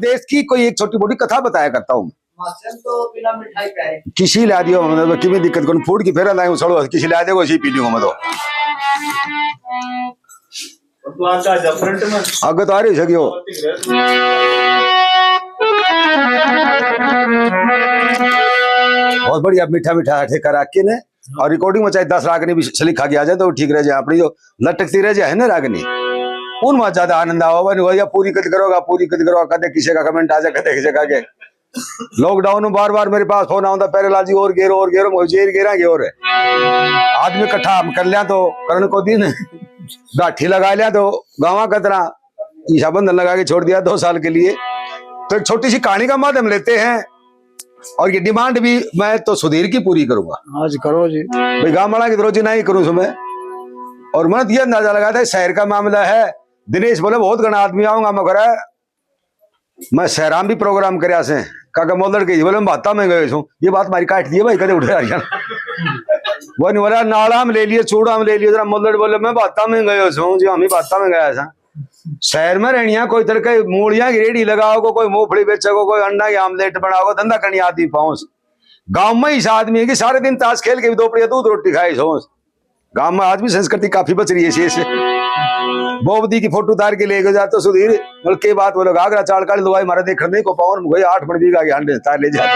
देश की कोई एक छोटी मोटी कथा बताया करता हूँ। तो बिना मिठाई का है किसी ला दियो मतलब किमें दिक्कत कौन फूड की फेरा लाए छोड़ो किसी ला देगो इसी पी लूंगा मैं तो आगे तो आ रही सकियो बहुत बढ़िया मीठा मीठा ठेका रख के ने और रिकॉर्डिंग में चाहे 10 रागनी भी चली खा के आ जाए तो ठीक रह जाए अपनी जो लटकती रह जाए ना रागनी उनमें ज्यादा आनंद आओ पूरी कद करोगा कदे किसी का कमेंट आ जाए कदे किसी का के लॉकडाउन में बार बार मेरे पास फोन आता पहले लाजी और गेरो मुझे गेरा गे और आदमी इकट्ठा कर लिया तो करण को दिन गाठी लगा लिया तो गाँव कतरा ईसा बंधन लगा के छोड़ दिया 2 साल के लिए। तो एक छोटी सी कहानी का माध्यम लेते हैं और ये डिमांड भी मैं तो सुधीर की पूरी करूंगा। आज करो जी भाई गाँव वाला की रोजी नहीं करूं सुबह और मैं ये अंदाजा लगा था शहर का मामला है। दिनेश बोले बहुत घना आदमी आऊंगा मैं करा मैं शहराम भी प्रोग्राम कराया से काका मोदड़ के बोले बाता में गए छू ये बात मारी काट दी भाई कदे उठे हरियाणा वो नहीं बोला नाड़ा में ले लिए चूड़ा में ले लिए जरा मोदड़ बोले मैं बाता में गए छू जी हम ही बाता में गया था। शहर में रहनिया कोई तरह के मूलियां की रेडी लगाओ कोई मूंगफली बेचोगे कोई अंडा की आमलेट बनाओगे धंधा करनी आदमी पहुंच गाँव में इस आदमी है कि सारे दिन ताश खेल के भी 2 पड़िया दूध रोटी खाई सोच गाँव में आज भी संस्कृति काफी बच रही है शेष बोबदी की फोटो उतार के ले गए जाते सुधीर बोल के बात बोलो आगरा चाल काली दवाई मारे देख नहीं को पावन गए 8 बड़ बीघा के अंडे तार ले जाते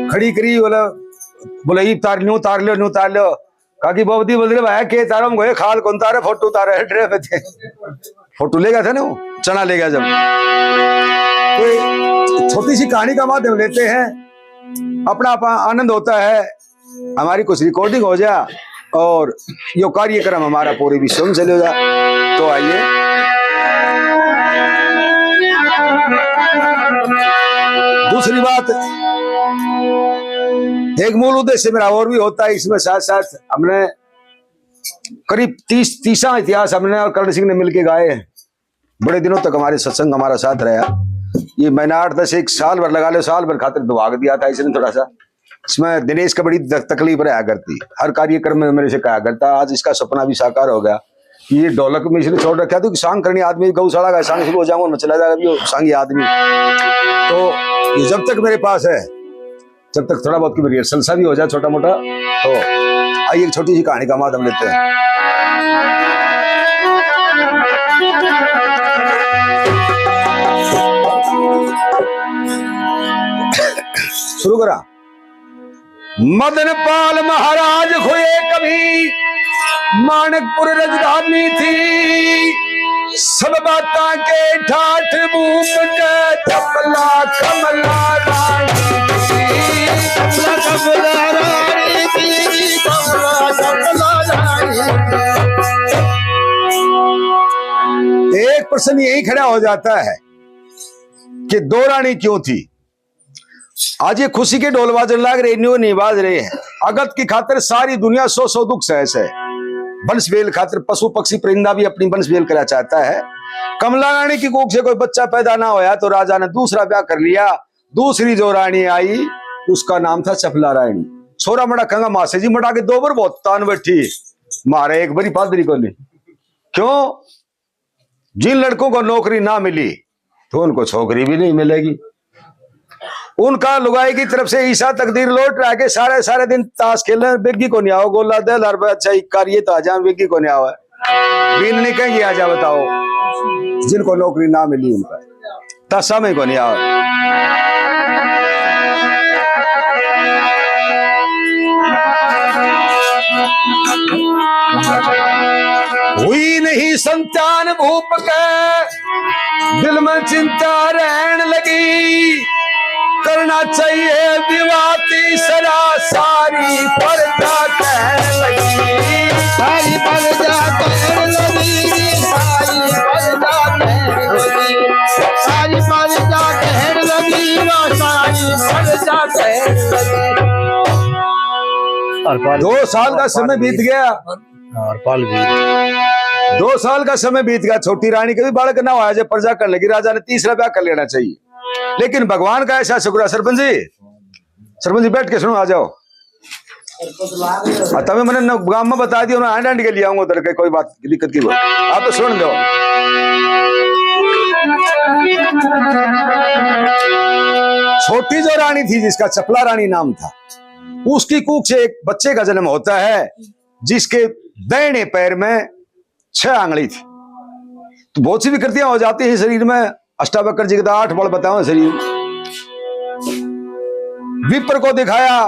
खड़ी करी बोले ई तार लो काकी बोबदी बोल रहे भाई के तारो गए खाल कौन तारे फोटो उतारे ड्रे पे थे फोटो ले गया था ना चना ले गया जब तो छोटी सी कहानी का माध्यम लेते हैं अपना आनंद होता है हमारी कुछ रिकॉर्डिंग हो जाए और यो कार्यक्रम हमारा पूरे विश्व में चले जा। तो आइए दूसरी बात एक मूल उद्देश्य मेरा और भी होता है इसमें साथ साथ हमने करीब 30 इतिहास हमने और करण सिंह ने मिलके गाए हैं। बड़े दिनों तक हमारे सत्संग हमारा साथ रहा ये मैंने 8-10 एक साल भर लगा लो साल भर खातिर दुआग दिया था इसने थोड़ा सा इसमें दिनेश का बड़ी तकलीफ रहा करती हर कार्यक्रम में मेरे से कहा करता आज इसका सपना भी साकार हो गया ये ढोलक में इसलिए छोड़ रखा था कि सांग करनी आदमी गौशाला का सांग शुरू हो जाऊंगा मैं चला जाएगा सांगी आदमी तो ये जब तक मेरे पास है जब तक थोड़ा बहुत की रिहर्सल सा भी हो जाए छोटा मोटा तो आइए एक छोटी सी कहानी का माध्यम लेते हैं। शुरू करा मदनपाल महाराज हुए कभी मानकपुर राजधानी थी सब बाता के ठाठ बूट के चपला कमला रानी एक प्रश्न यही खड़ा हो जाता है कि 2 रानी क्यों थी। आज ये खुशी के ढोल बाजन लाग रहे नहीं बाज रहे हैं अगत की खातिर सारी दुनिया 100 दुख सहस है। वंशवेल खातिर पशु पक्षी परिंदा भी अपनी वंशवेल करना चाहता है। कमला रानी की कोख से कोई बच्चा पैदा ना होया तो राजा ने दूसरा ब्याह कर लिया। दूसरी जो रानी आई उसका नाम था चपला रानी। छोरा मड़ा कहंगा मासे जी मड़ा के 2 बार बहुत तान बैठी मारे एक बारी पादरी को नहीं क्यों जिन लड़कों को नौकरी ना मिली तो उनको छोकरी भी नहीं मिलेगी। उनका लुगाई की तरफ से ईसा तकदीर लौट रहा के सारे दिन ताश खेलने बेगी को नहीं आओ गोला दे लर अच्छा कार्य तो आ जा बेगी को नहीं आओ बिन नहीं कहेंगे आ जा बताओ जिनको नौकरी ना मिली उनका तसा में को नहीं आओ। हुई नहीं संतान भूप के दिल में चिंता रहने लगी करना चाहिए विवाह तीसरा सारी पर्दा कहने लगी सारी पर्दा कहने लगी सारी पर्दा कहने लगी सारी पर्दा कहने लगी सारी पर्दा कहने लगी। 2 साल का समय बीत गया और पाल भी 2 साल का समय बीत गया। छोटी रानी के भी बालक ना हुआ जब प्रजा करने लगी राजा ने तीसरा ब्याह कर लेना चाहिए लेकिन भगवान का ऐसा शुक्र है। सरपंच जी बैठ के सुनो आ जाओ तभी मैंने गांव में बता दिया डांडी के लिए आऊंगा उधर के कोई बात दिक्कत की आप तो सुन दो। छोटी जो रानी थी जिसका चपला रानी नाम था, उसकी कूख से एक बच्चे का जन्म होता है जिसके दाहिने पैर में 6 आंगली थी। तो बहुत सी विकृतियां हो जाती है शरीर में। अष्टावक्र जी का 8 बल बताओ शरीर। विप्र को दिखाया,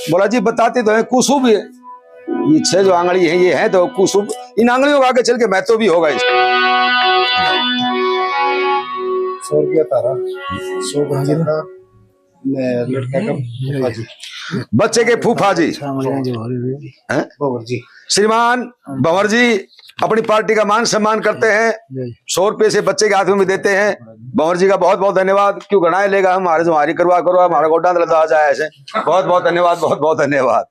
बोला जी बताते तो है कुसुब है, ये 6 जो आंगली है ये है तो कुसुब, इन आंगलियों को आगे चल के महत्व भी होगा इसका। 100 रुपया तारा 100 का लड़का का फूफा जी, बच्चे के फूफा जी हैं? श्रीमान भंवर जी अपनी पार्टी का मान सम्मान करते हैं, 100 रुपये से बच्चे के हाथ में भी देते हैं। भंवर जी का बहुत बहुत धन्यवाद। क्यों गणाए लेगा हमारे हमारी करवा करो, हमारा गोटा दलता आ जाए ऐसे। बहुत बहुत धन्यवाद, बहुत बहुत धन्यवाद।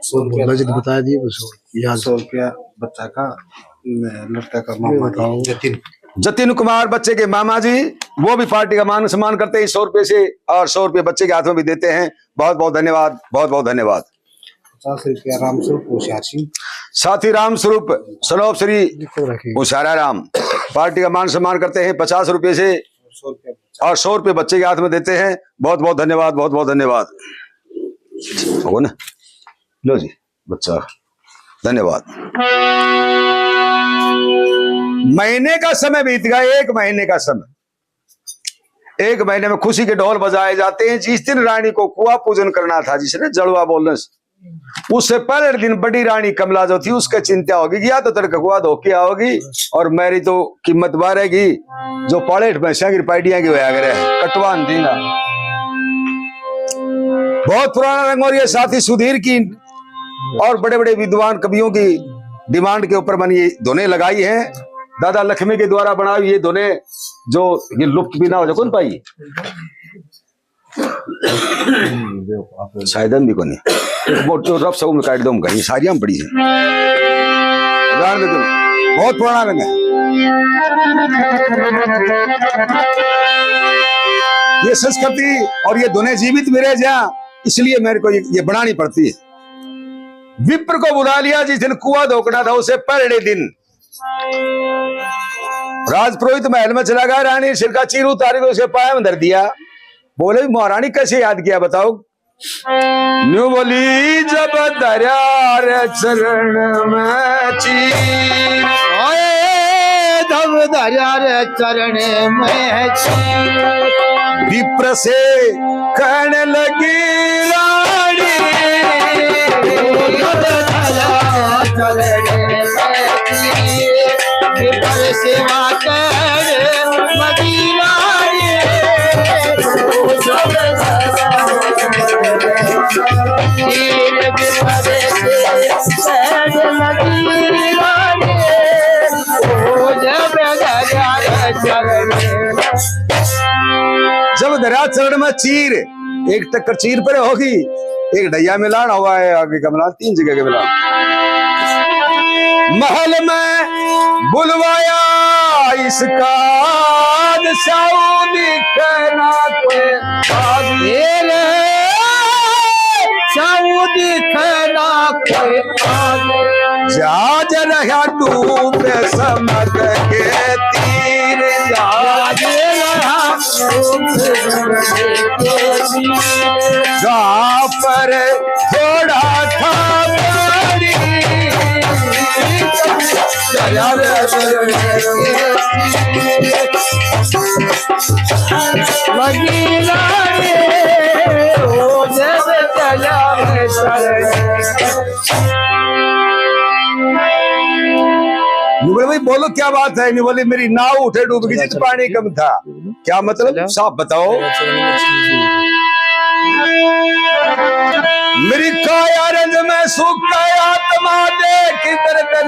100 रुपया बता दिए, 100 रुपया बच्चा का लड़का का मामा जतिन जतिन कुमार बच्चे के मामा जी, वो भी पार्टी का मान सम्मान करते हैं 100 रुपये से, और 100 रुपये बच्चे के हाथ में भी देते हैं। बहुत बहुत धन्यवाद, बहुत बहुत धन्यवाद। 50 रुपया रामस्वरूप होशियार सिंह, साथी राम स्वरूप सलोप श्री होशियारा राम पार्टी का मान सम्मान करते हैं 50 रुपये से, और 100 रुपये बच्चे के हाथ में देते हैं। बहुत बहुत धन्यवाद, बहुत बहुत धन्यवाद। हो ना, लो जी बच्चा, धन्यवाद। महीने का समय बीत गया, 1 महीने का समय। 1 महीने में खुशी के ढोल बजाए जाते हैं। जिस दिन रानी को कुआ पूजन करना था, जिसने जड़वा बोलने से, उससे पहले दिन बड़ी रानी कमला जो थी उसका चिंता होगी, या तो तड़का कुआ धो के आओगी और मेरी तो कीमत बारेगी जो पालेट भैंसा की पाइडिया की होया करे कटवान देना। बहुत पुराना रंग। और ये साथी सुधीर की और बड़े बड़े विद्वान कवियों की डिमांड के ऊपर मैंने ये धुनें लगाई हैं। दादा लक्ष्मी के द्वारा बनाई ये धुनें जो ये लुप्त भी ना हो जाए। कौन पाई शायद भी को नहीं, वो तो रफ सब में काट दो कहीं सारियां बड़ी है। बहुत पुराना रंग है ये संस्कृति, और ये धुनें जीवित भी रह जा, इसलिए मेरे को ये बनानी पड़ती है। विप्र को बुला लिया जिस दिन कुआं धोकना था, उसे पहले दिन राजपुरोहित महल में चला गया। रानी सिर का चीर उतारी को उसके पाए में धर दिया। बोले महारानी कैसे याद किया बताओ? न्यू बोली जब दरियार चरण में चीर, तब दरियार चरण में चीर, विप्र से कहने लगी रानी, सेवा कर मदीना जब दरिया चरण में चीर, एक टक्कर चीर पर होगी, एक डैया मिलान हुआ है, आगे का मिलान 3 जगह के मिलान। महल में बुलवाया इसका सऊदी कहना सऊदी कहना जाज रहा डूब समझ के तीर, जाज जहाँ पर थोड़ा था भाई बोलो क्या बात है? नहीं बोली मेरी नाव उठे डूब गई जिस पानी कम था। क्या मतलब साफ बताओ? मेरी काया रंग में सुख आत्मा देख दर्द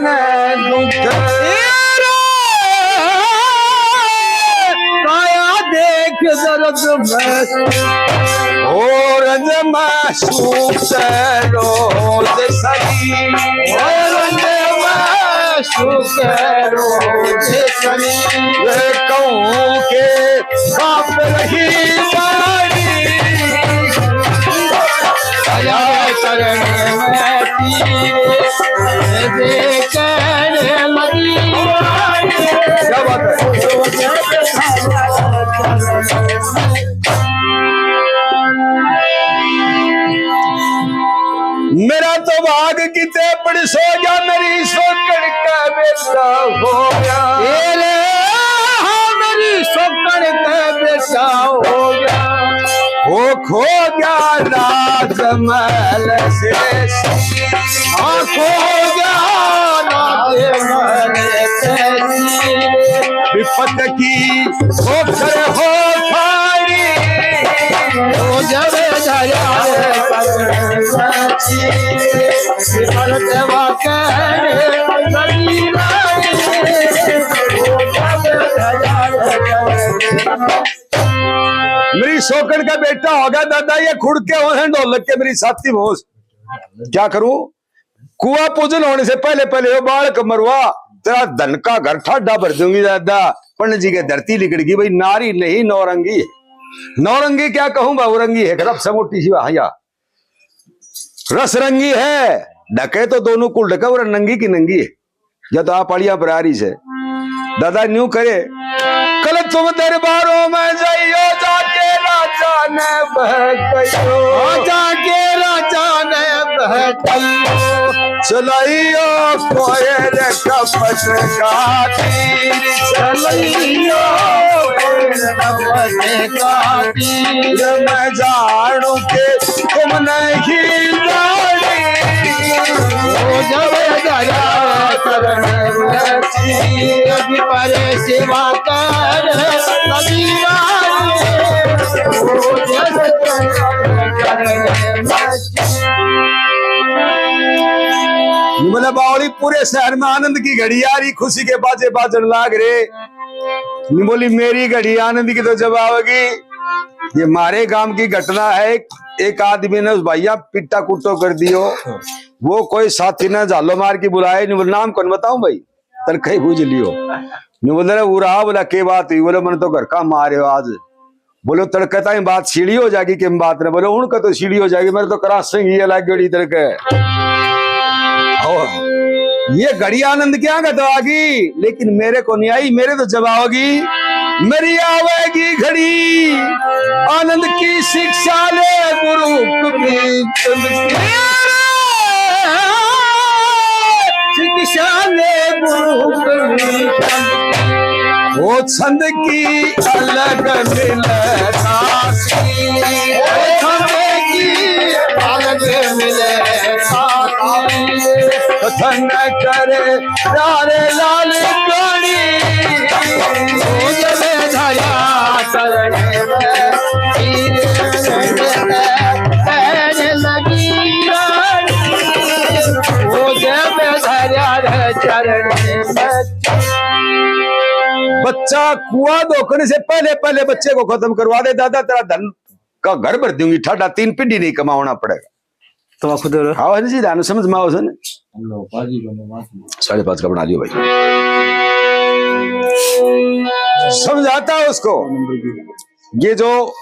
दुख, काया देख दर्द में ओ रंग में सुख रोज सही, कहूँ के काप रही बारी, चरण में सो गया मेरी सोकड़ का बेटा हो गया मेरी सोकड़ का बेटा हो गया वो खो गया राजमहल से खो गया राजमहल से विपत की ठोकर हो खारी वो जब धरा मेरी सोकड़ का बेटा होगा दादा ये खुड़ के हो ढोलक के मेरी साथी भोज क्या करूं कुआ पूजन होने से पहले पहले वो बालक मरवा तेरा धन का घर ठाडा भर दूंगी दादा पंडित जी के धरती लिकड़ गई भाई नारी नहीं नौरंगी है नौरंगी क्या कहूं बहुरंगी है खराब समोटी सी हया रसरंगी है ढके तो दोनों कुल ढका और नंगी की नंगी है या तो आप अड़िया बरारी से दादा न्यू करे कल तुम दरबारों में जाइयो जाके राजा ने बहकाइयो जाके राजा ने बहकाइयो चलाइयो कोयल कपट का तीर चलाइयो कपट का तीर मैं जानू के तुम नहीं जानी जब गया शरण पर सेवा कर बोले बावली पूरे शहर में आनंद की घड़ी आ रही खुशी के बाजे बाजन लाग रे बोली मेरी घड़ी आनंद की तो जब आवेगी ये मारे गांव की घटना है एक आदमी ने उस भैया पिट्टा कुट्टो कर दियो वो कोई साथी ने झालो मार के बुलाए नहीं बोले नाम कौन बताऊं भाई तनखे पूछ लियो नहीं बोले वो रहा बोला के बात हुई बोले मैंने तो घर का मारे हो आज बोलो तड़कता ही बात सीढ़ी हो जाएगी कि बात ने बोले उनका तो सीढ़ी हो जाएगी मेरे तो क्रास सिंह ये लाग गड़ी तड़के ये घड़ी आनंद क्या गई लेकिन मेरे को नहीं आई मेरे तो जब आओगी मेरी आवेगी घड़ी आनंद की शिक्षा ले गुरु शिक्षा ले गुरु वो छंद की अलग मिलता कथन करे रारे लाल कड़ी बच्चा कुआ धोखने से पहले पहले बच्चे को खत्म करवा दे दादा तेरा धन का घर भर दूंगी ठाडा 3 पीढ़ी नहीं कमाना पड़ेगा तो खुद हाँ जी दानो समझ में आओ 5:30 का बना लियो भाई समझाता है उसको ये जो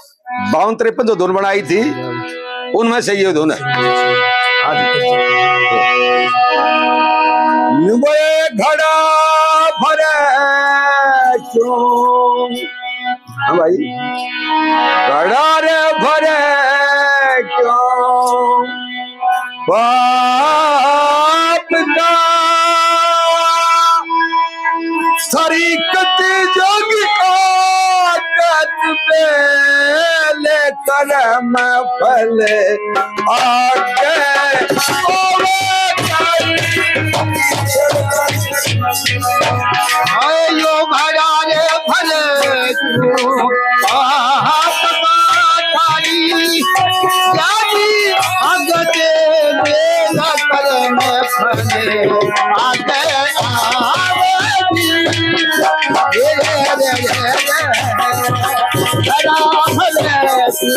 52-53 जो धुन बनाई थी उनमें से ये धुन है घड़ा भरे क्यों हाँ भाई घड़ा रे भरे क्यों बाप का तरीकत जोगी आदत पे लेकर मैं फले आके आयो घरारे भले तू आप माताई जानी अगते मेरा कर्म फले आते आवेगी घरा भले तू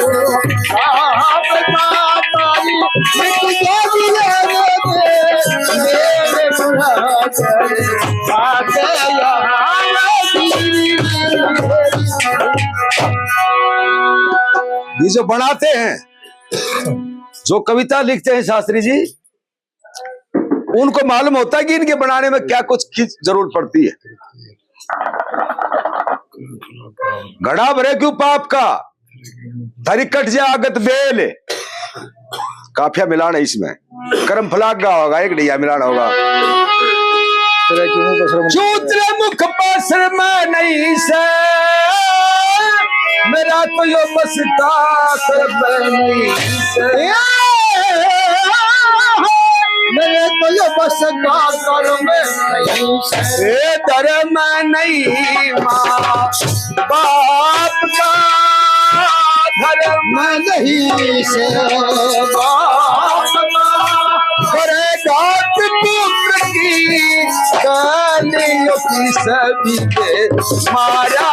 आप माताई मिट जानी ये जो बनाते हैं जो कविता लिखते हैं शास्त्री जी उनको मालूम होता है कि इनके बनाने में क्या कुछ की जरूरत पड़ती है घड़ा भरे क्यों पाप का धरी कट जा आगत बेल काफिया मिलान है इसमें। कर्म फलाग गा होगा, एक ढैया मिलान होगा। चूत्र मुख पासर में नहीं से मेरा तो यो बस का कर नहीं से, मेरे तो ये बस का कर में नहीं से। धर्म नहीं माँ बाप का, धर्म नहीं से बाप करे घाट पुत्र की गालियों की सभी के मारा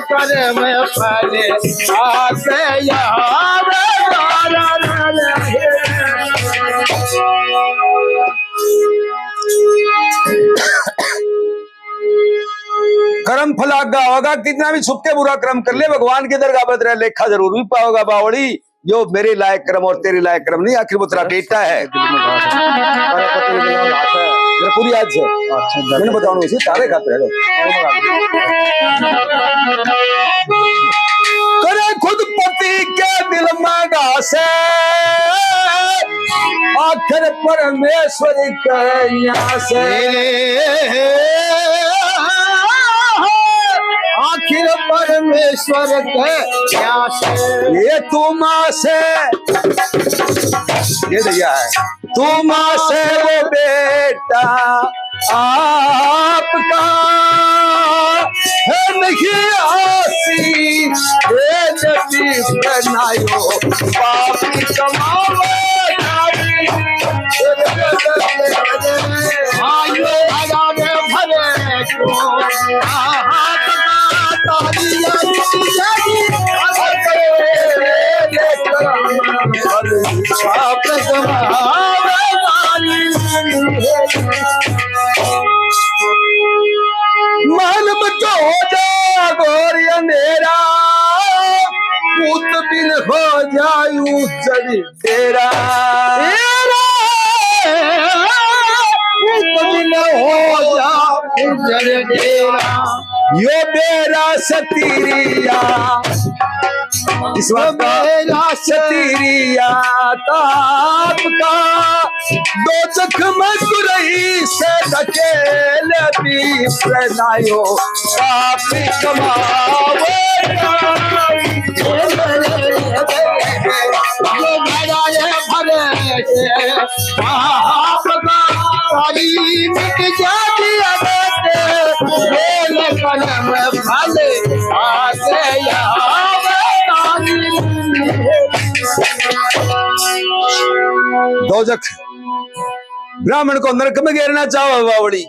करे मैं फले आके यार कर्म फलागा होगा। कितना भी छुप के बुरा कर्म कर ले, भगवान की दरगाह बद रहे लेखा जरूर भी पाओगा बावड़ी। यो मेरे लायक कर्म और तेरे लायक कर्म नहीं, आखिर वो तेरा बेटा है। पूरी आज से मैंने बताऊँ उसे तारे खाते हैं करे खुद पति के दिल में घासे, आखिर परमेश्वर कन्या से, आखिर परमेश्वर के क्या से। ये तू माँ से, ये भैया है तू माँ से वो बेटा आपका है नहीं आसी, नबी बनायो पापी कमावे आयो आगे भले को मालूम तो हो जा गोर अंधेरा, पूत बिन हो जायू चली तेरा, पूत बिन हो जा यो बेरा सतीरिया, इस वक्त बेरा सतीरिया ताप का, दो जख्म गुरही से धकेले भी प्रणायो पापी कमावे मिट जाती कलम भले आगे दोजख ब्राह्मण को नरक में घेरना चाहो बावड़ी।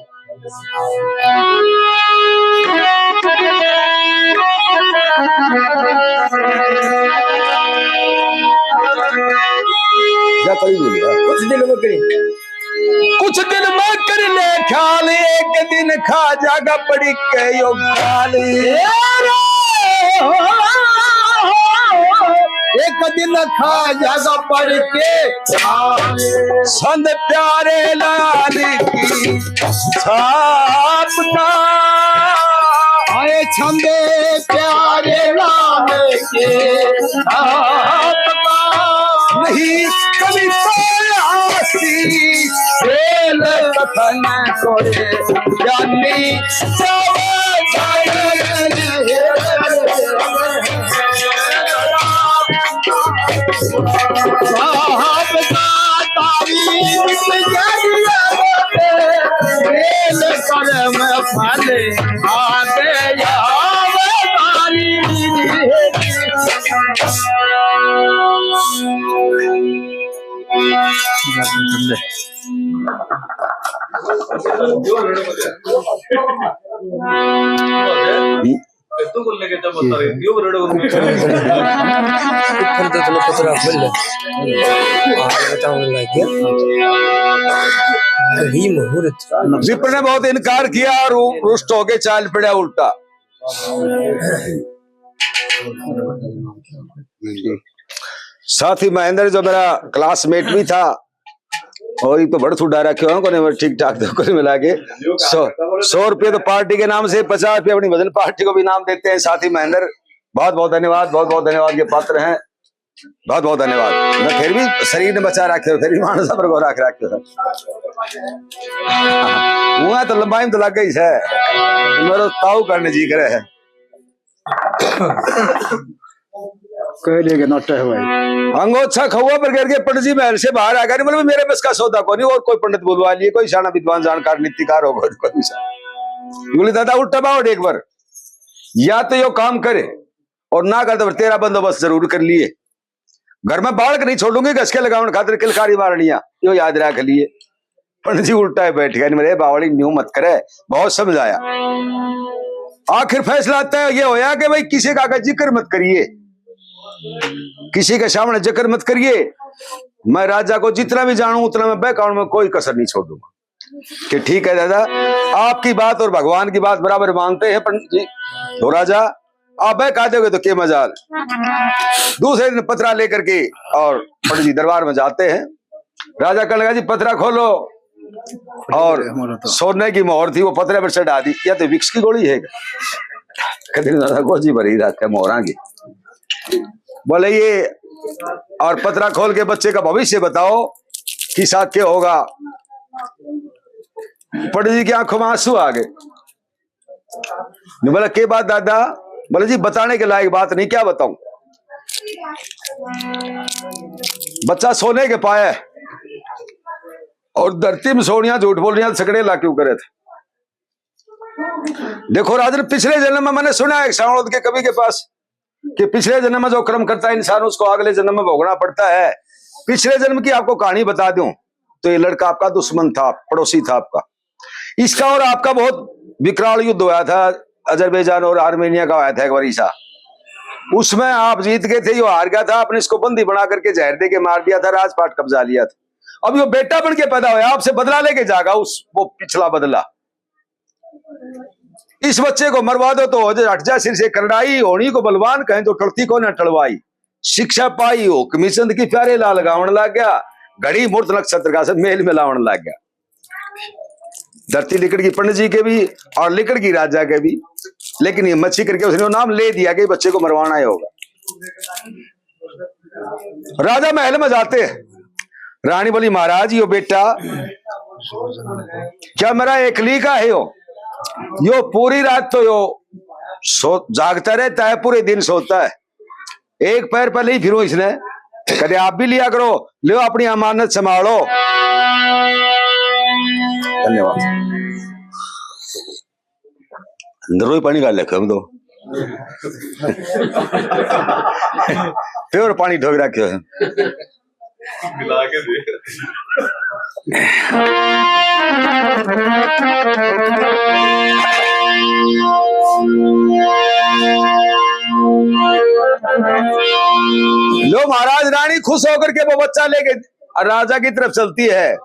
कुछ दिन में कर ले ख्याल, एक दिन खा जागा पड़ी के यो ख्याल, एक दिन खा जागा पड़ के संत प्यारे लाल की छाप का, आए छंदे प्यारे लाल के छाप का, नहीं कभी खेल कथन कोरे जानी फले आते विप्र ने बहुत इनकार किया और रुष्ट होके चाल पड़ा उल्टा। साथ ही महेंद्र जो मेरा क्लासमेट भी था, और ये तो बड़ छुड़ा रखे हो कोने ठीक ठाक तो कोने मिला के 100 रुपये तो पार्टी के नाम से 50 रुपये अपनी भजन पार्टी को भी नाम देते हैं साथी महेंद्र। बहुत बहुत धन्यवाद, बहुत बहुत धन्यवाद, ये पात्र हैं, बहुत बहुत धन्यवाद। मैं फिर भी शरीर ने बचा रखे हो, फिर भी मानस पर को रख रखे हो। वहां तो लंबाई में तो लग गई है, मेरे ताऊ करने जी करे है। कह लेके नोट है भाई अंगोछा खहुआ पर करके पंडित जी महल से बाहर आ गए, मतलब मेरे बस का सौदा को नहीं, और कोई पंडित बुलवा लिए, कोई शाना विद्वान जानकार नीतिकार होगा, बोले दादा उल्टा बावड़ एक बार, या तो यो काम करे और ना कर तो तेरा बंदोबस्त जरूर कर लिए, घर में बाढ़ नहीं छोड़ूंगी, घसके लगावन खातिर किलकारी मारनिया, यो याद रख लिए। पंडित जी उल्टा बैठ गया, मेरे बावड़ी न्यू मत करे, बहुत समझाया। आखिर फैसला आता है ये होया कि भाई किसी का जिक्र मत करिए, किसी के सामने जिक्र मत करिए, मैं राजा को जितना भी जानूं उतना मैं बैकग्राउंड में कोई कसर नहीं छोड़ूंगा। कि ठीक है दादा, आपकी बात और भगवान की बात बराबर मानते हैं पंडित जी, तो राजा आप बहका दोगे तो क्या मजाल। दूसरे दिन पत्रा लेकर के और पंडित जी दरबार में जाते हैं। राजा कहने लगा जी पत्रा खोलो, और सोने की मोहर थी वो पत्रे पर चढ़ा दी, या तो विक्स की गोली है, कहते गोजी भरी रात है मोहरा की, बोले ये, और पत्रा खोल के बच्चे का भविष्य बताओ कि साथ क्या होगा। पंडित जी की आंखों में आंसू आ गए। बोला के बात दादा, बोले जी बताने के लायक बात नहीं, क्या बताऊं। बच्चा सोने के पाए और धरती में सोनिया झूठ बोल रही सकड़े ला क्यों करे थे। देखो राजन, पिछले जन्म में मैंने सुना है सावध के कवि के पास कि पिछले जन्म में जो कर्म करता है इंसान उसको अगले जन्म में भोगना पड़ता है। पिछले जन्म की आपको कहानी बता दूं तो ये लड़का आपका दुश्मन था, पड़ोसी था आपका, इसका और आपका बहुत विकराल युद्ध हुआ था, अजरबैजान और आर्मेनिया का हुआ था एक बार। उसमें आप जीत गए थे, यो हार गया था, आपने इसको बंदी बना करके जहर दे के मार दिया था, राजपाट कब्जा लिया था। अब यो बेटा बन के पैदा हुआ, आपसे बदला लेके जाएगा उस वो पिछला बदला। इस बच्चे को मरवा दो तो हट जा सिर से करड़ाई, होनी को बलवान कहें तो टलती को न टलवाई। शिक्षा पाई हो कमीचंद की प्यारे लाल गावन लग गया, घड़ी मूर्त नक्षत्र का सब मेल मिलावन लग गया। धरती लिकड़ की पंडित जी के भी और लिकड़ की राजा के भी, लेकिन ये मच्छी करके उसने नाम ले दिया कि बच्चे को मरवाना ही होगा। राजा महल में जाते हैं, रानी बोली महाराज यो बेटा क्या मेरा एकली का है, यो पूरी रात तो यो जागता रहता है, पूरे दिन सोता है, एक पैर पहले ही फिरो इसने, कभी आप भी लिया करो, लो अपनी अमानत संभालो। धन्यवाद। अंदर ही पानी डाल रखे हम तो प्योर पानी ढोक रखे हैं। मिला के दे। लो महाराज, रानी खुश होकर के वो बच्चा लेके राजा की तरफ चलती है।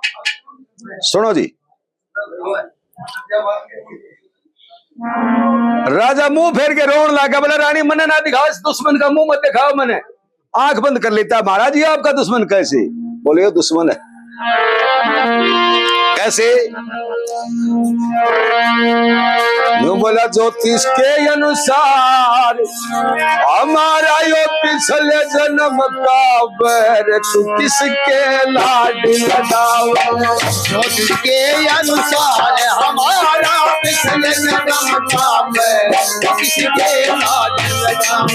सुनो जी, राजा मुंह फेर के रोन लगा, बोला रानी मने ना दिखाओ, इस दुश्मन का मुंह मत दिखाओ, मने आंख बंद कर लेता। महाराज ये आपका दुश्मन कैसे? बोले ये दुश्मन है। कैसे? बोला ज्योतिष के अनुसार हमारा यो पिछले जन्म का बैर, तू किसके लाड लगाओ। ज्योतिष के अनुसार हमारा पिछले जन्म का बैर, किसके लाड लगाओ।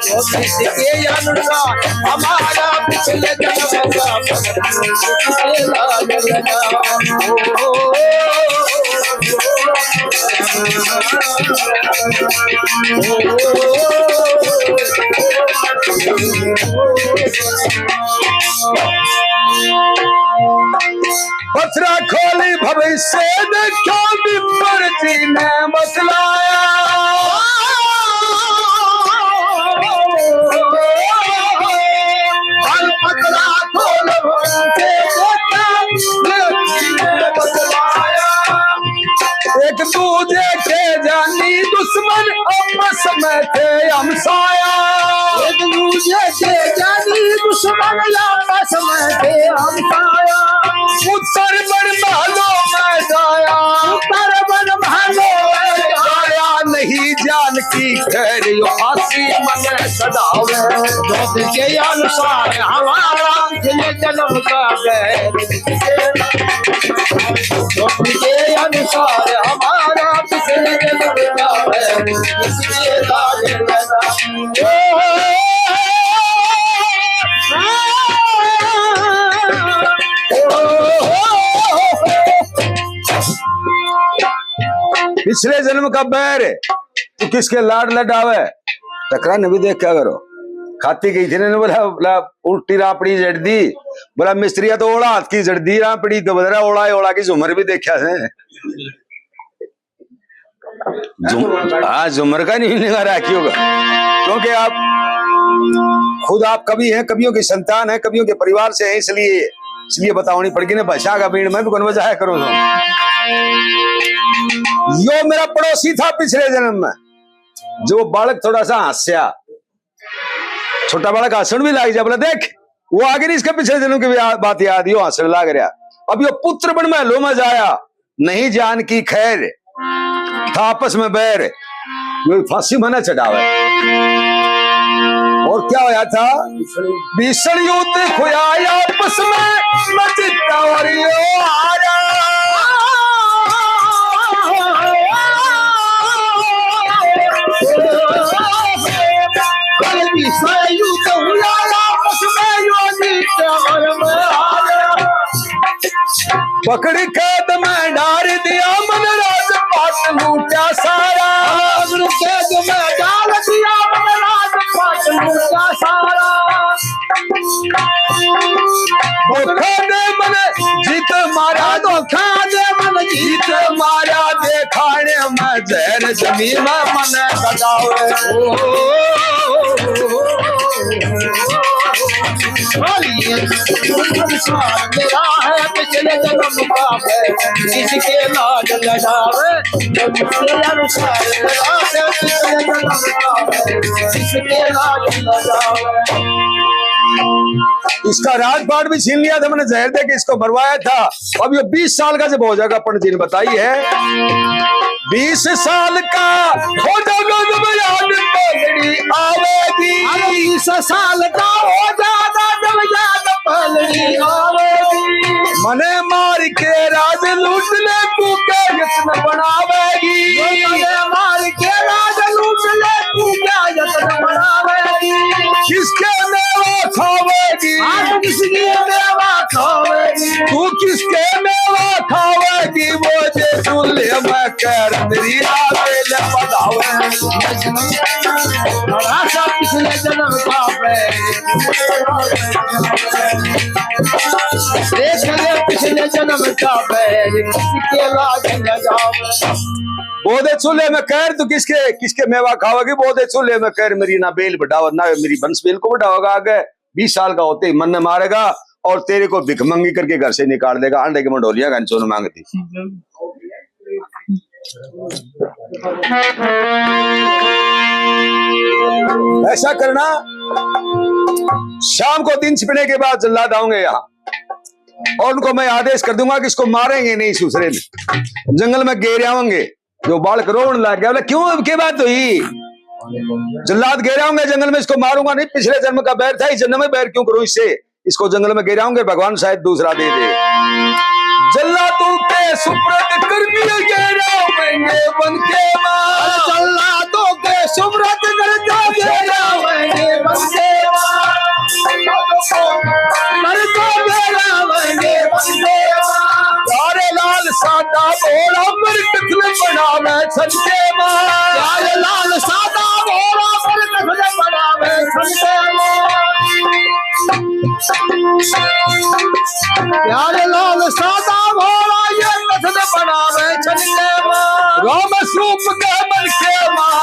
ज्योतिष के अनुसार हमारा पिछले जन्म का बैर, किसके लाड लगाओ। पथरा खोली भविष्य देखो, विपर जी ने बतलाया। पथरा खोल एक दूर देखे जानी दुश्मन आपस में थे हमसाया। एक दूजे के जानी दुश्मन आपस में थे हमसाया। उत्तर बन महलों में जाया, उत्तर बन महलों में जाया नहीं जान की खैर यो फांसी मन सदावे। जोत के अनुसार हमारा पिछले जन्म का बैर। जोत के अनुसार हमारा पिछले जन्म का बैर। इसलिए लाज लगा। पिछले जन्म का बैर तू किसके लाड लडावे। टकरा ने भी देख क्या करो। खाती गई थी ने बोला बोला उल्टी रापड़ी जड़ दी। बोला मिस्त्रिया तो ओला हाथ की जड़ दी रापड़ी तो बदरा ओला ओला की झुमर भी देखा है। हाँ झुमर का नहीं निगाह राखी होगा, क्योंकि आप खुद आप कवि हैं, कवियों की संतान है, कवियों के परिवार से हैं, इसलिए बताओनी पड़गी ना। भाषा का बीड़ में भी कौन बजाया करो। यो मेरा पड़ोसी था पिछले जन्म में, जो बालक थोड़ा सा हंस्या, छोटा बालक हंसन भी लाग जा। बोला देख वो आगे नहीं, इसका पिछले जन्म की बात याद, यो हंसन लाग रहा। अब यो पुत्र बन महलों में जाया, नहीं जान की खैर था आपस में बैर। यो फांसी मना चढ़ावे। और क्या होया था, भीषण युद्ध खोया आपस में मचिता और यो हारा। पकड़ कैद में डाल दिया मन राजपाट लूटा सारा। कैद में डाल दिया मन राजपाट लूटा सारा। धोखा दे मन जीत मारा, धोखा दे मन जीत मारा देखाने में जहर जमी में मन कटावे। मेरा है पिछले जन्म का बैर। किसके लाज लगावे। पिछले अनुसार मेरा है पिछले जन्म का बैर। किसके लाज लगावे। इसका राजपाट भी छीन लिया था मैंने, जहर दे के इसको मरवाया था। अब ये 20 साल का जब हो जाएगा, पंडित जी ने बताई है 20 साल का हो जाएगा जब याद पगड़ी आवेगी। 20 साल का हो जाएगा जब याद पगड़ी आवेगी। मने मार के राज लूटने को क्या यत्न बनावेगी। मने मार के राज लूटने को क्या यत्न बनावेगी। किसके मेवा खावेगी, किसके मेवा खावेगी। तू किसके मेवा खावेगी। वो जे चूल्हे में कर मेरी रावेल बतावे। राशा पिछले जन्म का बैर। देख ले पिछले जन्म का बैर। किसके लाज लगावे। बोधे चूल्हे में कर तू किसके मेवा खाओगी। बोधे चूल्हे में कर मेरी ना बेल बढ़ाओ, ना मेरी बंस बेल को बढ़ाओगा। आगे 20 साल का होते ही मन मारेगा और तेरे को भिखमंगी करके घर से निकाल देगा। अंडे की मंडोलियां घंचों मांगती। ऐसा करना, शाम को दिन छिपने के बाद जल्लाद आऊंगे यहाँ और उनको मैं आदेश कर दूंगा कि इसको मारेंगे नहीं, सूसरे में जंगल में घेरे आवेंगे। जो बालक रोने लग गया, बोला क्यों क्या बात हुई। जल्लाद घेरे आऊंगे जंगल में, इसको मारूंगा नहीं, पिछले जन्म का बैर था, इस जन्म में बैर क्यों करूं इससे। इसको जंगल में घेरे आऊंगे, भगवान शायद दूसरा दे दे। जल्लादों के सुप्रत कर्मी घेरावेंगे बन के मां। जल्लादों के सुब्रत करके घेरावेंगे बन के मां। प्यारे लाल सादा बोला पर कथन बनावे छनके मां। प्यारे लाल सादा बोला पर कथन बनावे छनके मां। प्यारे लाल सादा बोला ये कथन बनावे छनके मां। राम स्वरूप के मन के मां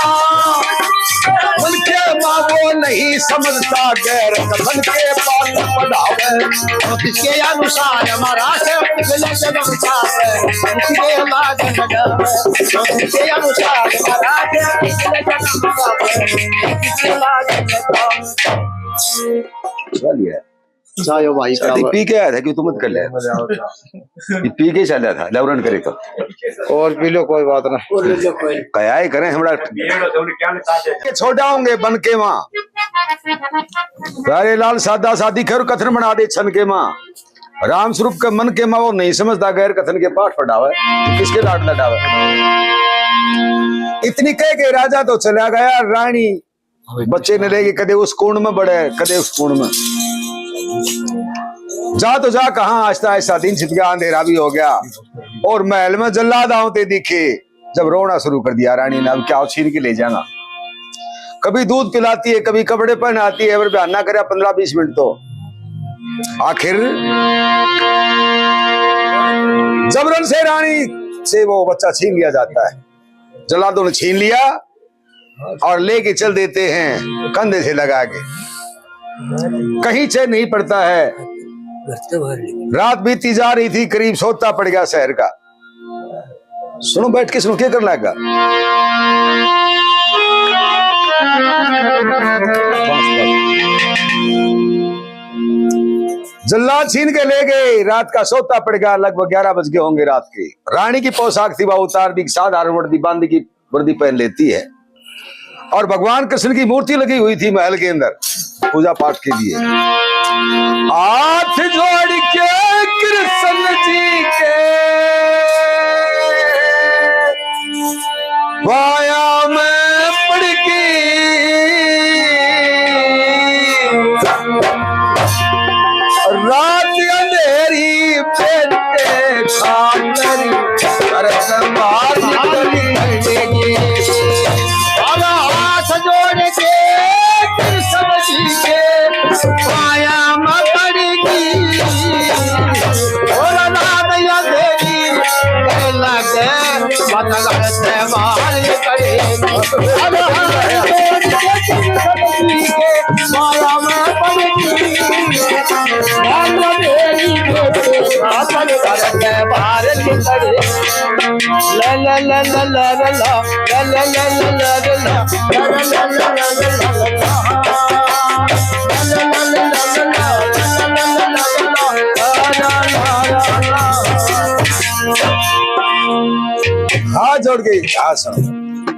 बोल नहीं समझता गैर कथन के पाठ पढ़ावे इसके अनुसार हमारा से मिले जन्म पावे इसके लाज लगावे इसके अनुसार हमारा से मिले जन्म पावे इसके लाज लगावे चलिए चायो भाई शादी पी के आया था कि तू मत कर ले ये पी के चला था लवरन करे तो और पी लो कोई बात ना कया ही करें हमरा के छोड़ा होंगे बन के माँ प्यारे लाल सादा सादी खैर कथन बना दे छन के माँ राम स्वरूप के मन के माँ वो नहीं समझता गैर कथन के पाठ पढ़ावे किसके लाड लडावे इतनी कह के राजा तो चला गया रानी बच्चे ने लेके कदे उस कुंड में बढ़े कदे उस कुंड में जा तो जा कहां आहिस्ता आहिस्ता दिन छिप गया अंधेरा भी हो गया और महल में जल्लाद आवते दिखे जब रोना शुरू कर दिया रानी ने अब क्या छीन के ले जाना कभी दूध पिलाती है कभी कपड़े पहनाती है अगर बयान ना करे 15-20 मिनट तो आखिर जबरन से रानी से वो बच्चा छीन लिया जाता है जल्लादों ने छीन लिया और लेके चल देते हैं कंधे से लगा के कहीं चैन नहीं पड़ता है रात बीती जा रही थी करीब सोता पड़ गया शहर का सुनो बैठ के सुनो क्या कर लगा जल्लाद छीन के ले गए रात का सोता पड़ गया लगभग 11 बज गए होंगे रात के रानी की पोशाक थी वह उतार दी साधारण वर्दी बांधी की वर्दी पहन लेती है और भगवान कृष्ण की मूर्ति लगी हुई थी महल के अंदर पूजा पाठ के लिए हाथ जोड़ के कृष्ण जी के वाया में पड़ गई रात अंधेरी पेटे खातर हाथ जोड़ के कृष्ण जी के पाया में पड़ेगी और रात अंधेरी लगे बदलते मार करेगी माया में पड़ेगी ला ला ला ला ला ला ला ला ला हाथ जोड़ के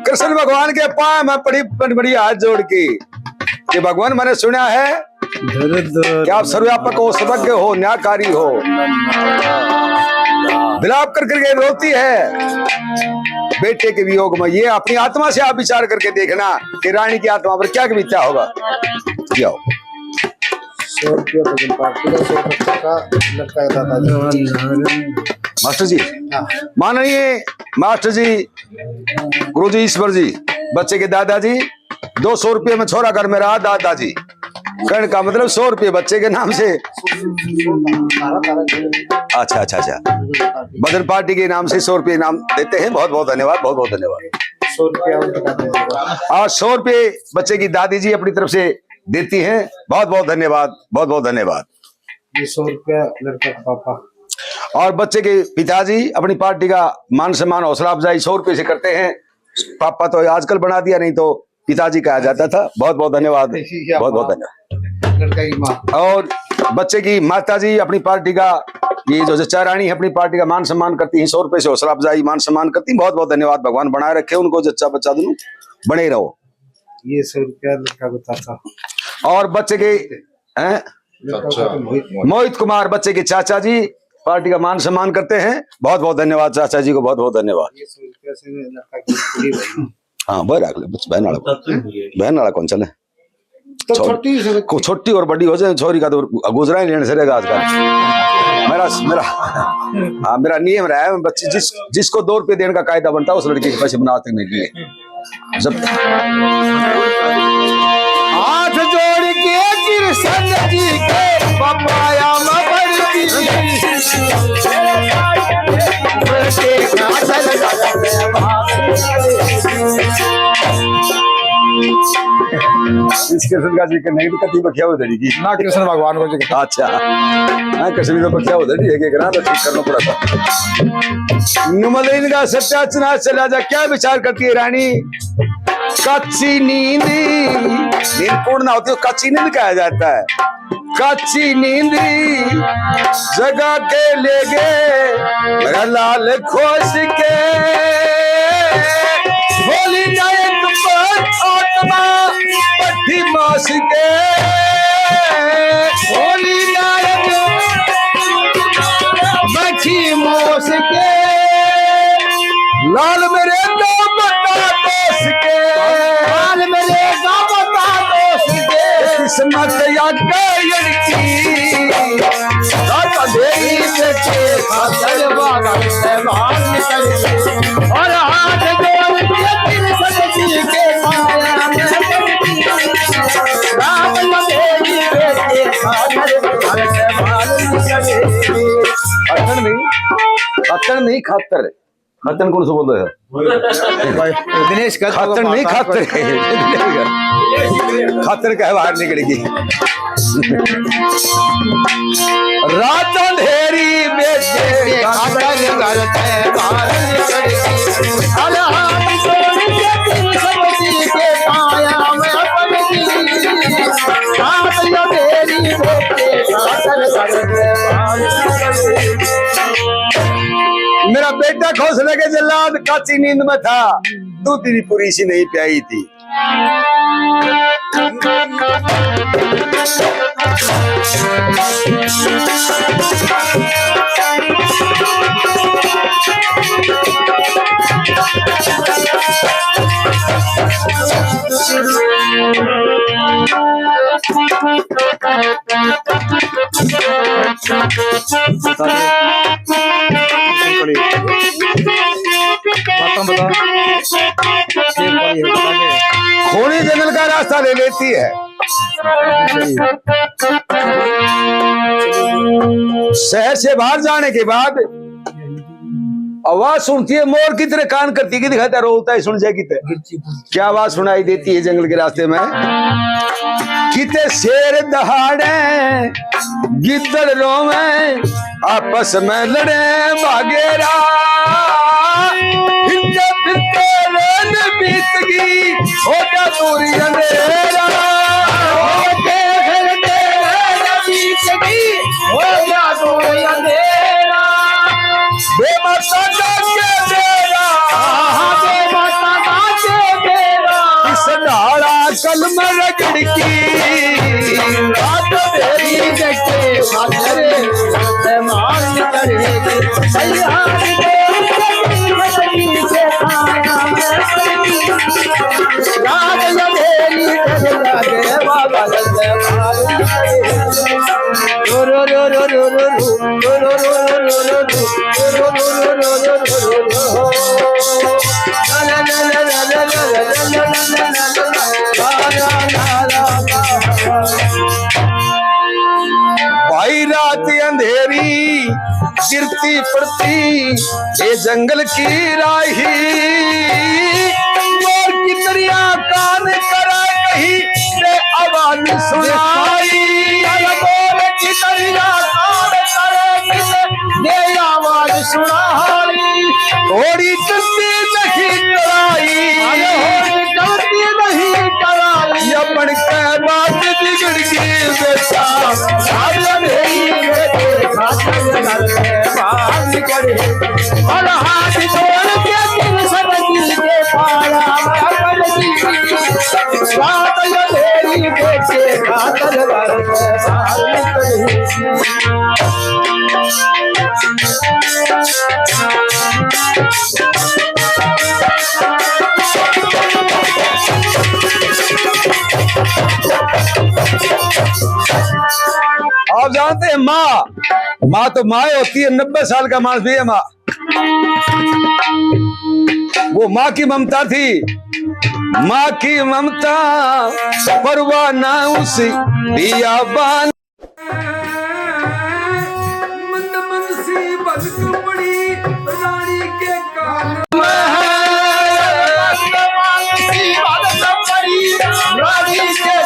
कृष्ण भगवान के पांव में पड़ी बड़ी हाथ जोड़ के कि भगवान मैंने सुना है कि आप सर्वव्यापक हो सर्वज्ञ हो न्यायकारी हो विलाप कर करके रोती है बेटे के वियोग में ये अपनी आत्मा से आप विचार करके देखना कि रानी की आत्मा पर क्या बीतता होगा जाओ 100 रुपया भजन पाठ पूरा 100 बच्चा का लड़का का दादाजी मास्टर जी माननीय मास्टर जी गुरु जी ईश्वर जी बच्चे के दादाजी 200 रुपये में छोरा घर में रहा दादाजी कहने का मतलब 100 रुपये बच्चे के नाम से अच्छा अच्छा अच्छा भजन पार्टी के नाम से 100 रुपये नाम देते हैं बहुत बहुत धन्यवाद बहुत बहुत धन्यवाद 100 रुपया और 100 रुपये बच्चे की दादी जी अपनी तरफ से देती हैं बहुत बहुत धन्यवाद बहुत बहुत धन्यवाद 100 रुपया लड़का का पापा और बच्चे के पिताजी अपनी पार्टी का मान सम्मान हौसला अफजाई 100 रुपये से करते हैं पापा तो आजकल बना दिया नहीं तो पिताजी कहा जाता था बहुत बहुत धन्यवाद बहुत बहुत धन्यवाद लड़का की माँ और बच्चे की माता जी अपनी पार्टी का ये जो जच्चा रानी है अपनी पार्टी का मान सम्मान करती है 100 रुपये से हौसला अफजाई मान सम्मान करती है बहुत बहुत धन्यवाद भगवान बनाए रखे उनको जच्चा बच्चा दोनों बने रहो ये 100 रुपया लड़का को चाचा और बच्चे के मोहित कुमार बच्चे के चाचा जी पार्टी का मान सम्मान करते हैं बहुत बहुत धन्यवाद चाचा जी को बहुत बहुत धन्यवाद ये 100 रुपया से लड़का की पूरी भाई हाँ बहन वाला कौन चले तो छोटी और बड़ी हो जाए छोरी का तो गुजरा ही लेने से रहेगा आजकल मेरा नियम रहा है बच्चे जिसको 2 रुपये देने का कायदा बनता है उस लड़की के पैसे बना तक नहीं दिए जब हाथ जोड़ के कृष्ण जी के पपाया में पड़ती इस कृष्ण का जिक्र नहीं तो कति बखिया हो धड़ी की ना कृष्ण भगवान को जिक्र अच्छा हाँ कृष्ण तो बखिया हो धड़ी है कि करा तो ठीक करना पड़ा था नुमलिन का सत्याचना चला जा क्या विचार करती है रानी कच्ची नींद पूर्ण ना होती कच्ची नींद कहा जाता है कच्ची नींद जगा के ले गए मेरा लाल खोश के होली नायक आत्मा पट्टी मास के होली नायक मच्छी मोस के लाल मेरे दो बता दोष के लाल मेरे दो बता दोष के किस्मत या गयरकी दाता देवी बेटे खातर वाला सहवान करके और हाथ जोड़ के दिल सच्ची के पाया राम देवी बेटे खातर वाला सहवान करके अतन नहीं खातर खतन कौन सा बोल रहे हैं दिनेश का खतर नहीं खातर खतर का बाहर निकलेगी रात अंधेरी बेटे खातर करते बाहर निकलेगी अलहाम छोड़ के दिल सच्ची के पाया मैं अपनी रात अंधेरी बेटे खातर करते बाहर निकलेगी मेरा बेटा घोंसले के जल्लाद काची नींद में था तू तेरी पूरी सी नहीं प्याई थी खोनी जंगल का रास्ता ले लेती है शहर से बाहर जाने के बाद आवाज सुनती है मोर की तरह कान करती है दिखाता रोता है सुन जाए किते क्या आवाज सुनाई देती है जंगल के रास्ते में किते शेर दहाड़े गिद्दड़ रोवे आपस में लड़े भागेरा फिरते फिरते रेल बीत गई हो जा दूरी अंधेरा हो गया दूरी अंधेरा बेमाता जाके बेरा बेमाता गाचे बेरा इस डाला कलम रगड़की रात तेरी देखे खातरे मान करेगी सैयारी से खाया रात लवेली लगे बाबा लगे रो रो रो रो रो रो रो रो रो भाई रात अंधेरी गिरती पड़ती ये जंगल की राही मोर की दरिया कान करा कहीं से आवाज सुनाई मोर की दरिया कान करे ये आवाज सुनाई थोड़ी चलती नहीं कराई अपन के बात बिगड़ गई बेटा और हाथ जोड़ के दिल सब दिल के पाया रात अंधेरी बेटे खातर आप जानते हैं माँ तो माँ होती है 90 साल का मांस भी है माँ वो माँ की ममता थी माँ की ममता परवाह ना उसी दिया बान मंद मंद सी बलक पड़ी रानी के कान रानी के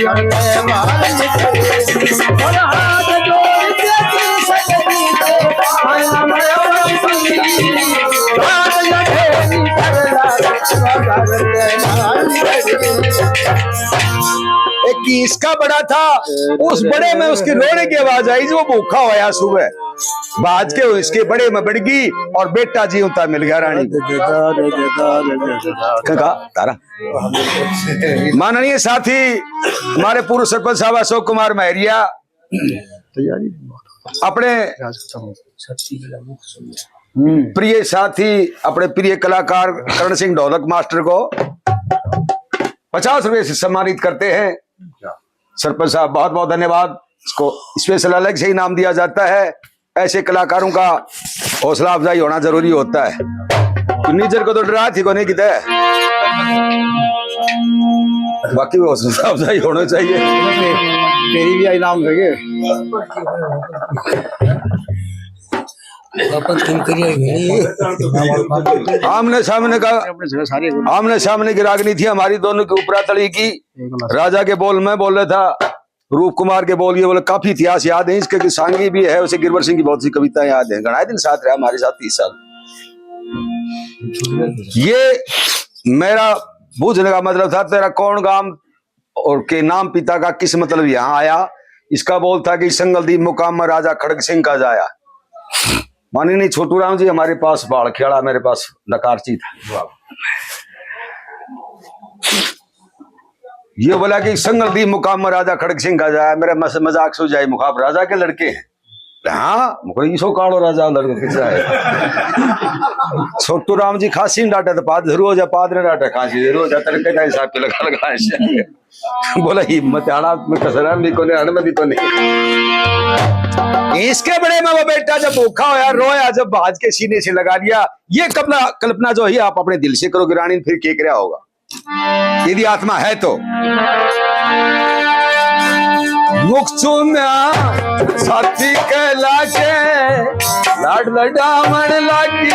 करते बाल निकले और हाथ जोड़ के सजनी से आया मैं हाथ लगे एक इसका बड़ा था, उस बड़े में उसकी रोने की आवाज आई जो भूखा होया सुबह, बाज के इसके बड़े में बढ़ गई और बेटा जीवता मिल गया रानी का तारा। माननीय साथी हमारे पूर्व सरपंच साहब अशोक कुमार महरिया अपने प्रिय साथी अपने प्रिय कलाकार करण सिंह ढोलक मास्टर को 50 रुपए से सम्मानित करते हैं। सरपंच साहब बहुत बहुत धन्यवाद। इसको स्पेशल अलग से इनाम दिया जाता है। ऐसे कलाकारों का हौसला अफजाई होना जरूरी होता है। तो नीचर को तो डरा थी को नहीं किता है, बाकी हौसला अफजाई होना चाहिए। तेरी भी इनाम देंगे। आमने सामने की रागनी थी हमारी दोनों की ऊपरा तली की। राजा के बोल में बोल रहा था, रूप कुमार के बोल ये बोले काफी इतिहास याद है इसके कि सांगी भी है, उसे गिरवर सिंह की बहुत सी कविताएं याद है। गणाए दिन साथ रहा हमारे साथ 30 साल। ये मेरा बूझने का मतलब था तेरा कौन गांव और के नाम पिता का किस मतलब यहाँ आया। इसका बोल था कि संगलदीप मुकाम में राजा खड़ग सिंह का जाया। माननीय छोटू राम जी हमारे पास बाढ़ खेड़ा, मेरे पास नकारची था। ये बोला कि संगलदीप मुकाम में राजा खड़ग सिंह का जाया। मेरा मजाक सो जाए मुखाब राजा के लड़के हैं। हाँ मुखो काड़ो राजा लड़के किसा है। छोटू राम जी खांसी डांटा तो पाद जरूर हो जा, पाद ने डांटा खांसी जरूर हो जा, तड़के का हिसाब पे लगा बोला हिम्मत आड़ा में कसरा भी को नहीं में भी तो नहीं। इसके बड़े में वो बेटा जब भूखा होया रोया, जब बाज के सीने से लगा दिया। ये कल्पना जो है आप अपने दिल से करोगे रानी, फिर क्या क्या होगा यदि आत्मा है तो। मुख चूम्या साथी कहला के लाड लडावण लागी,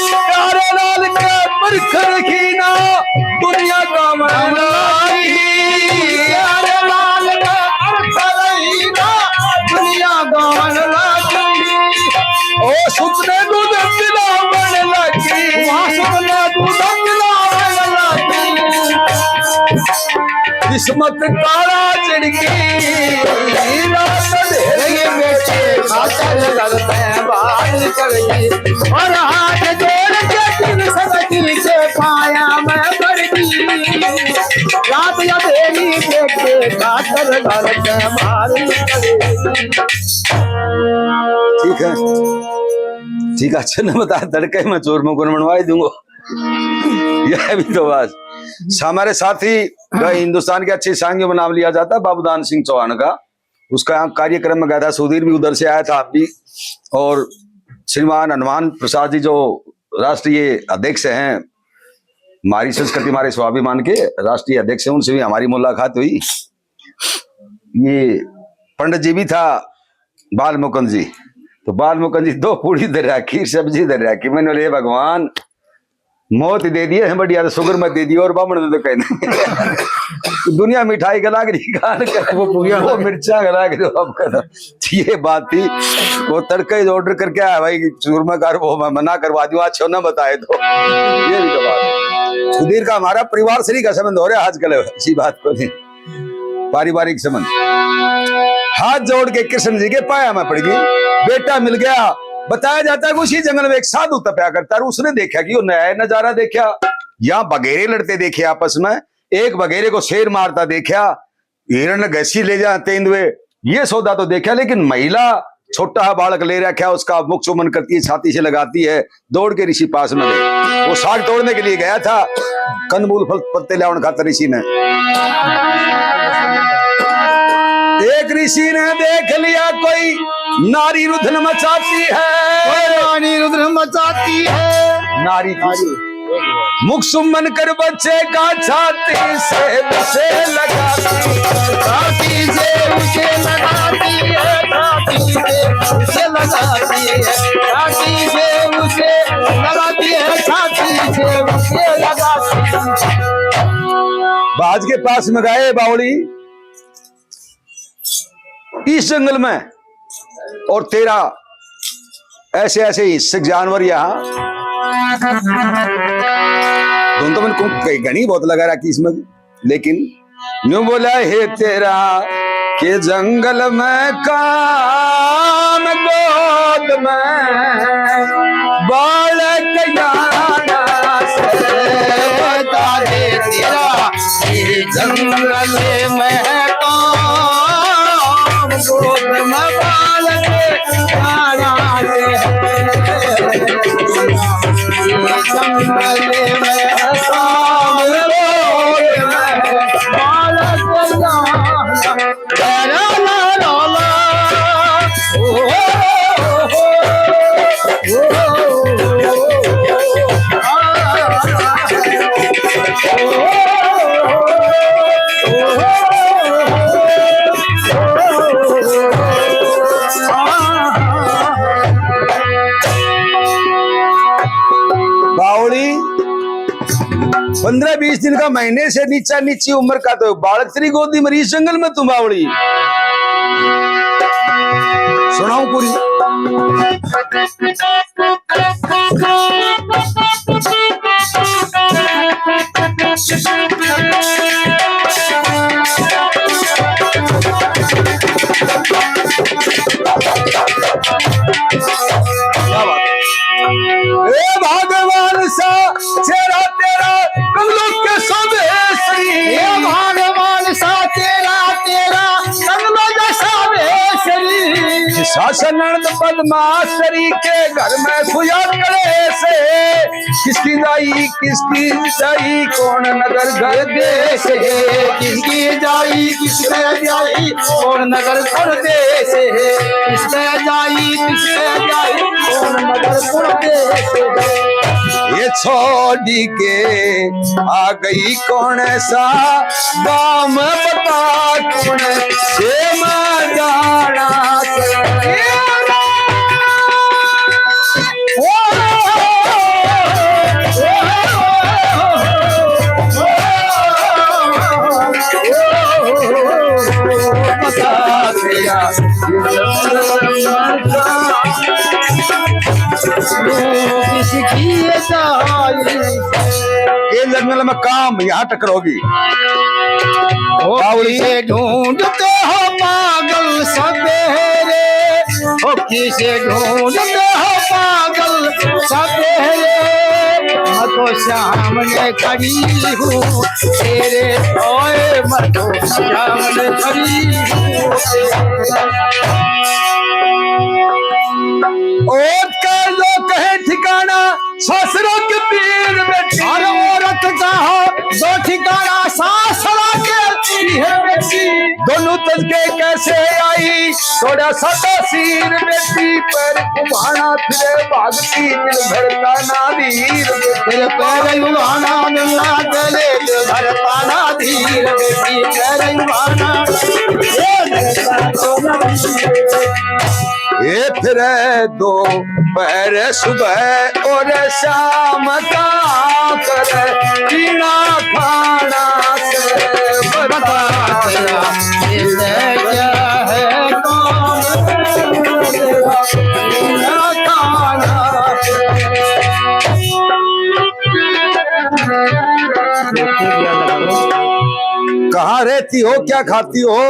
प्यारे लाल के परखर खीना दुनिया का मन लागी। प्यारे लाल का परखर खीना दुनिया का मन लागी। ओ सुतने दूध पिलावण लागी, वहाँ सुतने दूध पिलावण लागी। किस्मत काला चिड़की बेटे खातर करते बाल करेगी और हाथ जोड़ के दिन सगती से पाया मैं बरगी। रात या देवी बेटे खातर करते बाल करेगी। ठीक है ठीक है, अच्छा न बता तड़के मैं चोर मुकुर मनवाई दूंगा। यह भी तो बात। हमारे साथी हिंदुस्तान के अच्छे सांगियों में नाम लिया जाता है बाबूदान सिंह चौहान का। उसका यहाँ कार्यक्रम में गया था, सुधीर भी उधर से आया था, आप भी। और श्रीमान हनुमान प्रसाद जी जो राष्ट्रीय अध्यक्ष हैं, हमारी संस्कृति हमारे स्वाभिमान के राष्ट्रीय अध्यक्ष हैं, उनसे भी हमारी मुलाकात हुई। ये पंडित जी भी था बाल मुकुंद जी, तो बाल मुकुंद जी 2 पूड़ी दे रखी, सब्जी दे रखी। मैंने बोले भगवान मौत दे दिए है बढ़िया, तो शुगर मत दे दिए और बामण तो कहने दुनिया मिठाई गला वो मिर्चा गला के ये बात थी। वो तड़के ऑर्डर करके आया भाई चूरमा कर, वो मैं मना करवा दूं आज ना बताए तो। ये भी तो बात। सुधीर का हमारा परिवार श्री का संबंध हो रहा है आजकल, इसी बात को नहीं पारिवारिक संबंध। हाथ जोड़ के कृष्ण जी के पाया में पड़ गई, बेटा मिल गया। बताया जाता है कि उसी जंगल में एक साधु तपया करता है। उसने देखा कि वो नया नजारा देखा, यहाँ बघेरे लड़ते देखे आपस में, एक बघेरे को शेर मारता देखा, हिरण घसी ले जाते इंदुए, ये सौदा तो देखा। लेकिन महिला छोटा बालक ले रखा, उसका मुख चुमन करती है, छाती से लगाती है। दौड़ के ऋषि पास में गए, वो साग तोड़ने के लिए गया था, कंदमूल फल पत्ते लावन खाता ऋषि ने। एक ऋषि ने देख लिया कोई नारी रुद्र मचाती है, रानी रुद्र मचाती है। नारी मुख सुमन कर बच्चे का छाती से उसे लगाती, छाती से उसे लगाती है, छाती से उसे लगाती है, छाती से उसे लगाती है, छाती से उसे लगाती है। बाज के पास में गए बावली इस जंगल में, और तेरा ऐसे ऐसे हिस्से जानवर यहाँ दोनों तो मैंने घनी बहुत लगा रहा कि इसमें, लेकिन न्यू बोला है तेरा के जंगल में कान गोद में बालक याना से बता दे तेरा ये जंगल में काम गोद में बालक याना से, ये जंगल में काम गोद में बालक याना ला ला ला ओ बावली 15-20 दिन का, महीने से नीचा नीची उम्र का तो बालक तेरी गोदी मरी इस जंगल में, तुम बावली सुनाऊं पूरी। ए भगवान सा चेहरा तेरा कमलों के स्वदेशी, हे भगवान सा तेरा तेरा कमलों जैसा बेसरी, शासन पद्मासरी के घर में खुया करे से, किसकी जाई कौन नगर घर देश से किसकी जाई किसने जाई कौन नगर कौन देश है, किसने जाई कौन नगर कौन देश है। ये छोड़ी के आ गई कौन सा गाम बता कौन से जाना से। ये जंगल में काम यहाँ टकरोगी, बावली से ढूंढते हो पागल सवेरे, ओ किसे ढूंढते हो पागल सवेरे, मैं तो सामने खड़ी हूँ तेरे, ओए मैं तो सामने खड़ी हूँ। और का जो कहे ठिकाना ससुरों के पीर बेटी, हर औरत का हो दो ठिकाना सासरा के है बेटी, दोनों तजके कैसे आई थोड़ा सदा सीर बेटी, पर कुमाना फिरे भागती दिल भरता नादीर, तेरे पैर युवाना मिलना चले दिल भरता नादीर बेटी, पैर युवाना ये फिर दो पैर सुबह और शाम का कर पीना खाना से बता तेरा क्या है काम तेरा खाना। कहाँ रहती हो क्या खाती हो,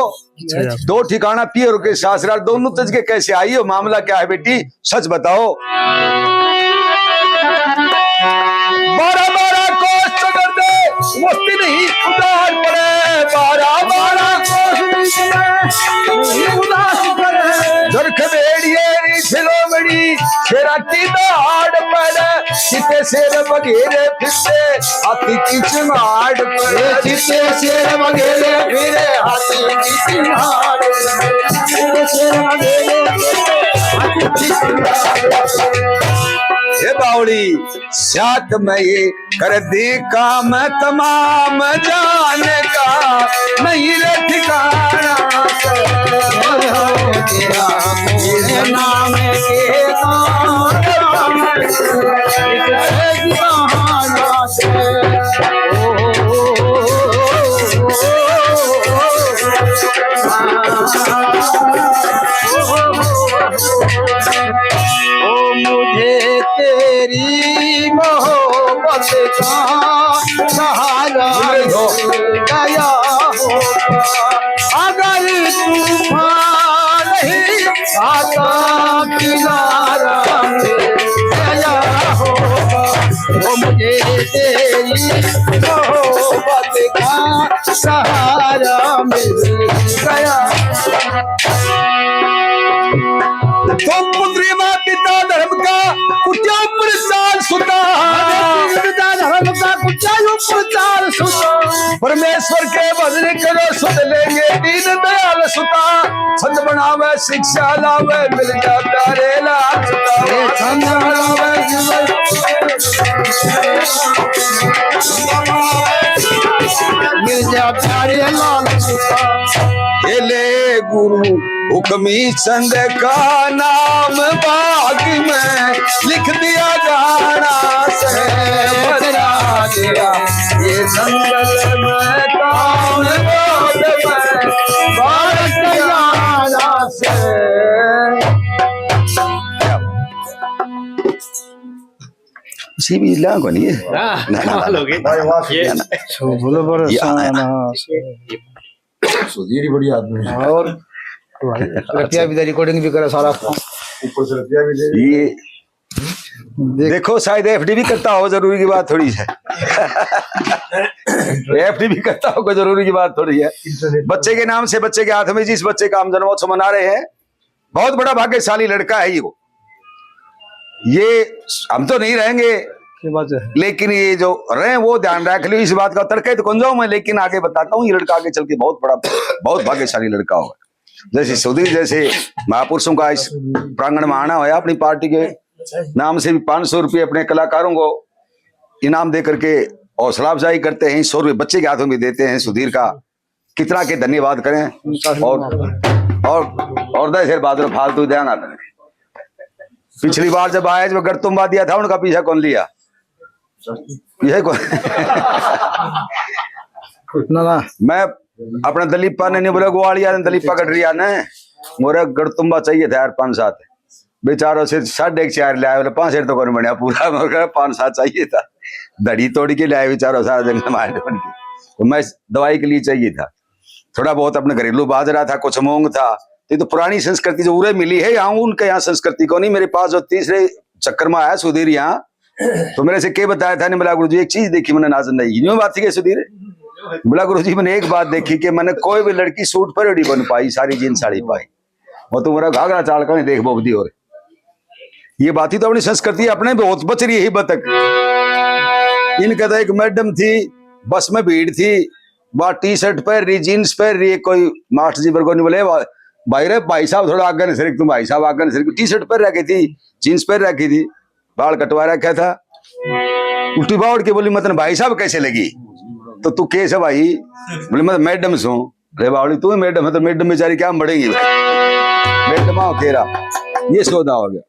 दो ठिकाना पिए और के सासराल दोनों तज के कैसे आई हो, मामला क्या है बेटी सच बताओ। 12-12 कोस चकर दे वस्ती नहीं उदार पड़े, 12-12 कोस नहीं उदास पड़े, झरख बेड़िए रिछलो बड़ी शेरा की दाड़ पड़े, चिते शेर बघेरे फिरते हाथी की चिमाड़ पड़े, चिते शेर वगेरे फिरे हाथी की चिमाड़, चिते शेर वगेरे फिरे हाथी की चिमाड़। ये बावड़ी साथ में ये कर दे काम तमाम जाने का नहीं रे ठिकाना, तेरा मेरे नाम के सहारा गया होगा, अगर तूफान ही आता किनारा गया होगा, वो मुझे तेरी मोहब्बत का सहारा मिल गया। तो पुत्री माँ पिता धर्म का कुटिया प्रसाद सुता, धर्म का कुचायो प्रचार सुनो, परमेश्वर के भजन करो सुन लेंगे दीन दयाल सुता, संत बनावे शिक्षा लावे मिल जाता रे लाल सुता, छंद बनावे मिल जा प्यारे लाल सुता। ले गुरु हुक्मी चंद का नाम बाग में लिख दिया जाना से बता दिया, ये जंगल में कौन गोद में बाग जाना से। सी भी ला को नहीं है बोलो बड़े सुधीर बड़ी आदमी है और रुपया भी रिकॉर्डिंग भी करे सारा ऊपर से रुपया भी दे ये देखो शायद एफडी भी करता हो, जरूरी की बात थोड़ी है एफडी भी करता हो कोई जरूरी की बात थोड़ी है। बच्चे के नाम से बच्चे के हाथ में जिस बच्चे का हम जन्मोत्सव मना रहे हैं, बहुत बड़ा भाग्यशाली लड़का है ये हम तो नहीं रहेंगे लेकिन ये जो रहे वो ध्यान रख लियो इस बात का। तड़के तो कौन जाऊं मैं, लेकिन आगे बताता हूँ ये लड़का आगे चल के बहुत भाग्यशाली लड़का होगा। जैसे सुधीर जैसे महापुरुषों का इस प्रांगण में आना होया, अपनी पार्टी के नाम से भी 500 रुपये अपने कलाकारों को इनाम दे करके हौसला अफजाई करते हैं, 100 रुपये बच्चे के हाथों में देते हैं। सुधीर का कितना के धन्यवाद करें। और 10 बाद में फालतू ध्यान आता है। पिछली बार जब आए जब गर्तुम्बा दिया था उनका पीछा कौन लिया, पीछे कौन मैं अपना दलीपा ने नहीं बोला, ग्वालिया ने दलीपा कटरिया ने मोरा गड़तुम्बा चाहिए था यार 5-7 बेचारों से 4.5 ले आए, 5 तो कौन बढ़िया पूरा, मगर 5-7 चाहिए था। दड़ी तोड़ के ले आए बेचारों सारा जंगल मार बन के। तो मैं दवाई के लिए चाहिए था, थोड़ा बहुत अपने घरेलू बाजरा था, कुछ मूंग था। तो पुरानी संस्कृति जो उरे मिली है यहाँ, उनके यहाँ संस्कृति को नहीं। मेरे पास जो तीसरे चक्कर में आया सुधीर यहाँ, तो मेरे से क्या बताया था, नहीं बोला गुरु जी एक चीज देखी मैंने नाजन नहीं, यूं बात थी क्या सुधीर? बोला गुरु जी मैंने एक बात देखी कि मैंने कोई भी लड़की सूट पर रेडी बन पाई, सारी जीन साड़ी पाई, वो तुम्हारा घाघरा चाल कर देख बोबदी और ये बात ही तो अपनी संस्कृति अपने बहुत बच रही है। बतक इनका तो एक मैडम थी, बस में भीड़ थी, वह टी शर्ट पहन रही, जीन्स पहन रही, कोई मास्टर जी पर को नहीं बोले भाई रे भाई साहब थोड़ा आगे नहीं सर, तुम भाई साहब आगे नहीं सर, टी शर्ट पहन रखी थी, जीन्स पहन रखी थी, बाल कटवा रखा था, उल्टी बाउड़ के बोली मतलब भाई साहब कैसे लगी? तो तू कैसे भाई? बोले मैं मैडम से हूँ। अरे बावड़ी तू मैडम है तो मैडम बेचारी क्या बढ़ेंगी मैडम आओ खेरा। ये सौदा हो गया।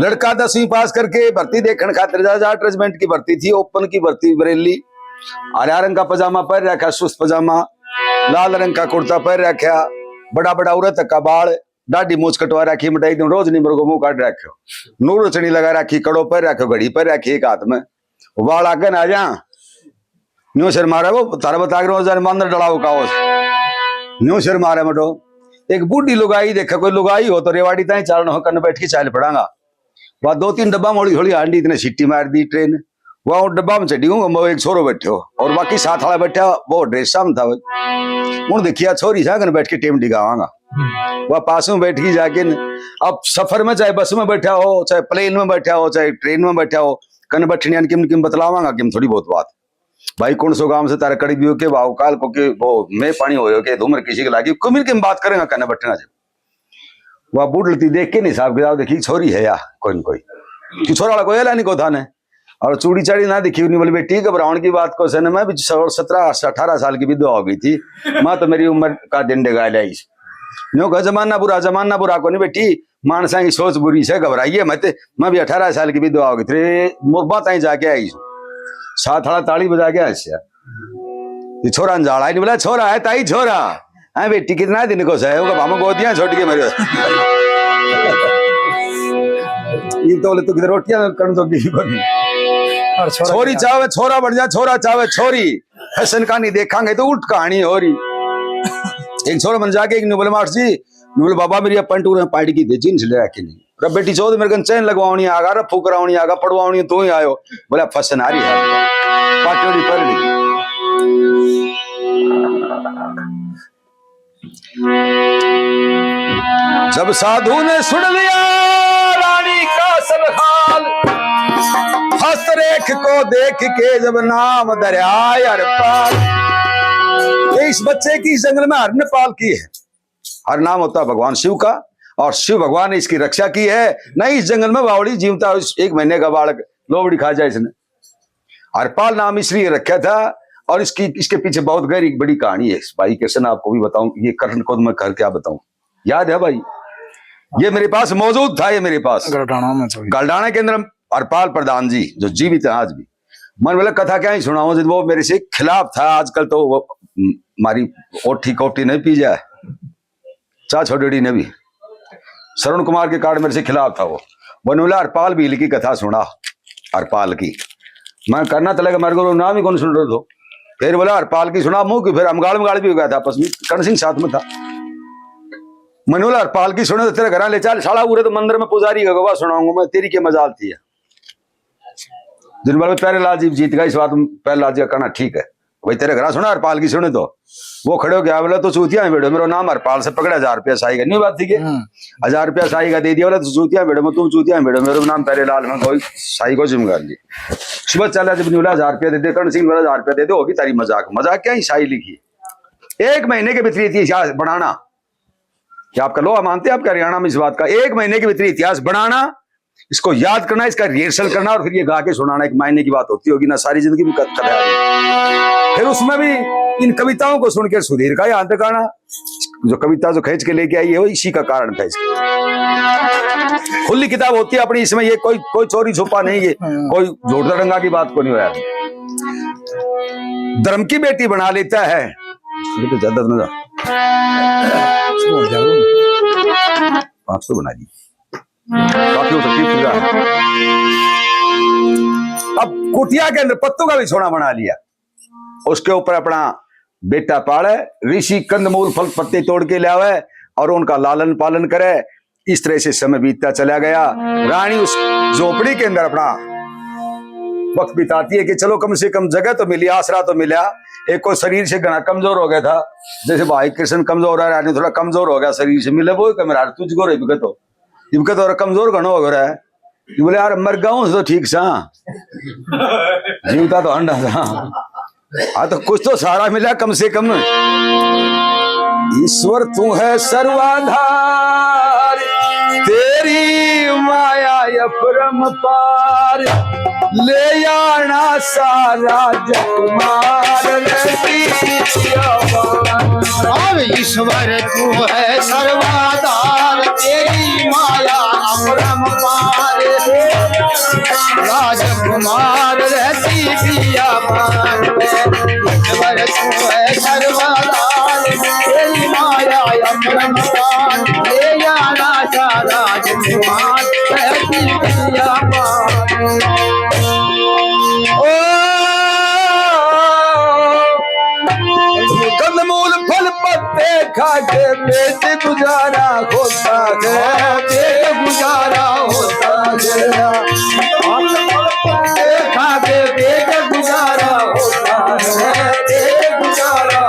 लड़का 10वीं पास करके भर्ती देखने खातिर अटैचमेंट की भर्ती थी, ओपन की भर्ती बरेली। हरा रंग का पजामा पहन रखा, सुस्त पजामा, लाल रंग का कुर्ता पहन रखा, बड़ा बड़ा औरत का बाल, दाढ़ी मूछ कटवा रखी, मिटाई एकदम रोज नहीं को मुंह काट रखो, नूर चनी लगा रखी, कड़ो पर रखो, घड़ी पर रखी एक हाथ में, वाल आगे ना जा न्यू शर्मा मारा वो तारा बता के मंदिर डलाओ का न्यू शर्मा मारे मटो। एक बूढ़ी लुगाई देखा, कोई लुगाई हो तो रेवाड़ी ताई चालन हो करने बैठ के चाल पड़ांगा। वह 2-3 डब्बा मोड़ी थोड़ी हांडी इतने सीटी मार दी ट्रेन, वह डब्बा में चढ़ी हूँ, एक छोरो बैठे हो और बाकी साथ वाला बैठा वो ड्रेस में था। हूं देखिया छोरी सा बैठ के टेम डिगावांगा, वह पास में बैठ के जाके अब सफर में चाहे बस में बैठा हो, चाहे प्लेन में बैठा हो, चाहे ट्रेन में बैठा हो, कन बैठने किम किम बतलावांगा किम थोड़ी बहुत बात। भाई कौन सो गांव से तारा कड़ी भी हो के भाव काल को के वो मैं पानी हो के धूमर किसी के लागी कुमिर के बात करेंगे कन बैठना जब वह बूढ़ लती देख के नहीं साहब के देखी छोरी है या कोई न कोई छोरा वाला कोई अला नहीं को था ने और चूड़ी चाड़ी ना दिखी नहीं। बोले बेटी घबराउन की बात को से मैं भी 17-18 साल की विधवा हो गई थी, माँ तो मेरी उम्र का दिन डेगा लाई नो का जमाना बुरा को नहीं बेटी, मानसा की सोच बुरी से घबराइए मत। मैं भी 18 साल की विधवा हो गई थी, मुरबा ताई जाके आई साथ वाला ताली बजा के ये छोरा जाड़ा नहीं बोला छोरा है ताई छोरा है बेटी कितना दिन को सह हम गोदियां छोड़ के मेरे ये तो बोले तो किधर रोटियां कर दो छोरी चाहे छोरा बन जा, छोरा चाहे छोरी, फैशन का नहीं देखांगे तो उल्ट कहानी हो रही। एक छोरा बन जाके एक नुबल मास्टर जी, नुबल बाबा मेरी पंटूर पार्टी की दे जींस ले रखी नहीं, रब बेटी चौथ मेरे कन चैन लगवानी आगा, रब फूकरावनी आगा, पड़वावनी तो ही आयो, बोला फैशन आ रही है पाटोड़ी पर ली। जब साधु ने सुन लिया रानी का सब हाल, हस्तरेख को देख के जब नाम दरियाए हर पाल। इस बच्चे की इस जंगल में हर ने पाल की है, हर नाम होता है भगवान शिव का, और शिव भगवान ने इसकी रक्षा की है। नहीं इस जंगल में बावड़ी जीवता 1 महीने का बालक लोबड़ी खा जाए इसने। हरपाल नाम इसलिए रखा था, और इसके पीछे बहुत गहरी बड़ी कहानी है इस भाई कृष्ण, आपको भी बताऊं ये कर्ण को मैं कर क्या बताऊं, याद है भाई? ये मेरे पास मौजूद था, ये मेरे पास गलडाना के अंदर हरपाल प्रधान जी जो जीवित है आज भी। मन बोला कथा क्या ही सुनाऊं, वो मेरे से खिलाफ था। आजकल तो वो हमारी ओठी कोठी नहीं पी जाए, चा छोटी ने भी श्रवण कुमार के कार्ड मेरे से खिलाफ था। वो बोला हरपाल भील की कथा सुना, हरपाल की। मैं करना तलेगा मेरे को नाम ही कौन सुन रहे हो, फिर बोला हरपाल की सुना मुंह की, फिर अमगाड़ मगाड़ भी हो गया था आपस में, कर्ण सिंह साथ में था। मैंने बोला हरपाल की सुने तो तेरे घर ले चल, साला पूरे तो मंदिर में पुजारी का गवाह सुनाऊंगा मैं, तेरी क्या मजाल थी। दिन भर में प्यारे लाल जी जीत गए, इस बात में प्यारे लाल जी का कहना ठीक है भाई, तेरे घर सुना हरपाल की सुने तो वो खड़े हो गया, बोला तो चूतिया में बेड़ो, मेरा नाम हरपाल से पकड़ा 1000 रुपया साई का, नहीं बात थी 1000 रुपया साई का दे दिया, बोला तो चूतिया बेड़ो में, तुम चूतिया बेड़ो, मेरा नाम प्यारे लाल में कोई साई को जिम्मेदार जी। सुबह चला जब बोला 1000 रुपया दे दे, कर्ण सिंह बोला 1000 रुपया दे दो, होगी तारी मजाक, मजाक क्या ही साई लिखी 1 महीने के भीतर इतिहास बनाना। क्या आपका लोहा मानते हैं आपका हरियाणा में इस बात का? 1 महीने के भीतर इतिहास बनाना, इसको याद करना, इसका रिहर्सल करना, और फिर ये गा के सुनाना। 1 महीने की बात होती होगी ना, सारी जिंदगी में कथा। फिर उसमें भी इन कविताओं को सुनकर सुधीर का यहाँ तक आना, जो कविता जो खींच के लेके आई है वो इसी का कारण था। इसका खुली किताब होती है अपनी, इसमें ये कोई चोरी छुपा नहीं है, कोई झूठ दरंगा की बात को नहीं होया। धर्म की बेटी बना लेता है, ज्यादा न 500 बना दी काफी हो सकती है। अब कुटिया के अंदर पत्तों का भी सोना बना लिया, उसके ऊपर अपना बेटा पाले, ऋषि कंदमूल फल पत्ते तोड़ के लावे और उनका लालन पालन करे। इस तरह से समय बीतता चला गया। रानी उस झोपड़ी के अंदर अपना वक्त बिताती है कि चलो कम से कम जगह तो मिली, आसरा तो मिला। एक को शरीर से घना कमजोर हो गया था, जैसे भाई कृष्ण कमजोर है, रानी थोड़ा कमजोर हो गया शरीर से, मिले वो मेरा तुझको रे इबका तो कमजोर घना हो रहा है। बोले यार मर गाऊं तो ठीक सा, जीवता तो अंडा था। हाँ तो कुछ तो सहारा मिला कम से कम। ईश्वर तू है सर्वाधार, तेरी माया अपरम पार, ले आना सारा जगमार। ईश्वर तू है सर्वाधार, तेरी माया अपरम पार, राजकुमार रहती पिया पार। ईश्वर तू है सर्वाधार, तेरी माया अपरम पार, ले आना सारा राजकुमार रहती पिया पार। कंदमूल फल पत्ते खा के पेट गुजारा होता है, पेट गुजारा होता है। खा के पेट गुजारा होता है, पेट गुजारा।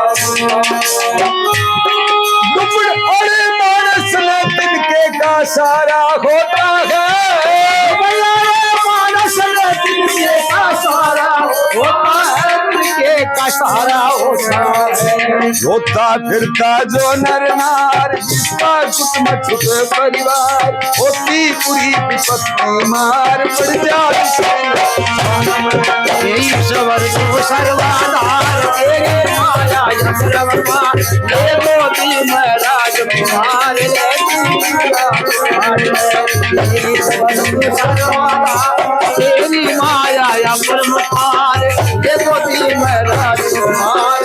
दुबड़ अड़े मानस ने तिनके का सारा होता है, मानस ने तिनके का सारा होता है, तिनके का सारा होता है। रोता फिरता जो नर नार, जिसका कुटुंब छुट परिवार, होती पूरी विपत्ति मार पड़ जाए। ईश्वर तू सर्वाधार, तेरे माया अपरम पार, ले मोती में राजकुमार। ईश्वर तू सर्वाधार, तेरी माया अपरम पार, ले मोती में राजकुमार।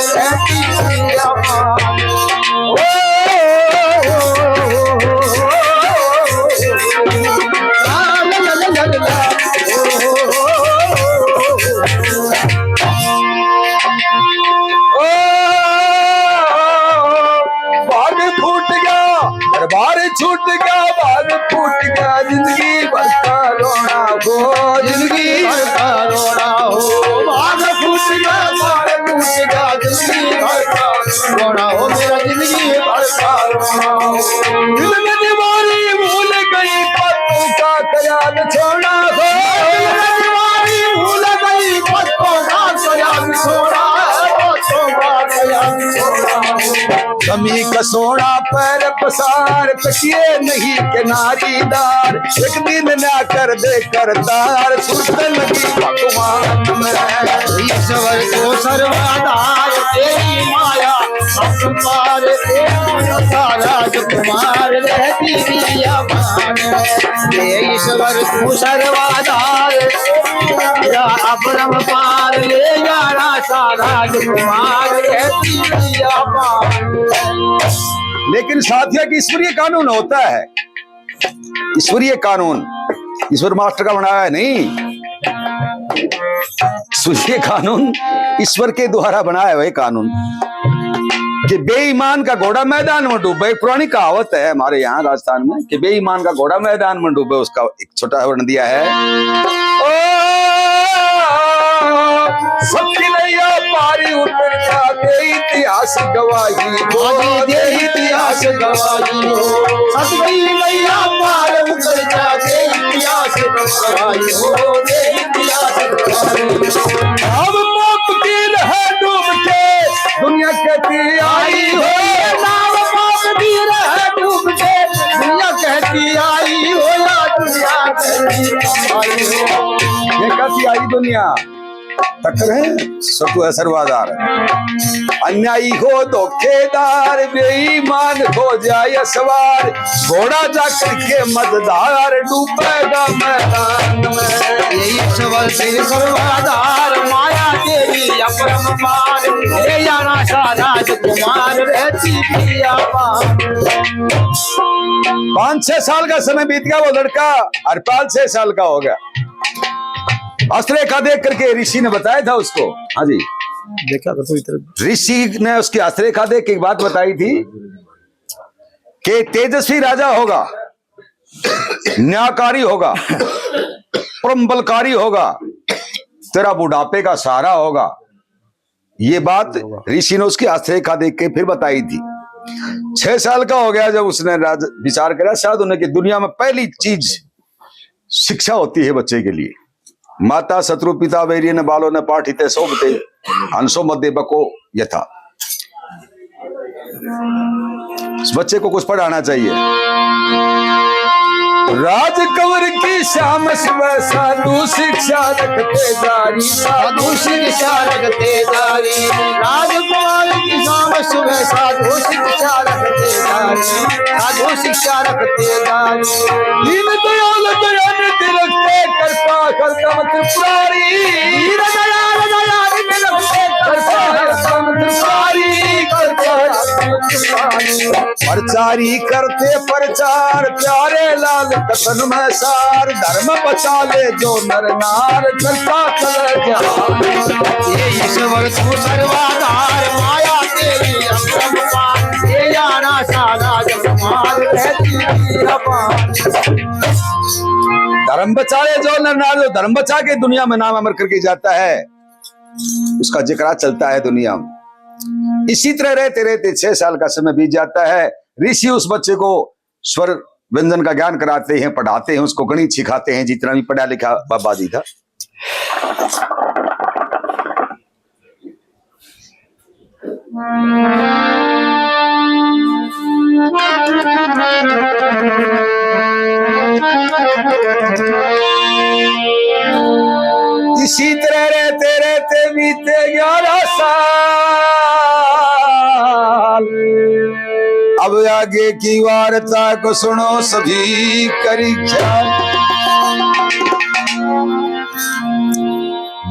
आदमी का सोना पैर पसार, तकिए नहीं के नारीदार, एक दिन ना कर दे करतार, सुरत लगी भगवान में। ईश्वर को सर्वाधार तेरी माया अपमार, राजकुमार रहती दिया मान। ईश्वर को सर्वाधार या अपरम पार ले जाना सा राजकुमार रहती दिया मान। लेकिन साथियों की ईश्वरीय कानून होता है, ईश्वरीय कानून ईश्वर मास्टर का बनाया है नहीं, ईश्वरीय कानून ईश्वर के द्वारा बनाया हुआ कानून कि बेईमान का घोड़ा मैदान में डूबे। पुरानी कहावत है हमारे यहाँ राजस्थान में कि बेईमान का घोड़ा मैदान में डूबे। उसका एक छोटा वर्ण दिया है, ओ सबकी नैया पारी उतर जाते, इतिहास गवाही दे इतिहास गवाही हो, सबकी नैया पार उतर जाते इतिहास गवाही हो, दे इतिहास गवाही हो। अब पाप की लहर डूब के दुनिया कहती आई हो, नाम पाप की लहर डूब के दुनिया कहती आई हो, या दुनिया कहती आई हो। ये कहती आई दुनिया टक्कर है सतु है सर्वाधार, अन्यायी हो धोखेदार, बेईमान हो जाए सवार, घोड़ा जाकर के मददार डूबेगा मैदान में। ईश्वर से सर्वाधार माया देवी अपरम पार, ले जाना सा राजकुमार रहती प्रिया पार। 5-6 साल का समय बीत गया, वो लड़का हरपाल 6 साल का हो गया। हस्तरेखा देख करके ऋषि ने बताया था उसको, हाँ जी देखा तो इधर ऋषि ने उसकी हस्तरेखा देख के एक बात बताई थी कि तेजस्वी राजा होगा, न्यायकारी होगा, परम्बलकारी होगा, तेरा बुढ़ापे का सहारा होगा। ये बात ऋषि ने उसकी हस्तरेखा देख के फिर बताई थी। 6 साल का हो गया जब उसने विचार करा शायद उन्हें कि दुनिया में पहली चीज शिक्षा होती है बच्चे के लिए। माता शत्रु पिता वैर्य न बालो न पाठिते शोभते हंसो मध्य बको यथा। इस बच्चे को कुछ पढ़ाना चाहिए। राजकंवर की श्याम सुबह साधु शिक्षा रखते जारी, साधु शिक्षा रखते जारी, राजकुमार की शाम सुबह साधु शिक्षा रखते जारी, साधु शिक्षा रखते जारी। दीन दयाल दयानिधि रखते कृपा करतम त्रिपुरारी, दीन दयाल दयानिधि रखते कृपा करतम त्रिपुरारी, प्रचारी करते प्रचार प्यारे लाल कथन में सार, धर्म बचा ले जो नर नार चलता चले जा। ये ईश्वर को सर्वाधार माया तेरी अपरम पार, ये जाना सा राजकुमार रहती प्रिया पार। धर्म बचा ले जो नर नार, जो धर्म बचा के दुनिया में नाम अमर करके जाता है उसका जिक्र चलता है दुनिया में। इसी तरह रहते रहते 6 साल का समय बीत जाता है। ऋषि उस बच्चे को स्वर व्यंजन का ज्ञान कराते हैं, पढ़ाते हैं, उसको गणित सिखाते हैं, जितना भी पढ़ा लिखा बाबा जी था। इसी तरह रहते रहते बीते 11 साल। अब आगे की वार्ता को सुनो सभी करी ख्याल।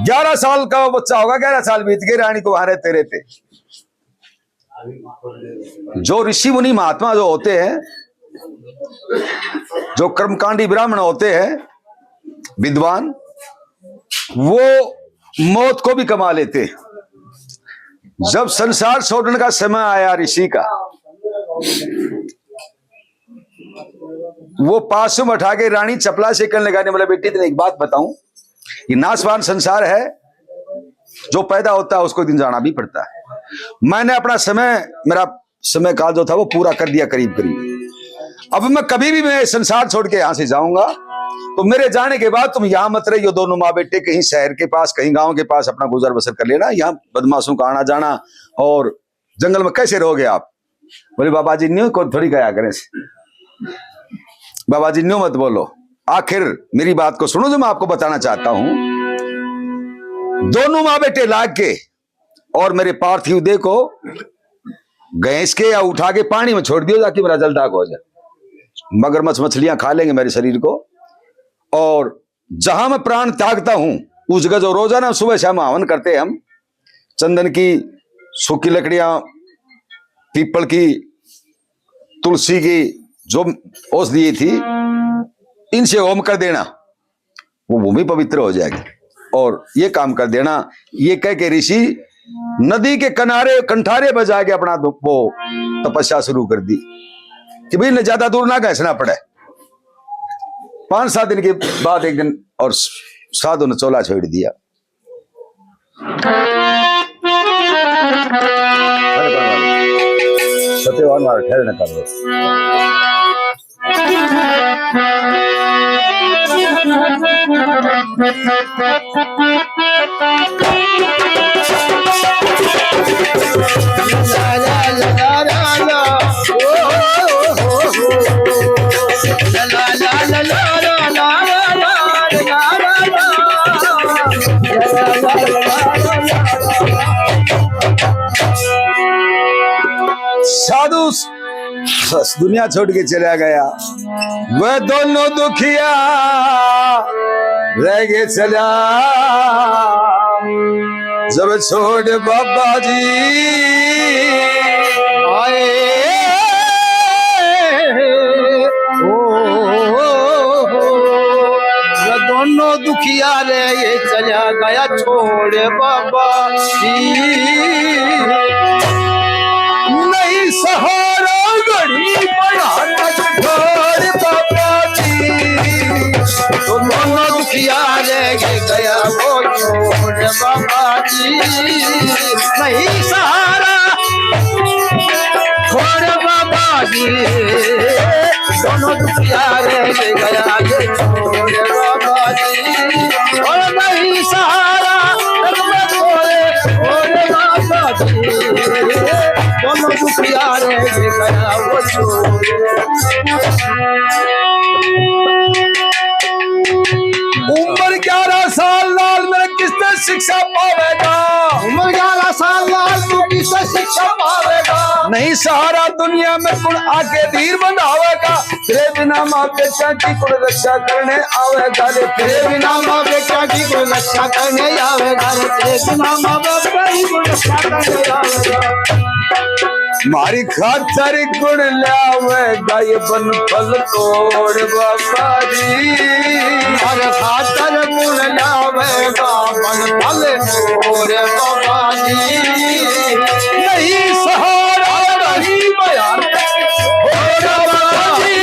11 साल का वो बच्चा होगा, 11 साल बीत गए, रानी को वहां रहते रहते। जो ऋषि मुनि महात्मा जो होते हैं, जो कर्मकांडी ब्राह्मण होते हैं, विद्वान, वो मौत को भी कमा लेते हैं। जब संसार छोड़ने का समय आया ऋषि का, वो पास में उठा के रानी चपला से करने लगाने वाला, बेटी तेरे एक बात बताऊं, ये नाशवान संसार है, जो पैदा होता है उसको एक दिन जाना भी पड़ता है। मैंने अपना समय, मेरा समय काल जो था वो पूरा कर दिया करीब करीब। अब मैं कभी भी मैं संसार छोड़ के यहां से जाऊंगा तो मेरे जाने के बाद तुम यहां मत रहियो, दोनों माँ बेटे कहीं शहर के पास, कहीं गांव के पास अपना गुजर बसर कर लेना। यहाँ बदमाशों का आना जाना और जंगल में कैसे रहोगे आप, बोले बाबा जी न्यू को थोड़ी कहा करें, बाबा जी न्यू मत बोलो, आखिर मेरी बात को सुनो जो मैं आपको बताना चाहता हूं। दोनों माँ बेटे लाग के और मेरे पार्थिव देह को गैस के या उठा के पानी में छोड़ दियो ताकि मेरा जल दाग हो जाए। मगरमच्छ मछलियां खा लेंगे मेरे शरीर को, और जहां मैं प्राण त्यागता हूं उस जगह जो रोजाना सुबह शाम हवन करते हैं हम, चंदन की, सूखी लकड़ियां, पीपल की, तुलसी की जो औषधि थी, इनसे होम कर देना, वो भूमि पवित्र हो जाएगी। और ये काम कर देना, ये कह के ऋषि नदी के किनारे कंठारे बजा के अपना वो तपस्या शुरू कर दी कि भाई ज्यादा दूर ना घसना पड़े। 5-7 दिन के बाद एक दिन और साधु ने चोला छोड़ दिया। सत्यवान मारा ठहर न करो। साधु दुनिया छोड़ के चला गया, वह दोनों दुखिया रह गए चला। जब छोड़ बाबा जी आए, वह दोनों दुखिया रह गए चला गया छोड़ बाबा जी। नहीं सहारा गड़ी बड़ा छोड़ बाबा जी, तो दोनों दुखिया रह गया वो छोड़ बाबा जी। नहीं सहारा छोड़ बाबा जी, दोनों दुखिया रह गया ये छोड़ बाबा जी। और नहीं सहारा छोड़ बाबा जी, दोनों दुखिया रह गया वो छोड़। उम्र 11 साल लाल मेरे किसने शिक्षा पावेगा? उम्र 11 साल लाल तू किससे शिक्षा पावेगा? नहीं सहारा दुनिया में कुण आके धीर बंधावेगा, तेरे बिना माँ बेटा की कुण रक्षा करने आवेगा रे। तेरे बिना माँ बेटा की कोई रक्षा करने आवेगा रे। तेरे बिना माँ बेटा की कोई रक्षा करने आवेगा। मारी खातर गुण लावेगा ये बन फल तोड़ बाबा जी। हर खातर गुण लावेगा बन फल तोड़ बाबा जी। नहीं सहारा नहीं बयान बाबा जी,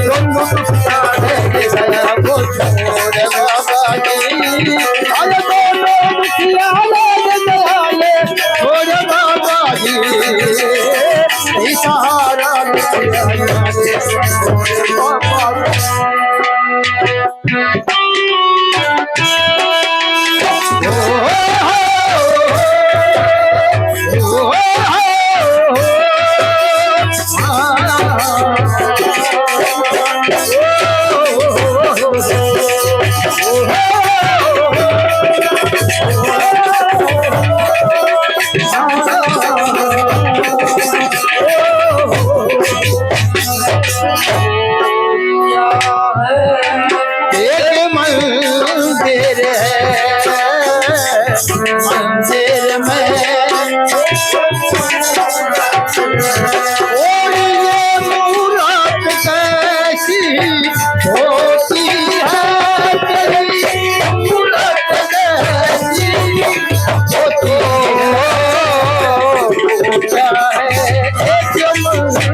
दोनों दुखिया रह गया वो छोड़ बाबा जी। अरे दोनों दुखिया रह गया ये छोड़ बाबा जी। नहीं सहारा एक मंदिर है मंदिर में, और ये मूरत कैसी होती है, तेरी मूरत कैसी होती है। एक मंदिर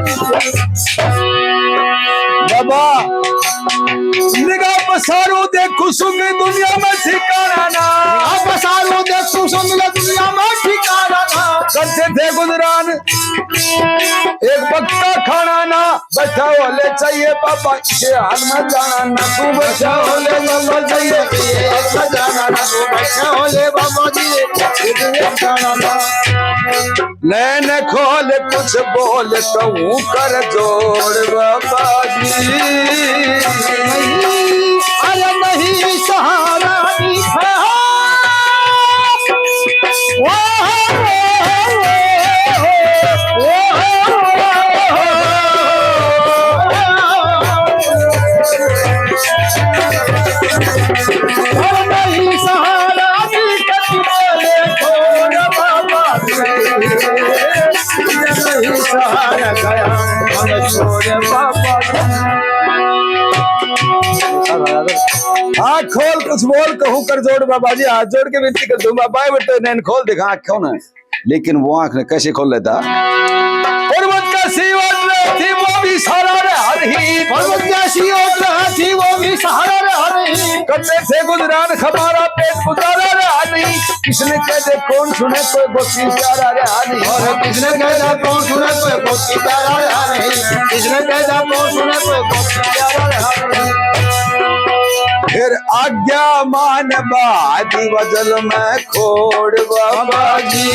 बाबा निगाह पसारो देखो सुन दुनिया में ठिकाना ना। आप सालों देखो सुन दुनिया में ठिकाना ना। करते थे गुजरान एक वक्त का खाना ना, बैठा होले चाहिए बाबा के हाल में जाना ना तू बैठा होले बाबा चाहिए हाल में जाना ना तू बैठा होले बाबा जी जाना ना नैन खोल कुछ बोल तो कर जोड़ बाबा जी अरे नहीं सहारा दिखा नहीं सहारा नहीं सहारा गया हम छोड़ बाबा हाथ खोल कुछ बोल कहूँ कर जोड़ बाबा जी हाथ जोड़ के विनती कर दूं बाबा बेटे नैन खोल दिखा आँख क्यों ना लेकिन वो आँख ने कैसे खोल लेता पर्वत का सीवन थी वो भी सहारा रे हरही पर्वत जैसी ओट थी वो भी सहारा रे हरही कन्ने से गुजरान खबारा पेट गुजारा रे हरही किसने कह दे कौन सुने कोई गोती प्यारा रे हरही और किसने कहता कौन सुने कोई गोती प्यारा रे हरही किसने कहता कौन सुने कोई गोती प्यारा रे हरही फिर आज्ञा मान बादी वजल में खोड़ बाबा जी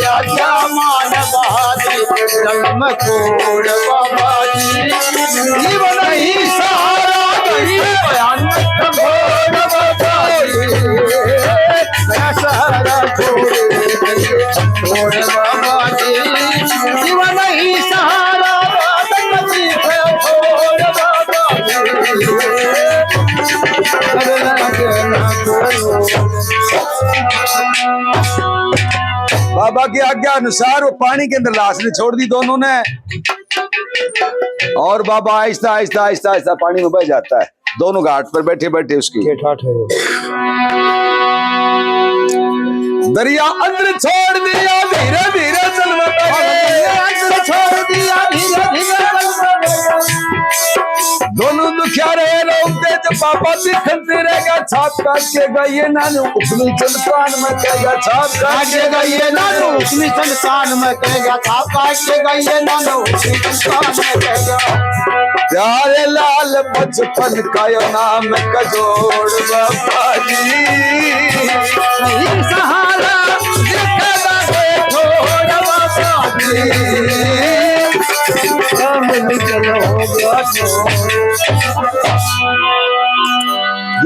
आज्ञा मान बहादी जन्म खोड़ बाबा जी जीवन ही सहारा नहीं भयानक घोर बाबा जी नया सहारा छोड़ बाबा जी जीवन ही सहारा छोड़ बाबा जी बाबा की आज्ञा अनुसार वो पानी के अंदर लाश ने छोड़ दी दोनों ने और बाबा आहिस्ता आहिस्ता आहिस्ता आहिस्ता पानी में बह जाता है दोनों घाट पर बैठे बैठे उसकी दरिया अंदर छोड़ दिया धीरे धीरे चलता छोड़ दिया धीरे धीरे दोनों दुखियारे रोकते जब बाबा दिखते रहेगा छाप काट के गई नानू उखली चंद कान में कहेगा छाप काट के गई नानू उखली चंद कान में कहेगा छाप काट के गई नानू उखली चंद कान में कहेगा प्यारे लाल बचपन का यो नाम कजोड़ बाबा जी नहीं सहारा दिखदा छोड़ बाबा जी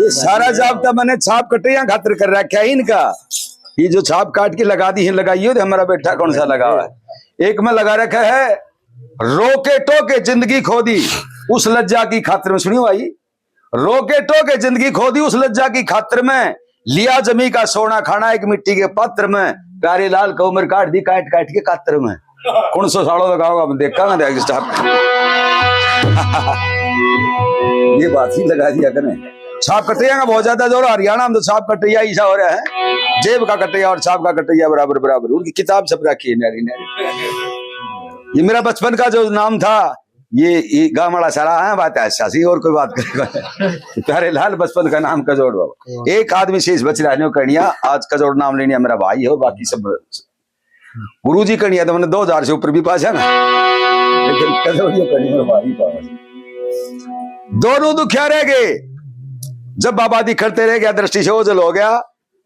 ये सारा जाब्ता मैंने छाप कटिया खातिर कर रखा है इनका ये जो छाप काट के लगा दी है लगाई हो हमारा बेटा कौन सा लगा हुआ है एक में लगा रखा है रोके टोके जिंदगी खो दी उस लज्जा की खातिर में सुनियो भाई रोके टोके जिंदगी खो दी उस लज्जा की खातिर में लिया जमी का सोना खाना एक मिट्टी के पात्र में प्यारे लाल का उम्र काट दी काट काट के कात्र में कौन सौ सालों तक आओगा देखा ना देख स्टाफ ये बात ही लगा दिया करें छाप कटैया का बहुत ज्यादा जोर हरियाणा में तो छाप कटैया ऐसा हो रहा है जेब का कटैया और छाप का कटैया बराबर बराबर उनकी किताब छप रखी है नारी नारी ये मेरा बचपन का जो नाम था ये गामड़ा सारा है बात है शासी और कोई बात करेगा प्यारे लाल बचपन का नाम कजोड़ बाबा एक आदमी शेष बच रहा कणिया आज कजोड़ नाम लेने मेरा भाई हो बाकी सब गुरु जी कणिया तो मैंने 2000 से ऊपर भी पासा ना लेकिन कजोड़ कणिया भाई पास दोनों दुखिया रह गए जब बाबा दी करते रह गया दृष्टि से ओझल हो गया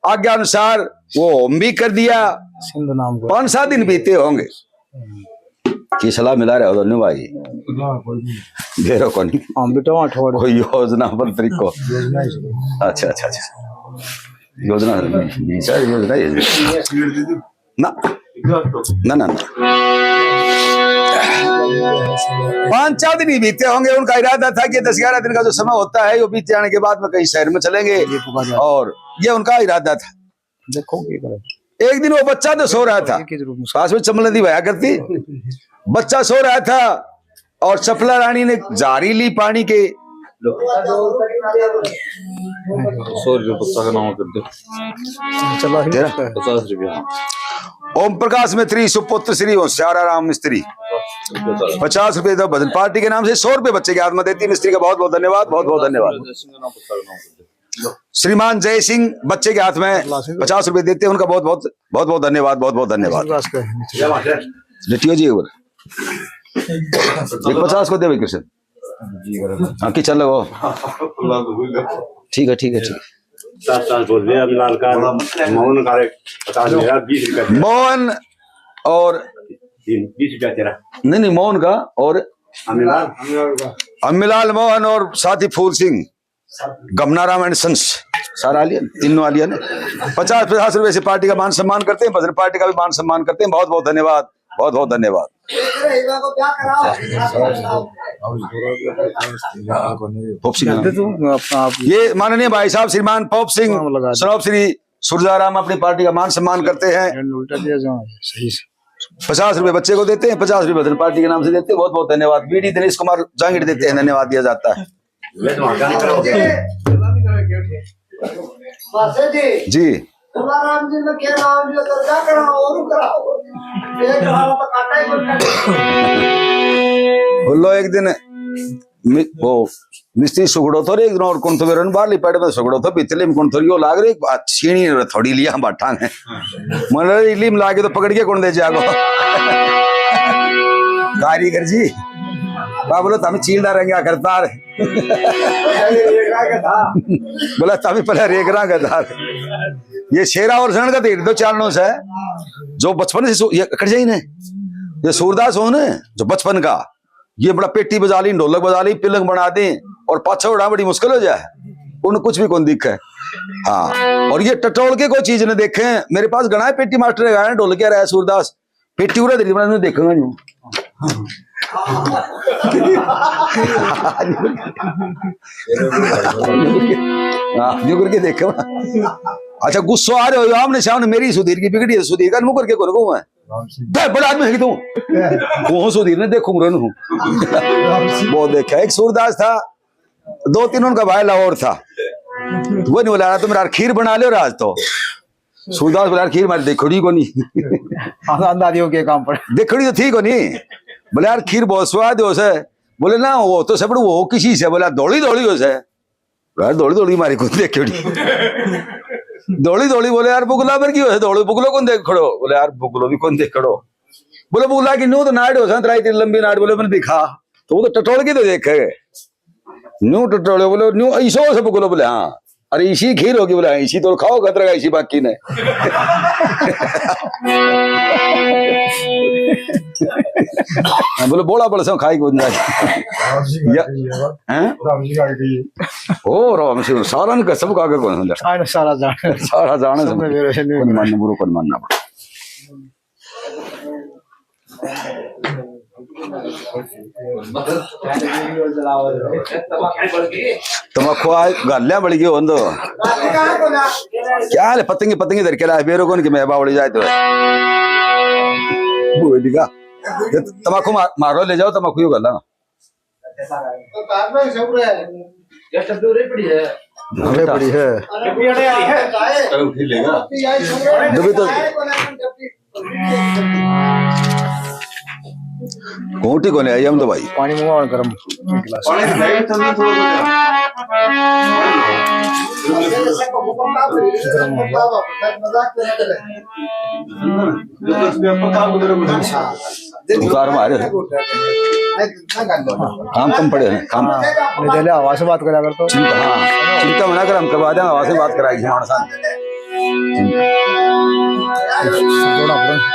आज्ञा अनुसार वो होम भी कर दिया 5-7 दिन बीते होंगे की सलाह मिला रहे हो दोनों भाई घेरो को नहीं कोई योजना मंत्री को अच्छा अच्छा अच्छा योजना योजना ना ना ना 5-4 दिन ही बीते होंगे उनका इरादा था कि 10-11 दिन का जो समय होता है वो बीत जाने के बाद में कहीं शहर में चलेंगे और ये उनका इरादा था एक दिन वो बच्चा तो सो रहा था पास में चमलंदी भया करती बच्चा सो रहा था और चपला रानी ने जारी ली पानी के 100 रुपये बच्चा का नाम कर दो 50 रुपया ओम प्रकाश मिस्त्री सुपुत्र श्री होशियाराम मिस्त्री 50 रुपए तो भजन पार्टी के नाम से 100 रुपए बच्चे के हाथ में देती मिस्त्री का बहुत बहुत धन्यवाद बहुत बहुत धन्यवाद श्रीमान जय सिंह बच्चे के हाथ में 50 रुपए देते हैं उनका बहुत बहुत धन्यवाद बहुत बहुत धन्यवाद लिटियो जी एक 50 को दे भाई कृष्ण। हाँ कि चलो वो ठीक है ठीक है ठीक है। 7 बोल रहे अब लाल का मौन का 50 मेरा 20 रुपया मोहन और 20 रुपया तेरा नहीं नहीं मोहन का और अमिलाल अम्मीलाल मोहन और साथी फूल सिंह गमनाराम एंड सन्स सारा लिया तीनों लिया ने 50 रुपए से पार्टी का मान सम्मान करते हैं, भजन पार्टी का भी मान सम्मान करते हैं। बहुत बहुत धन्यवाद, बहुत बहुत धन्यवाद। पोप सिंह ये माननीय भाई साहब श्रीमान पोप सिंह सनौप श्री सुरजाराम अपनी पार्टी का मान सम्मान करते हैं। 50 रुपए बच्चे को देते हैं, 50 रुपए भजन पार्टी के नाम से देते हैं। बहुत बहुत धन्यवाद। बीडी दिनेश कुमार जांगिड़ देते हैं, धन्यवाद दिया जाता है जी। राम जी ने क्या नाम लिया तो क्या कराओ और कराओ एक कराओ तो काटा ही बोलो एक दिन वो मिस्त्री सुगड़ो थोड़े एक दिन और कौन तो मेरे बाहर पेड़ में सुगड़ो तो पिछले में कौन थोड़ी वो लाग रही छीनी थोड़ी लिया बाठा है मन इलीम लागे तो पकड़ के कौन दे जागो कारीगर जी बोलो तमें चील डालेंगे करता बोला तमें पहले रेगरा गदार। ये शेरा और शरण का देख दो चारणों से जो बचपन से ये कट जाई ने ये सूरदास हो ने जो बचपन का ये बड़ा पेटी बजा ली, ढोलक बजा ली, पिलंग बना दे और पाछा उड़ा बड़ी मुश्किल हो जाए, उन कुछ भी कौन दिखे। हाँ और ये टटोल के कोई चीज ने देखे। मेरे पास गणा है पेटी मास्टर है ढोल के रहा सूरदास पेटी उड़ा दे मैं देखूंगा नहीं जो करके देखो। अच्छा गुस्सा आ रहे हो आमने सामने मेरी सुधीर की बिगड़ी है, सुधीर का मुंह करके करो मैं बड़ा आदमी है तू वो सुधीर ने देखूं वो देखा। एक सूरदास था, 2-3 उनका भाई लाहौर था, वो नहीं बोला तुम यार खीर बना लो आज तो सूरदास बोला खीर मारी देखड़ी को नहीं दादियों के काम पर देखड़ी तो थी को नहीं बोले यार खीर बहुत स्वाद हो से बोले ना वो तो सब वो किसी से बोला दौड़ी दौड़ी हो से यार दौड़ी दौड़ी मारी कौन देखड़ी दौड़ी दौड़ी बोले यार बुगला पर क्यों है दौड़ी बुगलो कौन देख खड़ो बोले यार बुगलो भी कौन देख खड़ो बोले बुगला की नू तो नाड़ हो संतराई इतनी लंबी नाड़ बोले मैंने दिखा तो वो तो टटोल के तो देखे न्यू टटोले बोले न्यू ऐसो से बुगलो बोले हाँ अरे इसी खीर होगी बोले इसी तो खाओ खतरा का इसी बाकी ने बोले बोला बड़ा खाई को ओ राम सिंह सारा ने कसम का कौन सारा जाने कौन मानना बुरो कौन मानना तमाकू गल्या बड़ी गई ಒಂದು क्या है पतंगी पतंगी धर के ला बेरो कौन की मैं बावड़ी जाए तो दिखा तमाकू मारो ले जाओ तमाकू यू गला पड़ी है तो कोटी को नहीं आई हम तो भाई पानी मंगवाओ गरम गिलास उतार मारे काम कम पड़े हैं काम आवाज से बात करा कर तो चिंता मना कर हम करवा देंगे आवाज से बात कराएगी हमारे साथ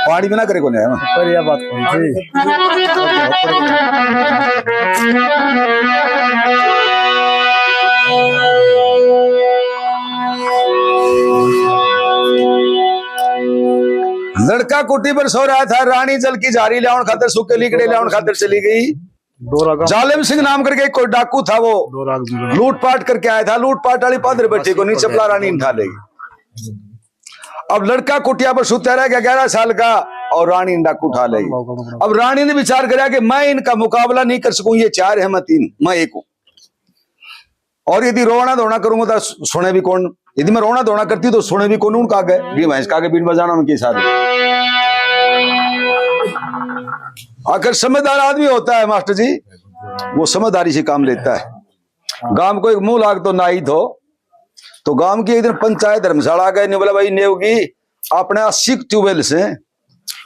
पानी में ना करे को नहीं पर यह बात कौन सी लड़का कुटी पर सो रहा था, रानी जल की जारी लाउन खातर सूखे लीकड़े लाउन खातर चली गई। जालिम सिंह नाम करके कोई डाकू था, वो लूटपाट करके आया था। लूटपाट वाली पादर बैठी को नीचे चपला रानी उठा लेगी। अब लड़का कुटिया पर सुता रह गया 11 साल का और रानी डाकू उठा लेगी। अब रानी ने विचार करा कि मैं इनका मुकाबला नहीं कर सकूं, ये 4 है मैं 3, मैं 1 हूं। और यदि रोना धोना करूंगा तो सुने भी कौन, यदि मैं रोना धोना करती तो सुने भी कौन। उनका गए भैंस का बीन बजाना उनके साथ। आखिर समझदार आदमी होता है मास्टर जी, वो समझदारी से काम लेता है। गांव को एक मुंह लाग तो नाई तो गांव की एक दिन पंचायत धर्मशाला गए, बोला भाई नेवगी अपने 80 ट्यूबवेल से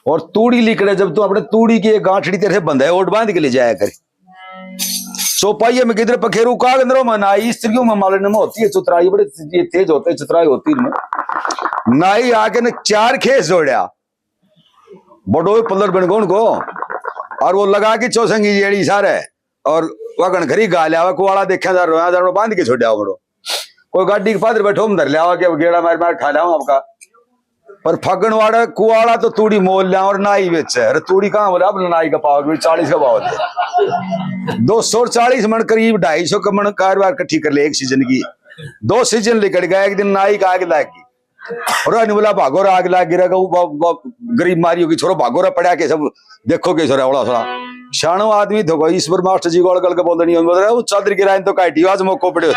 और तूड़ी लिकड़े जब तू अपने तूड़ी की एक गांठड़ी तेरे बंधा है ओट बांध के ले जाया करे। चौपाइये में किधर पखेरू का अंदरों में नाई स्त्रियों में मालने में होती है चुतराई, बड़े ये तेज होते हैं चुतराई होती है। नाई आके ने 4 खेस जोड़ा बड़ो पल्लर बनगोन को और वो लगा के चौसंगी जेड़ी सारे और वगन घरी गा लिया कुआड़ा देखा जा रहा बांध के छोड़ा बड़ो कोई गाड़ी के पात्र बैठो धर लिया कि गेड़ा मार मार खा लिया आपका। पर फगन वाड़ा कुआड़ा तो तूड़ी मोल लिया और नाई बेच है। अरे तूड़ी कहाँ बोला अब नाई का पाव 40 का भाव है 240 मन करीब 250 का मन कारोबार इकट्ठी कर ले एक सीजन की। 2 सीजन लेकर गया एक दिन नाई का आग लागी और बोला भागो आग लाग गिरा गरीब मारी होगी छोरो भागो पड़ा के सब देखो के छोरा बड़ा थोड़ा शानो आदमी थो ईश्वर मास्टर जी गोल गल के बोल नहीं वो चादर गिराए तो काटी आज मौको पड़े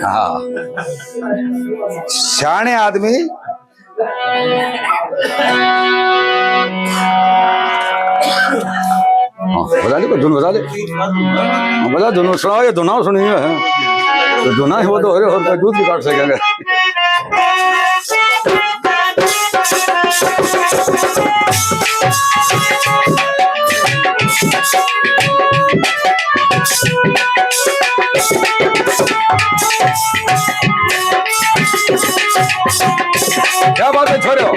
हाँ शाने आदमी बजा ले धुन बजा ले बजा धुन सुनाओ या धुनाओ सुनिए तो धुना ही वो तो और दूध भी काट सकेंगे। क्या बात है छोड़ो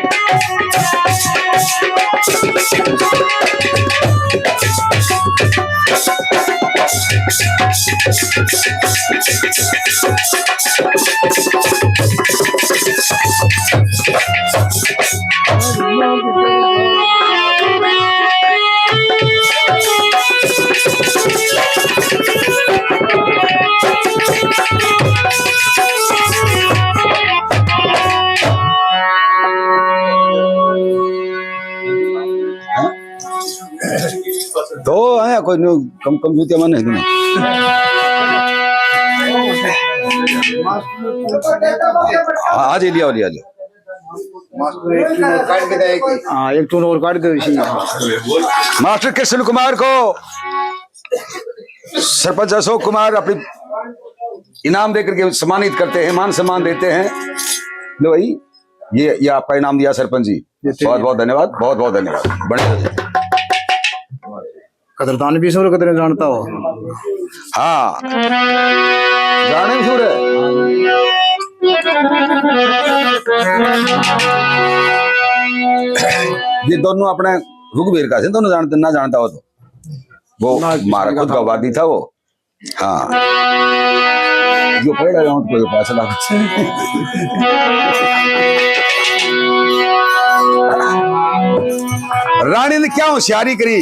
तो आया कोई कम कम जूते मन है तुम्हें आज लिया लिया लिया हाँ एक टून और काट दो इसी मास्टर कृष्ण कुमार को सरपंच अशोक कुमार अपनी इनाम देकर के सम्मानित करते हैं मान सम्मान देते हैं। लो भाई ये आपका इनाम दिया सरपंच जी बहुत बहुत धन्यवाद बहुत बहुत धन्यवाद बड़े कदरदान भी सूर कदर जानता हो। हाँ जाने सूर ये दोनों अपने रुकबीर का थे दोनों जानते ना जानता हो तो वो हमारा खुद का वादी था वो। हाँ जो पढ़ रहा हूँ कोई फैसला रानी ने क्या होशियारी करी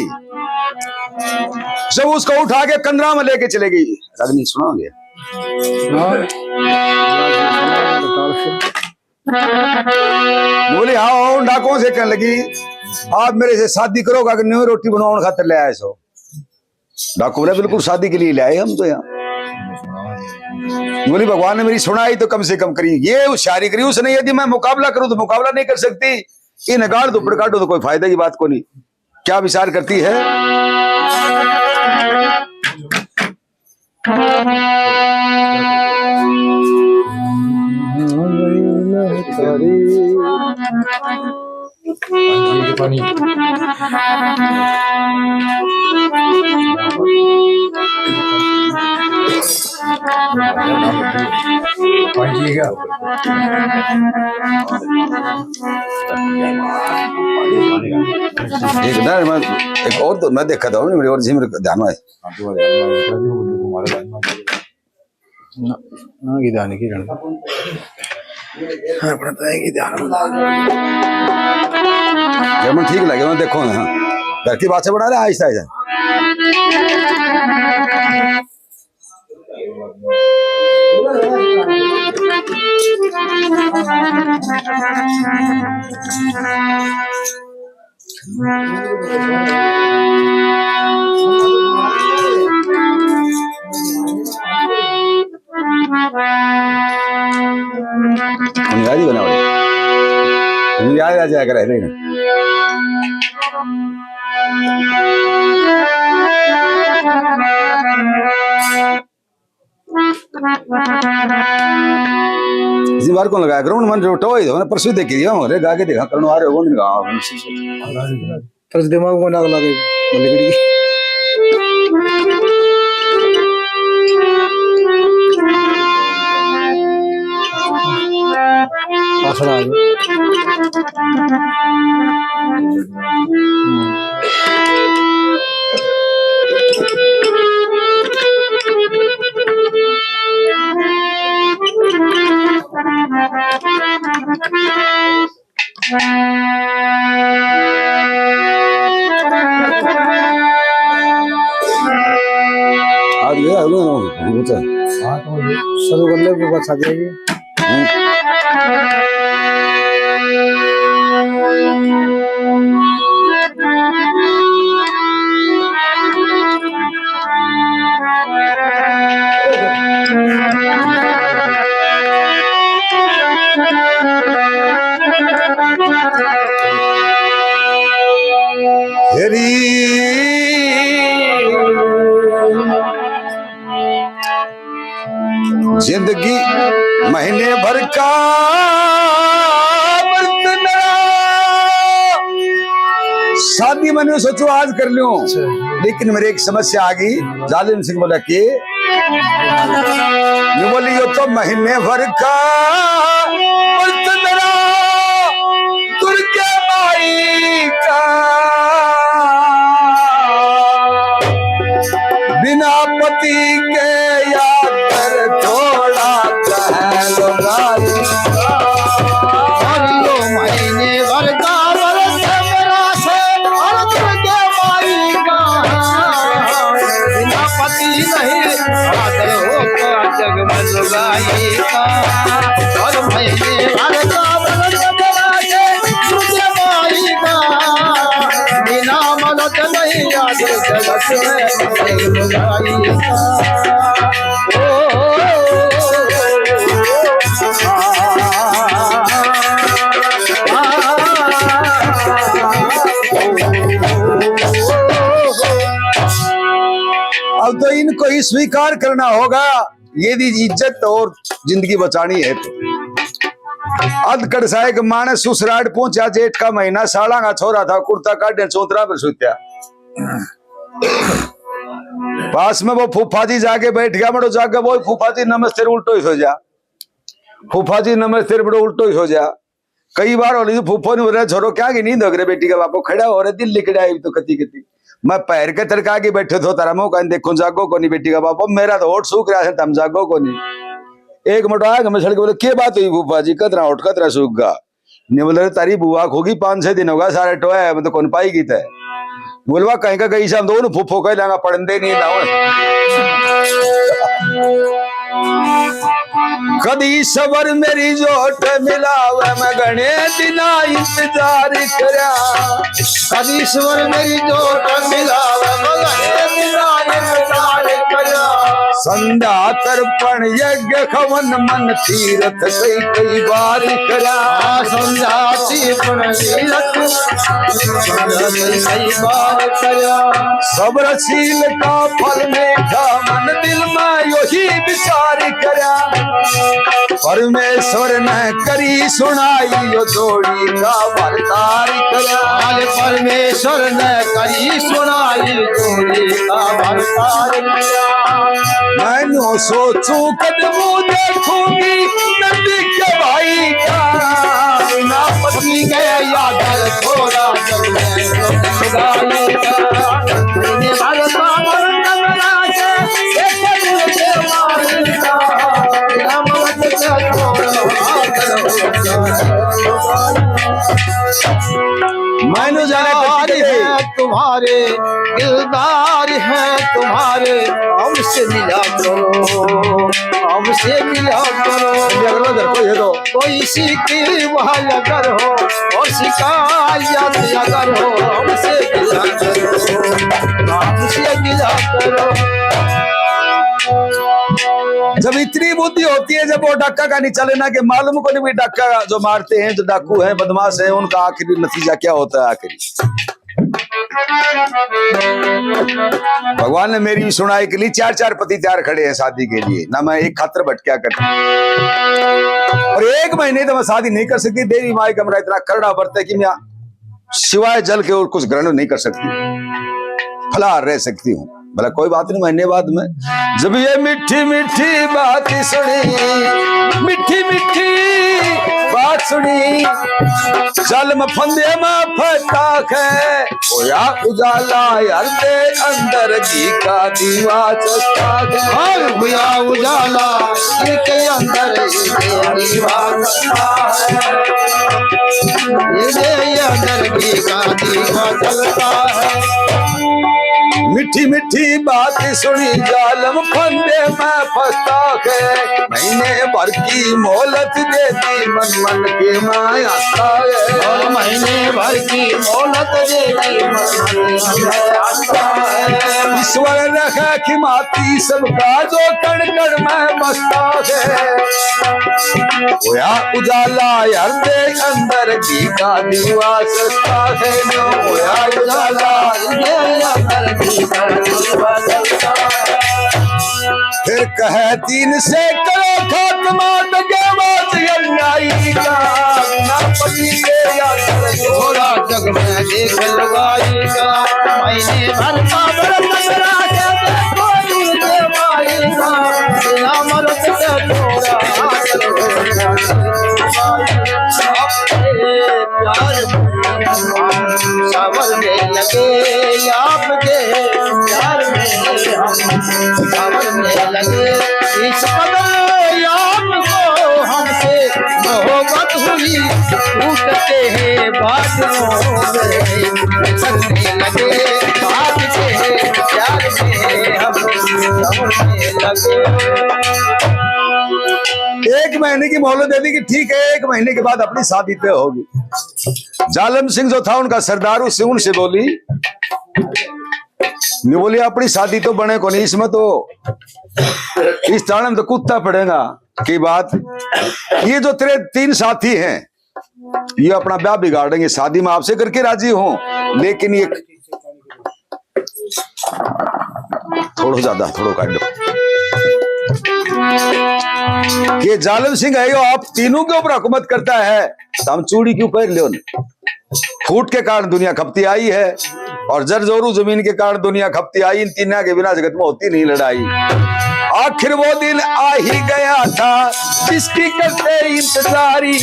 जब उसको उठा के कंदरा में लेके चले गई। रागनी सुनाओगे बोली हाँ डाकों से कहने लगी आप मेरे से शादी करोगे अगर न्यू रोटी बनवाने खातिर ले आए सो। डाकू बोला बिल्कुल शादी के लिए ले आए हम तो यहाँ। बोली भगवान ने मेरी सुनाई तो कम से कम करी ये होशियारी करी उसने। यदि मैं मुकाबला करूं तो मुकाबला नहीं कर सकती ये नगाड़ दो काटो तो कोई फायदा की बात को नहीं। क्या विचार करती है एक और तो मैं देखा था मेरे और जी मेरे ध्यान में ध्यान की जब ठीक लगे मैं देखो ना घर की बात से बना रहे आहिस्ता आहिस्ता याद ही बना याद आ जाया करे नहीं इसी बार कौन लगाया करो मन रोटो ही होने परसों देख दिया रे गा के देखा करो आ रहे हो नहीं गा पर दिमाग में ना लगे मलिकड़ी आसरा आ आज गया होता हां तो शुरू करने के बाद आ जाएगी जिंदगी महीने भर का शादी मैंने सोचो आज कर लूं लेकिन मेरे एक समस्या आ गई जालिम सिंह बोला कि मैं बोली यो तो महीने भर का दुर्गे माई का बिना पति के याद कर थोड़ा महीने भर का बरस मेरा से और दुर्गे माई का बिना पति नहीं आदर होता जग में लुगाई का और महीने भर का बरस मेरा से दुर्गे माई का बिना मदद नहीं आदर जगत में लुगाई का अब तो इनको ही स्वीकार करना होगा यदि इज्जत और जिंदगी बचानी है तो अध कड़साए के माने सुसराट पहुंचा जेठ का महीना साला का छोरा था कुर्ता काटे चौतरा पर सुत्या पास में वो फूफा जी जाके बैठ गया बड़ो जाके वो फूफा जी नमस्ते उल्टो ही सो जा फूफा जी नमस्ते बड़ो उल्टो ही सो जा कई बार हो रही फूफो ने बोला छोरो क्या की नींद हो गई बेटी का बापो खड़ा हो रहे दिल लिखड़ा तो कती कती मैं पैर के तरका के बैठे तो तारा मुंह कहीं देखो जागो को नहीं बेटी का बापो मेरा तो होठ सूख रहा है तम जागो को नहीं एक मिनट आया मैं सड़क बोले क्या बात हुई फूफा जी कतरा होठ कतरा सूख गा नहीं बोले तारी बुआ होगी 5-6 दिन होगा सारे टोया है मैं तो कौन पाई की थे बोलवा कहीं का कहीं से दोनों फूफो कह लागा पढ़ते नहीं ना कदी सबर मेरी जोट मिलावे मैं घने दिना इंतजार करया कदी सबर मेरी जोट मिलावे मैं घने दिना इंतजार करया संध्या तर्पण यज्ञ खवन मन तीरथ कई बार करया संध्या तर्पण तीरथ कई बार करया सब्रशील का फल मीठा मन दिल में यही विचार करया परमेश्वर ने करी सुनाई यो जोड़ी का बरतार करया परमेश्वर ने करी सुनाई जोड़ी का बरतार करया मैंने सोचूं कदमों देखूंगी नबी के भाई का ना पत्नी के याद थोड़ा जब मैं खुदाएगा ने भरता मरना के एक दिल के मारता राम वत के मैंने जाने तुम्हारे दिलदार हैं तुम्हारे हमसे मिला करो हमसे मिला करो कोई सीखी वह अगर हो और शिकायत अगर हो हमसे मिला करो हमसे मिला करो जब इतनी बुद्धि होती है जब वो डाका का नहीं चले ना कि मालूम को नहीं भी डाका जो मारते हैं जो डाकू हैं बदमाश हैं उनका आखिरी नतीजा क्या होता है आखिरी भगवान ने मेरी भी सुनाई के लिए 4-4 पति तैयार खड़े हैं शादी के लिए, ना मैं एक खातर भटक्या कर। और 1 महीने तो मैं शादी नहीं कर सकती। देवी माई का मेरा इतना करड़ा व्रत है कि मैं सिवाय जल के और कुछ ग्रहण नहीं कर सकती, फलाहार रह सकती हूँ। भला कोई बात नहीं, महीने बाद में जब ये मीठी मीठी बात सुनी, मीठी मीठी बात सुनी, जल में फंदे में फटाक है, होया उजाला यार दे अंदर जी का दीवा चस्ता है, हुआ उजाला के अंदर दीवा अंदर की का दीवा चलता है। मीठी मीठी बात सुनी, जालम फंदे में फंसता है, महीने भर की मोहलत देती मन मन के माया है, महीने भर की मोहलत देती मन आता है। ईश्वर रखा कि माती सबका जो कण कण में बसता है, होया उजाला यार दे अंदर की का दीवा सस्ता है, होया उजाला अंदर की का दीवा चलता है। फिर कहे 3 से करो खात्मा दगेबाज अन्यायी का, ना पति के या थोड़ा जग में देख लगाई का, महीने भर का व्रत मेरा के कोई देवाई का, तेरा मरत से थोड़ा सावरने लगे आपके प्यार में हम सावरने लगे, इस कदर आपको हमसे मोहब्बत हुई, टूटते हैं बादलों में चलने लगे, आपके प्यार में हम सावरने लगे। 1 महीने की मोहलत दे दी कि ठीक है 1 महीने के बाद अपनी शादी तय होगी। जालम सिंह जो था उनका सरदार, उससे उनसे बोली, नहीं बोली अपनी शादी तो बने को नहीं, इसमें तो इस ताने में तो कुत्ता पड़ेगा की बात। ये जो तेरे 3 साथी हैं ये अपना ब्याह बिगाड़ेंगे, शादी में आपसे करके राजी हूं, लेकिन ये थोड़ा ज्यादा थोड़ा काट दो। ये जालिम सिंह है यो आप तीनों के ऊपर हुकूमत करता है, तो हम चूड़ी क्यों पहन लो? फूट के कारण दुनिया खपती आई है, और जर जोरू जमीन के कारण दुनिया खपती आई। इन तीनों के बिना जगत में होती नहीं लड़ाई। आखिर वो दिन आ ही गया था जिसकी करते इंतजारी,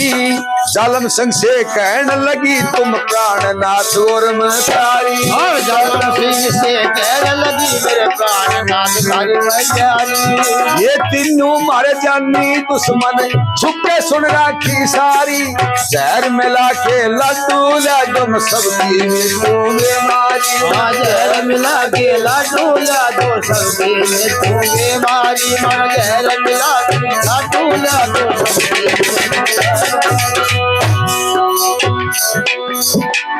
जालम सिंह से कहने लगी तुम प्राणनाथ और मतारी। और जालम सिंह से कहने लगी मेरे प्राणनाथ तारी मतारी। ये तीनों मारे जानी दुश्मन छुप के सुन राखी सारी, जहर मिला के लड्डू ला तुम सबकी मिलूंगे मारी। जहर मिला के लड्डू ला दो सबकी मिलूंगे मारी। जहर मिला के लड्डू ला दो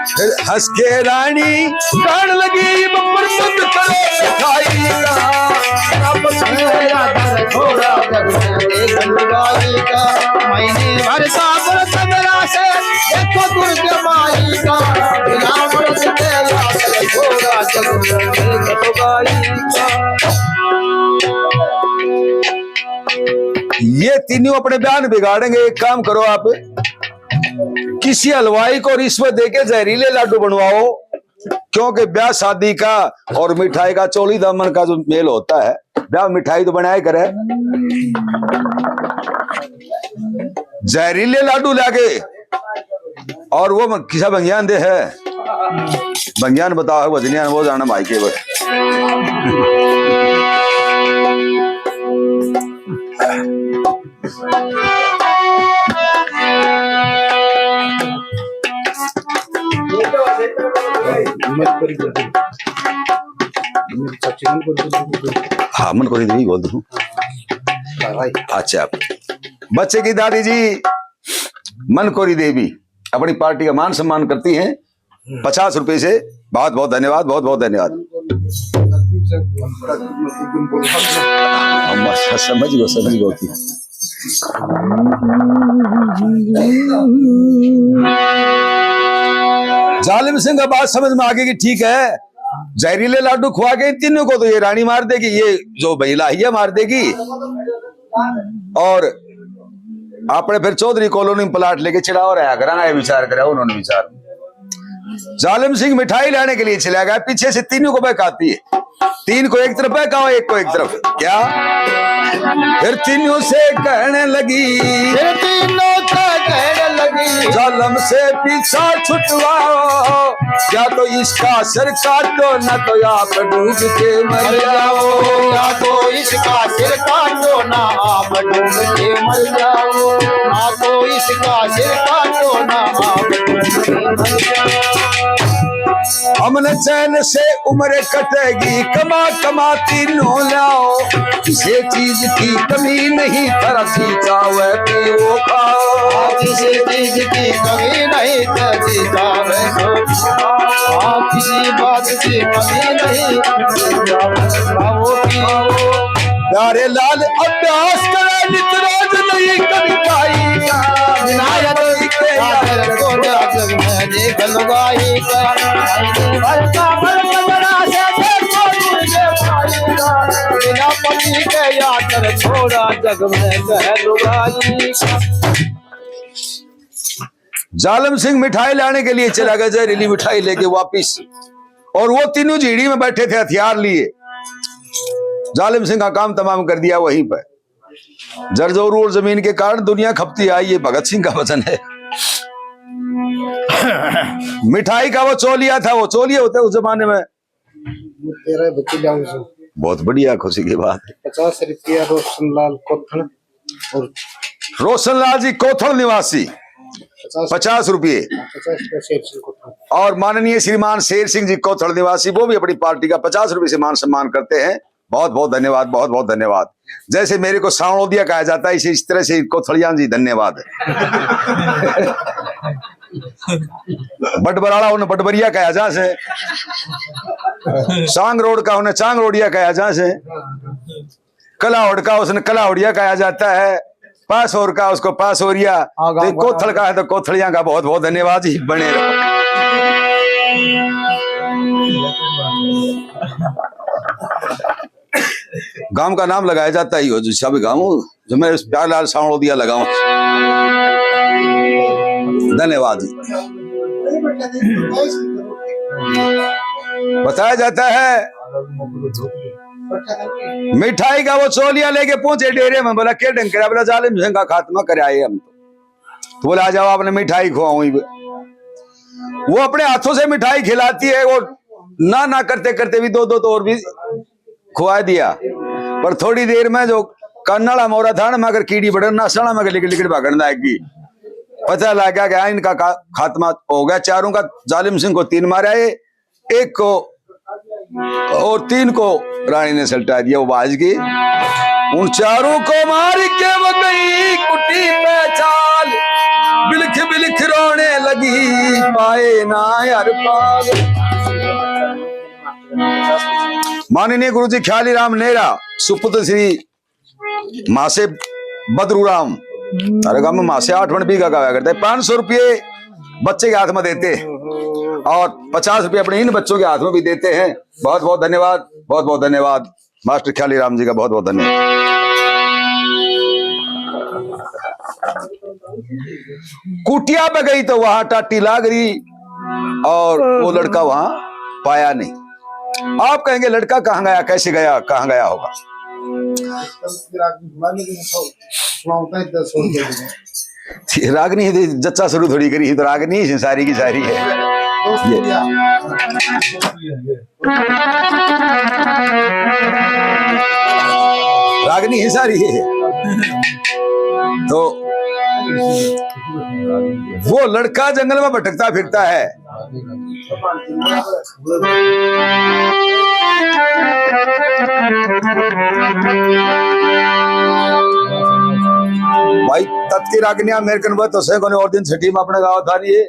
फिर हंस के रानी कान लगी बब्बर बंद करो खाई थोड़ा महीने भर का व्रत मेरा से देखो दुर्ग माई का, ये तीनों अपने बयान बिगाड़ेंगे। एक काम करो आप किसी हलवाई को रिश्वत देके जहरीले लाडू बनवाओ, क्योंकि ब्याह शादी का और मिठाई का चोली दामन का जो मेल होता है, ब्याह मिठाई तो बनाया करे। जहरीले लाडू लागे और वो किसा बंगियान दे है, बंगियान बताओ वजनियान वो जाना भाई के बस। हाँ मन को नहीं बोल दूं। अच्छा बच्चे की दादी जी मन कोरी देवी अपनी पार्टी का मान सम्मान करती हैं 50 रुपए से। बहुत बहुत धन्यवाद, बहुत बहुत धन्यवाद। समझ गो जालिम सिंह का बात समझ में आ गई कि ठीक है, जहरीले लाडू खुआ के इन तीनों को तो ये रानी मार देगी, ये जो महिला है मार देगी। और आपने फिर चौधरी कॉलोनी में प्लाट लेके चढ़ा और आया कराना, ये विचार करा उन्होंने विचार। जालिम सिंह मिठाई लाने के लिए चला गया, पीछे से तीनों को बहकाती है, तीन को एक तरफ बहकाओ, एक को एक तरफ। क्या फिर तीनों से कहने लगी, जालिम से पीछा छुटवाओ, या तो इसका सिर काटो, न तो आप डूब के मर जाओ। या तो इसका सिर काटो ना आप डूब के मर जाओ, ना तो इसका सिर काटो ना आप डूब के मर जाओ। हमने चैन से उम्र कटेगी, कमा कमा तीनों लाओ, किसी चीज की कमी नहीं, तरसी चावे कि वो खाओ। किसी चीज की कमी नहीं, तरसी चावे किसी बात की कमी नहीं, खाओ पियो। प्यारे लाल अभ्यास करे, नित रोज नहीं कभी पाएगा, विनायक को जग में देख लुगाई का, बिना पति के याकर छोड़ा जग में कह लुगाई। जालिम सिंह मिठाई लाने के लिए चला गया, जहरीली मिठाई लेके वापिस, और वो तीनों झीड़ी में बैठे थे हथियार लिए। जालिम सिंह का काम तमाम कर दिया वहीं पर। जरजोरू और जमीन के कारण दुनिया खपती आई, ये भगत सिंह का वचन है। मिठाई का वो चोलिया था, वो चोलिया होते उस जमाने में। 13 वकील बहुत बढ़िया, खुशी की बात है। 50 रुपया रोशनलाल कोथल और रोशनलाल जी कोथल निवासी 50 रुपये, 50 रुपया शेर सिंह कोथल, और माननीय श्रीमान शेर सिंह जी कोथल निवासी, वो भी अपनी पार्टी का 50 रुपये से मान सम्मान करते हैं। बहुत बहुत धन्यवाद, बहुत बहुत धन्यवाद। जैसे मेरे को सावड़ोदिया कहा जाता है, इस तरह से कोथलियान जी धन्यवाद। बटबराड़ा उन्हें बटबरिया कहा जा से, सांग रोड का उन्हें चांग रोडिया कहा जा से, कलाउड का उसने कलाउडिया कहा जाता है, पासोर का उसको पासोरिया, तो कोथल का है तो कोथलिया का बहुत बहुत धन्यवाद जी, बने रहो। गांव का नाम लगाया जाता ही हो, जो सभी गाँव जो मैं प्यारलाल सावड़ोदिया लगाऊं। धन्यवाद जी। बताया जाता है मिठाई का वो चोलिया लेके पहुंचे डेरे में, बोला क्या ढंग करा, बोला जालिम सिंह का खात्मा कराए हम तो बोला आ जाओ आपने मिठाई खुआऊं। वो अपने हाथों से मिठाई खिलाती है, वो ना करते करते भी दो तो और भी खुआ दिया, पर थोड़ी देर में जो कन्नड़ा मोरा था ना, मगर कीड़ी बड़न ना सड़ा मगर लिकड़ भागने लगी। पता लगा गया इनका खात्मा हो गया। चारों का जालिम सिंह को 3 मारा है, एक को और 3 को रानी ने सल्टा दिया, वो बाज गई। उन चारों को मार के वो गई कुटी पे चाल, बिलख बिलख रोने लगी, पाए ना यार पाल। माननीय गुरु जी ख्याली राम नेहरा, सुपुत्र श्री मासे बदरूराम, अरे गांव में मासे 8 बीघा का करते हैं। 500 रुपये बच्चे के हाथ में देते हैं और 50 रुपये अपने इन बच्चों के हाथ में भी देते हैं। बहुत बहुत धन्यवाद, बहुत बहुत धन्यवाद मास्टर ख्याली राम जी का, बहुत बहुत धन्यवाद। कुटिया पे गई तो वहां टाटी लाग रही और वो लड़का वहां पाया नहीं। आप कहेंगे लड़का कहां गया, कैसे गया, कहां गया होगा? रागनी जच्चा शुरू थोड़ी करी तो रागनी सारी की सारी है। रागनी है सारी है। तो वो लड़का जंगल में भटकता फिरता है। भाई तत्की रागनिया मेरे कन तो से और दिन छठी में अपने गाँव था नहीं,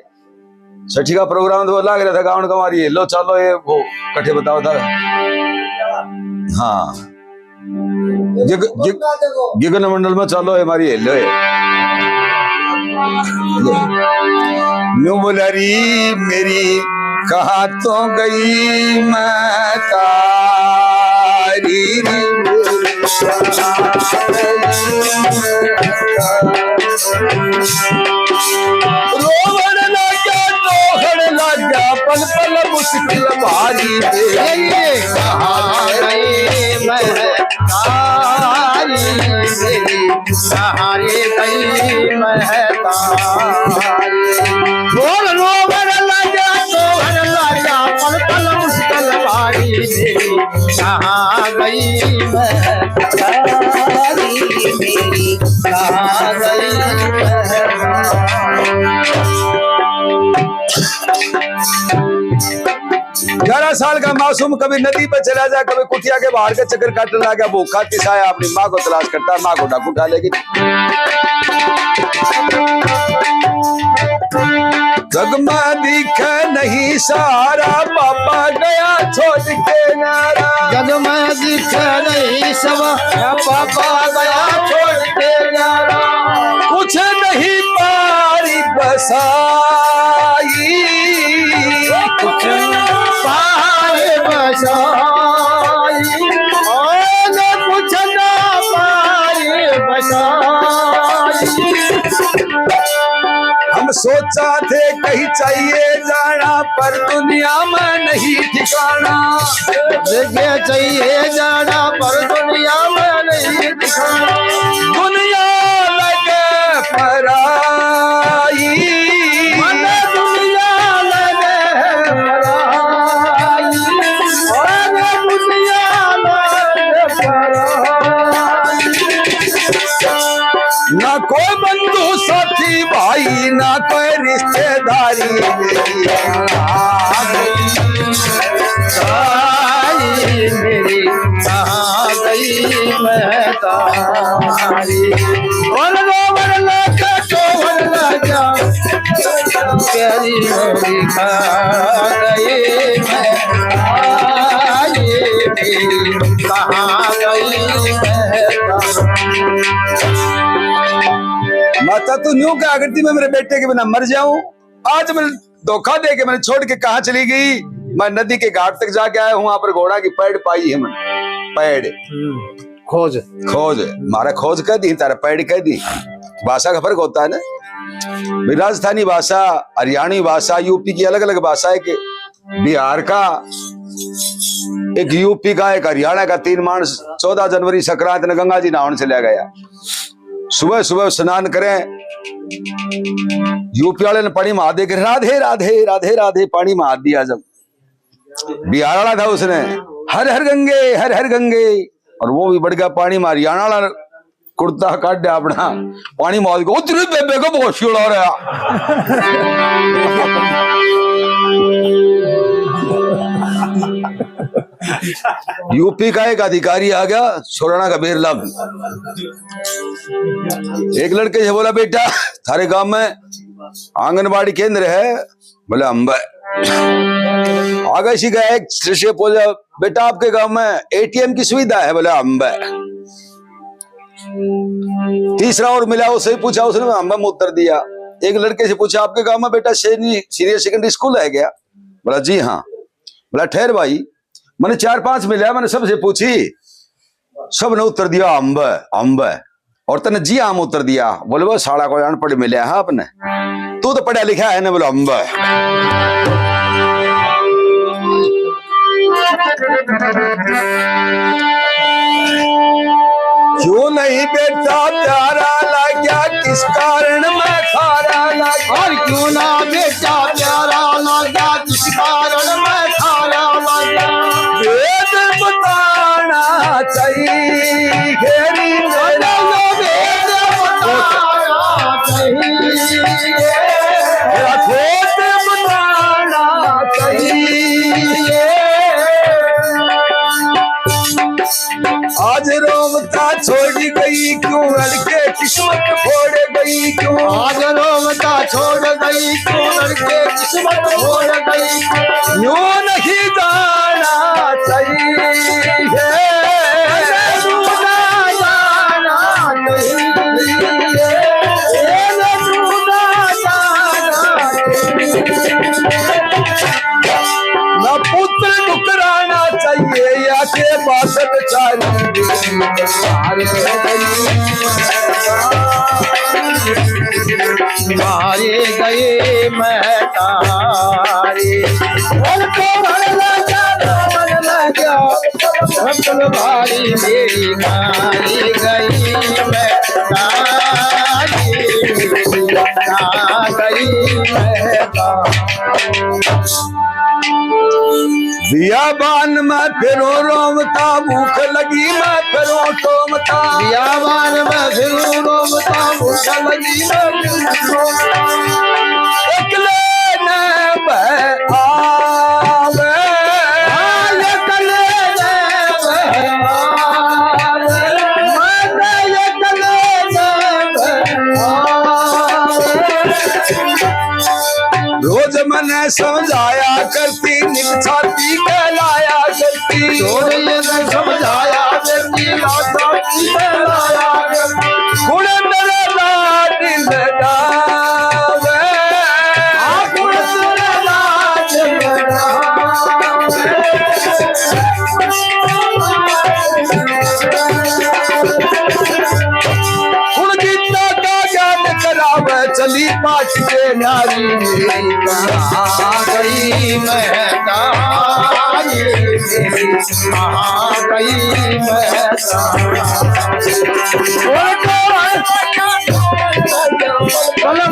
छठी का प्रोग्राम तो लग रहा था गाँव का, हमारी लो चलो ये वो कठे बताओ था। हाँ गिगन मंडल में चलो हमारी हेलो न्यू बोलरी मेरी कहा तो गई मैं तारी रोवन लगा तोहड़ लगा पल पल मुश्किल भारी मेरी कहाँ गई महतारी मेरी सहारे गई महतारी बोल रोवन लगा तोहड़ लगा पल पल मुश्किल भारी मेरी कहाँ गई महतारी मेरी कहाँ गई महतारी। 11 साल का मासूम कभी नदी पर चला जाए, कभी कुटिया के बाहर के चक्कर काटने लगा, भूखा तिसाया अपनी माँ को तलाश करता है, माँ को डाकू उठा लेगी। जग में दिखे नहीं सारा, पापा गया छोड़ के नारा। जग में दिखे नहीं सब पापा गया छोड़ के नारा। कुछ नहीं पारी बसाई, कुछ पाए बसाई और कुछ ना पाए बसाई। हम सोचा थे कहीं चाहिए जाना, पर दुनिया में नहीं ठिकाना। जगह चाहिए जाना पर दुनिया में नहीं ठिकाना। दुनिया लगे पराई, मन दुनिया लगे पराई और दुनिया लगे पराई। ना कोई बंधु साथी भाई, ना कोई रिश्तेदारी। मेरी कहाँ गई महतारी। बोल गोबर लगा गोबर लगा प्यारी मेरी कहाँ गई महतारी। मेरी कहाँ गई महतारी। माता तू न्यू क्या करती, मैं मेरे बेटे के बिना मर जाऊं? आज मैंने धोखा दे के मैंने छोड़ के कहा चली गई। मैं नदी के घाट तक जाके आया हूं, वहां पर घोड़ा की पैड़ पाई है मैंने। पैड़ खोज खोज मारा, खोज कह दी, तारा पैड़ कह दी। भाषा का फर्क होता है ना, राजस्थानी भाषा, हरियाणी भाषा, यूपी की अलग अलग भाषा है। कि बिहार का एक, यूपी का एक, हरियाणा का, 3 मानस 14 जनवरी संक्रांत ने गंगा जी नहाने चला गया। सुबह सुबह स्नान करें, यूपी वाले ने पानी में हाथ दे के राधे राधे राधे राधे पानी में हाथ दिया। जब बिहार वाला था उसने हर हर गंगे हर हर गंगे, और वो भी बढ़ गया पानी में। हरियाणा वाला कुर्ता काट दिया अपना, पानी में हाथ को उतरी बेबे को बहुत शिवड़ा रहा। यूपी का एक अधिकारी आ गया, छोराना का बेरला में। एक लड़के से बोला, बेटा थारे गांव में आंगनबाड़ी केंद्र है? बोले अम्बा। आगे सी गया एक शिष्य बोला, बेटा आपके गांव में एटीएम की सुविधा है? बोले अम्बा। तीसरा और मिला, उससे पूछा, उसने अम्बा में उत्तर दिया। एक लड़के से पूछा, आपके गांव में बेटा सीनियर सेकेंडरी स्कूल है क्या? बोला जी हाँ। बोला ठहर भाई, मैंने 4-5 मिला, मैंने सबसे पूछी, सबने उत्तर दिया अम्ब अम्ब, और तने जी हाँ उत्तर दिया। बोले वो साड़ा को अनपढ़ मिले है आपने, तू तो पढ़ा लिखा है ना? बोलो अम्ब। क्यों नहीं बेटा प्यारा लगा, किस कारण मैं खारा लगा? और क्यों ना बेटा प्यारा लगा, किस कारण मैं खारा लगा? वेद बताना चाहिए, घेरी मेरा वेद बताना चाहिए, खोट बताना चाहिए। आज रोमता छोड़ गई क्यों, लड़के किस्मत फोड़ गई क्यों? आज रोमता छोड़ गई क्यों, लड़के किस्मत फोड़ गई। यूं नहीं जाना चाहिए, ना पुत्र ठुकराना चाहिए या के बासठ चारी मारे गए महतारे उनको मन लगा रतन भारी मेरी मारी गई महतारी गई बियाबान में फिरो रोमता भूख लगी मैं फिरो टोमता बियाबान में फिरो रोमता भूख लगी मैं फिरो एकले न आवे एकले न आवे मैं एकले रोज मैंने समझाया करती निक छाती कहलाया करती रोज ये समझाया करती छाती कहलाया करती गुण मेरे लाड लगावे गुण तेरे लाड गुण गीता का ज्ञान करावे चली पाठ के नारी गई महतारी गई महतारी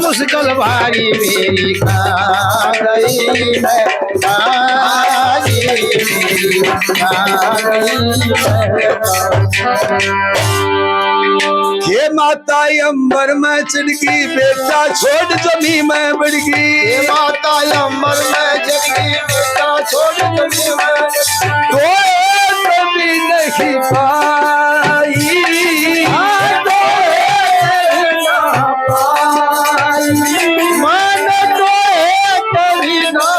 मुश्किल भारी मेरी खा गई महतारी खा गई ये माता अंबर में चिड़की बेटा छोड़ जमी में बढ़गी माता अमर में जगी बेटा छोड़ जमी में तो कभी नहीं पाई मन तो कभी ना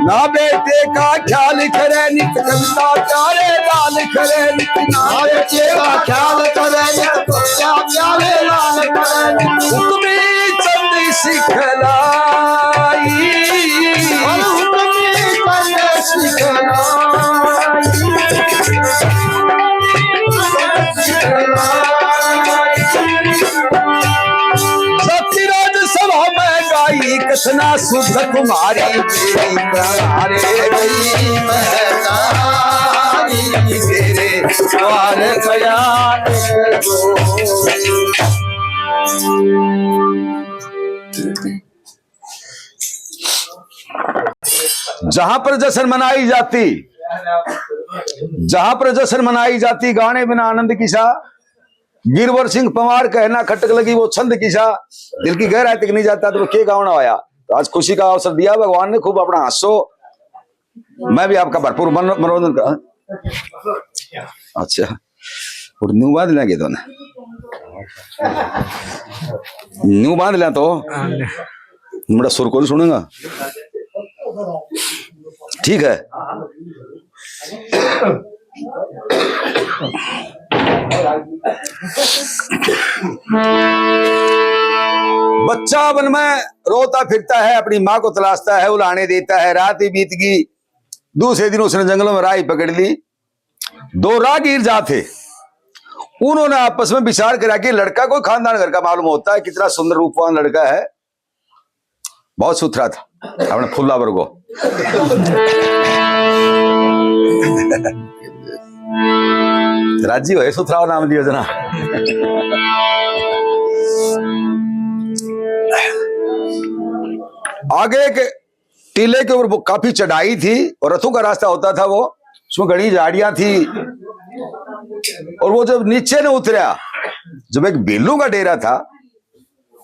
ना बेटे का ख्याल करे नित कविता प्यारे लाल करे नित बच्चे का ख्याल करे प्यारे लाल करे हुक्मी चंद सिखलाई सत्यराज सभा में गाई कथना शुद्ध कुमारी हरे गई महतारी तेरे द्वार गया जहां पर जश्न मनाई जाती गाने बिना आनंद किसा गिरवर सिंह पवार कहना खटक लगी वो छंद किसा दिल की गहराई तक नहीं जाता तो के गावना होया। तो आज खुशी का अवसर दिया भगवान ने खूब अपना हंसो मैं भी आपका भरपूर मनोरंजन कर अच्छा और न्यू बांध लेंगे तो ना न्यू बांध लें तो बड़ा सुर को सुनेगा ठीक है। बच्चा वन में रोता फिरता है अपनी माँ को तलाशता है उलाने देता है। रात ही बीत गई दूसरे दिन उसने जंगलों में राह पकड़ ली। दो राहगीर जा थे उन्होंने आपस में विचार करा कि लड़का कोई खानदान घर का मालूम होता है कितना सुंदर रूपवान लड़का है बहुत सुथरा था अपने फुल्ला वर्गो राजी हो सुथरा नाम दियो जना। आगे के टीले के ऊपर काफी चढ़ाई थी और रथों का रास्ता होता था वो उसमें घनी झाड़ियां थी और वो जब नीचे ने उतरा जब एक बेलू का डेरा था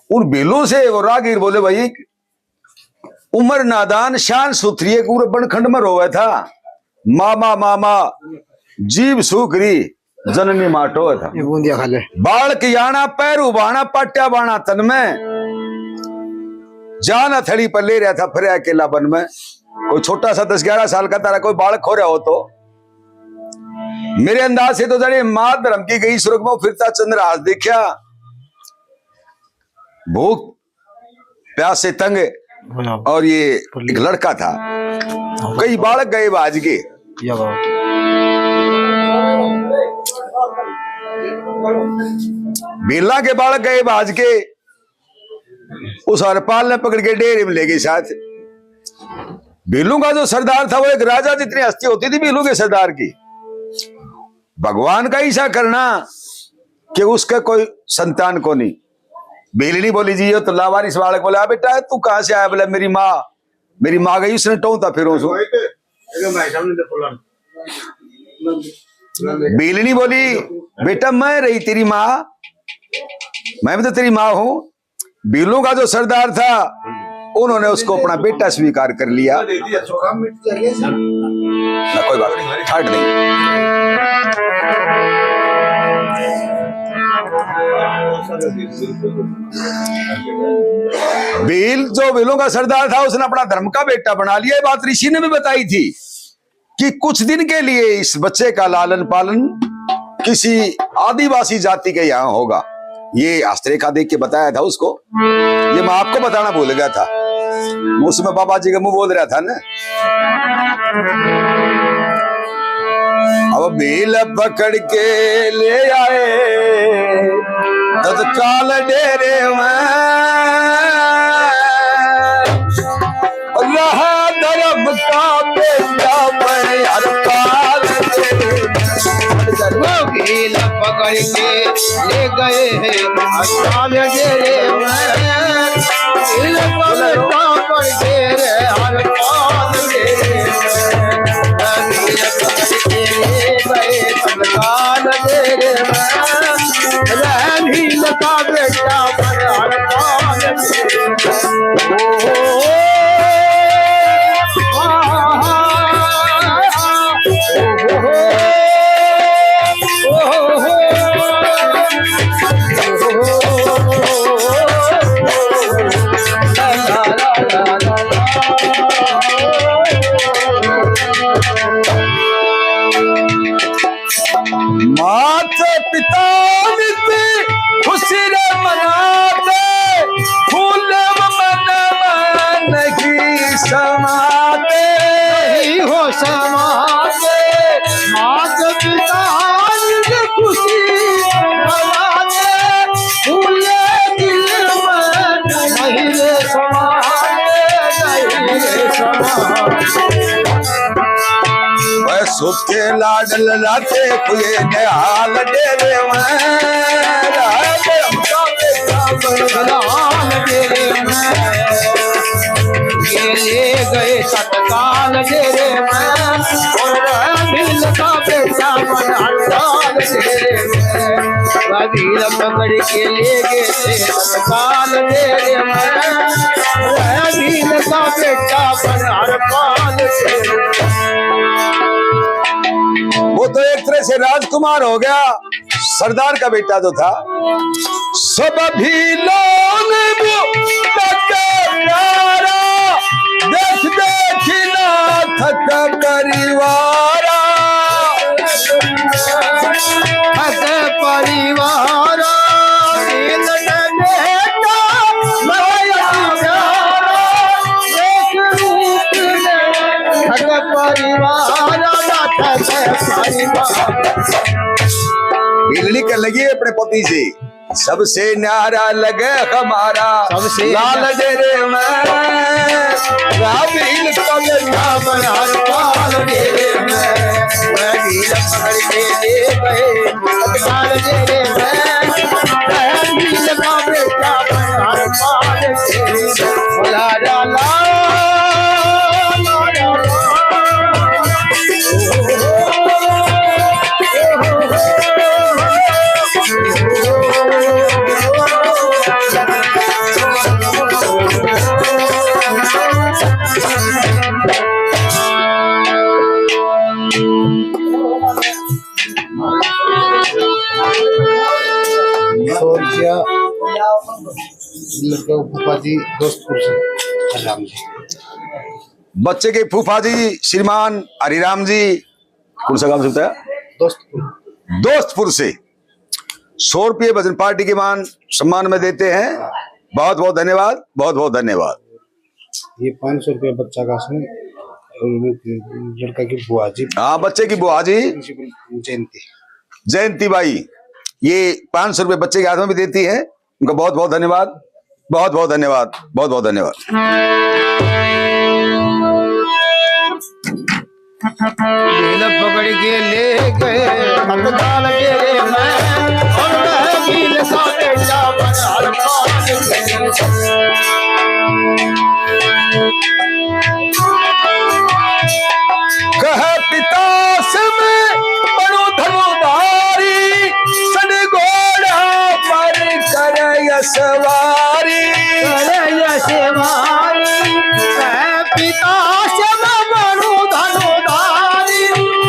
उन बेलू से वो राहगीर बोले भाई उमर नादान शान सुथरी एक पूरे बनखंड में रोवे था मामा मामा जीव सुखरी जननी माटो था ये बूंदिया खा ले बाल कियाना पैरू बाणा पाट्या बाणा तन में जाना थड़ी पर ले रहा था फिर अकेला बन में कोई छोटा सा 10-11 साल का तारा कोई बालक खो रहा हो तो मेरे अंदाज से तो जड़े मां धर्म की गई सुरग में फिरता चंद्रहास देखा भूख प्यास से तंग, और ये एक लड़का था, कई बालक गए बाज के। बेला के बालक गए बाज के, उस हरपाल ने पकड़ के डेरे में ले गए साथ। बेलू का जो सरदार था वो एक राजा जितनी हस्ती होती थी बेलू के सरदार की। भगवान का ऐसा करना कि उसका कोई संतान को नहीं। बेलनी बोली जी तो लावारिस बालक बोला बेटा तू कहां से आया? बोला मेरी माँ गई, उसने टोंता फिर बेलनी बोली बेटा मैं रही तेरी माँ, मैं भी तो तेरी माँ हूं। बेलों का जो सरदार था उन्होंने उसको अपना बेटा स्वीकार कर लिया। ना कोई बात नहीं, काट देंगे। बेलों का सरदार था उसने अपना धर्म का बेटा बना लिया। ये बात ऋषि ने भी बताई थी कि कुछ दिन के लिए इस बच्चे का लालन पालन किसी आदिवासी जाति के यहाँ होगा। ये आस्त्रेखा देख के बताया था उसको। ये मैं आपको बताना भूल गया था, उसमें बाबा जी का मुंह बोल रहा था ना। अब बेल पकड़ के ले आए तत्काल डेरे में, रहा धर्म का बेटा मैं हर पाल बेल पकड़ के ले गए हैं हरपाल डेरे में, बेल पकड़ के हरपाल डेरे में, बेल पकड़ के ले गए हरपाल डेरे में, बेल का बेटा मैं हरपाल डेरे में। माता पिता खुशी रे मनाते, फूल मन नहीं समाते, नहीं हो समाते, माता पिता खुशी मनाते, फूल दिल में नहीं रे समाते, नहीं रे समाते। वह सुख के लाडल लाते खुए निहाल डेरे में, ले गए तत्काल डेरे में, और दिल का बेटा मन हड़ताल डेरे में, वकील पकड़ के ले गए तत्काल डेरे में, दिल का बेटा मन हड़ताल डेरे में। वो तो एक तरह से राजकुमार हो गया, सरदार का बेटा जो था। सब भी लोग देख देखना थक परिवारा, थक परिवारा, दिल में बेटा माया प्यारा, एक रूप में थक परिवारा, थक परिवारा। बिजली कर लगी अपने पति से, सबसे न्यारा लगे हमारा सबसे लाल डेरे में, राबील का बेटा मन हरपाल डेरे में, वकील पकड़ के ले गए तत्काल डेरे में, वकील का बेटा मन हरपाल डेरे में। ला ला ला लड़के को फूफा जी दोस्तपुर से हरिराम जी, बच्चे के फूफा जी श्रीमान हरिराम जी, कौन सा गांव से बताया? दोस्तपुर से 100 रुपये भजन पार्टी के मान सम्मान में देते हैं। बहुत बहुत धन्यवाद, बहुत बहुत धन्यवाद। ये 500 रुपया बच्चा का उसमें लड़का की बुआ जी, हाँ, बच्चे की बुआ जी जयंती जयंती बाई, ये 500 रुपये बच्चे के हाथ में भी देती है। उनका बहुत बहुत धन्यवाद, बहुत बहुत धन्यवाद, बहुत बहुत धन्यवाद। दिल पकड़ के ले गए तत्काल तेरे मैं और मैं दिल सा बेटा बना कह पिता से मैं बड़ो धनुधारी, सद घोड़ा पर कर सवारी। पिता से मैं बड़ू धनुधारी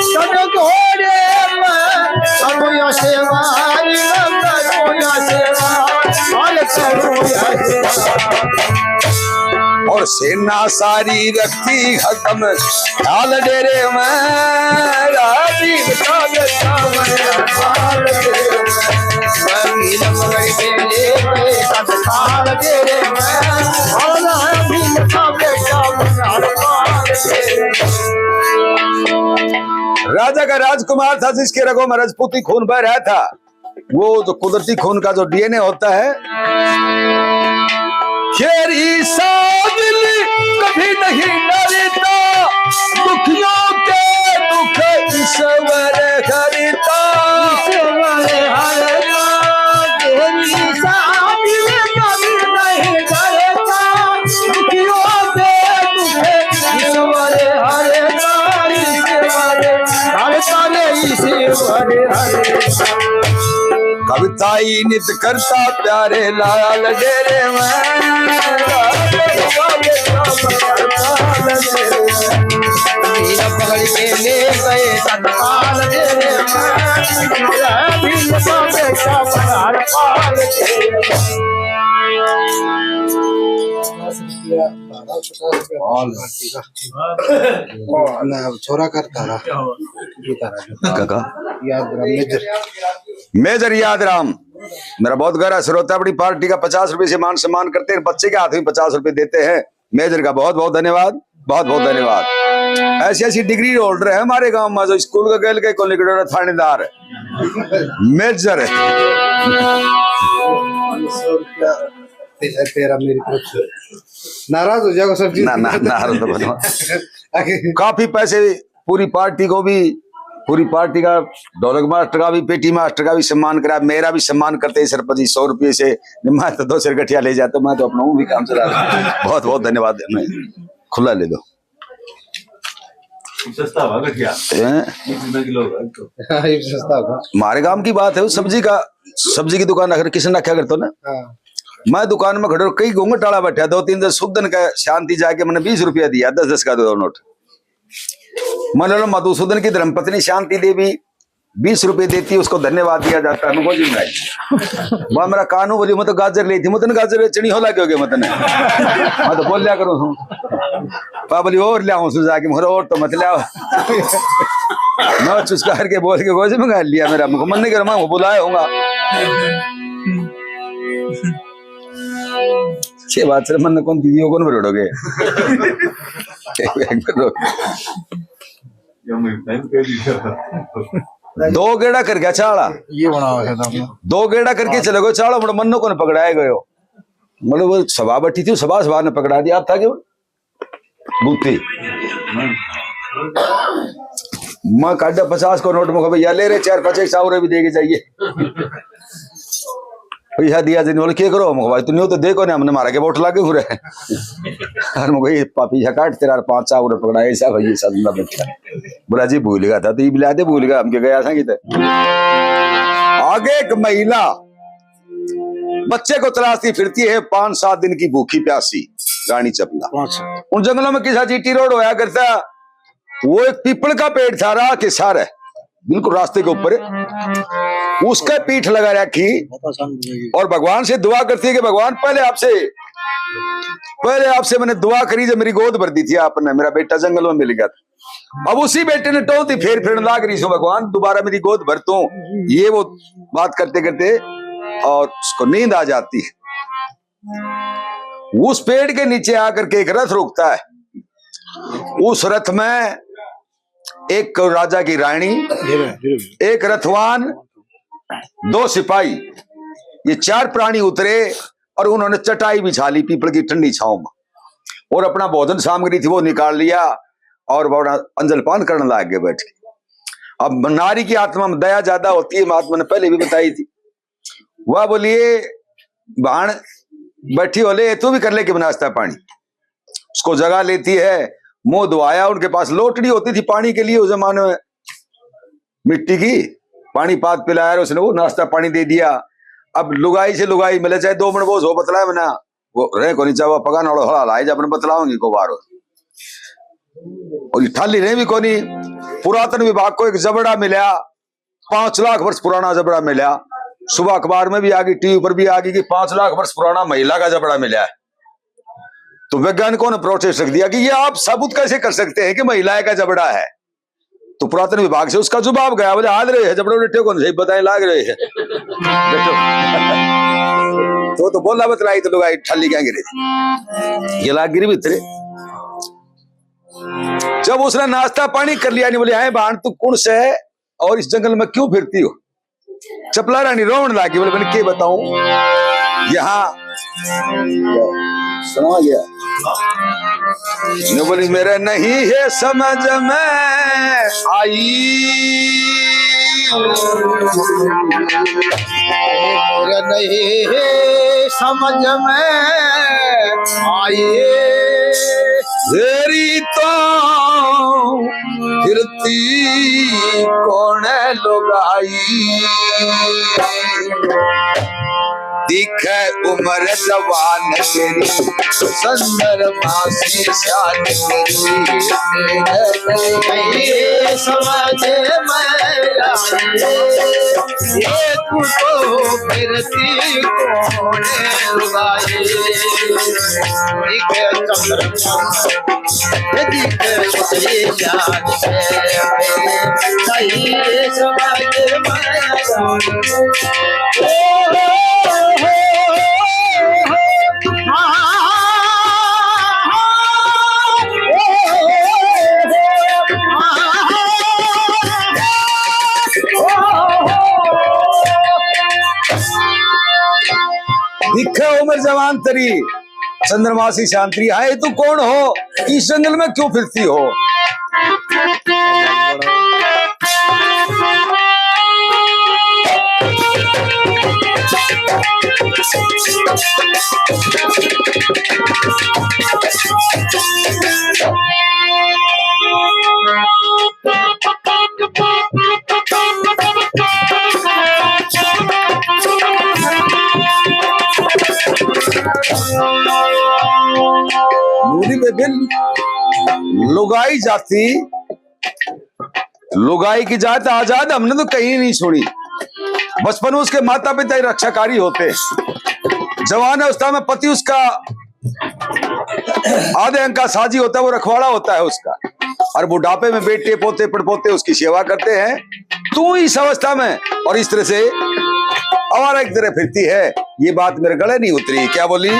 सद घोड़े में करूँ सेवारी और सेना सारी रखती हतम ख्याल डेरे में, राजीव का बेटा राजा का राजकुमार था जिसके रगों में राजपूती खून बह रहा था। वो जो कुदरती खून का जो डीएनए होता है, खेरी साबिल कभी नहीं डरता, दुखियों के दुख ईश्वर हरता। कविताई नित करता प्यारे लाल डेरे में, पकड़ के ले गए तत्काल तेरे छोरा करता रहा मेजर याद राम, मेरा बहुत गहरा श्रोता, अपनी पार्टी का 50 रुपए से मान सम्मान करते हैं, बच्चे के हाथ में 50 रुपए देते हैं। मेजर का बहुत बहुत धन्यवाद, बहुत बहुत धन्यवाद। ऐसी ऐसी डिग्री होल्डर है हमारे गांव में, जो स्कूल का गैल के कॉलेज थानेदार है मेजर है। तेरा मेरी तरफ से नाराज हो जाएगा सर जी। ना नाराज तो बनो। काफी पैसे पूरी पार्टी को भी, पूरी पार्टी का ढोलक मास्टर का भी, पेटी मास्टर का भी सम्मान करा, मेरा भी सम्मान करते हैं सरपंच जी 100 रुपये से। मैं तो 2 गठिया ले जाता, मैं तो अपना भी काम चला रहा। बहुत बहुत धन्यवाद। खुला ले दो, सस्ता होगा गठिया, 20 किलो होगा। सस्ता होगा। हमारे काम की बात है। वो सब्जी की दुकान अगर किसी ने क्या करते ना, मैं दुकान में खड़े कई घूंघट टाला बैठा, 2-3 दिन सुखदन का शांति जाके मैंने 20 रुपया दिया, 10-10 का 2 नोट। मन लो मधुसूदन की धर्मपत्नी शांति देवी 20 रुपए देती, उसको धन्यवाद दिया जाता है। वह मेरा कानू बोली, मैं तो गाजर ली थी, मतन गाजर चढ़ी हो लगे हो मतन मैं तो बोल लिया करूँ बोली और लिया हूँ जाके, मोर और तो मत लिया। मैं चुस्का करके बोल के गोज मंगा लिया, मेरा मन नहीं कर, मैं बुलाया होगा। छे बात से मन कौन दीदी कौन बरोड़ोगे। दो गेड़ा कर गया चाड़ा, ये बना हुआ है 2 गेड़ा करके चले गए चाड़ा, मतलब मन को पकड़ाए गयो, मतलब वो सभा बैठी थी, सभा ने पकड़ा दिया। आप था क्यों बूती मैं काटा 50 को नोट में भैया ले रहे 4-5 100 भी देके जाइए पैसा दिया दिन बोले क्या करो भाई तू नहीं तो देखो ना, हमने मारा के वोट लागे हुए पीछा काट तेरा 5 100 पकड़ा ऐसा भाई ऐसा बच्चा बोला जी भूल गया था तो ये बिला दे भूल गया, हम क्या गया था कि आगे एक महिला बच्चे को तलाशती फिरती है, 5-7 दिन की भूखी प्यासी रानी चपला। उन जंगलों में किसा जीटी रोड होया करता, वो एक पीपल का पेड़ था राह के सारे बिल्कुल रास्ते के ऊपर, उसका पीठ लगा रखी और भगवान से दुआ करती है कि भगवान पहले आपसे मैंने दुआ करी जब मेरी गोद भर दी थी आपने, मेरा बेटा जंगल में मिल गया था। अब उसी बेटे ने टोलती फिर लाग रही सो भगवान दोबारा मेरी गोद भर तू, ये वो बात करते करते और उसको नींद आ जाती है। उस पेड़ के नीचे आकर के एक रथ रुकता है। उस रथ में एक राजा की रानी, एक रथवान, 2 सिपाही, ये 4 प्राणी उतरे और उन्होंने चटाई बिछा ली पीपल की ठंडी छांव में, और अपना भोजन सामग्री थी वो निकाल लिया और बड़ा अंजलपान करने लग गए बैठ के। अब नारी की आत्मा में दया ज्यादा होती है, महात्मा ने पहले भी बताई थी। वह बोलिए भाण बैठी हो ले, तू भी कर ले कि नाश्ता पानी। उसको जगह लेती है, मुंह धोआया, उनके पास लोटड़ी होती थी पानी के लिए उस जमाने में, मिट्टी की, पानी पात पिलाया, उसने वो नाश्ता पानी दे दिया। अब लुगाई से लुगाई मिले, चाहे 2 मिनट वो हो बतलाए बना वो रहे को नहीं चाहे पकाना हड़ा लाए जब अपने बतलाओगी को बार। और ये थाली रहे भी कोनी। पुरातन विभाग को एक जबड़ा मिला, 5 लाख वर्ष पुराना जबड़ा मिला। सुबह अखबार में भी आ गई, टीवी पर भी आ गई कि 5 लाख वर्ष पुराना महिला का जबड़ा मिला है। तो वैज्ञानिकों ने प्रोटेस्ट रख दिया कि ये आप साबुत कैसे कर सकते हैं कि महिला का जबड़ा है। तो पुरातन विभाग से उसका जवाब गया, बोले हाथ रहे है जबड़े उठे कौन सही बताए लाग रहे हैं। तो बोला बतलाई तो लोग आई ठल्ली क्या गिरे, ये लाग गिरी भीतरे। जब उसने नाश्ता पानी कर लिया, नहीं बोले आए बाण तू कौन से है और इस जंगल में क्यों फिरती हो। चपला रानी रोन लागी, बोले मैंने क्या बताऊं, यहाँ सुना गया। बोली मेरे नहीं है समझ में आई, मेरे नहीं है समझ में आई, तेरी तो फिरती कौन लुगाई, दिखे उम्र जवान तेरी सुंदर मासी शान तेरी, ये समझ में ये तू तो फिरती कौन लुगाई, दिखे चंद्रमा दिखे उतरी जान से, ये समझ में दिखे उम्र जवान तरी चंद्रमासी शांति आए, तू कौन हो, इस जंगल में क्यों फिरती हो। लुगाई जाती, लुगाई की जात आजाद हमने तो कहीं नहीं छोड़ी। बचपन में उसके माता पिता रक्षाकारी होते, जवान अवस्था में पति उसका आधे अंक का साजी होता है, वो रखवाड़ा होता है उसका, और बुढ़ापे में बेटे पोते पड़पोते उसकी सेवा करते हैं। तू इस अवस्था में और इस तरह से आवारा एक तरह फिरती है, ये बात मेरे गले नहीं उतरी। क्या बोली,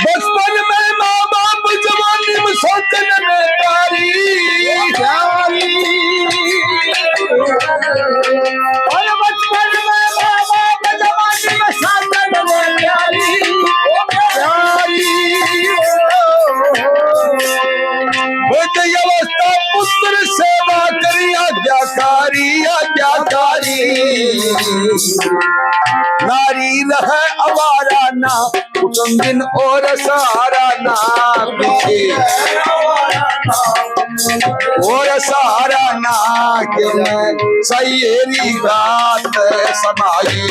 बचपन में माँ बाप जवानी में सोचने में प्यारी, और बचपन में माँ बाप जवानी में सोचने में प्यारी, अवस्था पुत्र सेवा करी आज्ञाकारी, आज्ञाकारी नारी रह अवारा ना कुटुंबिन और सहारा ना पीछे और सहारा ना के मैं सहेरी बात समाई,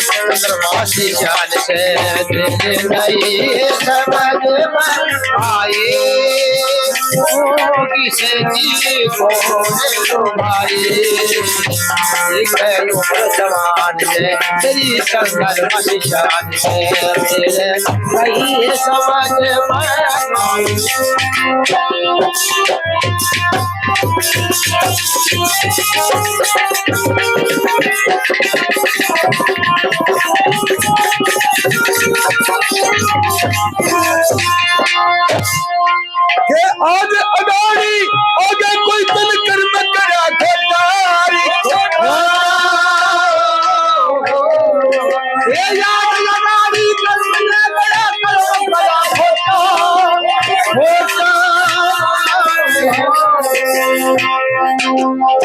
चंद्रमासी जान से दिल नहीं समझ में आए, किसे की को भाई एक है उम्र जवान है तेरी संगर निशान है तेरे कहीं समझ के आज अडारी आगे कोई दिल कर में करा खटारी ये याद अडारी कर में बड़ा करा होता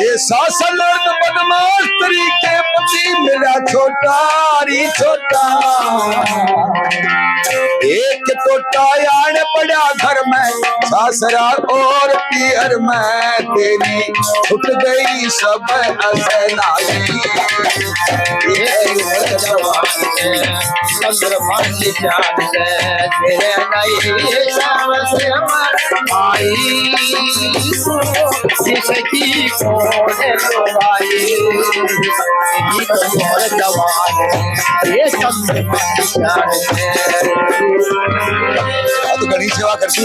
ये सासन लड़ बदमाश तरीके पति मेरा छोटारी छोटा एक तो टायान पड़ा घर में सासरा और पियर में तेरी छुट गई सब असनाई चंद्रमा की चांद है तेरे नहीं आई जिसकी कौन भाई जवान ये चंद्रमा की चांद है तो घनी सेवा करती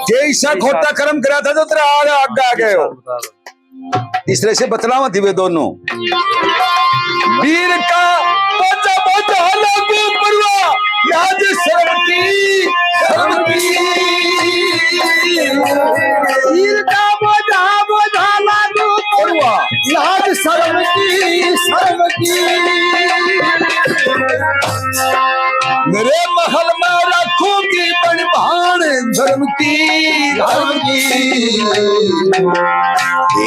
जे ईसा खोटा कर्म करा था तो तेरा आगे आ गए हो इस तरह से बतलावा थी वे दोनों वीर का बोझा बोझा लागू परवा याद शर्म की वीर का बोझा बोझा लागू परवा याद शर्म की मेरे महल में रखूंगी बड़भान धर्म की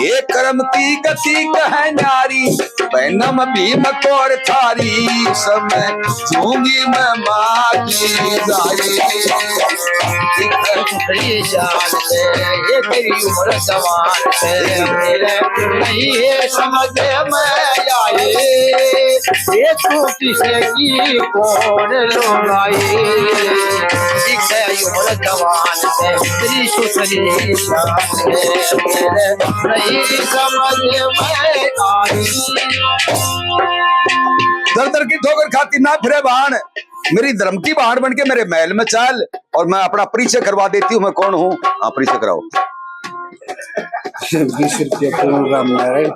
ये कर्म की गति कह नारी पैनम भीम कौर थारी समय चूंगी मैं माँ की दारी ये तेरी उम्र जवान है मेरे नहीं ये समझ में आए ये तू किसे की कौन लोग आए उम्र जवान है तेरी सुसरी मेरे नहीं समझ में आई दर दर की ठोकर खाती ना फिरे बहान मेरी धर्म की बहान बन के मेरे महल में चल और मैं अपना परिचय करवा देती हूँ मैं कौन हूँ हाँ परिचय कराओ 20 रुपया पूर्ण राम नारायण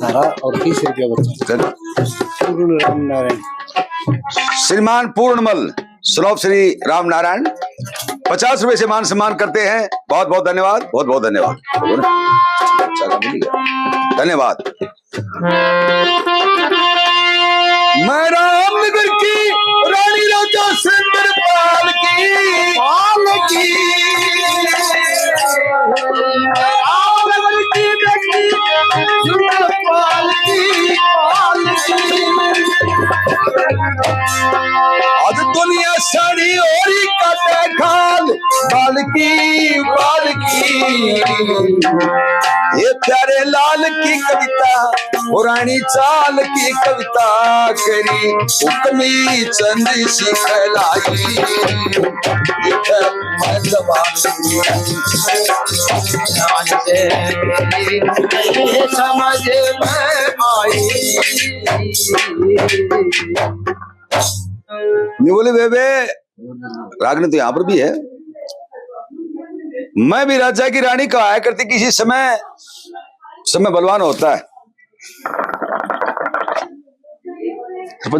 तारा और 30 रुपया बच्चा पूर्ण राम नारायण श्रीमान पूर्णमल श्लोक श्री राम नारायण 50 रुपए से मान सम्मान करते हैं बहुत बहुत धन्यवाद बहुत बहुत धन्यवाद धन्यवाद मैं रामनगर की रानी राजा सुंदर पाल की रामनगर की बेटी सुंदर पाल की आज दुनिया साड़ी और ही काटे खाल बाल की ये प्यारे लाल की कविता पुरानी चाल की कविता करी हुक्मी चंद सिखलाई समझ में आई ये बोले बेबे रागनी तो यहाँ पर भी है मैं भी राजा की रानी कहा करती किसी समय बलवान होता है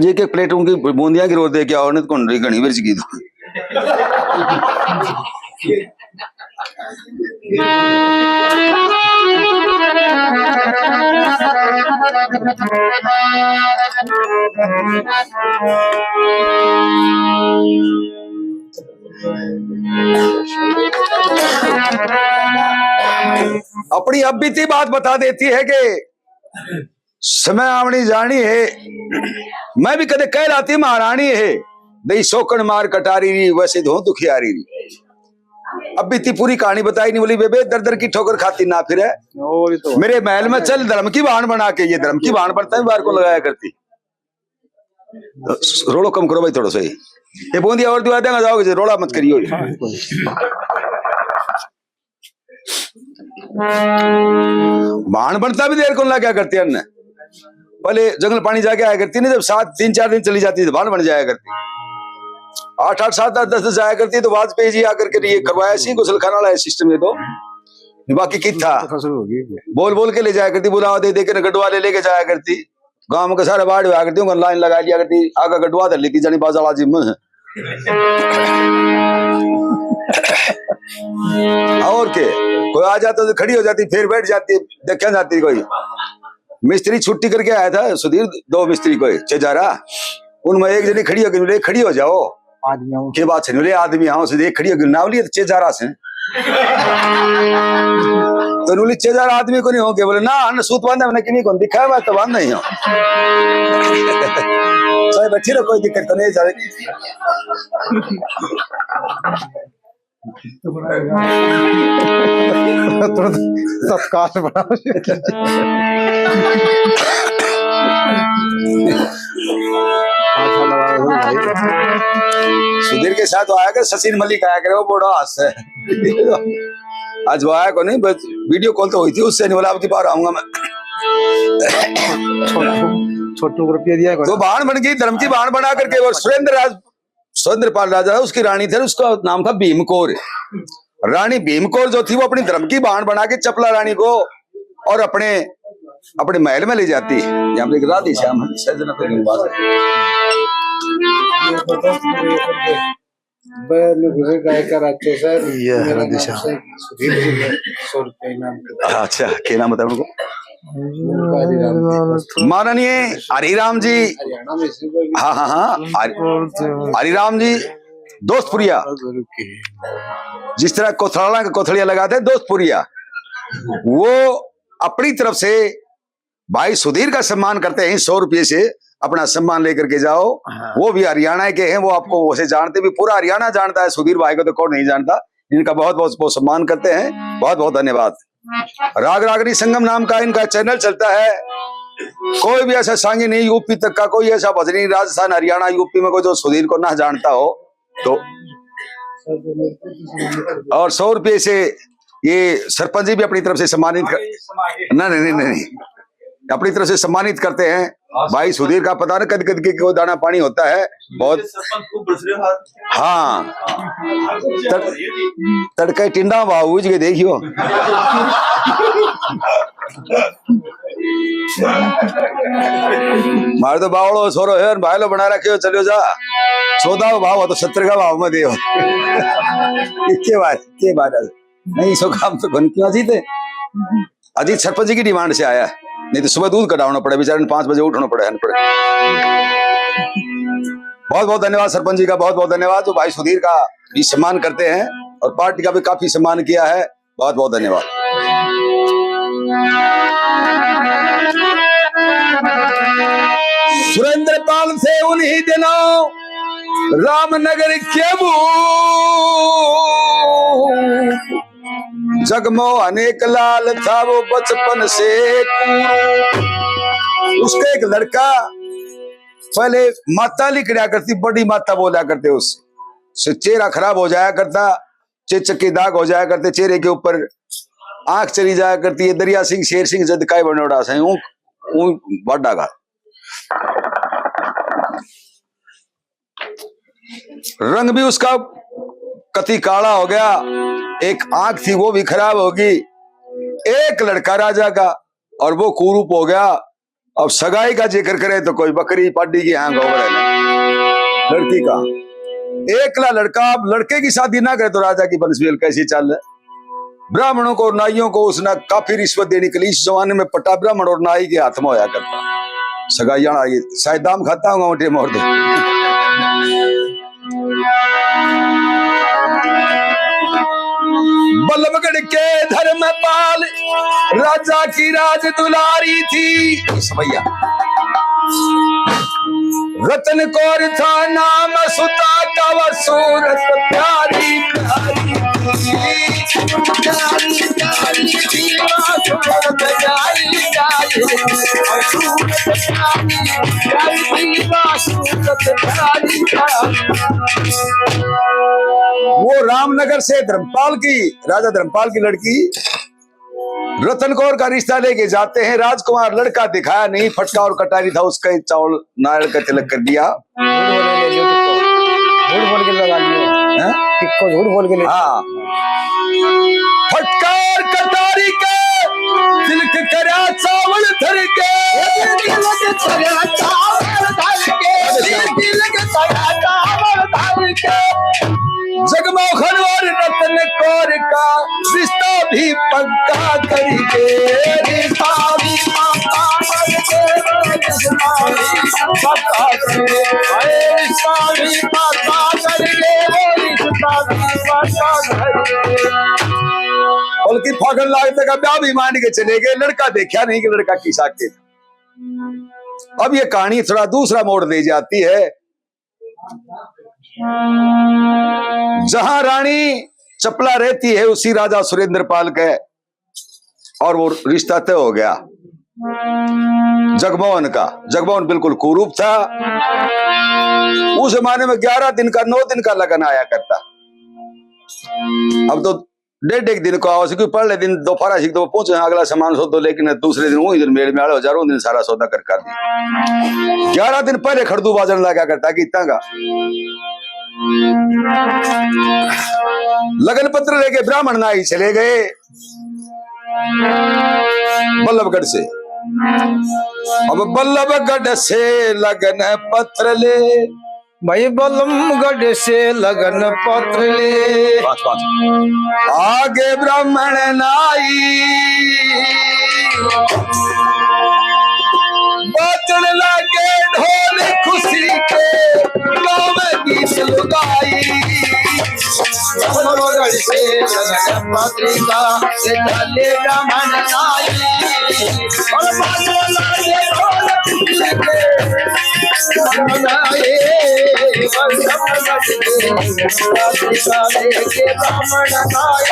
एक एक प्लेट उनकी बूंदियां की रोज दे क्या और तो घनी मिर्च की दो अपनी अब बीती बात बता देती है कि समय आवनी जानी है मैं भी कदे कह लाती महारानी है दई शोकन मार कटारी री वैसे धो दुखियारी री अब बीती पूरी कहानी बताई नहीं बोली बेबे दर दर की ठोकर खाती ना फिर है तो। मेरे महल में चल धर्म की बहान बना के ये धर्म की बहान पड़ता है बार को लगाया करती रोड़ो कम करो भाई थोड़ा सा ही ये बूंदी और दिवा देंगे, जाओगे रोड़ा मत करियो। बाण बनता भी देर को ना क्या करती है, पहले जंगल पानी जाके आया करती नहीं, जब 3-4 दिन चली जाती है तो बाण बन जाया करती, 8-8 7-10 जाया करती है। तो वाजपेयी जी आकर के ये करवाया सी गुसल खाना वाला सिस्टम, ये तो बाकी की था बोल बोल के ले जाया करती, बुलावा दे के गडवा ले लेके जाया करती, गांव में सारे बाढ़ आया करती, लाइन लगा लिया करती, आगे गडवा धर लेती जानी बाजाला जी में। और के कोई आ जाता तो खड़ी हो जाती, फिर बैठ जाती, देखा जाती। कोई मिस्त्री छुट्टी करके आया था सुधीर, 2 मिस्त्री कोई चेजारा, उनमें एक जनी खड़ी हो गई, खड़ी हो जाओ आदमी के बात से आदमी हाँ सीधे खड़ी हो गई नावली चेजारा से। तो नूली चेजार आदमी को नहीं हो गए, बोले ना अन्न सूत बांधा मैंने किन्हीं को दिखाया, मैं तो बांध नहीं हूँ। तो बैठी रहो, कोई दिक्कत तो नहीं जाए। तत्काल बना सुधीर के साथ आया कर, सचिन मलिक आया करे, वो बड़ा हाथ है। आज वो आया को नहीं, बस वीडियो कॉल तो हुई थी उससे, नहीं बोला आपकी बार आऊंगा मैं। छोटू रुपया दिया तो बाण बन गई, धर्म की बाण बना करके। और सुरेंद्रपाल राजा, उसकी रानी थी, उसका नाम था भीमकौर। रानी भीमकौर जो थी वो अपनी धर्म की बाण बना के चपला रानी को और अपने महल में ले जाती है। यहाँ पे राधे श्याम अच्छा क्या नाम बताया उनको? माननीय हरिराम जी, हाँ हाँ हाँ हरिराम जी दोस्तपुरिया, जिस तरह कोथलिया लगाते हैं दोस्तपुरिया, वो अपनी तरफ से भाई सुधीर का सम्मान करते हैं। 100 रुपये से अपना सम्मान लेकर के जाओ। वो भी हरियाणा के हैं, वो आपको वैसे जानते भी, पूरा हरियाणा जानता है सुधीर भाई को, तो कौन नहीं जानता। इनका बहुत बहुत सम्मान करते हैं, बहुत बहुत धन्यवाद। राग रागनी संगम नाम का इनका चैनल चलता है। कोई भी ऐसा सांगी नहीं यूपी तक का, कोई ऐसा भजनी राजस्थान हरियाणा यूपी में कोई जो सुधीर को ना जानता हो तो। और 100 रुपये से ये सरपंच जी भी अपनी तरफ से सम्मानित नहीं अपनी तरफ से सम्मानित करते हैं। भाई सुधीर का पता नहीं कद कद के कोई दाना पानी होता है बहुत। हाँ तड़के टिंडा बाबू जी के देखियो। मारे तो बावड़ो छोरो है भाई लो बना रखे हो, चलो जा 14 का भाव हो तो 70 का भाव में दे के बात नहीं। सो काम तो घन क्यों अजीत है, अजीत सरपंच जी की डिमांड से आया है, नहीं तो सुबह दूध कटाना पड़े बेचारे, 5 बजे उठना पड़े। बहुत बहुत धन्यवाद सरपंच जी का, बहुत बहुत धन्यवाद जो भाई सुधीर का भी सम्मान करते हैं और पार्टी का भी काफी सम्मान किया है। बहुत बहुत धन्यवाद। सुरेंद्रपाल से उन्हीं दिनों रामनगर के जगमो अनेक लाल था वो बचपन से। उसका एक लड़का पहले माता लिखा करती, बड़ी माता बोला करते, उससे चेहरा खराब हो जाया करता, चेचक दाग हो जाया करते चेहरे के ऊपर, आंख चली जाया करती है। दरिया सिंह शेर सिंह जदकाई बनोड़ा से बड़ा का रंग भी उसका कति काला हो गया, एक आंख थी वो भी खराब होगी। एक लड़का राजा का और वो कुरूप हो गया। अब सगाई का जिक्र करे तो कोई बकरी पाडी की आंख हो गया लड़की का। एकला लड़का, अब लड़के की शादी ना करे तो राजा की बनस्बेल कैसी चल है। ब्राह्मणों को नाइयों को उसने काफी रिश्वत देने के लिए इस जमाने में पटा ब्राह्मण और नाई के हाथ में होया करता। सगाई शायद दाम खाता हूँ मोटे मोर दे। बल्लभगढ़ के धर्मपाल राजा की राज दुलारी थी भैया। रतन कौर था नाम सुता का वो सूरत प्यारी रामनगर से धर्मपाल की, राजा धर्मपाल की लड़की रतन कौर का रिश्ता लेके जाते हैं। राजकुमार लड़का दिखाया नहीं, फटका और कटारी था उसका, एक चावल नारियल का तिलक कर दिया। झूठ बोल के लगा लियो, हैं? टिक्को झूठ बोल के ले। हाँ, फटका और कटारी के तिलक करा चावल धर के, तिलक करा चावल धर के, तिलक करा चावल धर के। जगमोहन और रतन कौर का रिश्ता भी पक्का करके, रिश्ता भी पक्का करके, रिश्ता भी पक्का करके, रिश्ता भी पक्का करके, रिश्ता भी पक्का करके। बल्कि फागन लागते का ब्याह भी मान के चले गए। लड़का देखा नहीं कि लड़का किसा के। अब ये कहानी थोड़ा दूसरा मोड़ दे जाती है। जहां रानी चपला रहती है उसी राजा सुरेंद्रपाल के, और वो रिश्ता तय हो गया जगमोहन का। जगमोहन बिल्कुल कुरूप था। उस जमाने में 11 दिन का 9 दिन का लगन आया करता। अब तो 1.5 दिन को आओ, क्योंकि पहले दिन दोपहर सीख तो पहुंचे अगला सामान सो दो, लेकिन दूसरे दिन वही दिन मेल में आए, हजारों दिन सारा सौदा कर दी। 11 दिन पहले खड़दू बाजन लगा करता गीता का। लगन पत्र लेके ब्राह्मण नाई चले गए बल्लभगढ़ से। अब बल्लभगढ़ से लगन पत्र ले, भाई बल्लभगढ़ से लगन पत्र ले। आगे ब्राह्मण नाई बाजन लागे ढोल खुशी के, गाँव में गीत लुगाई। बल्लभगढ़ से लगन पत्रिका से चले ब्राह्मण नाई, और बाजन लागे ढोल खुशी के, नाई बल्लभगढ़ से पत्रिका लेके ब्राह्मण नाई।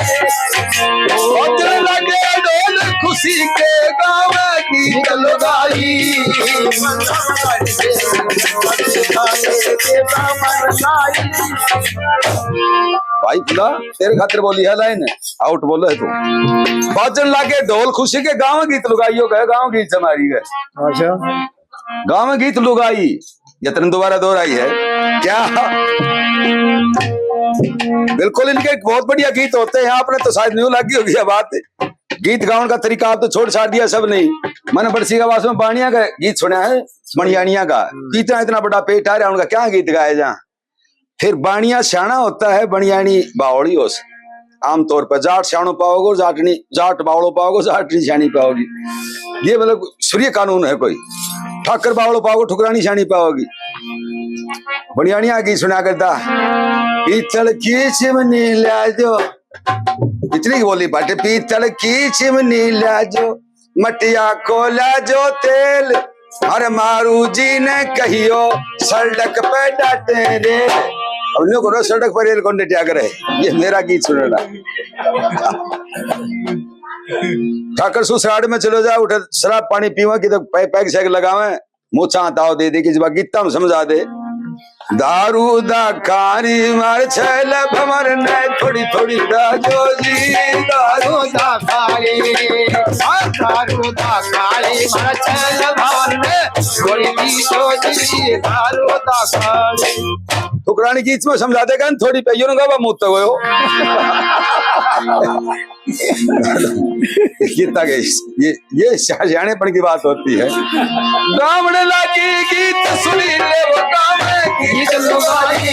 बाजन लागे ढोल खुशी के, गाँव में गीत लुगाई। बल्लभगढ़ से पत्रिका लेके ब्राह्मण नाई। भाई खुला तेरे खातिर बोली है लाइन, आउट बोलो है तू। बाजन लागे ढोल खुशी के, गाँव में गीत लुगाइयो गए, गाँव गीत समारी गए। अच्छा, गाँव में गीत लुगाई, यतन दोबारा दोहराई है क्या? बिल्कुल, इनके बहुत बढ़िया गीत होते हैं। आपने तो शायद न्यू लगी होगी बात। गीत गाउन का तरीका आप तो छोड़ छाड़ दिया सब। नहीं, मैंने बरसी का वास में बाणिया का गीत सुना है, मणियानिया का। इतना इतना बड़ा पेट आ रहा है उनका, क्या गीत गाए जहाँ। फिर बाणिया सियाणा होता है, बणियानी बावड़ी हो। आमतौर पर जाट सियाणो पाओगे, जाटनी जाट बावड़ो पाओगे, जाटनी सियाणी पाओगी। ये मतलब सूर्य कानून है कोई। ठाकर बावड़ो पाओगे, ठुकरानी सियाणी पाओगी। बणियानिया गीत सुना करता, पीतल की चिमनी लाजो, इतनी बोली बाटे, पीतल की चिमनी लाजो, मटिया को लाजो तेल, हर मारू जी ने कहियो सड़क पे डाटे रे। अब को सड़क पर रेल कौन डटिया करे, ये मेरा गीत सुनना। ठाकर सुसराड़ में चलो जाओ, उठे शराब पानी पीवा की तो पैक शैक लगावे, मुँह ताव दे की जब गीता में समझा दे। दारू दा कारी मार छैल भमर ने थोड़ी थोड़ी दाजो जी, दारू दा कारी, दारू दा कारी मार छैल भमर ने थोड़ी दाजो जी, दारू दा कारी। ठुकरानी गीत में समझा देगा थोड़ी पे यूं गावा मुत गयो। गीता के ये शाहजहानेपन की बात होती है। ब्राह्मण लागी गीत सुनी ले वो गाँव में गीत लुगाई।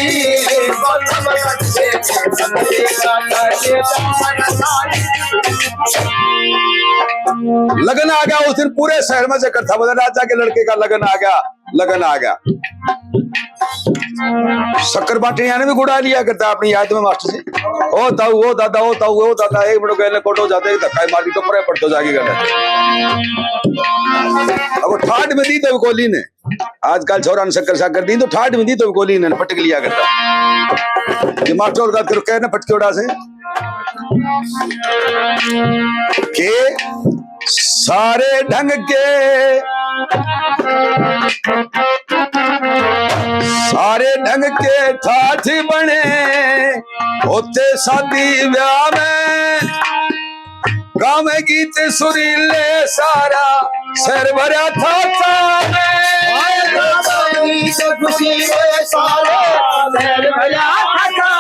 लगन आ गया उस दिन पूरे शहर में चक्कर था, बता राजा के लड़के का लगन आ गया, लगन आ गया। शक्कर बाटी आने में गुड़ा लिया करता अपनी याद में मास्टर से। ओ ताऊ ओ दादा ओ ताऊ ओ दादा, एक मिनट गए कोटो जाते धक्का मारी तो परे पड़तो जाके गए। अब ठाट में दी तो कोहली ने, आजकल छोरा ने शक्कर शाकर दी तो ठाट में दी तो कोहली ने पटक लिया करता। ये मास्टर और बात करो ना पटके उड़ा से के सारे ढंग के सारे ढंग के ठाठ बने होते शादी ब्याह में, गाँव में गीत सुरीले सारा शहर भरा था खुशी में सारे शहर भरा था।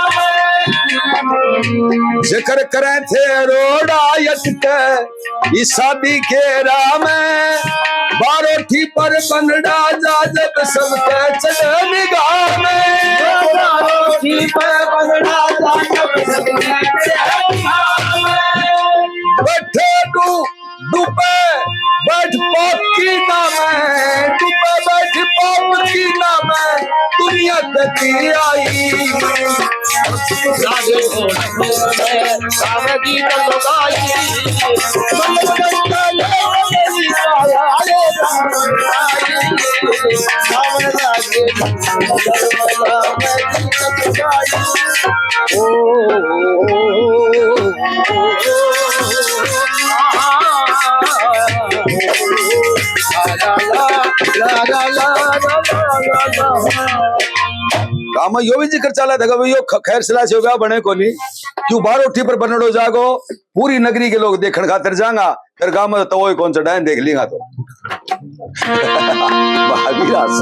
जिक्र करे थे रोडायत के इस शादी के राम बारोठी पर बनडा जा जब सबके चले निगाह में, बारोठी पर बनडा जा जब सबके चले निगाह में। बैठे डूबे बैठ पाप की नाम है, डूबे बैठ पाप की नाम है, दुनिया कती आई राधे को सावगी लगाई काम यो भी जिक्र चला था कि यो खैर सलाह से ब्याह बने को नहीं, क्यों बारोठी पर बनड़ो जागो पूरी नगरी के लोग देखण खातिर जाएगा, फिर गाँव में तो वो कौन सा डायन देख लेगा तो भाभी रास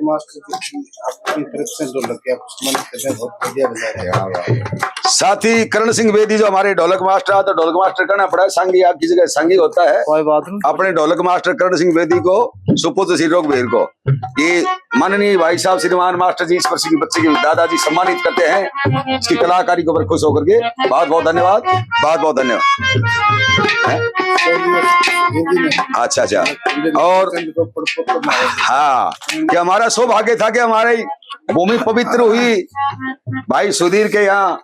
मास्टर जी आपकी तरफ से जो लग गया मन करने बहुत बढ़िया बजा रहे हैं। साथ ही करण सिंह बेदी जो हमारे ढोलक मास्टर, तो ढोलक मास्टर करना पड़ा, सांगी आपकी जगह सांगी होता है, कोई बात नहीं। अपने ढोलक मास्टर करण सिंह बेदी को सुपुत्र श्री रोगवीर को ये माननीय भाई साहब श्रीमान मास्टर जी इस वर्ष की बच्चे के दादाजी सम्मानित करते हैं, इसकी कलाकारी को पर खुश होकर के बहुत बहुत धन्यवाद, बहुत बहुत धन्यवाद। अच्छा अच्छा, और हाँ कि हमारा सौभाग्य था कि हमारी भूमि पवित्र हुई भाई सुधीर के यहाँ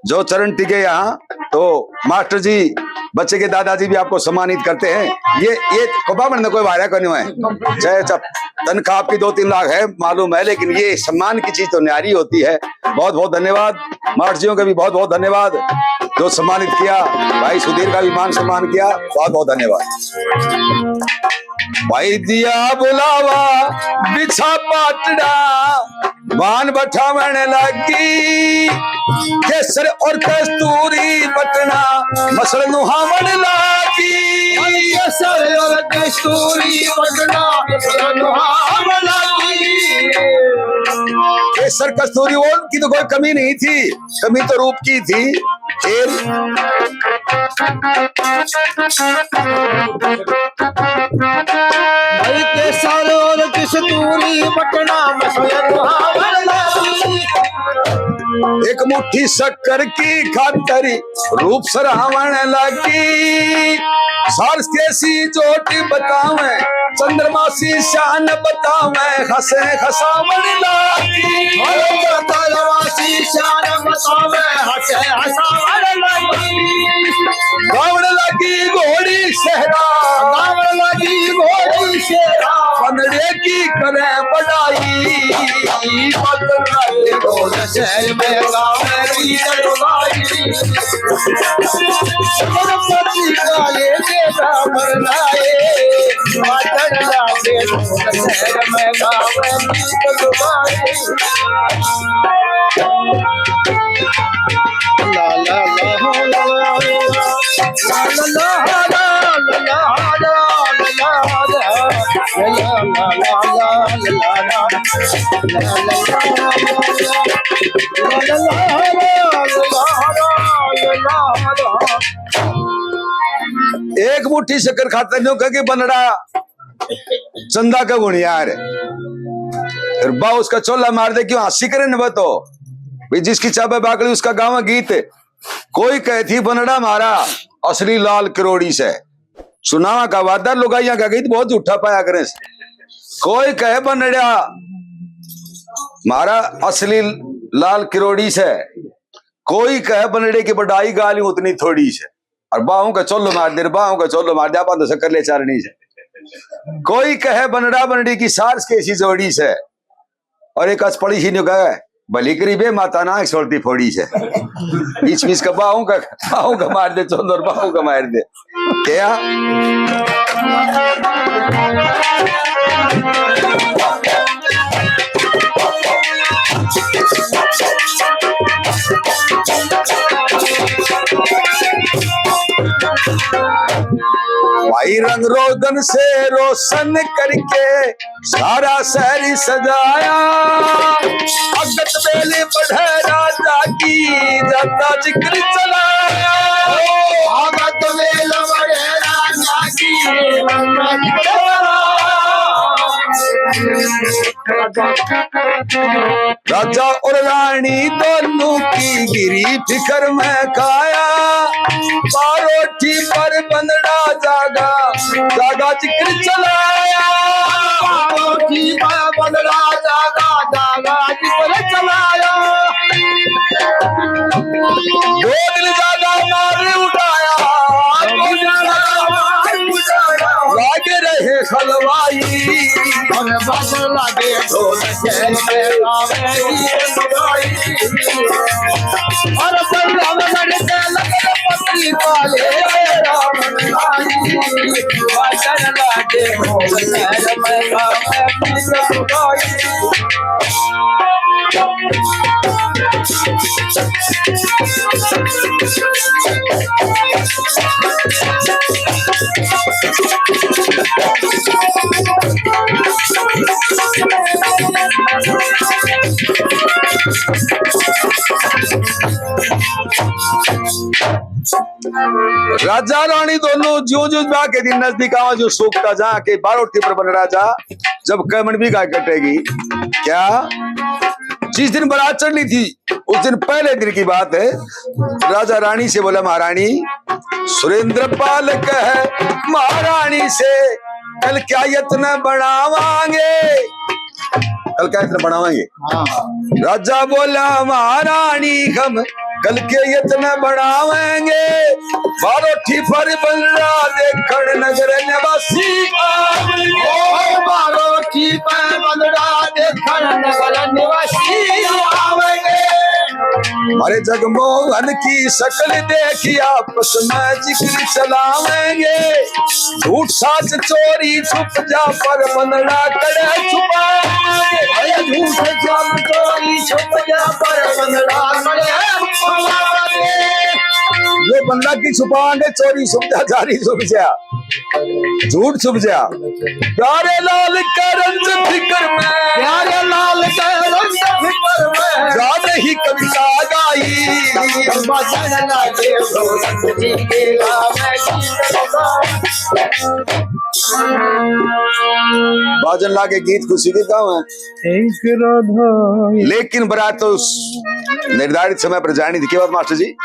जो चरण टिके यहाँ, तो मास्टर जी बच्चे के दादाजी भी आपको सम्मानित करते हैं। ये कबा में कोई वायरा करने में चाहे तनख्वाह आपकी 2-3 लाख है मालूम है, लेकिन ये सम्मान की चीज तो न्यारी होती है। बहुत बहुत धन्यवाद मास्टर जियों का भी बहुत बहुत धन्यवाद जो सम्मानित किया, भाई सुधीर का भी मान सम्मान किया, बहुत बहुत धन्यवाद। भाई दिया बुलावा बिछा पाटड़ा बान बठावन लगी, केसर और कस्तूरी बटना मसल नुहावन लागी, केसर और कस्तूरी बटना मसल नुहावन लागी। केसर कस्तूरी वो की तो कोई कमी नहीं थी, कमी तो रूप की थी। भाई केसर और कस्तूरी बटना मसल नुहावन लागी। एक मुट्ठी शक्कर की खातरी रूप सरावण लगी, सारस कैसी चोटी बतावे चंद्रमा सी शान बतावे, हंसे हंसावण लगी, चंद्रमा सी शान बतावे हंसे हंसावण लगी। गावण लगी घोड़ी सहरा, गावण लगी घोड़ी शेरा, बंदड़े की करे बढ़ाई, शहर में गावे की दरबारी, गणपति काले बेटा मरनाए, मातड़ लागे शहर में गावे की दरबारी। ला ला ला ला एक मुट्ठी शक्कर खाते न्यू कह के बनड़ा चंदा का गुणियार फिर बा उसका चोला मार दे, क्यों हंसी करे न बतो भाई, जिसकी चाबे बागली उसका गाँव गीत। कोई कहती बनड़ा मारा असली लाल किरोड़ी से, सुनावा का वादा लुगाइया का गीत बहुत झूठा पाया करे। कोई कहे बनड़ा मारा असली लाल किरोड़ी से, कोई कहे बनड़े की बढ़ाई गाली उतनी थोड़ी से, और बाहों का चोलो मार दे, बाहों का चोलो मार दे, आप तो शक्कर ले चारनी से। कोई कहे बनड़ा बनड़ी की सार्स कैसी जोड़ी से, और एक पड़ी ही नहीं कहे भली करीबे माता ना छोड़ती फोड़ी से बीच बीच का बाहू का मार दे चोंदर बाहू का मार दे क्या भाई रंग रोगन से रोशन करके सारा शहर सजाया अगत बेले बढ़े राजा की जाता जिक्र चलाया अगत बेले बढ़े राजा की जाता जिक्र राजा और रानी दोनों की गिरी फिकर में खाया बारोठी पर बंदड़ा जागा जागा जिक्र चलाया बारोठी पर बंदड़ा जागा जागा जिक्र चलाया दो दिन जागा मार उठाया लागे रहे हलवाई लागे ढोल और पत्री वाले लागे राजा रानी दोनों जो जो के दिन नजदीक आवा जो सोखता जा के बारोटी पर बन राजा जब कैमन भी गाय कटेगी क्या जिस दिन बारात चढ़नी थी उस दिन पहले दिन की बात है राजा रानी से बोला महारानी सुरेंद्र पाल कहे महारानी से कल क्या यत्न बढ़ावांगे कल क्या यत्न बढ़ावांगे राजा बोला महारानी हम कल के यत्न बढ़ावेंगे बारोठी पर बलरा देखण नगर निवासी बारोठी पर बलरा देखण नगर निवासी आवेंगे हमारे जगमोहन की शक्ल देखी आपस में जिक्र चलावेंगे झूठ साच चोरी छुप जा पर बंदड़ा करे छुपाएंगे झूठ साच चोरी छुप जा पर बंदड़ा करे ये बंदा की छुपाएंगे चोरी छुप जा जारी छुप जा झूठ छुप जा प्यारे लाल के रंज फिक्र में प्यारे लाल के रंज फिक्र में जाने ही कविता गाई बजन लगे बाजन लागे गीत खुशी के गाँव है लेकिन बारात तो निर्धारित समय पर जानी थी। क्या बात मास्टर जी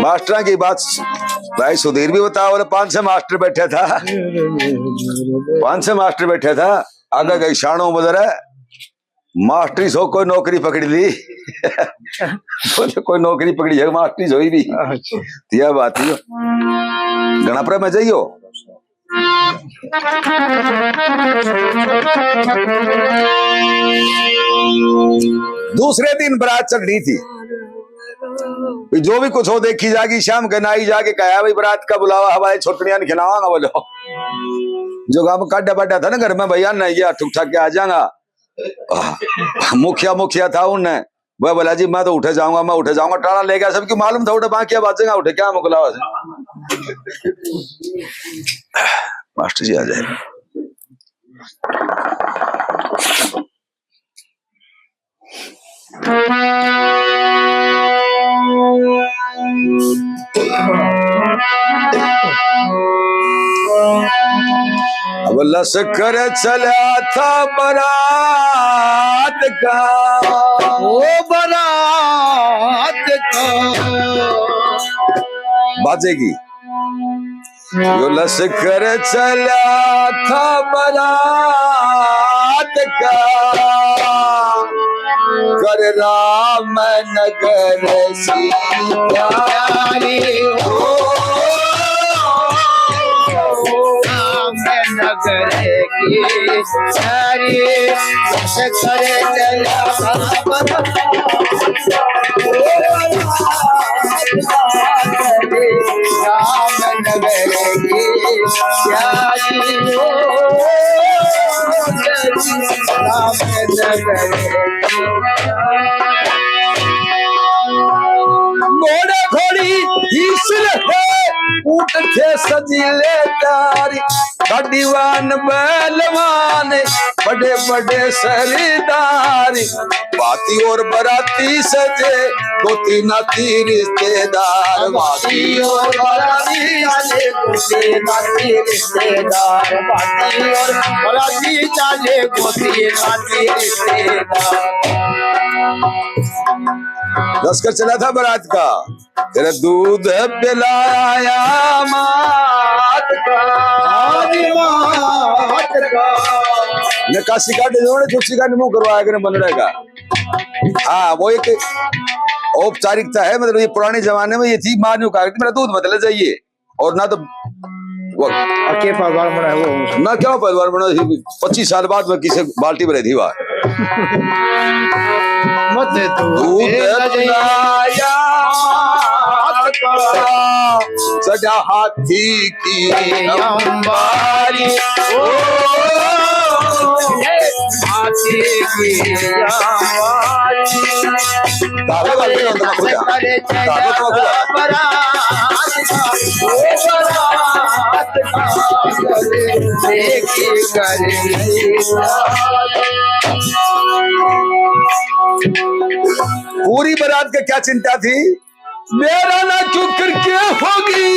मास्टर की बात भाई सुधीर भी बताओ और 5-6 मास्टर बैठा था 5-6 मास्टर बैठा था आगे गई शाणों बदर है मास्टरी सो कोई नौकरी पकड़ी ली कोई नौकरी पकड़ी है मास्टरी सोई भी यह बात ही गणापुरा में जाइयो दूसरे दिन बारात चढ़नी थी जो भी कुछ हो देखी जागी शाम के नाई जाके कहा भाई बारात का बुलावा हमारे छोटनिया खिलावांगा बोलो जो गांव में काटा बाटा था ना घर में भैया नहीं गया ठुक ठाक के आ जाऊंगा मुखिया था उनने वह बोला जी मैं तो उठे जाऊंगा टाला ले गया सबकी मालूम था उठे बाकी बाजेगा उठे क्या मुकलावा से मास्टर जी आ जाए अब लश्कर चला था बारात का ओ बारात का बाजेगी यो लश्कर चला था बारात का कर राम नगर सीता राम नगर की सारी करे चला राम नगर की प्यारी राम नगर घोड़े घोड़ी ईश्वर है ऊट थे सजीले तारी दीवान बैलवान बड़े बड़े सरदारी बाती और बराती सजे गोती नाती रिश्तेदार बाती और बराती चाले गोती नाती रिश्तेदार बाती और बराती चाले गोती नाती रिश्तेदार लश्कर चला था बारात का तेरा दूध पिलाया मात का नकाशी काटे जोड़े चुपसी का निमो करवाया कर बन रहेगा। हाँ वो एक औपचारिकता है, मतलब ये पुराने जमाने में ये थी, माँ ने कहा मेरा दूध बदले जाइए और ना तो के पहलवान बना है वो ना क्या पहलवान बना 25 साल बाद में किसी बाल्टी में रही थी वहां मत दूध पिलाया सजा हाथी की अंबारी ओ हाथी की अंबारी करे पूरी बारात का क्या चिंता थी, मेरा ना क्यों करके होगी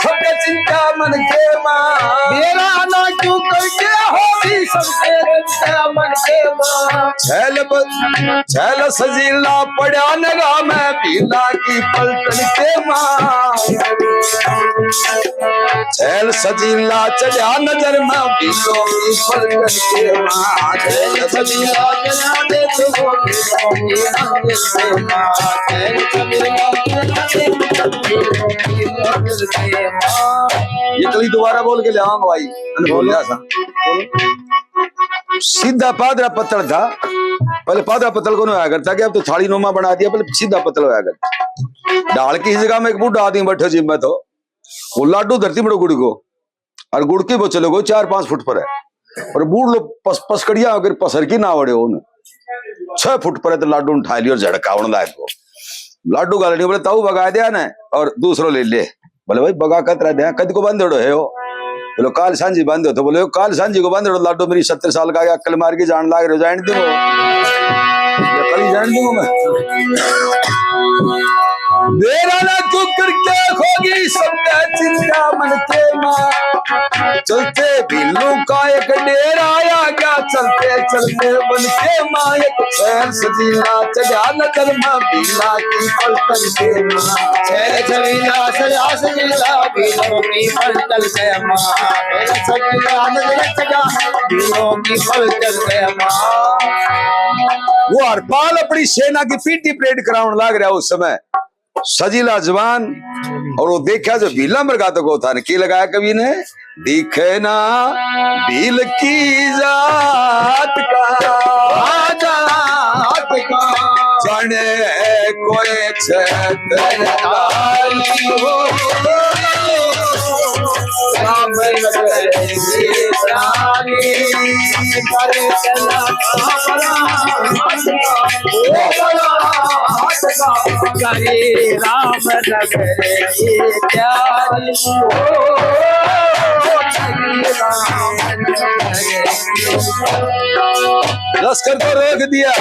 सबके चिंता मन के माँ, मेरा ना क्यों करके होगी सबके चिंता मन के माँ। छैल सजीला पड़ा नगा मैं पीला की पलटन के माँ, छैल सजीला चढ़ा नजर में पीलो की पलटन के माँ, छैल सजीला चला दे तो ये कली दोबारा बोल के ले आऊंगा भाई, बोल सा सीधा पादरा पत्थर था, पहले पादरा पत्थर को नहीं आया करता कि अब तो थाली नुमा बना दिया, पहले सीधा पत्थर होया करता। डाल की जगह में एक बूढ़ा आदमी बैठो जिम में, तो वो लाडू धरती में गुड़ को, और गुड़ की वो चलो 4-5 फुट पर है, और बूढ़ लोग पसकड़िया अगर पसर की ना वड़े हो 6 फुट पर है, तो लाडू उठा लिया और झड़का लायक को लाडू गालनी बोले ताऊ बगा दिया ना और दूसरो ले ले, बोले भाई बगा कतरा दिया कद को बंद है हो, बोलो काल सांझी बंद हो, तो बोले काल सांझी को बंद लाडू मेरी 70 साल का अक्ल मार के जान लाग रहे जान दूंगा कल जान दूंगा मैं मेरा ना क्यों करके होगी सबका चिंता मन के माँ, चलते बिल्लू का एक डेरा आया क्या चलते चलते बन के माँ, एक छैल सजीला चढ़ा नजर में बीला की पलटन के माँ, छैल सजीला सजा सजीला बीलों की पलटन के माँ, छैल सजीला नजर चढ़ा बीलों की पलटन के माँ। वो हरपाल अपनी सेना की पीटी परेड कराउन लाग रहा उस समय, सजीला जवान, और वो देखा जो भीला मरगा तो को था ने की लगाया कवि ने, दिखे ना भील की जात का जाने कोई छतरदारी हो राम करेगी रानी करे चला करे राम नगर की प्यारी लश्कर को रोक दिया।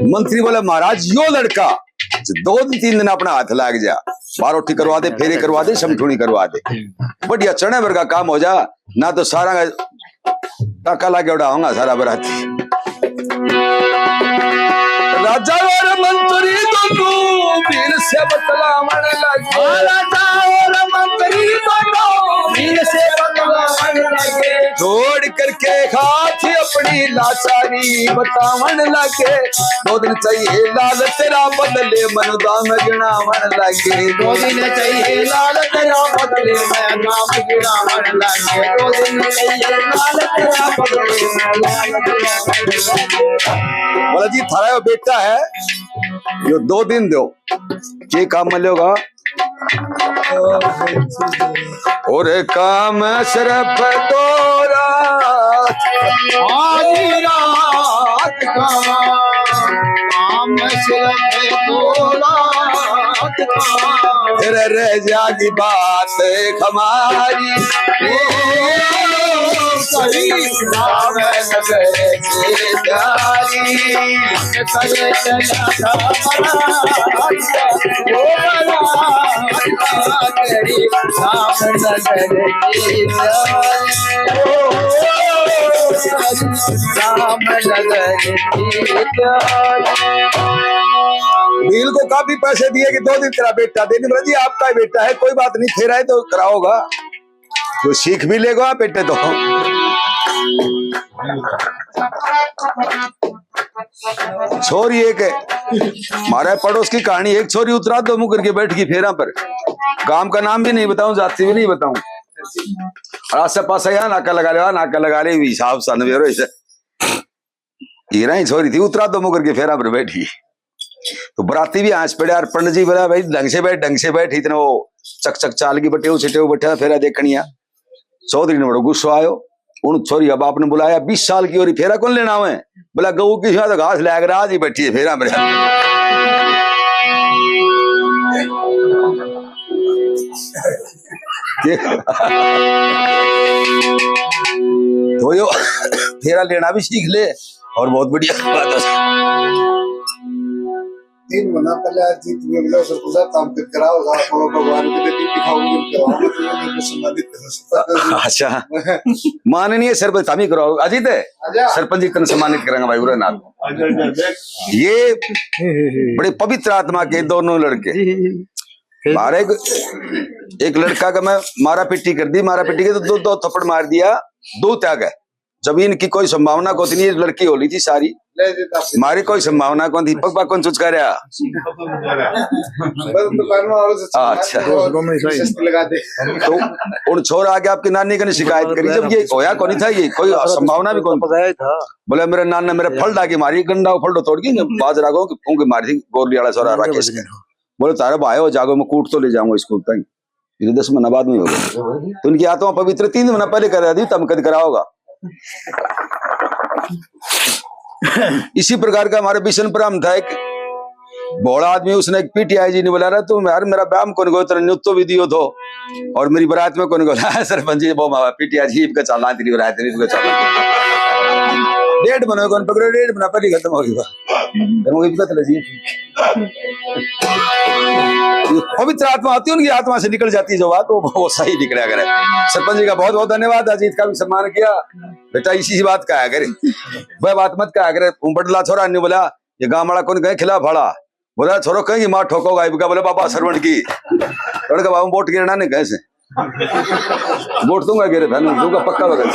मंत्री बोले महाराज यो लड़का 2-3 दिन अपना हाथ लाग जा, बारोटी करवा दे, फेरे करवा दे, समठूणी करवा दे, बढ़िया चढ़े भर का काम हो जा, ना तो सारा टाका लागे उड़ाऊंगा सारा बराती। राजा और मंत्री दोनों वीर से बतलावन लगे, राजा और मंत्री दोनों वीर से बतलावन लगे, छोड़ कर के हाथ अपनी लाचारी बतावन लगे। 2 दिन चाहिए लाल तेरा बदले मन दाम गिनावन लगे। 2 दिन चाहिए लाल तेरा बदले मैं नाम गिनावन लगे। 2 दिन चाहिए लाल तेरा बदले मैं नाम गिनावन लगे। बोला जी थारा यो बेटा है यो 2 दिन दो के काम में लोगा और काम सिर्फ तो रात आधी रात का काम सिर्फ 2 रात का। फिर रह जागी बात हमारी सही नाम नगर से प्यारी करे चला ओ बड़ा तेरी नाम नगर की नाम नगर की बिल को काफी पैसे दिए कि 2 दिन तेरा बेटा देने बोला जी आपका ही बेटा है कोई बात नहीं फेरा है तो कराओगा तो सीख भी लेगा बेटे तो। छोरी एक है हमारे पड़ोस की कहानी। एक छोरी उतरा दो मुंह करके बैठ गई फेरा पर। गांव का नाम भी नहीं बताऊं जाति भी नहीं बताऊं और आस पास यहाँ नाका लगा रहे हिसाब सन हीरा ही छोरी थी उतरा दो मुंह करके फेरा पर बैठी। तो बराती भी आंच पड़े और पंडित जी बोला भाई ढंग से बैठ इतना वो चक चाल की बटे बैठा फेरा देखनिया। चौधरी ने बड़ो गुस्सा आयो उन छोरी अब आपने बुलाया 20 साल की और फेरा कौन लेना हुए बोला गऊ की तो घास लग रहा जी बैठी है फेरा मेरे। तो यो फेरा लेना भी सीख ले और बहुत बढ़िया बात है। 3 महीना पहले आज जी तुम्हें बोला सर पूजा काम कर कराओगा आप भगवान के देती दिखाओगे कराओगे तो संबंधित कर सकता। अच्छा माननीय सरपंच हम ही कराओ अजीत है सरपंच जी को सम्मानित करेंगे भाई बुरा नाथ। ये बड़े पवित्र आत्मा के दोनों लड़के मारे एक लड़का का मैं मारा पिट्टी कर दी मारा पिट्टी के तो 2 थप्पड़ मार दिया 2 त्याग है। जमीन की कोई संभावना को नहीं लड़की होली थी सारी मारी कोई संभावना कौन थी पग कौन चुचका रहा। अच्छा तो उन छोर आके आपकी नानी का शिकायत करी जब ये होया कौन था ये कोई संभावना भी कौन था। बोले मेरे नाना मेरे फल डाके मारी गंडा फल तोड़ की बाजरा को फूंक मारी थी गोरली वाला छोरा राकेश के। बोले तारा भाई हो जागो मैं कूट तो ले जाऊंगा स्कूल तक 10 महीना बाद में होगा तो उनकी आत्मा पवित्र 3 महीना पहले करा दी तब कद कराओगा। इसी प्रकार का हमारे बिशनपुरम था एक बड़ा आदमी उसने एक पीटीआई जी ने बुला रहा तो यार मेरा व्यायाम कौन गो तेरा न्युत्तो विधियो तो और मेरी बारात में कौन गो सरपंच जी वो पीटीआई जी का चालना तेरी बारात तेरी चालना 1.5 महीने कौन पकड़ो 1.5 महीना पहले खत्म हो गया। पवित्र आत्मा होती है उनकी आत्मा से निकल जाती है जो बात वो सही निकला करे। सरपंच जी का बहुत बहुत धन्यवाद अजीत का भी सम्मान किया बेटा इसी बात का करे वह बात मत कहा करे। बड़ला छोरा ने बोला ये गाँव वाला कौन कहे खिला फाड़ा बोला छोरो कहेंगे माँ ठोकोगा बोले बाबा सरवण की लड़का बाबू वोट गिरना नहीं कैसे वोट दूंगा गिरे दूंगा पक्का वगैरह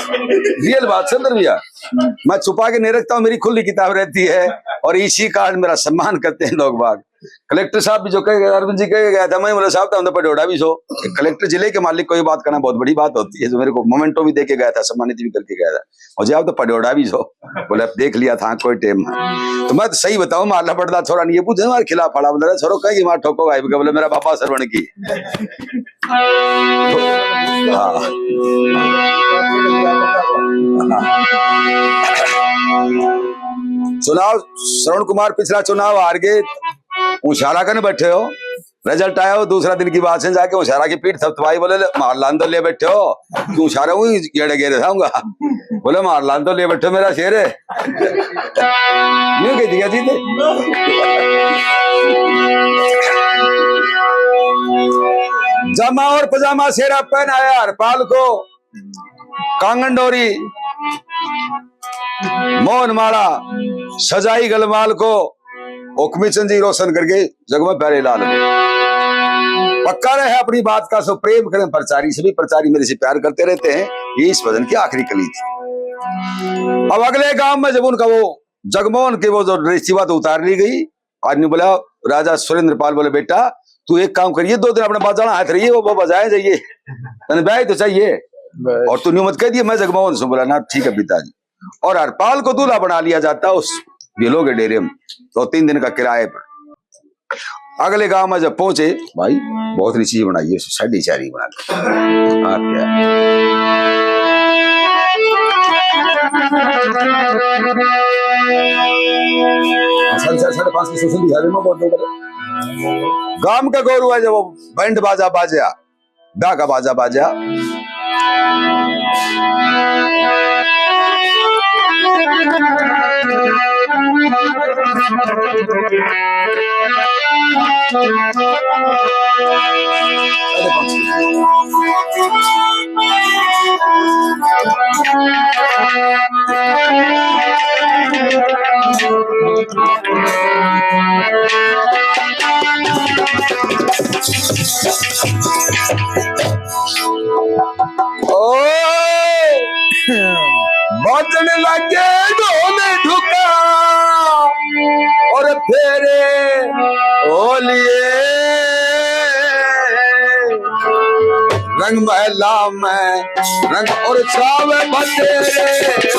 रियल बात सुंदर भैया मैं छुपा के नहीं रखता हूँ मेरी खुली किताब रहती है और इसी कारण मेरा सम्मान करते हैं लोग बाग। कलेक्टर साहब भी जो कहे अरविंद जी कहे गया था मैं बोला साहब था पटोड़ा भी सो कलेक्टर जिले के मालिक को ये बात करना बहुत बड़ी बात होती है जो मेरे को मोमेंटो भी देके गया था सम्मानित भी करके गया था मुझे आप तो पटोड़ा भी सो बोले देख लिया था कोई टाइम तो मैं तो सही बताऊं मारना पड़ता छोरा नहीं ये पूछे हमारे खिलाफ पड़ा बोला छोरो कहीं मार ठोको भाई बोले मेरा पापा सरवण की। चुनाव श्रवण कुमार पिछला चुनाव हार गए उशारा करने बैठे हो रिजल्ट आया हो दूसरा दिन की बात से जाके उशारा की पीठ थपथपाई बोले मार लान तो ले बैठे हो क्यों उशारा हुई गेड़े गेड़े जाऊंगा बोले मार लान तो ले बैठे मेरा शेर है यूं कह दिया जी जमा और पजामा शेरा पहन आया हरपाल को कांगन डोरी मोहन माला सजाई गलमाल को हुक्मी चंद जी रोशन करके जगमग प्यारे लाल पक्का रहे अपनी बात का सो प्रेम करें प्रचारी सभी प्रचारी मेरे से प्यार करते रहते हैं ये इस भजन की आखिरी कली थी। अब अगले गांव में जब उनका वो जगमोहन की वो जो रेसी बात उतार ली गई, आदमी बोला, राजा सुरेंद्र पाल बोले, बेटा तू एक काम करिए, 2 दिन अपने बजाना हाथ रहिए, वो बजाए जाइए, तने ब्याह तो चाहिए, और तू न्यू मत कह दिए मैं जगमोहन से। बोला ना ठीक है पिताजी। और हरपाल को दूल्हा बना लिया जाता उस बिलो के डेरे में, तो 3 दिन का किराए पर। अगले गांव में जब पहुंचे, भाई बहुत सी चीज बनाई है, साढ़े चारी बना आप क्या साढ़े 5 की सोशल दिखा में बहुत गांव का गौरव है। जब वो बैंड बाजा बाजा, गा का बाजा बाजा, बजने लगे ढोल ढुका और फेरे ओलिए, रंग महला में रंग और चावे बतेरे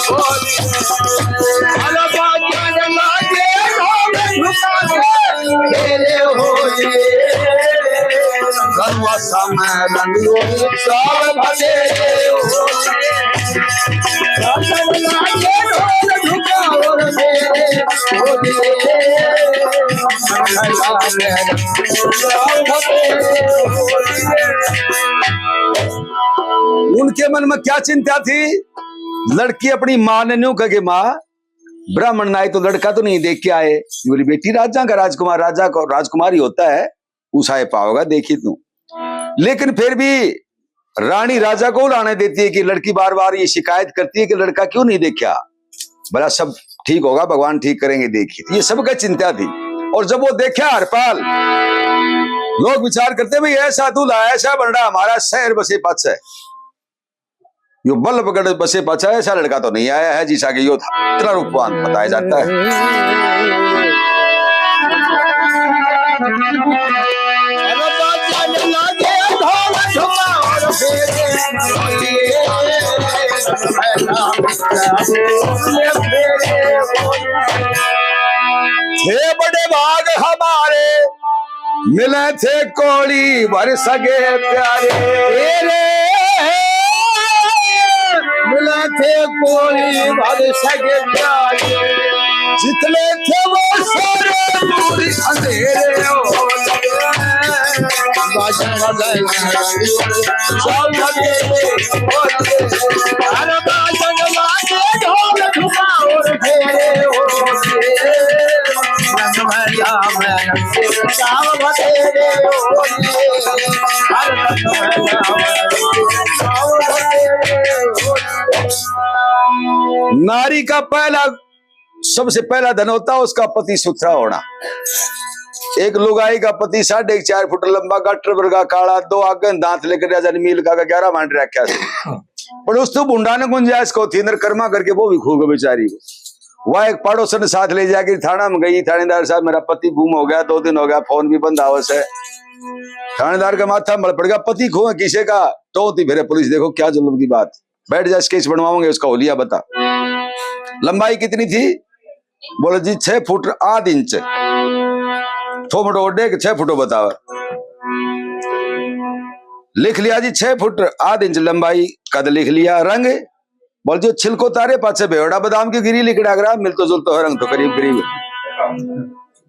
बोलिए, बजने लगे ढोल ढुका फेरे ओलिए, रंगवा समय रंग और चावे बतेरे ओलिए, उनके मन में क्या चिंता थी? लड़की अपनी मां ने न्यू कहे, मां ब्राह्मण नाई तो लड़का तो नहीं देख के आए। बोली बेटी राजा का राजकुमार राजा का राजकुमार ही होता है, उसाए पाओगा देखी तू। लेकिन फिर भी रानी राजा को लाने देती है कि लड़की बार बार ये शिकायत करती है कि लड़का क्यों नहीं देखा। भला सब ठीक होगा, भगवान ठीक करेंगे, देखिए। ये सबका चिंता थी। और जब वो देखा हरपाल, लोग विचार करते भाई ऐसा दूल्हा ऐसा बनना हमारा शहर बसे पच है, यो बल्लभगढ़ बसे पच है, ऐसा लड़का तो नहीं आया है जिसा कि यो था। इतना रूपवान बताया जाता है। थे बड़े भाग हमारे मिले थे कोड़ी भर सगे प्यारे, मिले थे कोड़ी भर सगे प्यारे, जितने थे वो सारे दूर अंधेरे हो नारी का पहला सबसे पहला धन होता है उसका पति सुथरा होना। एक लुगाई का पति 4.5 फुट लंबा, गटर वर्गा काला, 2 आगे दांत लेकर राजा ने मील का 11 मांड रखा पर उस तो बुंडा ने गुंजाइश को थी कर्मा करके वो भी खो गई बेचारी को। वह एक पड़ोसन साथ ले जाकर थाना में गई, थानेदार साहब मेरा पति गुम हो गया, 2 दिन हो गया, फोन भी बंद आवश्य है। थानेदार का माथा मल पड़ गया, पति खो किसे का? तो फिर पुलिस, देखो क्या जुल्म की बात, बैठ जा स्केच बनवाओगे, उसका होलिया बता। लंबाई कितनी थी? बोले जी 6 फुट 8 इंच। थोमट ओडे 6 फुटो बतावा। लिख लिया जी 6 फुट 8 इंच लंबाई, कद लिख लिया। रंग बोल जो छिलको तारे पाछे बेवड़ा बादाम की गिरी लिख डागरा, मिलतो जुलतो है रंग तो करीब करीब।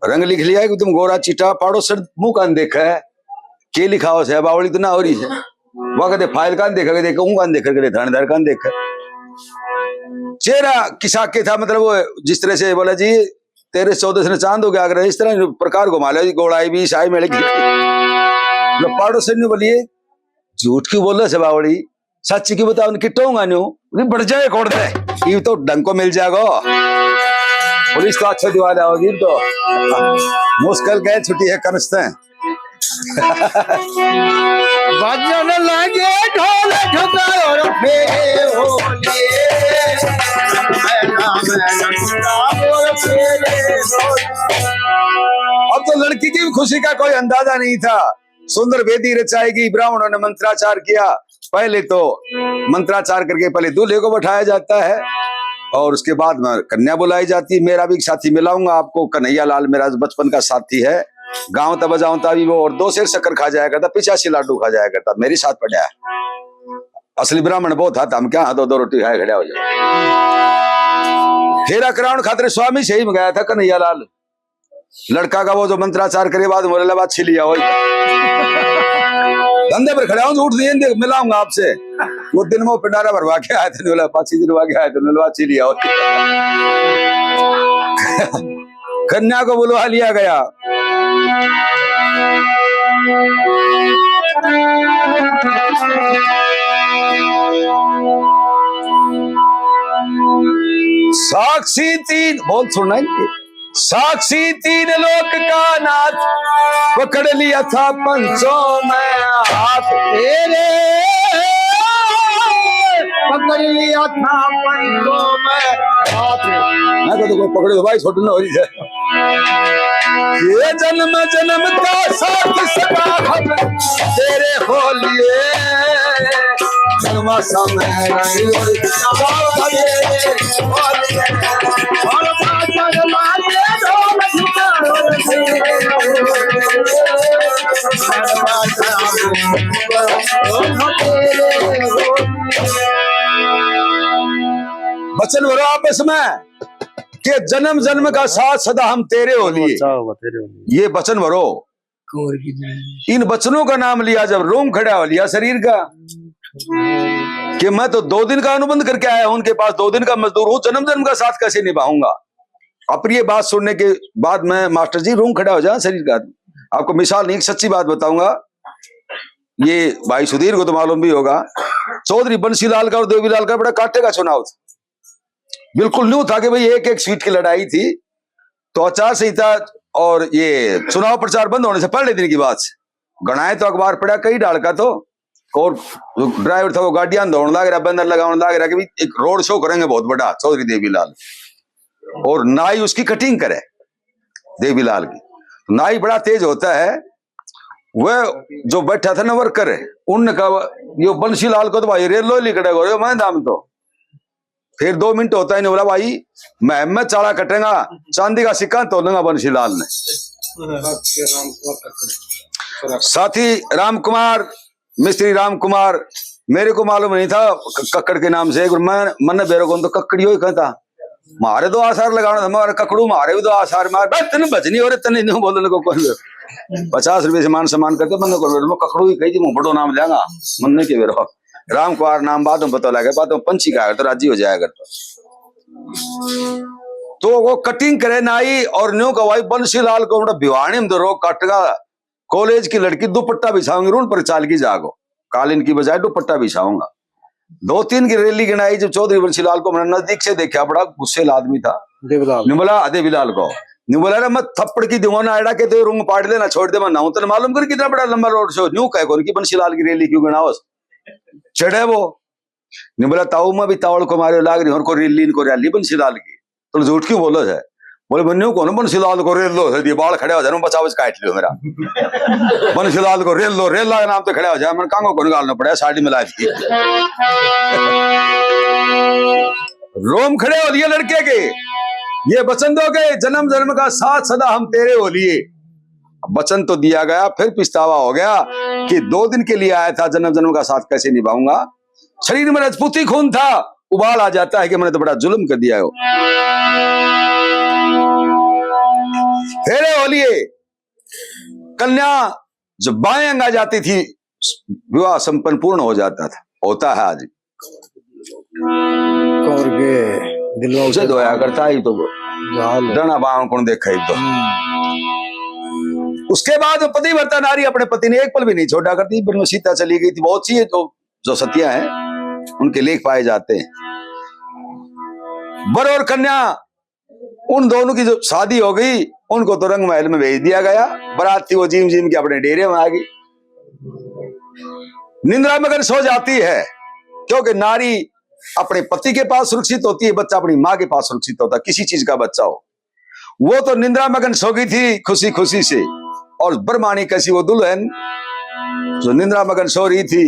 रंग लिख लिया कि तुम गोरा चिटा पाड़ो सर मुंह कान देखा है, के लिखा हो से बावली तो ना हो रही है। वह कहते फाइल कान देखा, देखा ऊँ कान देखा, कहते थानेदार कान देखा। चेहरा किसा के था, मतलब वो जिस तरह से बोला जी तेरे 14 ने चांद हो गया, अगर इस तरह प्रकार घुमा लो, गोड़ाई भी शाही में पाड़ो सर ने बोलिए झूठ क्यों बोल रहे से बावड़ी, सच की बता उनकी टोंगा न्यू बढ़ जाए कोड़ दे, ये तो डंग को मिल जाएगा। पुलिस तो अच्छा दिवाला होगी तो मुश्किल गए छुट्टी है करते हैं। भजन लगे ढोल ठुकाओ और फेरे होलिए मैना मैना ठुकाओ और फेरे होलिए। अब तो लड़की की भी खुशी का कोई अंदाजा नहीं था। सुंदर वेदी रचाएगी, ब्राह्मणों ने मंत्राचार किया। पहले तो मंत्राचार करके पहले दूल्हे को बैठाया जाता है और उसके बाद में कन्या बुलाई जाती है। मेरा भी एक साथी मिलाऊंगा आपको, कन्हैया लाल मेरा बचपन का साथी है। गाँव तब बजाऊं तभी वो, और 2 सेर शक्कर खा जाया करता, 85 लाडू खा जाया करता, मेरे साथ पड़ा है। असली ब्राह्मण बहुत था, हम क्या 2 रोटी खाए खड़े हो जाए। फेरा कराउन खातिर स्वामी से ही मंगाया था कन्हैया लाल। लड़का का वो जो मंत्राचार करे बाद मोरे बात छिली आओ धंधे पर खड़े उठ दिए, मिलाऊंगा आपसे। वो दिन में पिंडारा भरवा के आए थे, बोला 5 दिन के आए थे, मिलवा छिली आओ। कन्या को बुलवा लिया गया। साक्षी 3 बोल सुनना है। साक्षी 3 लोक का नाथ, पकड़ लिया था पंचों में हाथ तेरे पकड़ लिया था पंचों में हाथ। मैं तो कोई पकड़े तो भाई छोटे ना हो रही है। ये जन्म जन्म का साथ सदा हम तेरे होलिए जन्मा समय वचन भरो आपस में कि जन्म जन्म का साथ सदा हम तेरे होलिए। ये वचन भरो। इन वचनों का नाम लिया जब रोम खड़ा हो लिया शरीर का कि मैं तो 2 दिन का अनुबंध करके आया हूं उनके पास, 2 दिन का मजदूर हूं, जन्म जन्म का साथ कैसे निभाऊंगा। अप्रिय बात सुनने के बाद में मास्टर जी रूम खड़ा हो जाए शरीर का। आपको मिसाल नहीं, एक सच्ची बात बताऊंगा। ये भाई सुधीर को तो मालूम भी होगा, चौधरी बंसीलाल का और देवीलाल का बड़ा कांटे का चुनाव था। बिल्कुल न्यू था कि भाई एक सीट की लड़ाई थी। तो आचार संहिता और ये चुनाव प्रचार बंद होने से पहले दिन की बात से गणाए तो अखबार पड़ा कई डाल का। तो और ड्राइवर था वो गाड़ियां दौड़ने लग रहा, बंदर लगाने लग रहा कि एक रोड शो करेंगे बहुत बड़ा चौधरी देवीलाल, और नाई उसकी कटिंग करे देवीलाल की। नाई बड़ा तेज होता है। वह जो बैठा था ना वर्कर है, उनने कहा यो बंसीलाल को तो भाई रेल लो लिखड़े गो मैं दाम तो। फिर 2 मिनट होता है, बोला भाई मैं चाड़ा कटेगा, चांदी का सिक्का तोलेगा बंसीलाल ने। साथी राम कुमार, मिस्त्री राम कुमार, मेरे को मालूम नहीं था कक्कड़ के नाम से। मन बेरो को तो कक्कड़ी हो कहता, मारे 2 आसार लगाना, हमारे ककड़ू मारे भी 2 आसार मार तेन बचनी हो रहे तने नहीं बोलने को। 50 रुपए से मान सम्मान करते मन को ककड़ू ही कही थी, मुंह बड़ो नाम लेगा मन नहीं के बेरो। राम कुमार नाम बाद में पता लगे, बाद में पंची का तो राजी हो जाएगा। तो वो कटिंग करे नाई और न्यू का भाई बंसीलाल को भिवानी में तो रोक काटेगा। कॉलेज की लड़की दुपट्टा बिछाऊंगी रूण पर चाल की जागो, कालीन की बजाय दुपट्टा बिछाऊंगा। 2-3 की रैली गिनाई। जब चौधरी बंसीलाल को मैंने नजदीक से देखा, बड़ा गुस्सेल आदमी था। बोला देवीलाल को बोला मैं थप्पड़ की दिवाना आड़ा के तो रूंग पाट देना छोड़ दे, मैं ना तो मालूम कर कितना बड़ा लंबा रोड शो न्यू कह कौन की बंसीलाल की रैली क्यों गिनाओ। चढ़े वो बोला ताऊ मैं भी तावड़ को मारे लाग रही और को रैली इनको रैली बंसीलाल की, तो झूठ क्यों बोलो है। बोले बन्यू कौन बंसीलाल को रेल लो, बाल खड़े हो जाए बचा बच काट लियो मेरा। बंसीलाल को रेल लो, रेल ला नाम तो खड़ा हो जाए, मैं कांगो को निकालना पड़ा साड़ी मिला दी। रोम खड़े हो लिए लड़के के। ये वचन दो गए जन्म जन्म का साथ सदा हम तेरे हो लिए। वचन तो दिया गया, फिर पछतावा हो गया कि 2 दिन के लिए आया था, जन्म जन्म का साथ कैसे निभाऊंगा। शरीर में राजपूती खून था, उबाल आ जाता है कि मैंने तो बड़ा जुल्म कर दिया हो। तेरे हो लिए कन्या जब बाएं अंग आ जाती थी, विवाह संपन्न पूर्ण हो जाता था, होता है आज। उसे धोया करता ही तो डना बाण कौन देखा ही तो। उसके बाद पतिव्रता नारी अपने पति ने एक पल भी नहीं छोड़ा करती। फिर सीता चली गई थी। बहुत सी है जो सतियां हैं उनके लेख पाए जाते हैं। वर और कन्या उन दोनों की जो शादी हो गई, उनको तो रंग महल में भेज दिया गया। बारात थी वो जीम जीम के अपने डेरे में आ गई। निंद्रा मगन सो जाती है, क्योंकि नारी अपने पति के पास सुरक्षित होती है, बच्चा अपनी माँ के पास सुरक्षित होता है, किसी चीज का बच्चा हो। वो तो निंद्रा मगन सो गई थी खुशी खुशी से, और ब्रह्माणी कैसी वो दुल्हन जो निंद्रा मगन सो रही थी।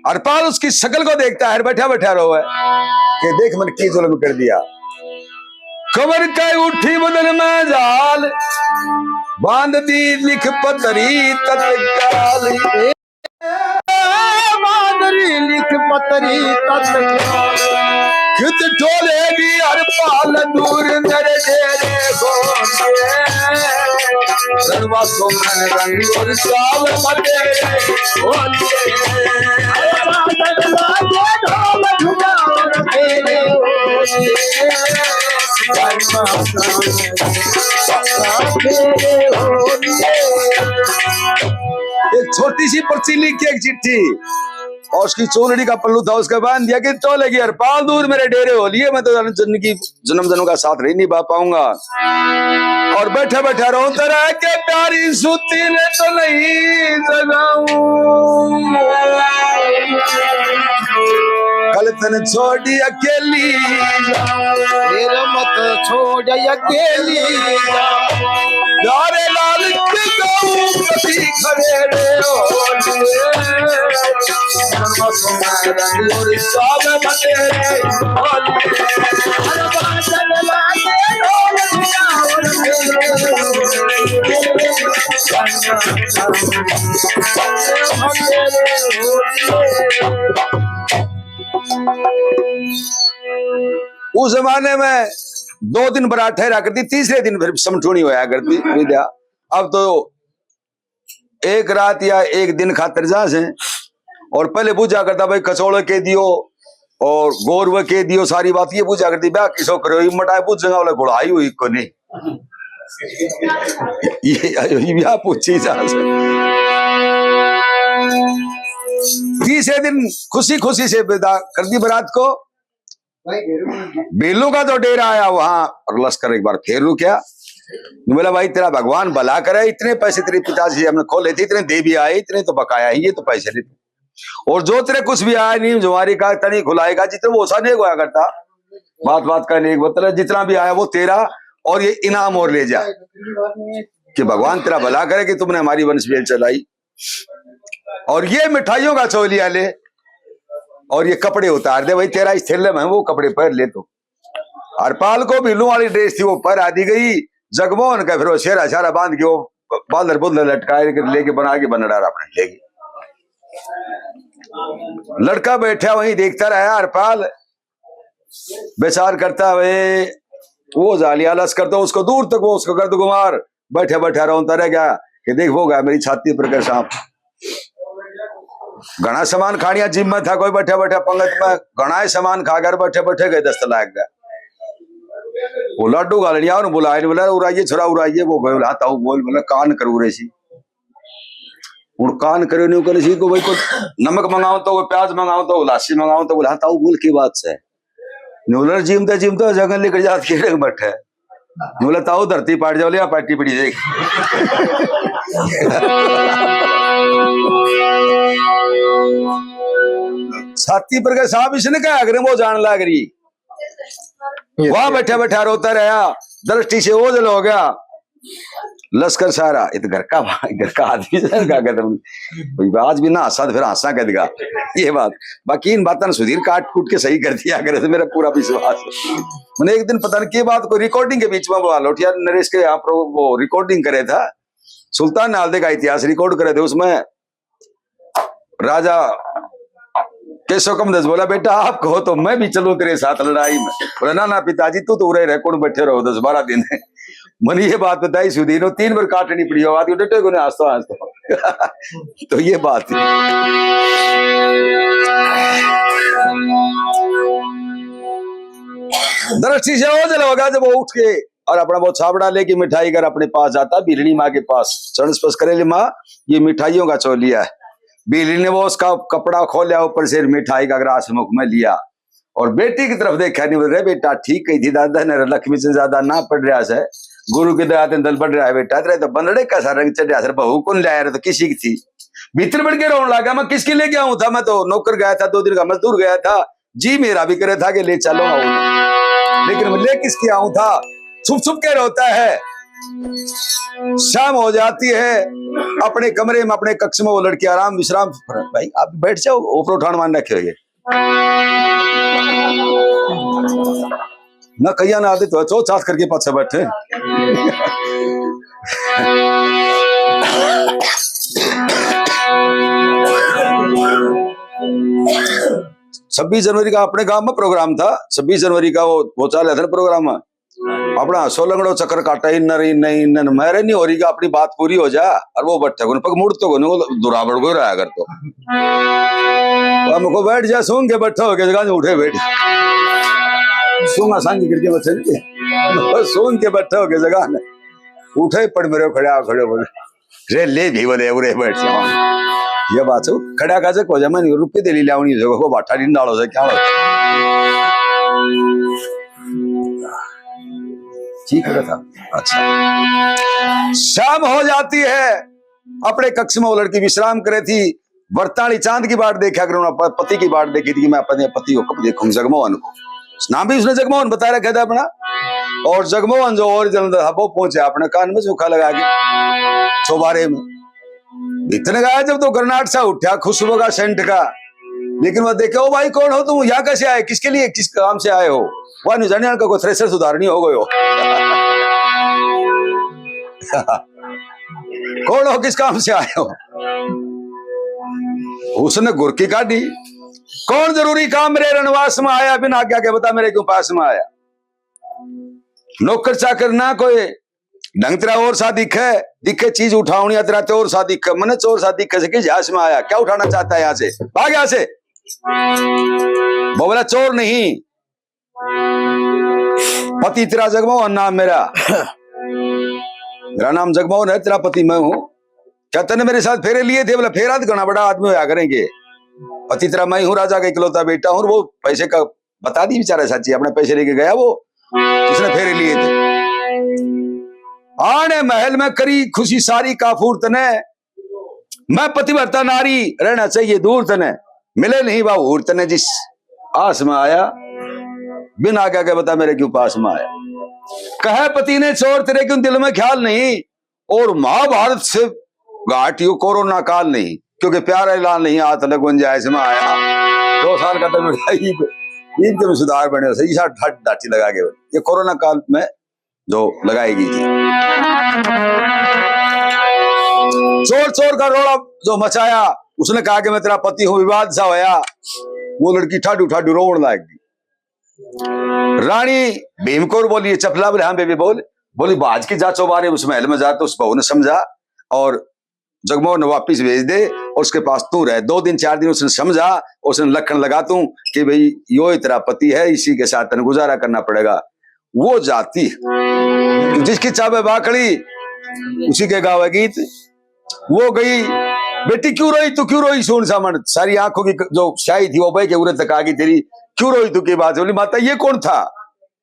हरपाल उसकी शक्ल को देखता है, बैठा बैठा रोवे कि देख मन की जुल्म कर दिया। खबर का उठी बदन में जाल, बांध दी लिख पतरी तत्काल। मादरी लिख पतरी तत्काल, खुद टोलेगी हरपाल दूर नरे डेरे गोरे। रनवासों में रंग और साव मटेरे होलिए। बादल लागे ढोल झुमाओ फेरे होलिए। फेरे होलिए। एक छोटी सी पर्ची लिख के एक चिट्ठी, और उसकी चोलड़ी का पल्लू था, उसका बांध दिया कि टोलेगी हरपाल दूर मेरे डेरे हो लिए, मैं तो जिंदगी जन्म जन्म का साथ नहीं निभा पाऊंगा। और बैठा बैठा रोता रहा कि प्यारी सूती ने तो नहीं जगाऊं, कल तन छोड़ी अकेली फिर मत छोड़ अकेली यारे लाल के गाऊं कभी खड़े रे होलिए। रनवासों में रंग और साव मटेरे होलिए। बादल लागे ढोल झुमाओ उस जमाने में 2 दिन बरात ठहरा करती, तीसरे दिन फिर समठूणी होया करती विद्या। अब तो एक रात या एक दिन खातिर जा से, और पहले पूछा करता भाई कचौड़े के दियो और गोरव के दियो, सारी बात ये पूछा करती। ब्याह किसो करो मटाए पूछेगा बोले घोड़ाई हुई को नहीं। ये ब्याह पूछी जा से। तीसरे दिन खुशी खुशी से विदा कर दी बारात को। बेलू का तो डेरा आया वहां, और लश्कर एक बार फेर रुकिया। बोला भाई तेरा भगवान भला करे, इतने पैसे तेरे पिताजी हमने खोले थे, इतने दे भी आए, इतने तो बकाया ही, ये तो पैसे नहीं थे। और जो तेरे कुछ भी आया नहीं, जुमारी का तनी खुलाएगा, जितना वो सा नहीं होया करता। बात बात का नहीं मतलब जितना भी आया वो तेरा, और ये इनाम और ले जा, कि भगवान तेरा भला करे कि तुमने हमारी वंश बेल चलाई। और ये मिठाइयों का चोलिया ले, और ये कपड़े उतार दे भाई, तेरा इस थैले में वो कपड़े पहन ले। तो हरपाल को बिल्लू वाली ड्रेस थी, वो पर आ दी गई। जगमोहन का फिर वो शेरा शारा बांध के वो बादर बुदर लटकाए लेके बना के बन डारा अपने लेगी। लड़का बैठा वहीं देखता रहा। हरपाल बेचार करता हुए वो जालिया लश्कर तो उसको दूर तक वो उसको गर्द गुमार बैठा बैठा रोता रह गया कि देख वो गया मेरी छाती पर का सांप। घना सामान खानिया जिम में था, कोई बैठा बैठा पंगत में घना सामान खा कर बैठे बैठे गए 10 लाख गया। वो लड्डू गालिया बुलाए बोला उड़ाइए छोरा उड़ाइए। वो बोला ताऊ बोल बोला कान करू रे सी हूं कान करो नहीं करे सी को भाई को नमक मंगाओ तो प्याज मंगाओ तो लासी मंगाओ तो बोला ताऊ बोल की बात से न्यूलर जिमते जिमते जगह लेकर जात खेड़े बैठे बोला ताऊ धरती पाट जाओ लिया पार्टी पड़ी जाएगी। छाती पर का साहब इसने कहा अगर वो जान लग रही वहां बैठा बैठा रोता रहा। दृष्टि से ओझल हो गया लश्कर सारा। ये तो घर का आदमी आज भी ना हंसा फिर हंसा कर देगा ये बात। बाकी इन बातों ने सुधीर काट कूट के सही कर दिया करे तो मेरा पूरा विश्वास। मैंने एक दिन पता नहीं की बात को रिकॉर्डिंग के बीच में वो लोटिया नरेश के यहाँ पर वो रिकॉर्डिंग करे था। सुल्तान नालदे का इतिहास रिकॉर्ड करे थे। उसमें राजा केशव कमदस बोला बेटा आप कहो तो मैं भी चलूं तेरे साथ लड़ाई में। बोला ना ना पिताजी तू तो उरे रिकॉर्ड बैठे रहो 10-12 दिन। मैंने ये बात बताई सुधीर 3 बार काटनी पड़ी बात डटे को हंसता तो ये बात है। दृष्टि से ओझल हो गया जब वो उठ के और अपना वो छाबड़ा लेके मिठाई कर अपने पास जाता बिरणी माँ के पास। चरण स्पर्श करे माँ ये मिठाइयों का चोलिया है। बिरणी ने वो उसका कपड़ा खोलिया ऊपर से मिठाई का ग्रास मुख में लिया और बेटी की तरफ देखा। नहीं बोल रहे बेटा ठीक कही थी दादा ने लक्ष्मी से ज्यादा ना पड़ रहा है गुरु के दया दल पड़ रहा है बेटा तेरे तो बनड़े का सा रंग चढ़ रहा बहू कौन लाया तो किसी की थी। भीतर बढ़ के रोने लगा, मैं किसके लिए गया हूं था, मैं तो नौकर गया था, 2 दिन का मजदूर गया था जी, मेरा भी करे था कि ले चलो आओ, लेकिन मैं ले किसके आऊं था, छुप छुप के रोता है। शाम हो जाती है, अपने कमरे में अपने कक्ष में वो लड़की आराम विश्राम, भाई आप बैठ जाओ, ऊपर उठान मान रखे हो ना, कैया ना आदि तो चो चाच करके पाछे बैठे। 26 जनवरी का अपने गांव में प्रोग्राम था, 26 जनवरी का वो चाल था प्रोग्राम में, अपना सोलंगड़ो चक्कर काटा, इन मेरे नहीं हो रही का अपनी बात पूरी हो जा, और वो बैठे को पग मुड़ तो दुराबड़ को रहा कर, तो हमको बैठ जा, सूंघ के बैठा हो गया जगह उठे बैठ, सूंगा सांगी करके बच्चे सूंघ के बैठा हो गया जगह ने उठे, पड़ मेरे खड़े बोले रे ले भी बोले उरे बैठ जा, ये बात हो खड़ा का को जमा नहीं रुपये दे लिया जगह को बाठा दिन डालो से क्या होता ठीक है था। अच्छा, शाम हो जाती है, अपने कक्ष में वो लड़की विश्राम करे थी, बरताली चांद की बाट देखा करूँ, पति की बाट देखी थी कि मैं अपने पति को कब देखूंगा, जगमोहन को, नाम भी उसने जगमोहन बताया रखा था अपना, और जगमोहन जो ओरिजिनल था वो पहुंचे अपने कान में सूखा लगा के चौबारे में, इतने गाया जब तो गर्नाट सा उठा खुशबू का सेंट का, लेकिन वह देखे ओ भाई कौन हो तुम, यहाँ कैसे आए, किसके लिए किस काम से आए हो, वह नहीं जाने का कोई थ्रेसर सुधारनी हो गए हो कौन हो, किस काम से आए हो, उसने गुरकी काटी, कौन जरूरी काम मेरे रणवास में आया, बिना आज्ञा के बता मेरे क्यों पास में आया, नौकर चाकर ना कोई ढंग तेरा और सा दिखे चीज उठावनी तेरा तो और सा दिखे, मैंने चोर सा दिखे से किस में आया, क्या उठाना चाहता है, यहाँ से भाग, यहाँ से, वो बोला चोर नहीं, पति तेरा जगमोहन नाम मेरा नाम जगमोहन है, तेरा पति मैं हूँ, क्या तने मेरे साथ फेरे लिए थे, बोला फेरा तो घना बड़ा आदमी होया करेंगे, पति तेरा मैं हूँ, राजा का इकलौता बेटा हूँ, वो पैसे का बता दी बेचारा सच्ची, अपने पैसे लेके गया वो, उसने फेरे लिए थे, आने महल में करी खुशी सारी काफूर तने, मैं पतिव्रता नारी रहना चाहिए दूर तने, मिले नहीं बाबूर तने, जिस आस में आया बिन आज्ञा के बता मेरे क्यों पास में आया, कहे पति ने चोर तेरे क्यों दिल में ख्याल नहीं, और महाभारत से घाटियो कोरोना काल नहीं, क्योंकि प्यारा लाल नहीं आता लग गुंजाइश में आया, 2 साल का तो ईद में सुधार बने सही डाटी लगा के, ये कोरोना काल में जो लगाई गई थी, चोर चोर का रोड़ा जो मचाया, उसने कहा कि मैं तेरा पति हूं, विवाद सा होया, वो लड़की ठाडू ठाडू रोड़ लाएगी, रानी भीमकोर बोली चपला बोले हाँ बेबी बोली बाज की जा चौबारे उस महल में जा, तो उस बहू ने समझा और जगमोहन ने वापिस भेज दे, और उसके पास तू रहे, 2 दिन 4 दिन उसने समझा, उसने लखन लगा तू कि भाई यो तेरा पति है, इसी के साथ गुजारा करना पड़ेगा, वो जाती जिसकी चाबे बाकड़ी उसी के गावे गीत, वो गई, बेटी क्यों रोई तू क्यों रोई, सुन सामन सारी आंखों की जो शाही थी वो भाई के उरे तक आ गई, तेरी क्यों रोई तू की बात, बोली माता ये कौन था,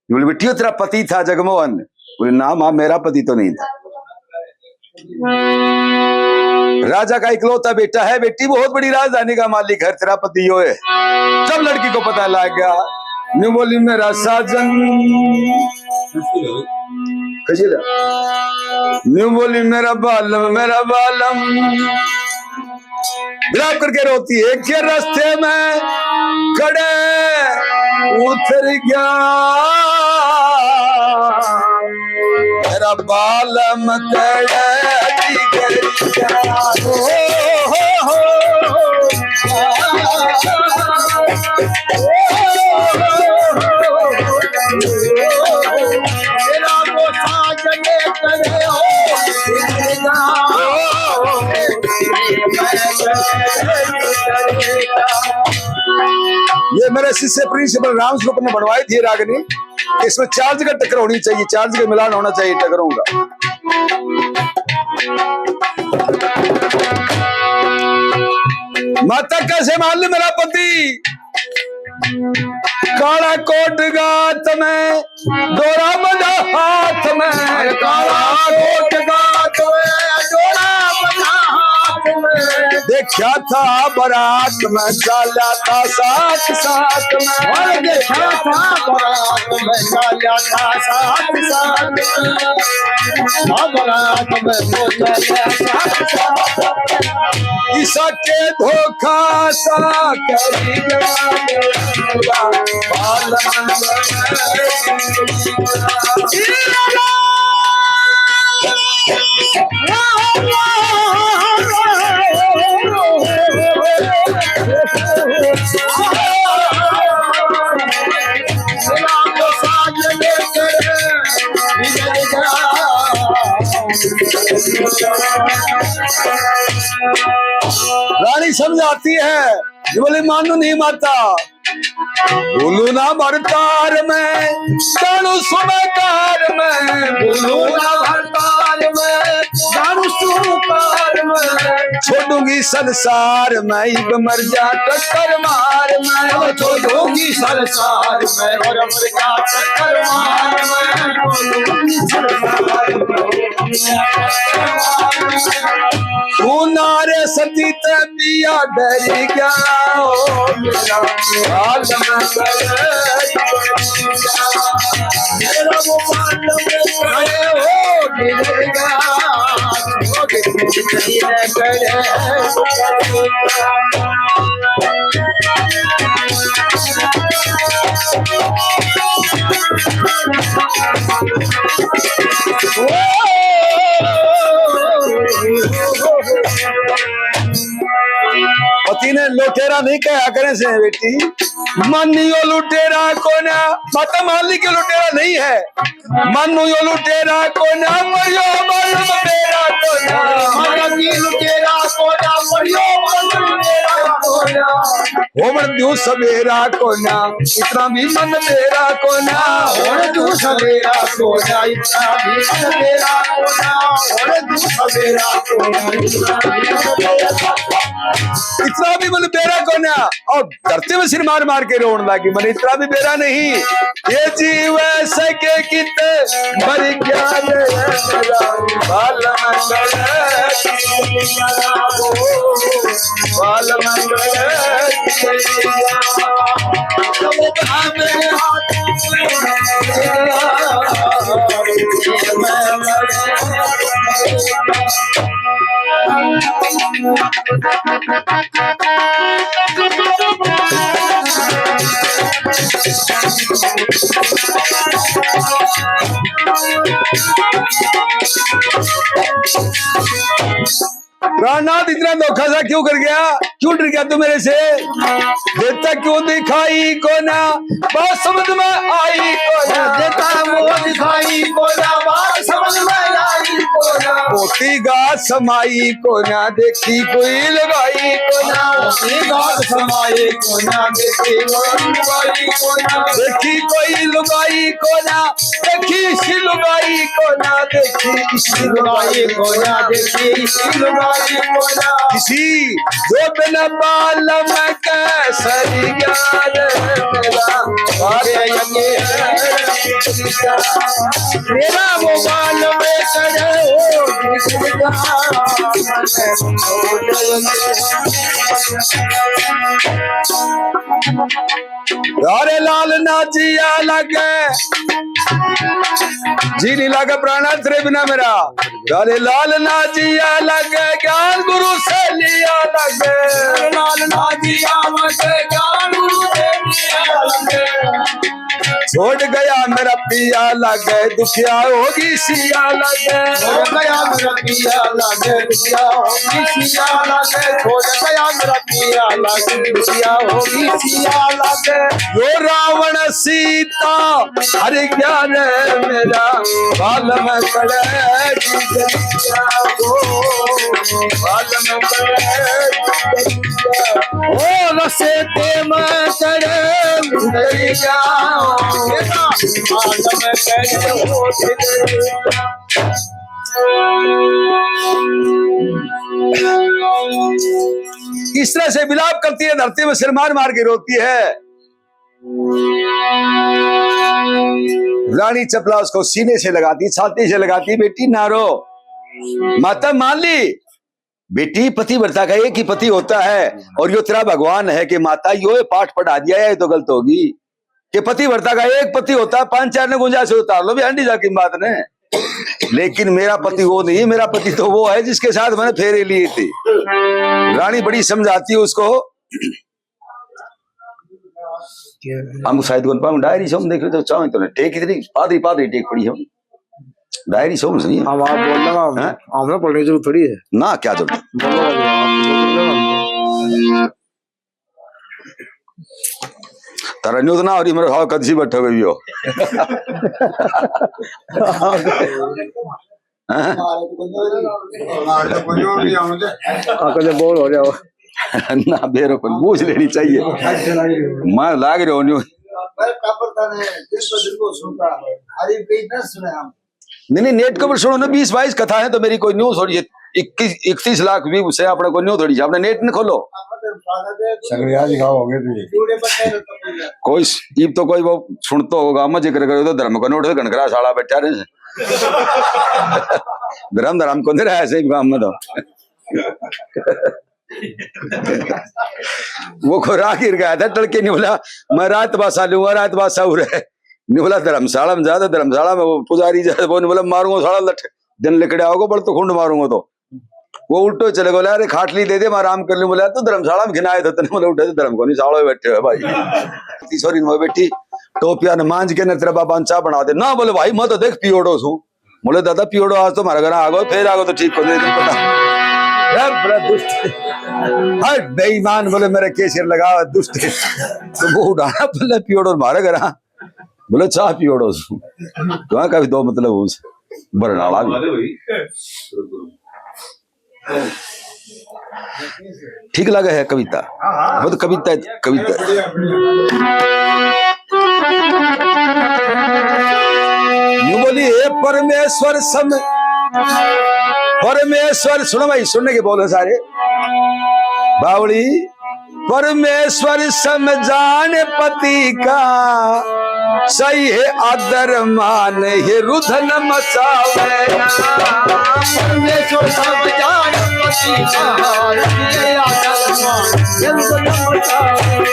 बोली बेटी तेरा पति था जगमोहन, बोले ना मां मेरा पति तो नहीं था, राजा का इकलौता बेटा है, बेटी बहुत बड़ी राजधानी का मालिक है, तेरा पति यो है, जब लड़की को पता लग गया, न्यू बोली मेरा साजन, न्यू बोली मेरा बालम विलाप करके रोती है, के रास्ते में खड़े उतर गया मेरा बालम ये मेरे शिष्य प्रिंसिपल राम स्वरूप ने बनवाई थी रागनी, इसमें 4 जगह टक्कर होनी चाहिए, 4 जगह मिलान होना चाहिए टक्करों का। माता कैसे मान ली मेरा पति, काला कोट गात में डोरा बंधा हाथ में, काला कोट गात में डोरा बंधा हाथ में, देख क्या था बारात में चाला था साथ साथ में और देखा था बारात में चाला था साथ साथ बारात में वो चाला ईसा के धोखा सा करी रानी समझाती है, ये बोले मानो नहीं माता, बोलू ना भरतार में जानू सुमकार में, बोलू ना भरतार में जानू सुमकार में, छोड़ूंगी संसार में इब मर जा टक्कर मार में, छोड़ूंगी संसार में और मर जा टक्कर मार में, तू नारे सती ते पिया डर गया ओ मेरा हाल में मेरा वो मान में खड़े हो गिरेगा हो पति ने लुटेरा नहीं कहा करे से बेटी, मानियो लुटेरा को ना, माता मान ली के लुटेरा नहीं है, मानो यो लुटेरा को ना मरियो बल लुटेरा को ना, लुटेरा को ना मरियो बल लुटेरा को ना, हो मन दू सवेरा को ना, इतना भी मन मेरा को ना, और तू सवेरा को ना, इतना भी सवेरा को ना, और तू सवेरा को ना, इतना भी मन बेरा को ना, और धरती में सिर मार मार के रोने लगी, मन इतना भी बेरा नहीं, ये जीव सके कित मर गया बाल प्राणनाथ इतना धोखा सा क्यों कर गया, क्यों डर गया तू मेरे से, देता क्यों दिखाई को ना, बात समझ में आई को ना, देता वो दिखाई को ना, बात समझ में आई को ना, मोती गात समाई को ना, देखी कोई लगाई को ना, गात समाई को ना, देखी कोई लगाई को ना, देखी कोई लुगाई को ना, देखी सी लुगाई को ना, देखी किसी लुगाई को ना, देखी लुगाई को ना, किसी जो बिना बाल में कैसरी ज्ञान मेरा मेरा वो बाल में करे अरे लाल ना जिया लगे जी नहीं लगे प्राणा तेरे बिना मेरा, अरे लाल ना जिया लगे ज्ञान गुरु से लिया लगे, लाल ना जिया लगे ज्ञान गुरु से लिया लगे, छोड़ गया मेरा पिया लगे दुखिया होगी सिया लगे, छोड़ गया मेरा पिया लगे दुखिया होगी सिया लगे, छोड़ गया मेरा पिया लगे दुखिया होगी सिया लगे, यो रावण सीता हरि ज्ञान मेरा बाल में पड़े बाल में पड़े ओ रसे ते मैं करे मुझे जाओ बाल में करे हो इस तरह से विलाप करती है, धरती में सिर मार मार के रोती है। रानी चपला उसको सीने से लगाती, छाती से लगाती, बेटी ना रो, माता मान ली, बेटी पतिव्रता का एक ही पति होता है, और यो तेरा भगवान है कि माता यो पाठ पढ़ा दिया है, ये तो गलत होगी कि पतिव्रता का एक पति होता है, 5-4 ने गुंजाइश से उतार लो भी हंडी जाकी बात ने। लेकिन मेरा पति वो नहीं, मेरा पति तो वो है जिसके साथ मैंने फेरे लिए थे। रानी बड़ी समझाती है उसको। हम शायद डायरी से हम देख रहे तो चाहे तो टेक इतनी पादरी पादरी टेक पड़ी हम डायरी से सही है। अब आप बोल रहा हमने पढ़ने की जरूरत थोड़ी है ना क्या जरूरत तारा न्यूज ना और मेरे हाल कद सी बैठे हुए हो। बोल हो जाओ ना बेरो को बूझ लेनी चाहिए। मैं लाग रहे हो न्यू नहीं नेट के ऊपर सुनो ना 20-22 कथा है तो मेरी कोई न्यूज थोड़ी 21-31 लाख व्यू से अपने को न्यूज थोड़ी अपने नेट न खोलो कोई ईब तो कोई वो सुनता होगा मैं जिक्र करो तो धर्म को नोट से गणकरा साला बैठा रहे धर्म को नहीं रहा ऐसे काम में तो वो खुराक गिर गया था तड़के नहीं बोला मैं रात बासा लूंगा रात बासा हो रहा है नहीं बोला धर्मशाला में ज्यादा धर्मशाला में वो पुजारी जाए वो नहीं बोला मारूंगा साला लठ दिन लिकड़े आओगे बड़ तो खुंड मारूंगा तो वो उल्टो चले बोला अरे खाटली दे दे मैं आराम कर लूं बोला तो धर्मशाला में घिनाए थे बोले उठे थे धर्म को नहीं साड़ो बैठे हुए भाई सॉरी मैं बेटी टोपिया ने मांझ के न तेरा बाबा चाह बना दे ना बोले भाई मैं तो देख पियोड़ो हूँ बोले दादा पियोड़ो आज तो हमारे घर आ गो फिर आ गो तो ठीक हो जाए पता दुष्ट बेईमान बोले मेरे केसर लगा दुष्ट तो वो उड़ाना बोले पियोड़ो मारे घर बोले चाह पियोड़ो तो का भी दो मतलब उस बरनाला भी ठीक लगा है कविता वो तो कविता कविता यूं बोली हे परमेश्वर सम परमेश्वर सुनो भाई सुनने के बोले सारे बावली परमेश्वर समझान पति का सही है आदर मान हे रुधन मचावे परमेश्वर समझान पति का सही है आदर मान हे रुधन मचावे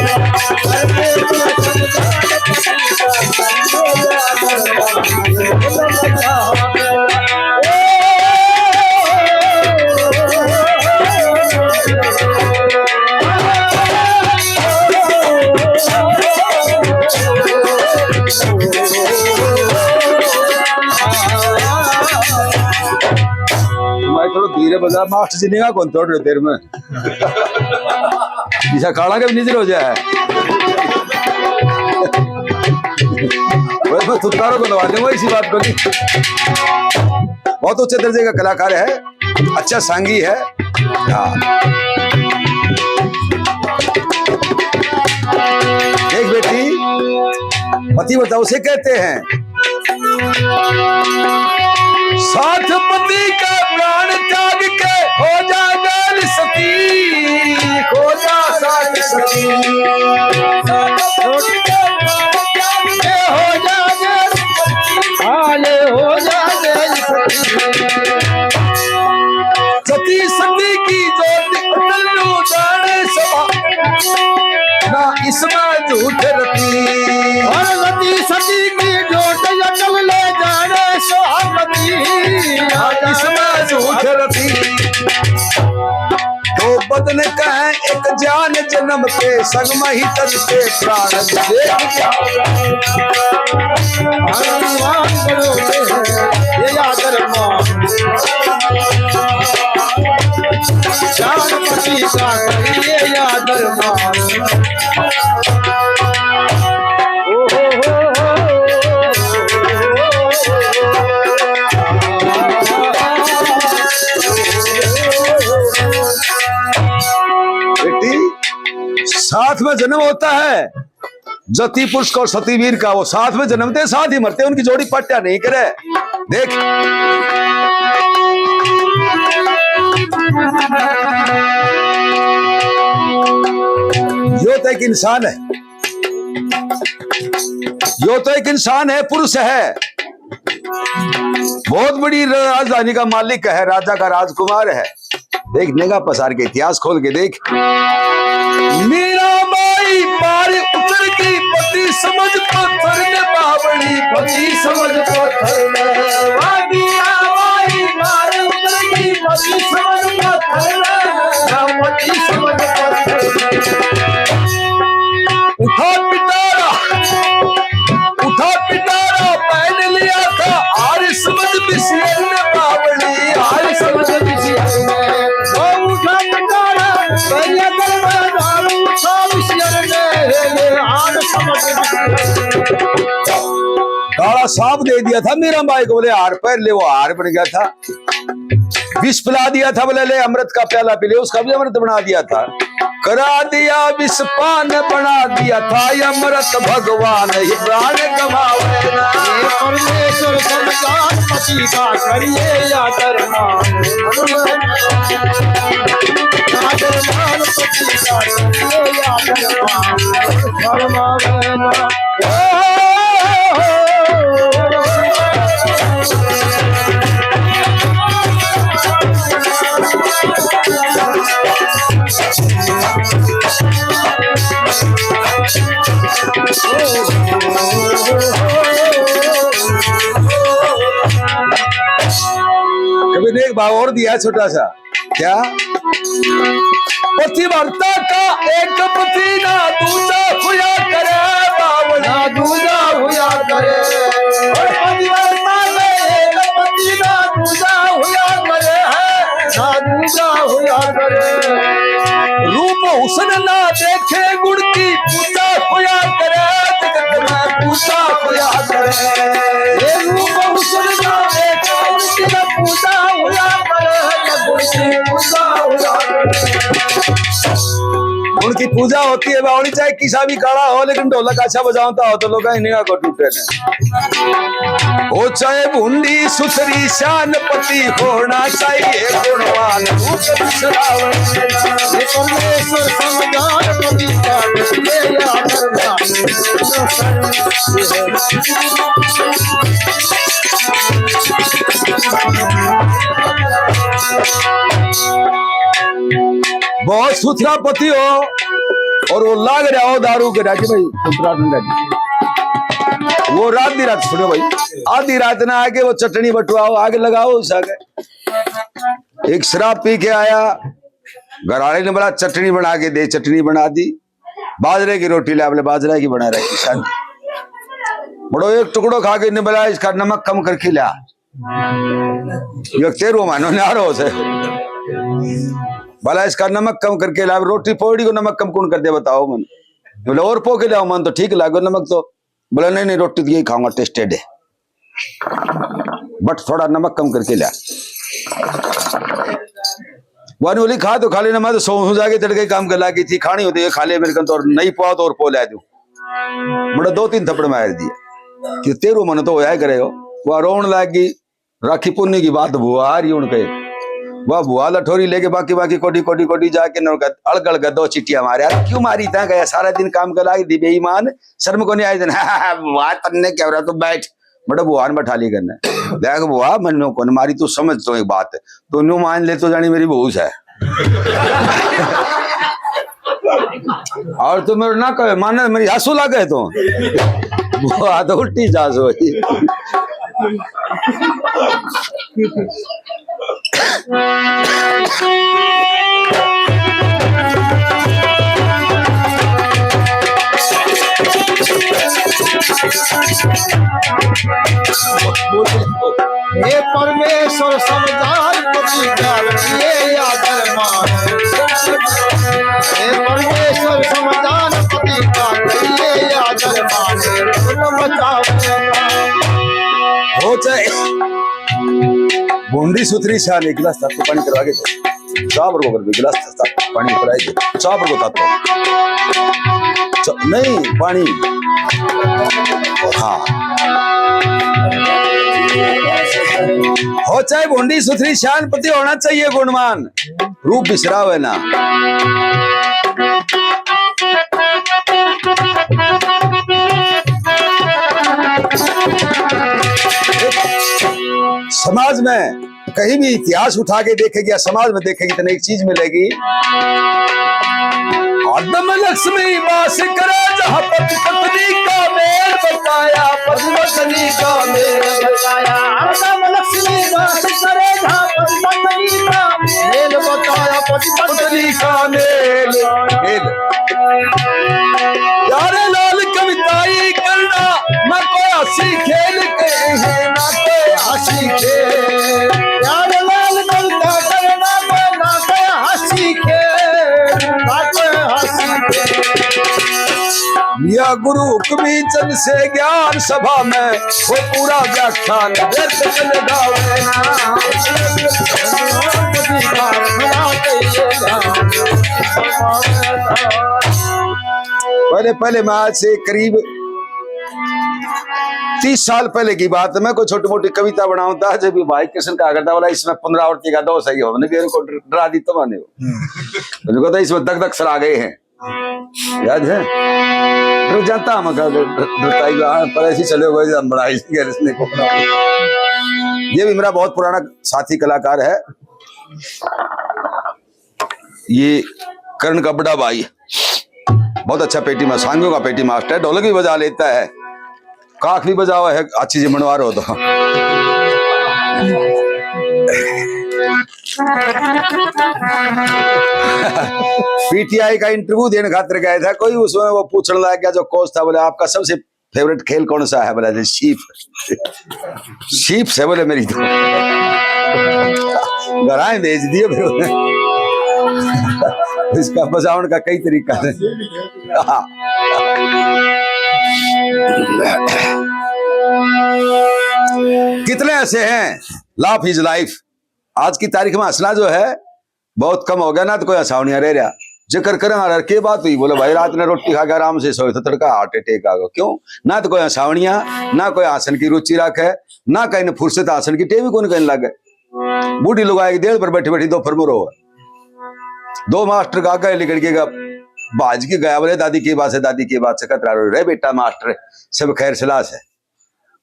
धीरे बजा मास्टर जी ने कौन तोड़ रहे देर में ऐसा खाना के नीचे हो जाए मैं तुतारो को दबा दूंगा इसी बात को बहुत उच्च दर्जे का कलाकार है अच्छा सांगी है एक बेटी पति बताओ उसे कहते हैं साथ पति का प्राण त्याग के हो जा डाल सकी हो जा साथ सकी हो जा हो जा सती सती की जोत जाने सभा ना इसमें झूठ रखी सती सती की जोत जल ले जाने सोहामती इसमें झूठ रखी तो बदन कहे एक जान जन्म के संग में ही तन के प्राण ये याद रखना जान पति का ये याद रखना साथ में जन्म होता है जति पुरुष का और सती वीर का वो साथ में जन्मते साथ ही मरते उनकी जोड़ी पट्टा नहीं करे देख यो तो एक इंसान है यो तो एक इंसान है पुरुष है बहुत बड़ी राजधानी का मालिक है राजा का राजकुमार है देख निगाह पसार के इतिहास खोल के देख। मीरा माई पार उतर की पति समझ पत्थर ने बावड़ी, पति समझ पत्थर में मीरा माई पार उतर की पति समझ पत्थर में, पति समझ पत्थर उठा पिटारा पहन लिया था आर्य समझ बिसियर ने बावड़ी, आर्य समझ बिसियर ने उठा पिटारा पहले दरबार उठा बिसियर ने आर्य समझ बिसियर। काला सांप दे दिया था मीरा बाई को, बोले हार पहन ले, वो हार बन गया था। विष पिला दिया था, बोले ले अमृत का प्याला पी ले, उसका भी अमृत बना दिया था। करा दिया विष पान बना दिया था, अमृत भगवान ही प्राण गवावे ना। परमेश्वर संतान पति का करिए आदरमान, आदरमान पति का करिए आदरमान फरमावे ना। कभी देख भाव और दिया छोटा सा, क्या पतिव्रता का एक पति ना दूजा हुआ करे, बावड़ा दूजा हुआ करे, पतिव्रता का एक पति ना दूजा हुआ करे है, ना दूजा हुआ करे। रूप हुस्न ना देखे गुण की पूजा हुआ करे, जगत में पूजा हुआ करे। रूप हुस्न ना देखे गुण की पूजा हुआ करे, गुण की पूजा हुआ करे। उनकी पूजा होती है बावड़ी, चाहे किसा भी काला हो लेकिन ढोलक अच्छा बजाता हो तो लोग निगाह को टूटे ने। हो चाहे भूंडी सुथरी शान पति होना चाहिए गुणवान रूप बिसरावे। परमेश्वर समझान पति का करिए आदरमान। बहुत सुथरा पति हो और वो लाग रहा हो दारू के राजी भाई, वो रात दी रात सुनो भाई, आधी रात ना आके वो चटनी बटवाओ, आगे लगाओ उस आगे। एक शराब पी के आया, घरवाले ने बोला चटनी बना के दे, चटनी बना दी। बाजरे की रोटी ला, बोले बाजरा की बना रहा किसान। बड़ो एक टुकड़ो खा के बोला इसका नमक कम करके ला, तेरह मानो नारो से भला इसका नमक कम करके ला। रोटी पौड़ी को नमक कम कौन कर दे बताओ मन, बोले और पो के लाओ मन तो ठीक लागो नमक तो, बोला नहीं रोटी तो यही खाऊंगा टेस्टेड है, बट थोड़ा नमक कम करके ला। वानी बोली खा तो खा लेना, मैं तो सो जाके तड़के काम कर लागी थी, खानी होती है खा ले मेरे तो, और नहीं पाओ तो और पो ला दू। बड़ा 2-3 थप्पड़ मार दिया कि तेरू मन तो होया करे हो। वह रोन लागी, राखी पुन्नी की बात बुआ आ रही उनके, वह बुआ लठोरी लेके बाकी कोटी जाके अड़गड़ गए 2 चिट्टियां मारे। यार क्यों मारी था, गया सारा दिन काम कर लागी बेईमान, शर्म को नहीं आई दिन बुआ तन्ने क्या रहा तो बैठ, बड़ा बुआ ने बैठा ली करना। देख बुआ मन को मारी, तू समझ तो एक बात है, तो न्यू मान ले तो जानी मेरी बहूस है और तो मेरे ना कहे माने मेरी हंसू लगे तो बुआ तो उल्टी जा सो। हे परमेश्वर समझान पति का करिए आदरमान। हे परमेश्वर समझान पति का करिए आदरमान। हो चाहे बूंदी सुथरी शान, एक गिलास ताप पानी करवा के दो, चावर को कर गिलास ताप पानी पिलाई दे, चावर को ताप नहीं पानी, हाँ हो चाहे बूंदी सुथरी शान पति होना चाहिए गुणवान रूप बिसरावे ना। समाज में कहीं भी इतिहास उठा के देखेगी या समाज में देखेगी तो एक चीज मिलेगी, आदम लक्ष्मी वास करे जहाँ पति पत्नी का मेल बताया, पति पत्नी का मेल बताया आदम लक्ष्मी वास करे जहाँ पति पत्नी का मेल बताया, पति पत्नी का मेल। प्यारे लाल कविताई करना ना कोई हंसी खेल के है, ना कोई हंसी खेल। प्यारे लाल कविता करना ना कोई हंसी खेल, ना कोई हंसी खेल। या गुरु हुक्मी चंद से ज्ञान सभा में वो पूरा व्याख्यान व्यर्थ चल गावे ना। पहले मैं आज से करीब 30 साल पहले की बात है, मैं कोई छोटी मोटी कविता बनाऊं था, जब भी भाई कृष्ण का करता बोला इसमें 15 आवृत्ति का दोष है, हमने भी इनको डरा दी तो माने उनको तो इसमें दग दग सरा गए हैं, याद है डर जाता हम पर ऐसे चले हुए हम बड़ा ये भी मेरा बहुत पुराना साथी कलाकार है, ये कर्ण का बड़ा भाई, बहुत अच्छा पेटी में सांगियों का पेटी मास्टर है, ढोलक भी बजा लेता है, काख भी बजा हुआ है, अच्छी जी मनवार हो तो। पीटीआई का इंटरव्यू देने खातिर गया था कोई, उसमें वो पूछने लगा क्या जो कोच था, बोले आपका सबसे फेवरेट खेल कौन सा है, बोला शीप। शीप से बोले मेरी तो घराएं भेज दिए फिर इसका बजावन का कई तरीका है। कितने ऐसे हैं, लाफ इज लाइफ। आज की तारीख में हंसना जो है बहुत कम हो गया ना, तो कोई हंसावनिया रह रहा जिक्र करें के बात हुई, बोले भाई रात में रोटी खा के आराम से सोए तो तड़का हार्ट अटैक आ गया, क्यों ना तो कोई हंसावनिया, ना कोई आसन की रुचि रखे, ना कहीं फुर्सत आसन की टेवी कौन कहने लगे। बूढ़ी लोग आएगी देर पर बैठी बैठी दो फरमुर हो, दो मास्टर का गए लिखड़ के बाज के गया, बोले दादी की बात है, दादी की बात से कतरा रहे बेटा मास्टर सब खैर सलाह है।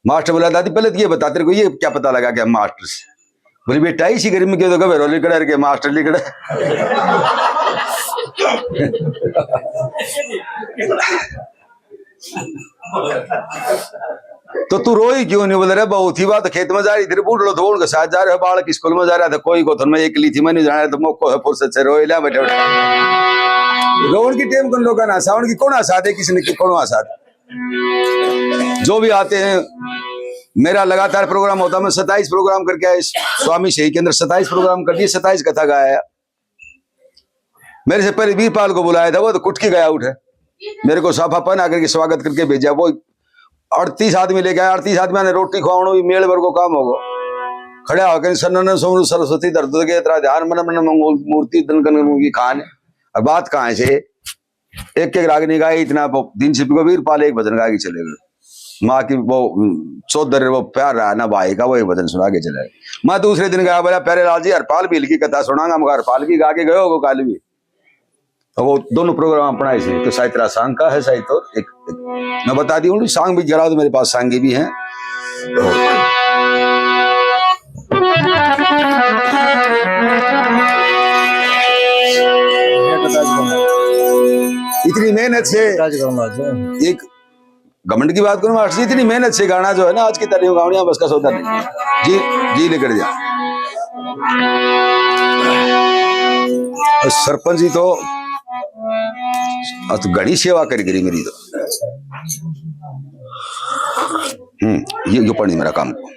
मास्टर बोला दादी पहले तो ये बता तेरे को ये क्या पता लगा कि हम मास्टर से, बोली बेटा इसी गरीब में क्यों तो कभी रोली कड़े के मास्टर लिखड़े। तो तू रोई क्यों नहीं, बोले रे बहुत ही बात खेत में जा रही थी, बूढ़ लो धोड़ के साथ जा रहे हो, बालक स्कूल में जा रहा था, कोई को तो मैं एक ली थी, मैं नहीं जाना तो मोको है फुर्सत से रोई लिया बैठे रोड की टेम कौन लोग ना सावन की कौन आसाद है, किसी ने कौन आसाद। जो भी आते हैं मेरा लगातार प्रोग्राम होता है, मैं 27 प्रोग्राम करके आया स्वामी शही के अंदर, 27 प्रोग्राम कर दिए, 27 कथा गाया। मेरे से पहले वीरपाल को बुलाया था, वो तो कुटकी गया उठे, मेरे को साफा पहना आकर के स्वागत करके भेजा, वो 38 आदमी लेके आया, 38 आदमी ने रोटी खुआना भी मेल भर को काम होगा, खड़ा होकर सन्न सोमरू सरस्वती दर्द के तरह ध्यान मन मन मूर्ति की खान। और बात कहाँ से एक राग नहीं गाई, इतना दिन से वीरपाल एक भजन गा के चले गए, माँ की वो चौधर वो प्यार रहा ना भाई का, वो एक भजन सुना के चले गए। मैं दूसरे दिन गया, बोला प्यारे लाल जी हरपाल भी की कथा सुनागा, मगर हरपाल की गा के गए हो काल भी, तो वो दोनों प्रोग्राम पढ़ाए से, तो शायद तेरा सांग का है शायद, तो एक मैं बता दी हूँ सांग भी जरा, तो मेरे पास सांगी भी हैं। इतनी मेहनत से एक घमंड की बात करूं मास्टर, इतनी मेहनत से गाना जो है ना आज की तारीख में गावनिया बस का सौदा नहीं, जी जी लेकर जा। सरपंच जी तो घड़ी सेवा कर गिरी मेरी तो, ये पढ़नी मेरा काम को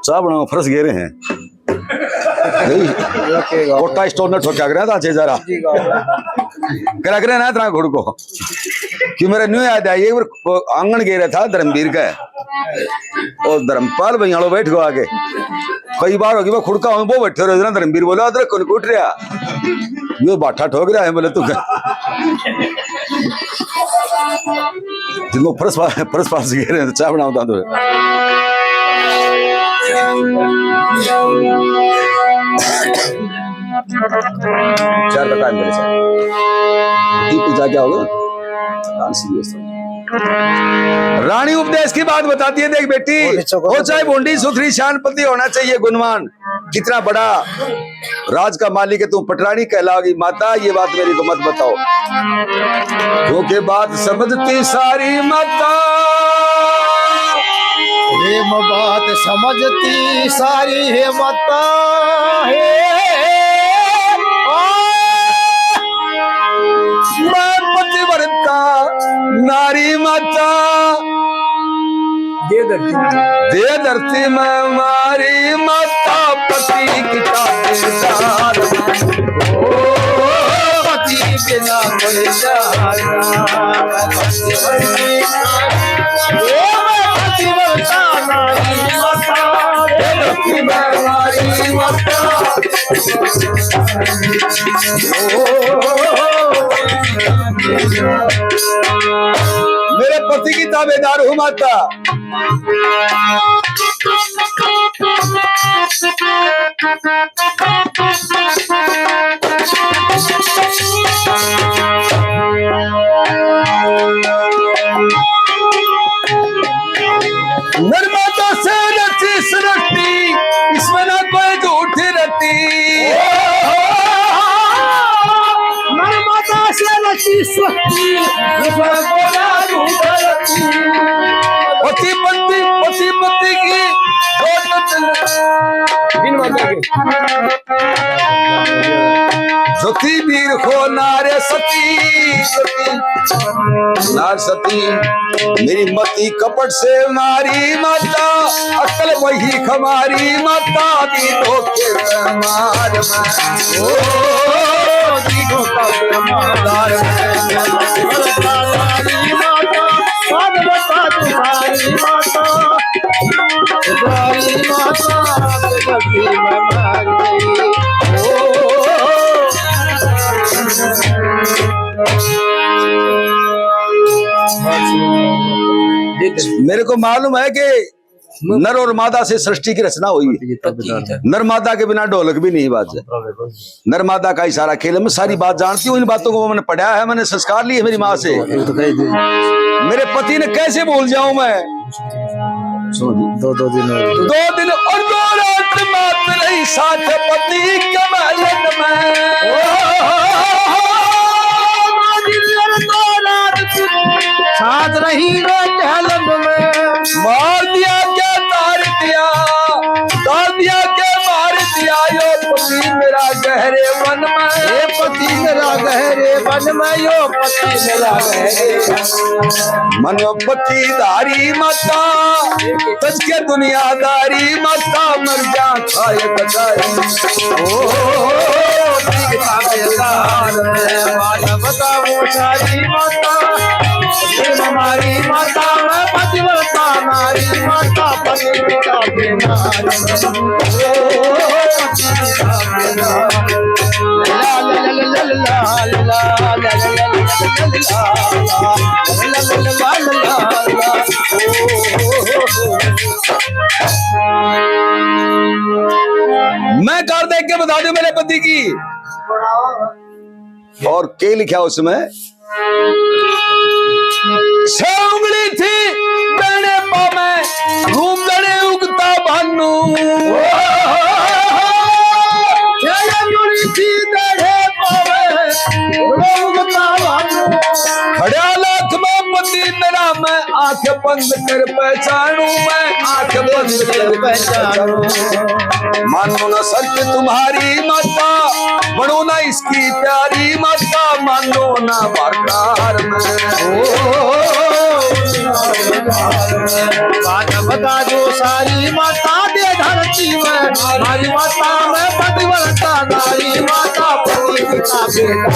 चाह बना फरस गे रहे हैं कोटा स्टोर ने ठोक्या करे था 6000 करा करे ना इतना घुड़ को कि मेरा न्यू याद आई, एक बार आंगन गे रहा था धर्मवीर का, और धर्मपाल भैया बैठ गो आगे, कई बार होगी मैं खुड़का हूँ वो बैठे रहे, धर्मवीर बोला अदर कौन कूट रहा, ये बाठा ठोक रहा है, बोले तू जिनको फरस पास गे रहे हैं तो चाह बनाता तो चार का टाइम मेरे साथ दीप पूजा क्या होगा थकान सीरियस रानी उपदेश की बात बताती है, देख बेटी हो चाहे भोंडी सुथरी शानपति होना चाहिए गुणवान, कितना बड़ा राज का मालिक है तू पटरानी कहलाओगी माता, ये बात मेरी को मत बताओ क्योंकि बात समझती सारी माता, हे बात समझती सारी है माता मैं पतिव्रता नारी माता, दे धरती में मारी माता पति की ताबेदार, पति बिना कोई पतिव्रता नारी माता, धरती में मारी माता मेरे पति की ताबेदार हूँ माता। नर्मदा से रची सृष्टि इसमें ना कोई झूठ रती, नर्मदा से रची सृष्टि इसमें कोई झूठ रती, पति पति की सती वीर को नारे सती नार सती मेरी मती कपट से मारी माता, अकल वही खमारी माता दी धोखे मार मेरे को मालूम है कि नर और मादा से सृष्टि की रचना हुई है, नर मादा के बिना ढोलक भी नहीं बाजे, नर मादा का ही सारा खेल है। मैं सारी बात जानती हूँ, इन बातों को मैंने पढ़ा है, मैंने संस्कार लिए मेरी माँ से। मेरे पति ने कैसे भूल जाऊं मैं, दो दिन और 2 रात मात्र रही साथ पति कमलन साथ रही मार दिया क्या तार दिया क्या मार दिया यो पति मेरा गहरे वन में, पति मेरा गहरे वन में यो पति मेरा गहरे मन पति धारी माता सच के दुनियादारी माता मर जा खाए बचाए बताओ सारी माता हमारी माता मैं पतिव्रता नारी माता पतिव्रता मैं कर देख के बता दूं मेरे पति की, और के लिखा उसमें 6 उंगली थी बने पावे घूम गड़े उगता भानु, 6 उंगली थी बने पावे उगता भानु, खड़ा लाख में पति मेरा मैं आंख बंद कर पहचानू, मैं आंख बंद कर पहचानू, मानो ना सत्य तुम्हारी माता बनो ना इसकी प्यारी माता, मानो ना बारकार बात बता दो सारी माता दे धरती में हमारी माता में पतिव्रता नारी माता पति पिता बेटा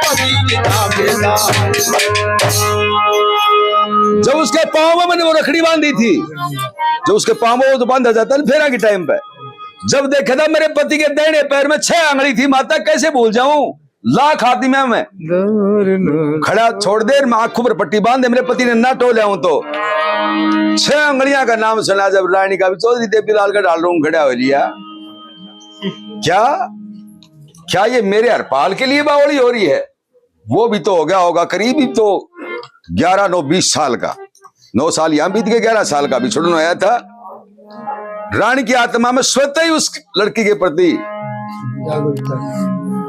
पति पिता बेटा। जब उसके पाँव में मैंने वो रखड़ी बांधी थी, जब उसके पाँव में वो तो बांधा जाता है फेरा के टाइम पे, जब देखा था मेरे पति के दाहिने पैर में 6 आंगली थी माता, कैसे भूल जाऊं, लाख हाथी में मैं खड़ा छोड़ दे, मैं आंखों पर पट्टी बांध दे, मेरे पति ने ना टोले हूं तो 6 अंगलियां का नाम सुना, जब रानी का भी चौधरी देवी लाल का डाल रूम खड़ा हो लिया, क्या क्या ये मेरे हरपाल के लिए बावली हो रही है? वो भी तो हो गया होगा करीब ही तो 11 9 20 साल का। 9 साल यहां बीत गए, 11 साल का भी छोड़ना आया था। रानी की आत्मा में स्वतः ही उस लड़की के प्रति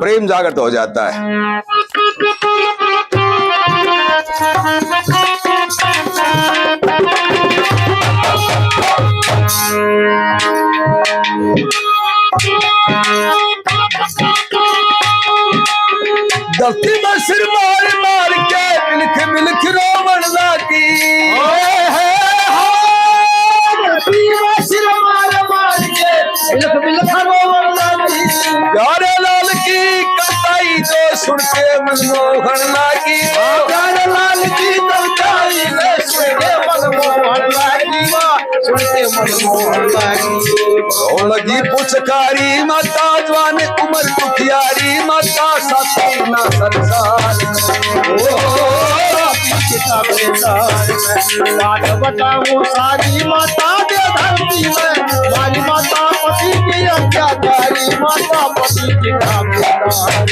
प्रेम जागृत हो जाता है। धरती में सिर मार मार के बिलख बिलख रोवन लागी। प्यारे लाल की कटाई जो सुन के मनमोहन लागी। प्यारे लाल की कटाई सुन के मनमोहन लागी। सुन के मनमोहन लागी। ओ लगी पुचकारी माता जवान उमर दुखियारी माता सती ना संसार। बात बताऊं सारी माता दे धरती में। मारी माता पति की अत्याचारी माता पति की ताबेदारी।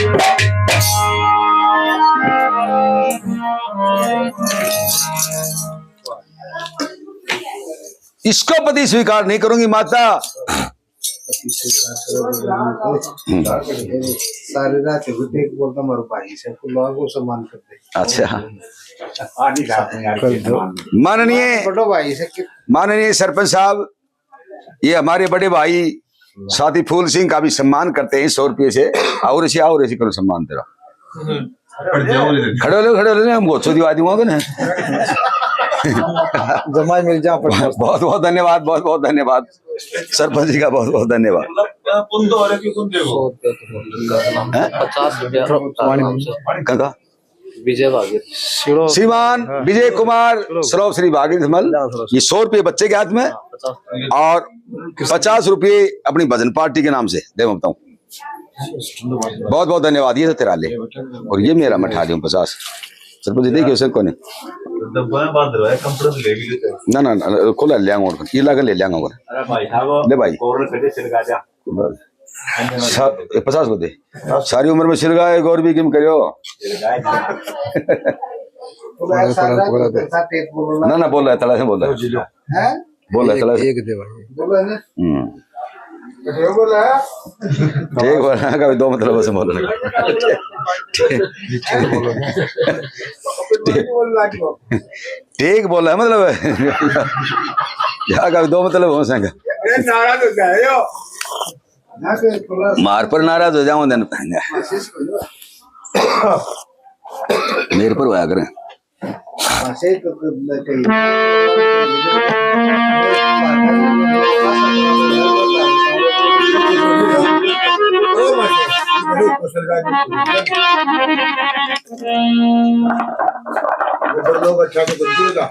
इसको पति स्वीकार नहीं करूंगी माता। सारी रात एक बोलता मारो भाई से लोगों को सम्मान करते। अच्छा बड़ो भाई से माननीय सरपंच साहब, ये हमारे बड़े भाई साथी फूल सिंह का भी सम्मान करते हैं 100 रुपये से। और ऐसे करो सम्मान तेरा। खड़े हो हम गोचो दिवा दूंगा ना। जमा मिल जा। बहुत बहुत धन्यवाद, बहुत बहुत धन्यवाद सरपंच जी का, बहुत बहुत धन्यवाद। कहा विजय भागीर श्रीमान विजय कुमार सरोव श्री भागीरथ मल। ये 100 रुपये बच्चे के हाथ में और 50 रुपये अपनी भजन पार्टी के नाम से दे बताऊं। बहुत बहुत धन्यवाद। ये तेरा ले और ये मेरा मैं ठा दूं 50। सरपंच जी देखिए सर कौन है ना ना खोला ले आऊंगा ये लगा ले आऊंगा ले भाई 50 को दे। सारी उम्र में सिरगाए गौर भी किम करो ना ना बोल रहा है तला से बोल रहा है बोल रहा है तला से ठीक बोला कभी 2 मतलब से बोल ठीक बोला है मतलब यहाँ कभी 2 मतलब हो सकेगा। मार पर नाराज हो जाऊं दिन मेरे पर होया करें। लोग अच्छा को समझेगा।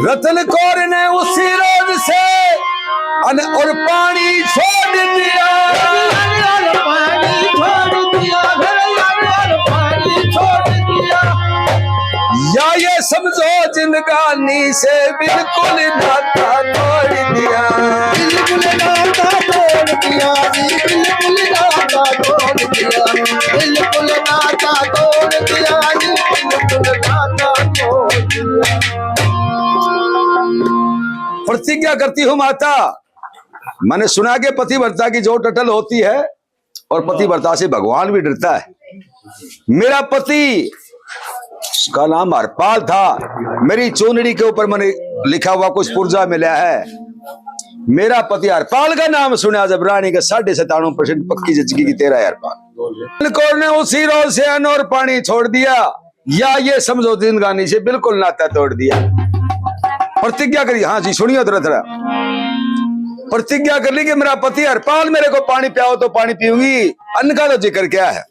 रतन कौर ने उसी रोज से अन और पानी छोड़ दिया। या ये समझो जिंदगानी से बिल्कुल नाता तोड़ दिया। बिल्कुल नाता तोड़ दिया। बिल्कुल नाता तोड़ दिया। बिल्कुल नाता तोड़ दिया। बिल्कुल नाता तोड़ दिया। प्रतिज्ञा करती हूँ माता, मैंने सुना के पतिव्रता की जो टटल होती है और पतिव्रता से भगवान भी डरता है। मेरा पति उसका नाम हरपाल था। मेरी चोनड़ी के ऊपर मैंने लिखा हुआ कुछ पुर्जा मिला है। मेरा पति हरपाल का नाम सुना जब रानी का 97% पक्की जचगी की तेरा हरपाल कौर ने उसी रोज से अन्न और पानी छोड़ दिया। या ये समझो जिंदगानी से बिल्कुल नाता तोड़ दिया। प्रतिज्ञा करी, हाँ जी सुनियो थोड़ा थोड़ा। प्रतिज्ञा कर ली कि मेरा पति हरपाल मेरे को पानी पियाओ तो पानी पीऊंगी। अन्न का तो जिक्र क्या है।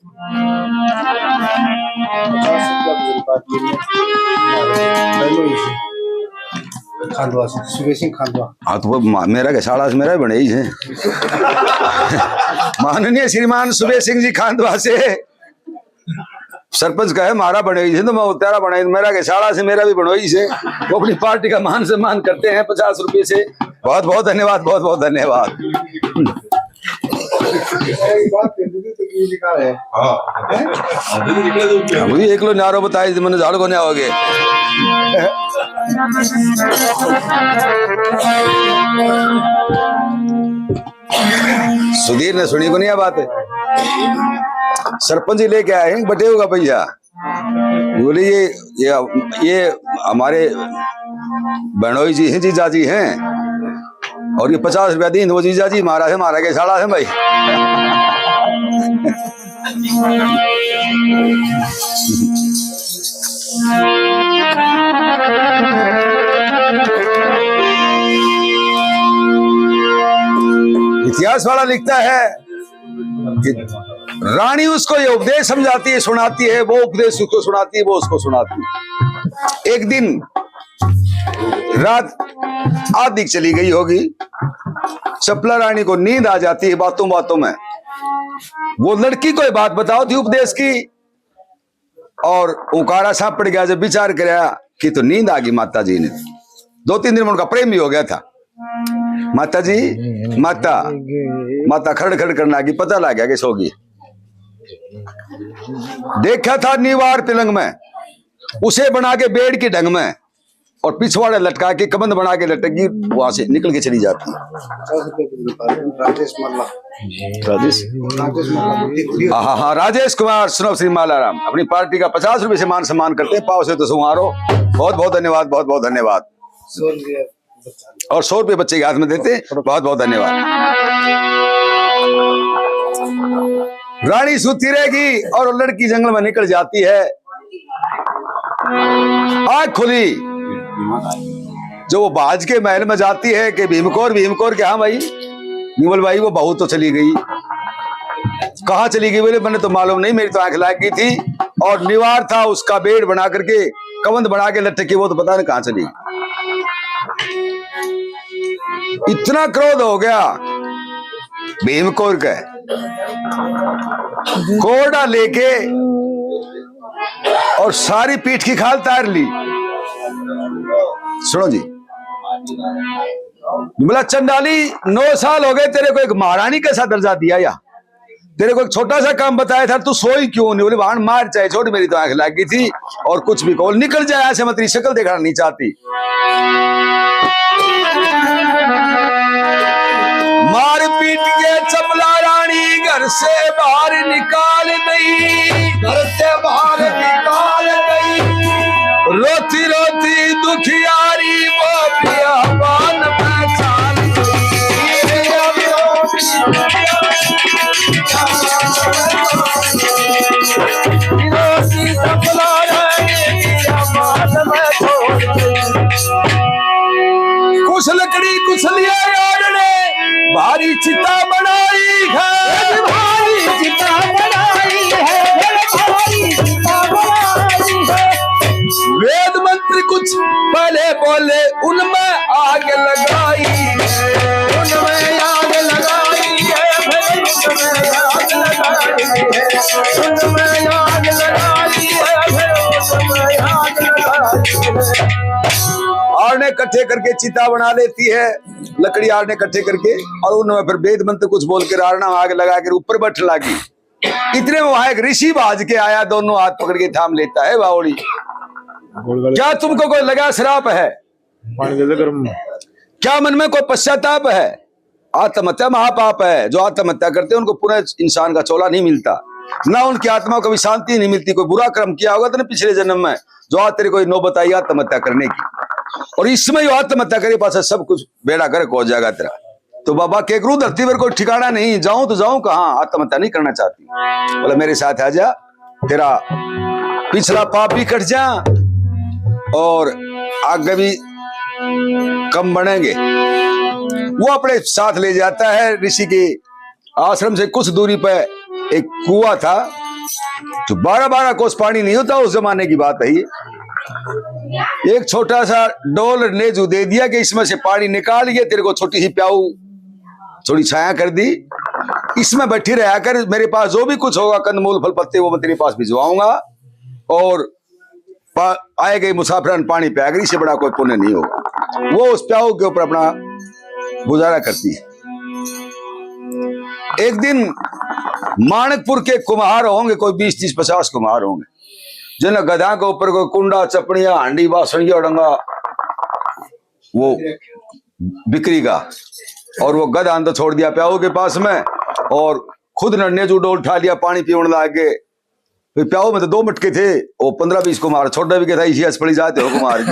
खांडवा से, सुबह सिंह खांडवा। हाँ तो वो मेरा के साड़ा से मेरा भी बने ही है। माननीय श्रीमान सुबह सिंह जी खांडवा से सरपंच का है, मारा बनोई से तो मैं तेरा बनाई, मेरा के साड़ा से मेरा भी बनोई से। वो अपनी पार्टी का मान सम्मान करते हैं 50 रुपए से। बहुत बहुत धन्यवाद, बहुत बहुत धन्यवाद। एक बात कह दी तो ये लिखा है। मुझे एक लो नारो बताए मैंने झाड़ को नहीं आओगे। सुधीर ने सुनी को नहीं बात है। सरपंच जी लेके आए हैं बटे होगा भैया, बोले ये हमारे बहनोई जी हैं, जीजा जी हैं, और ये 50 रुपया दी वो जीजा जी मारा है, मारा के साड़ा है भाई। इतिहास वाला लिखता है कि रानी उसको ये उपदेश समझाती है, सुनाती है, वो उपदेश उसको सुनाती है, वो उसको सुनाती है। एक दिन रात आधी चली गई होगी, चपला रानी को नींद आ जाती है बातों बातों में। वो लड़की को बात बताओ थी उपदेश की, और उकारा सा पड़ गया। जब विचार कराया कि तो नींद आ गई माता जी ने। 2-3 दिन में उनका प्रेम भी हो गया था। माता जी माता खड़ खड़ करने लगी, पता लग गया कि सो गई। देखा था नीवार पिलंग में, उसे बना के बेड़ की ढंग में, और पिछवाड़े लटका के कबंद बना के लटकी, वहां से निकल के चली जाती है। राजेश मल्ला, हाँ राजेश कुमार सुनो श्री मालाराम अपनी पार्टी का 50 रुपए से मान सम्मान करते हैं। पाव से तो सुहारो। बहुत बहुत धन्यवाद, बहुत बहुत धन्यवाद। और 100 रुपए बच्चे के हाथ में देते, बहुत बहुत धन्यवाद। रानी सूती रहेगी और लड़की जंगल में निकल जाती है। आँख खुली, जो वो बाज के महल में जाती है कि भीमकोर के, हाँ भाई निमल भाई वो बहू तो चली गई। कहाँ चली गई बोले मैंने तो मालूम नहीं, मेरी तो आंख लाग गई थी, और निवार था उसका बेड़ बना करके कबंद बना के लटकी, वो तो पता नहीं कहाँ चली। इतना क्रोध हो गया भीमकोर का, कोड़ा लेके और सारी पीठ की खाल तार ली। सुनो जी, बोला चंडाली 9 साल हो गए तेरे को एक महारानी कैसा दर्जा दिया, या तेरे को एक छोटा सा काम बताया था, तू सोई क्यों नहीं? बोले भाण मार चाहे छोड़, मेरी तो आंख लग गई थी, और कुछ भी कहो निकल जाए ऐसे, मैं तेरी शक्ल देखना नहीं चाहती। मार पीट के चपला रानी घर से बाहर निकाल गई, घर से बाहर निकाल गई। रोती रोती दुखियारी वो बियाबान में चाल रोती चपला रानी बियाबान में छोड़ गई। कुछ लकड़ी कुछ लिया यार ने, भारी चिता बनाई है, भारी चिता बनाई है, भारी चिता बनाई है। वेद मंत्र कुछ पहले बोले, उनमें आग लगाई है, उनमें आग लगाई है, उनमें आग लगाई है, उनमें आग लगाई है, उनमें आग लगाई है। आरने इकट्ठे करके चिता बना लेती है, लकड़ी आरने इकट्ठे करके, और उनमें फिर वेद मंत्र कुछ बोल के आरना आग लगा के ऊपर बैठ लगी। इतने में वहां एक ऋषि भाज के आया, दोनों हाथ पकड़ के थाम लेता है। बावड़ी क्या तुमको कोई लगा श्राप है? क्या मन में कोई पश्चाताप है? आत्महत्या महापाप है, जो आत्महत्या करते हैं उनको पुनः इंसान का चोला नहीं मिलता, ना उनकी आत्मा को भी शांति नहीं मिलती। कोई बुरा कर्म किया होगा तो ना पिछले जन्म में, जो आज तेरे कोई नौबत आई आत्महत्या करने की, और इसमें जो आत्महत्या करे पास सब कुछ बेड़ा कर हो जाएगा तेरा। तो बाबा के करूं धरती पर कोई ठिकाना नहीं, जाऊं तो जाऊं कहां? आत्महत्या नहीं करना चाहती, बोला मेरे साथ आ जा, तेरा पिछला पाप भी कट जा और आगे भी कम बनेंगे। वो अपने साथ ले जाता है। ऋषि के आश्रम से कुछ दूरी पर एक कुआं था, जो 12-12 कोस पानी नहीं होता उस जमाने की बात है। एक छोटा सा डोल नेजू दे दिया कि इसमें से पानी निकाल के तेरे को छोटी सी प्याऊ थोड़ी छाया कर दी, इसमें बैठी रहा कर, मेरे पास जो भी कुछ होगा कंदमूल फल पत्ते वो मैं तेरे पास भिजवाऊंगा, और आए गए मुसाफिरान पानी पिया कर, इससे बड़ा कोई पुण्य नहीं होगा। वो उस प्याऊ के ऊपर अपना गुजारा करती है। एक दिन माणकपुर के कुम्हार होंगे, कोई 20-30-50 कुम्हार होंगे, जिन गधा के ऊपर कोई कुंडा चपड़िया हांडी बासणिया डंगा वो बिक्री का, और वो गधा अंदर छोड़ दिया प्याऊ के पास में, और खुद नन्हे जो डोल उठा लिया, पानी पीने लागे। प्याऊ में तो 2 मटके थे, वो 15-20 कुम्हार, छोटा भी क्या था, इसी पड़ी जाते हो कुम्हार की।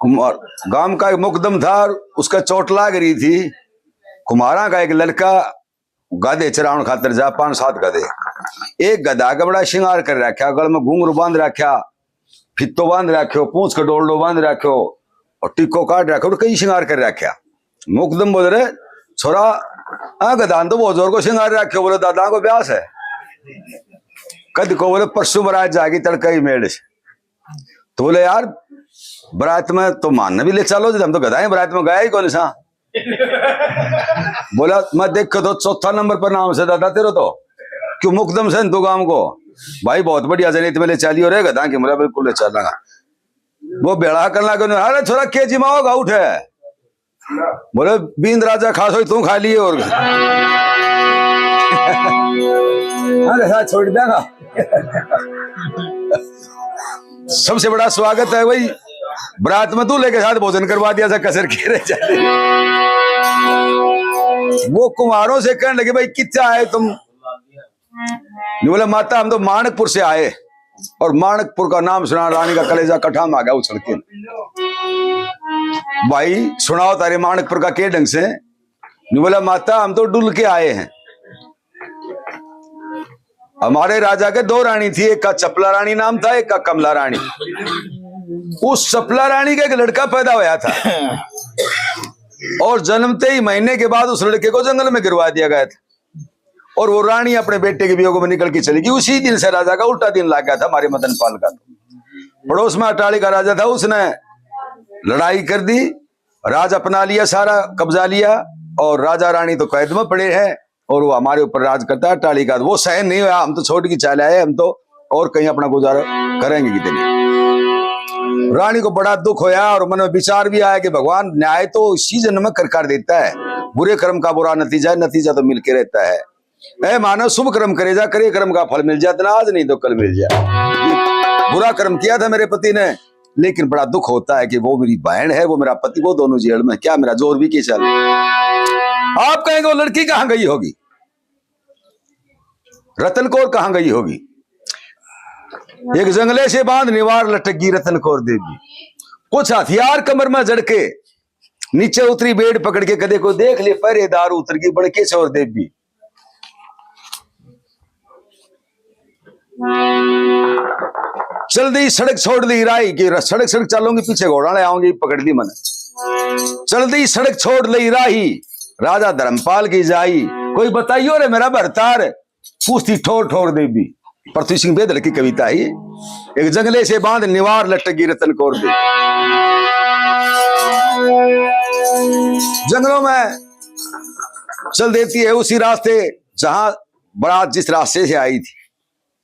कुम्हार गांव का एक मुकदम था, उसका चोट लाग रही थी। कुम्हारा का एक लड़का गधे चराउन खातर जा 5-7 गधे, एक गधा का बड़ा श्रृंगार कर रखा, गल में घूंघरू बांध रखा, फित्तो बांध रखो, पूंछ का डोलडो बांध रखो, और टिक्को काट रखो, और कई श्रृंगार कर रखा। मुकदम बोल रहे छोरा हाँ गधा तो बहुत जोर को श्रृंगार रखे। बोले दादा को ब्यास है, कद को बोले परसों बारात जाएगी तड़का ही मेड़ से। तो बोले यार बारात में तो मानना भी ले चलो, हम तो गधा है, बारात में गया ही कौन सा। बोला मैं देखो तो 4था नंबर पर नाम से दादा तेरो तो क्यों मुकदम से तू गांव को भाई बहुत बढ़िया जनित में ले चली हो रे गधा की। बोला बिल्कुल ले चलना। वो बेड़ा करना अरे छोरा के जिमाओ गाउट है। बोले बींद राजा खासो तू खा लिए और अरे साथ छोड़ देगा। सबसे बड़ा स्वागत है भाई बरात में तू लेके साथ भोजन करवा दिया था कसर के रह जाते। वो कुम्हारों से कहने लगे भाई कितना आए तुम। बोला माता हम तो माणकपुर से आए, और माणकपुर का नाम सुना रानी का कलेजा कठाम आ गया उछल के। भाई सुनाओ तारे माणकपुर का के ढंग से। बोला माता हम तो डुल के आए हैं। हमारे राजा के 2 रानी थी, एक का चपला रानी नाम था, एक का कमला रानी। उस चपला रानी का एक लड़का पैदा हुआ था, और जन्मते ही महीने के बाद उस लड़के को जंगल में गिरवा दिया गया था, और वो रानी अपने बेटे के वियोग में निकल के चली गई। उसी दिन से राजा का उल्टा दिन लग गया था हमारे मदन पाल का। पड़ोस में अटाली का राजा था, उसने लड़ाई कर दी, राज अपना लिया, सारा कब्जा लिया, और राजा रानी तो कैद में पड़े हैं, और वो हमारे ऊपर राज करता है टाली का। वो सहन नहीं हुआ, हम तो छोड़ के चले आए, हम तो और कहीं अपना गुजारा करेंगे कितने। रानी को बड़ा दुख होया, और मन में विचार भी आया कि भगवान न्याय तो इसी जन्म में कर देता है, बुरे कर्म का बुरा नतीजा है, नतीजा तो मिलके रहता है। ऐ मानव शुभ कर्म करे जा, करे कर्म का फल मिल जाता, आज नहीं तो कल मिल जाए। बुरा कर्म किया था मेरे पति ने, लेकिन बड़ा दुख होता है कि वो मेरी बहन है, वो मेरा पति, वो दोनों जेल में, क्या मेरा जोर भी के चल। आप कहेंगे वो लड़की कहां गई होगी, रतन कौर कहां गई होगी। एक जंगले से बांध निवार लटक गई रतन कौर देवी। कुछ हथियार कमर में जड़ के नीचे उतरी, बेड़ पकड़ के कदे को देख ले पहरेदार उतर गई बड़के चोर देवी। चल दी सड़क छोड़ दी राई की, सड़क सड़क चलूंगी पीछे घोड़ा ले आऊंगी, पकड़ ली मैंने। चल दी सड़क छोड़ ली राही, राजा धर्मपाल की जाई, कोई बताइयो रे मेरा भरतार, पूछती ठोर ठोर देवी। पृथ्वी सिंह बेदल की कविता है। एक जंगले से बांध निवार लटकी रतन कौर देवी। जंगलों में चल देती है उसी रास्ते जहां बारात जिस रास्ते से आई थी,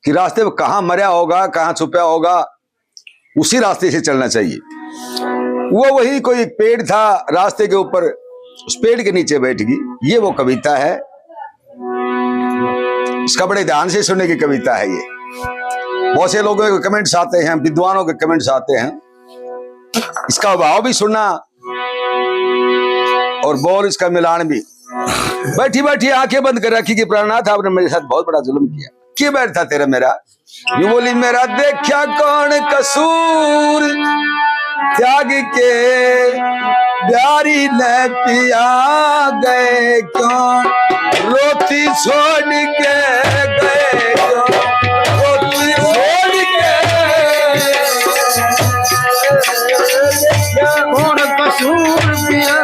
कि रास्ते में कहां मरा होगा, कहां छुपा होगा, उसी रास्ते से चलना चाहिए। वो वही कोई एक पेड़ था रास्ते के ऊपर, उस पेड़ के नीचे बैठ गई। ये वो कविता है, इसका बड़े ध्यान से सुनने की कविता है। ये बहुत से लोगों के कमेंट्स आते हैं, विद्वानों के कमेंट्स आते हैं, इसका भाव भी सुनना और बोल इसका मिलान भी। बैठी बैठी आंखें बंद कर रखी कि प्राणनाथ आपने मेरे साथ बहुत बड़ा जुल्म किया। क्यों बैठा तेरा मेरा, यूं बोली मेरा देखा कौन कसूर, त्याग के प्यारी ने पिया गए क्यों, रोटी छोड़ के गए क्यों, रोटी छोड़ के कौन कसूर पिया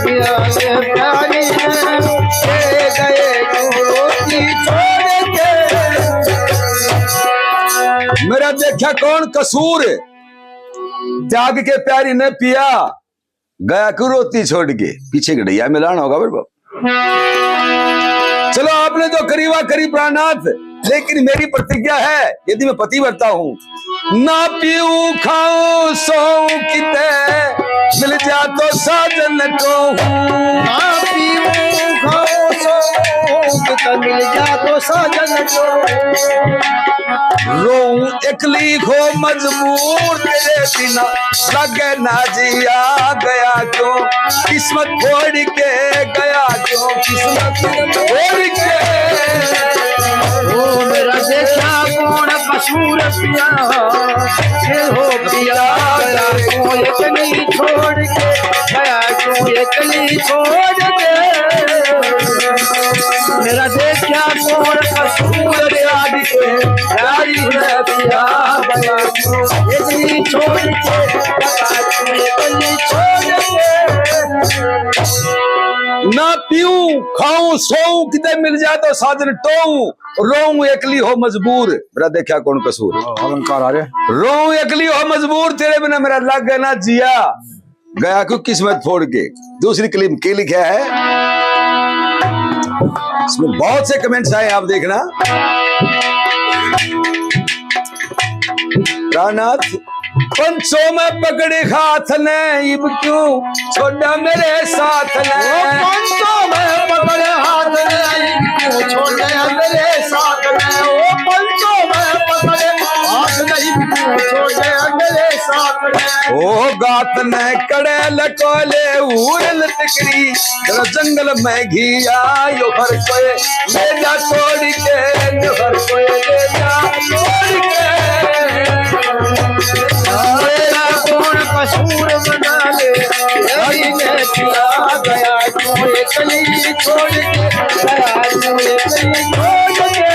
पिया प्यारी गए रोटी छोड़ के। देख्या कौन कसूर, त्याग के प्यारी ने पिया, गया क्यों रोती छोड़ के, पीछे गड़ैया मिलाना होगा बाबू। चलो आपने तो करीबा करी प्राणनाथ, लेकिन मेरी प्रतिज्ञा है यदि मैं पति बनता हूं, ना पीऊ खाऊं सोऊं किते, मिल जा तो साजन को ना पीऊं खाऊं सोऊं किते, मिल जा तो साजन को, रोऊं एकली हो मजबूर, तेरे बिना लगे ना जिया गया क्यों, किस्मत फोड़ के गया क्यों, किस्मत फोड़ के। ओ मेरा देखा कौन कसूर पिया, ये हो पिया गया क्यों एकली छोड़ के, गया क्यों एकली छोड़ के, मेरा देखा कौन कसूर त्याग के प्यारी है पिया, गया क्यों एकली छोड़ के, गया क्यों एकली छोड़ के। ना पीऊं खाऊं सोऊं किते, मिल जाए तो साजन टोऊं, रोऊं एकली हो मजबूर, मेरा देखा कौन कसूर, अलंकार आ रहे। रोऊं एकली हो मजबूर, तेरे बिना मेरा लग ना जिया गया क्यों, किस्मत फोड़ के। दूसरी क्लिप के लिखा है, इसमें बहुत से कमेंट्स आए, आप देखना। प्राणनाथ पंचों में पकड़े हाथ ने, इब क्यों छोड़ा मेरे साथ ने, पंचों में पकड़े हाथ ने, इब क्यों छोड़ा मेरे साथ ने, ओ पंचों में पकड़े हाथ ने, इब क्यों छोड़ा मेरे साथ ने, ओ गात ने कड़े लकोले उड़ल टिकरी, जरा जंगल में घिया यो हर कोई ले जा तोड़ के, यो हर कोई ले जा तोड़ के। मेरा कौन कसूर बना ले, यही मैं पिया गया क्यों एकली छोड़ के, गया क्यों एकली छोड़ के।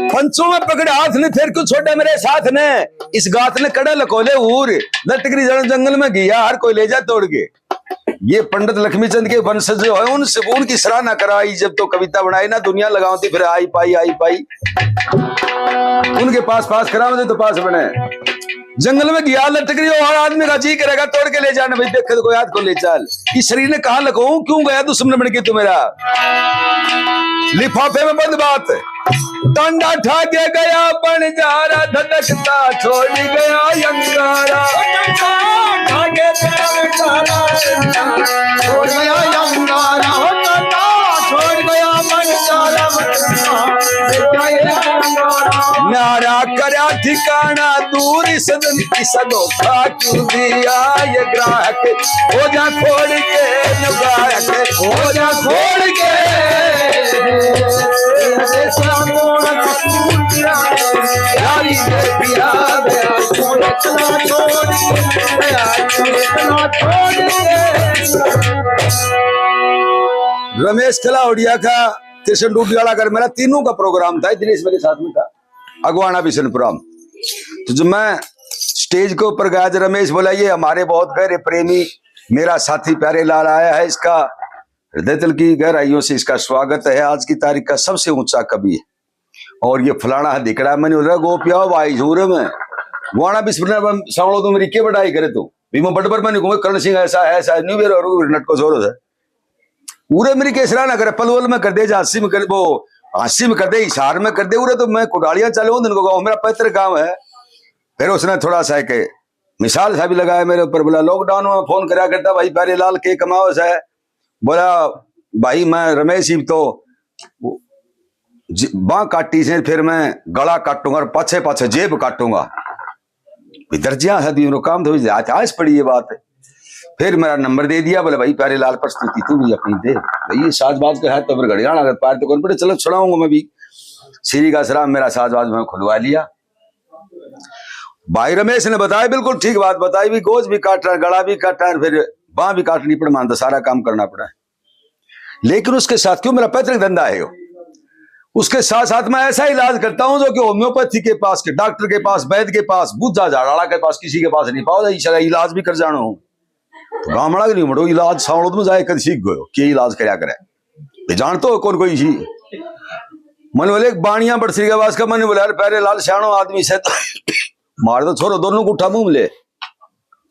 पंचों में पकड़े हाथ ने, फिर क्यों छोड़ा मेरे साथ ने, इस गात ने कड़े लकोले उर, लटकरी जंगल में गया हर कोई ले जा तोड़ के। ये पंडित लक्ष्मीचंद के वंशज जो है उनसे उनकी सराहना कराई, जब तो कविता बनाई ना दुनिया लगाती, फिर आई पाई उनके पास कराओ तो पास बने। जंगल में गया लटकरी, और आदमी का जी करेगा तोड़ के ले जाना, भाई देखे तो कोई हाथ को ले चल। इस शरीर ने कहा लको क्यों गया दुश्मन बन के तू मेरा, लिफाफे में बंद बात, डंडा ठाके गया बंजारा, धधकता छोड़ गया अंगारा, छोड़ गया अंगारा, छोड़ गया बंजारा, नारा करा ठिकाना दूर, सदन की सनोखा क्यों दिया ये ग्राहक, हो जा छोड़ के ग्राहक, हो जा छोड़ के। प्यारी पिया गया क्यों इतना छोड़ के, गया क्यों इतना छोड़ के। रमेश खलाउड़िया का, कृष्ण डूडियाला का, मेरा तीनों का प्रोग्राम था, दिनेश मेरे साथ में था, अगवाना बिशनपुरम। तो जब मैं स्टेज के ऊपर गया, रमेश बोला ये हमारे बहुत गहरे प्रेमी मेरा साथी प्यारे लाल आया है, इसका हृदय तल की गहराइयों से इसका स्वागत है, आज की तारीख का सबसे ऊंचा कवि है, और ये फलाना दिखड़ा मैंने उधर गोपिया भाई झूरे में वाणा बिस्पना सावलो तुम रिके बढ़ाई करे तो भीमो बटबर मैंने कहूंगा कर्ण सिंह ऐसा है ऐसा न्यू ईयर और नट को जोर है पूरे मेरी केसरा ना करे, पलवल में कर दे, झांसी में कर, वो हांसी में कर दे, हिसार में कर दे, उरे तो मैं कुडालियां चले दिन को गाँव मेरा पैतृ गाँव है। फिर उसने थोड़ा सा के मिसाल सा भी लगाया मेरे ऊपर, बोला लॉकडाउन में फोन करा करता भाई प्यारे लाल के कमाओ है, बोला भाई मैं रमेश ही तो बाँ काटी से फिर मैं गला काटूंगा और पाछे पाछे जेब काटूंगा, दर्जिया है दी काम तो आज पड़ी ये बात है। फिर मेरा नंबर दे दिया, बोले भाई प्यारे लाल प्रस्तुति तू भी अपनी दे, भाई साजबाज का है तो फिर घड़ियाल अगर पार तो कौन पड़े, चलो छुड़ाऊंगा मैं भी, श्री का सलाम मेरा साजबाज में खुलवा लिया। भाई रमेश ने बताया बिल्कुल ठीक बात बताई, भी गोज भी काट रहा है, गला भी काट रहा है, फिर बाँ भी काटनी पड़, मानता सारा काम करना पड़ा है। लेकिन उसके साथ क्यों मेरा पैतृक धंधा है, उसके साथ साथ मैं ऐसा इलाज करता हूं जो कि होम्योपैथी के पास के डॉक्टर के पास, वैद्य के पास, बुद्धा झाड़ाड़ा के पास किसी के पास नहीं पाओ, इलाज भी कर जाना हूं। तो गामड़ा के नहीं मटो इलाज सावड़ो में जाए कद सीख गयो कि इलाज करया करे, जानते हो कौन कोई सी मन बोले बाणिया बड़सरी के वास का मन बोला यार पहले लाल शानो आदमी से मार दो छोरो दोनों को उठा मुंह ले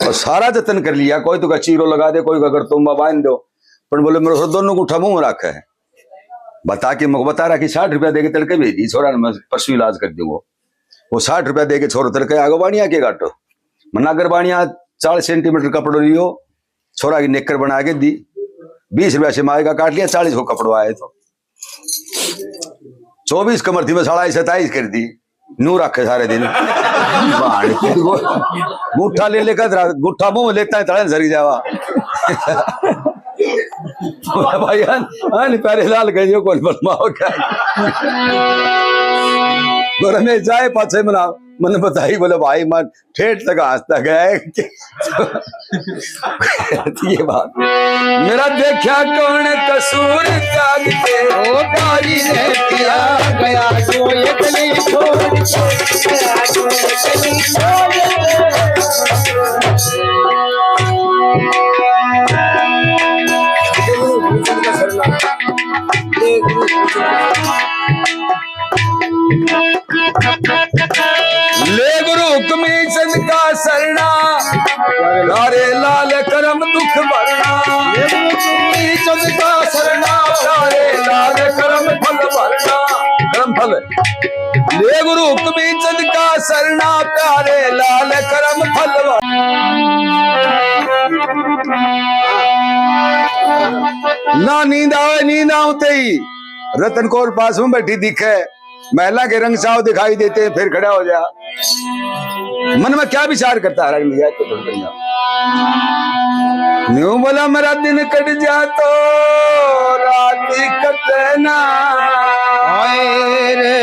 और सारा जतन कर लिया कोई तो का चीरो लगा दे कोई का तुम बांध दो पर बोले मेरे दोनों को उठा मुंह रखा है बता के मुझे बता रहा कि 60 रुपया दे के तड़के भेजी छोरा मैं पशु इलाज कर दूंगा वो 60 रुपया दे के छोरो तड़के आगो बाणिया के काटो मना अगर बाणिया 40 सेंटीमीटर कपड़ो लियो छोरा की नेकर बना के दी 20 रुपया से माएगा काट लिया 40 को कपड़ो आए तो 24 कमर थी मैं 27 कर दी नू रखे सारे दिन गुट्ठा ले लेकर गुट्ठा मुंह लेता है तड़न सर जावा भाई पहले लाल कह कौन बनवाओ क्या बोले मैं जाए पाछे मना मैंने बताई बोले भाई मन ठेठ तक हंसता गया ये बात मेरा देखा कौन कसूर त्याग के ओ कारी ने किया गया जो एकली छोड़ गया जो एकली ले गुरु हुक्मी चंद का सरना लारे लाल करम दुख भरना ले गुरु हुक्मी चंद का सरना लारे लाल करम फल भरना करम फल ले गुरु हुक्मी चंद का सरना प्यारे लाल करम फल ना नींद आते ही रतन कौर पास में बैठी दिखे महिला के रंग साव दिखाई देते फिर खड़ा हो जा मन में क्या विचार करता है लिया तो न्यू बोला मेरा दिन कट जा तो रात कटना रे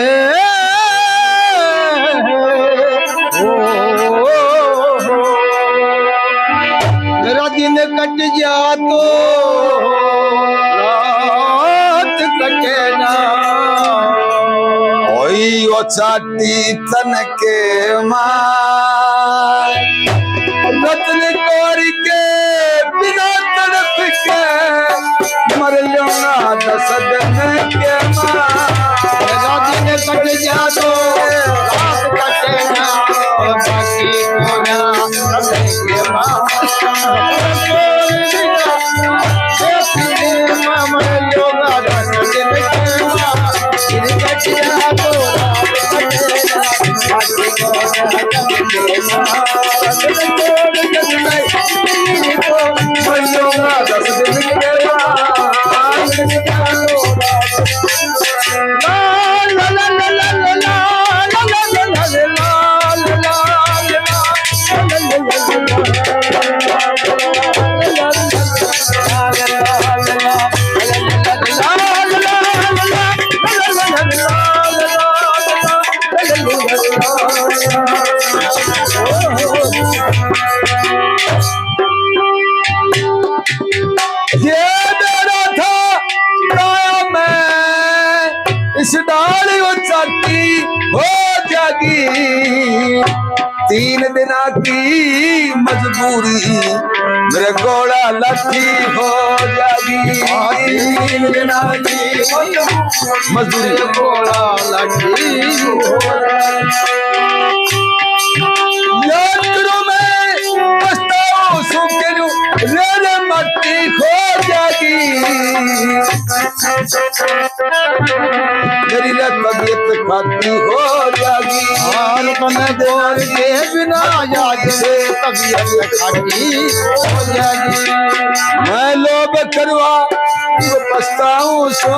मेरा दिन कट जा तो रात कटे ना ओ चाटी तन के मार रतन कौर के बिना तड़प के मर लेना दस दिन के मार मेरा दिन कट जा तो रात कटे ना और बाकी कोना रतन के मर लोगा दस दिन के मार कट जा तो इस डाल चाटी हो जागी 3 दिना की मजबूरी मेरे गोड़ा लठी हो जागी 3 दिना की मजबूरी गोला लठी यात्रों में पछताओ सुकेनु रे मट्टी हो जागी मेरी तबीयत खाती हो जागी और मन गोर के बिना याद से तबीयत खाती हो जागी मैं लोभ करवा तो पछताऊं सो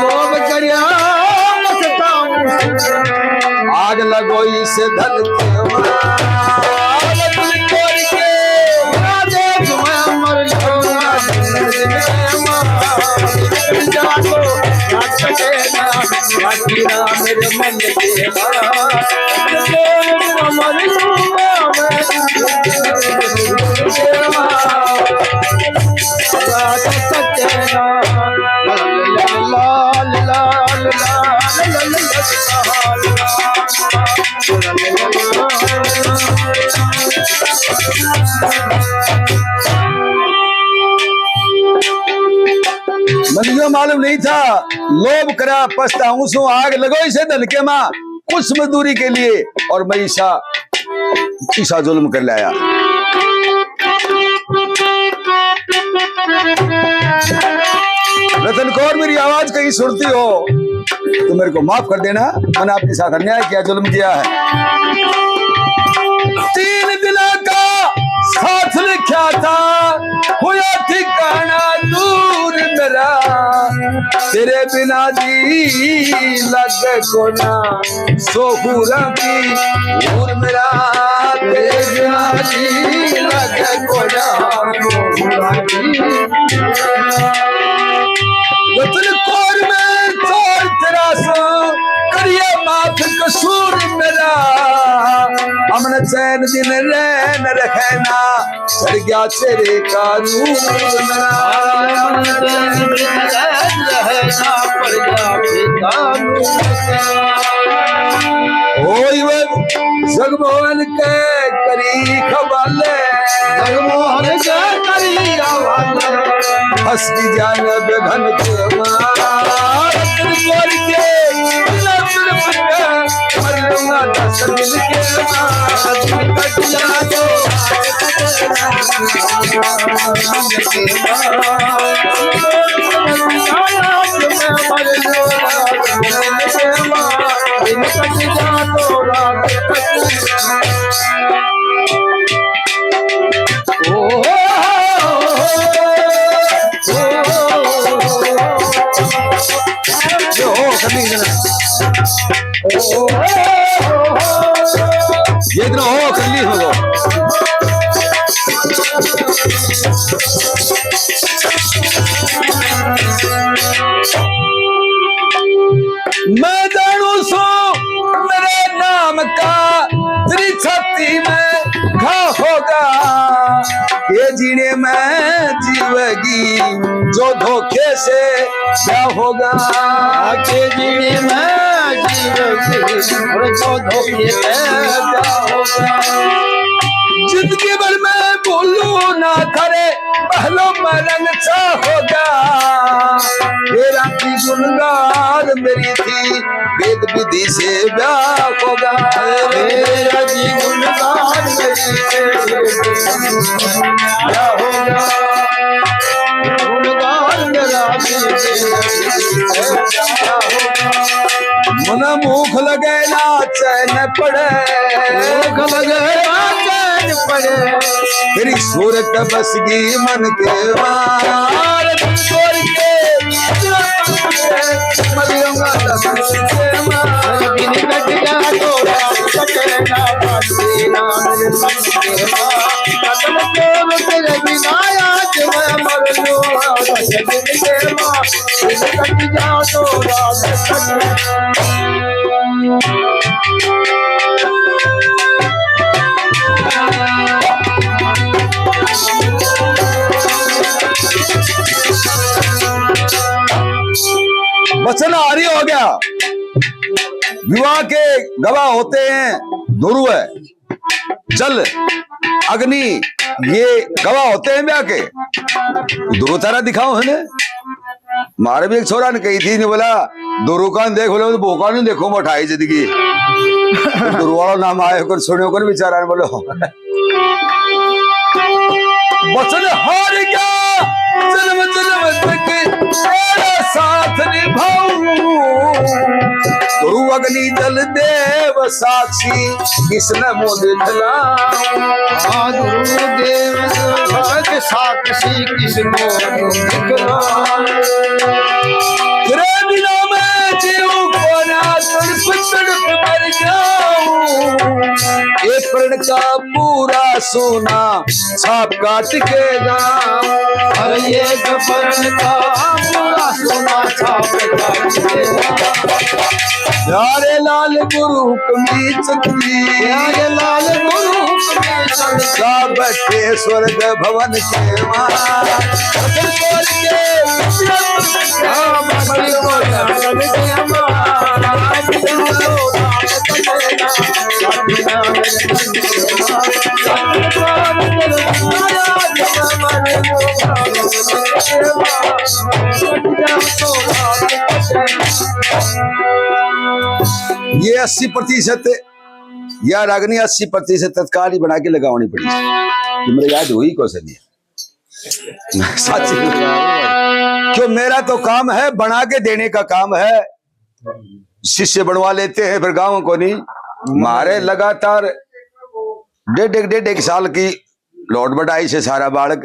लोभ करिया पछताऊं आग लगो इसे धन मेरे मन के लाल लाल मन मुझे मालूम नहीं था, लोभ करा पछताऊं सो, आग लगो इसे धन के माँ कुछ मजदूरी के लिए, और मैं ईसा जुल्म कर लाया। रतन कौर, मेरी आवाज कहीं सुनती हो तो मेरे को माफ कर देना, मैंने आपके साथ अन्याय किया, जुल्म किया है। 3 दिन का साथ लिखा था, हुआ ठिकाना दूर मेरा, तेरे बिना जी लग को ना सोहूरा की दूर मेरा, तेरे बिना जी लग को ना सोहूरा की। रतन कौर में चोर तेरा सो करिए माफ कसूर मेरा, हमने चैन दिन रहन रहना, चढ़ गया तेरे का नूर मेरा, जगमोहन के करी खबाले, जगमोहन के करी हवाले, हंस की जानब घन के मार, रतन के मर लूंगा 10 दिन के बाद, कट जा दो ये इतना हो कर ली हो। मैं जानू सो मेरे नाम का तेरी छाती में घा होगा, ये जीने में जीवेगी जो धोखे से क्या होगा, के जीने में जीवेगी जो धोखे से क्या होगा। जिंदगी भर में बोलू ना करे पहलो मरन सा होगा, मेरा की गुनगार मेरी थी वेद विधि से ब्याह होगा, मेरा जी गुनगान क्या होगा, गुनगान मेरा क्या होगा। मन मुख लगे ना चैन पड़े, मुख लगे ना चैन पड़े, तेरी सूरत बसगी मन के मार, छोड़ के मरूंगा 10 दिन के मार, दिन कट जा तोरा कटना पासीना मेरे मन के मार, कदम को तेरे बिना आज मैं मर लूंगा 10 दिन के मार, दिन कट जा तोरा वचन आर्य हो गया। विवाह के गवाह होते हैं ध्रुव, जल, अग्नि, ये गवाह होते हैं ब्याह के। ध्रुव तारा दिखाओ है ने, मारे भी एक छोरा ने कही थी, नहीं बोला ध्रुव का देख बोले तो भूखा नहीं देखो मठाई जिंदगी। ध्रुव वाला नाम आए कर सुने कर बेचारा ने बोलो वचन हार गया, जन्म जन्म तक तेरा साथ निभाऊं, ध्रुव अग्नि जल देव साक्षी किसने मुझ दिखलाऊं, ध्रुव देव साक्षी किसने दिखलाऊं, तेरे बिना मैं जीऊं को ना तड़प मर जाऊं, एक प्रण का पूरा सोना छाप काट के गाऊं, हर एक प्रण का पूरा सोना छाप काट के गाऊं, प्यारे लाल गुरु कमी चक्री, प्यारे लाल गुरु सा बैठे स्वर्ग भवन के मां, के ये 80% या रागनी 80% तत्काल ही बना के लगानी पड़ी। तो मेरे याद हुई कौन सी सच क्यों, मेरा तो काम है बना के देने का काम है। शिष्य बनवा लेते हैं फिर गाँव को नहीं। मारे लगातार डेढ़ एक साल की लौट बढ़ाई से सारा बालक,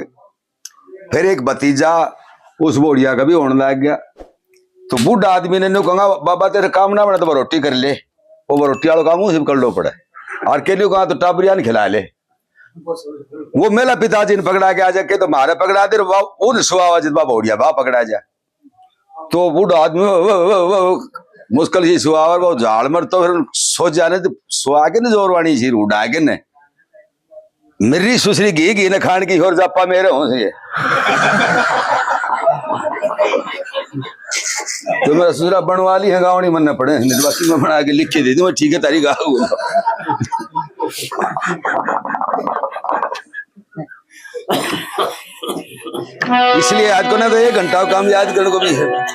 फिर एक भतीजा उस बोढ़िया का भी होने लग गया। तो बूढ़ा आदमी ने कहा बाबा तेरे काम ना बना तो रोटी कर ले, वो रोटी वाला काम उसे कर लो पड़े, और के लिए कहा तो टाबरियान खिला ले। वो मेला पिताजी ने पकड़ा के आ जाके तो मारे पकड़ा दे उन सुहा जितना बोढ़िया बा पकड़ा जा। तो बूढ़ा आदमी मुश्किल ही सुहावर वो झाड़ मर तो फिर सो जाने तो सुहा के न जोरवाणी सी उड़ा के ने मेरी सुसरी घी न खान की और जापा मेरे हो से तो मेरा सुसरा बनवा ली है गावनी मन न पड़े निर्वाची में बना के लिख के दे दूं ठीक है तारी गाँव। इसलिए आज को ना तो 1 घंटा काम याद करने को भी है।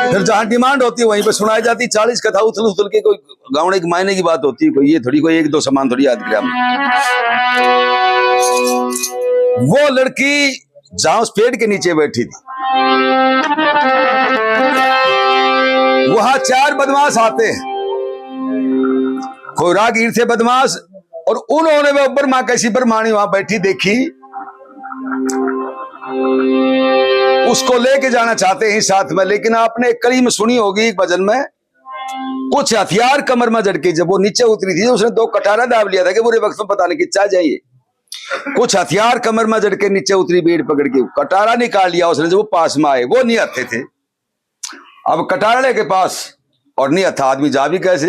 फिर जहां डिमांड होती है वहीं पे सुनाई जाती 40 कथा उथल उथल के कोई गावने के मायने की बात होती है, कोई ये थोड़ी कोई 1-2 सामान थोड़ी याद किया। वो लड़की जहां उस पेड़ के नीचे बैठी थी वहां 4 बदमाश आते हैं, कोई रागीर थे बदमाश, और उन्होंने वो ब्रह्मा कैसी ब्रह्माणी वहां बैठी देखी, उसको लेके जाना चाहते हैं साथ में। लेकिन आपने कड़ी में सुनी होगी एक भजन में, कुछ हथियार कमर में झटके जब वो नीचे उतरी थी उसने 2 कटारा दाब लिया था कि बुरे वक्त में पता नहीं कितना जाइए। कुछ हथियार कमर में झटके नीचे उतरी बेड़ पकड़ के कटारा निकाल लिया उसने, जब वो पास में आए वो नहीं हथे थे। अब कटारे के पास और नहीं हथा आदमी जा भी कैसे,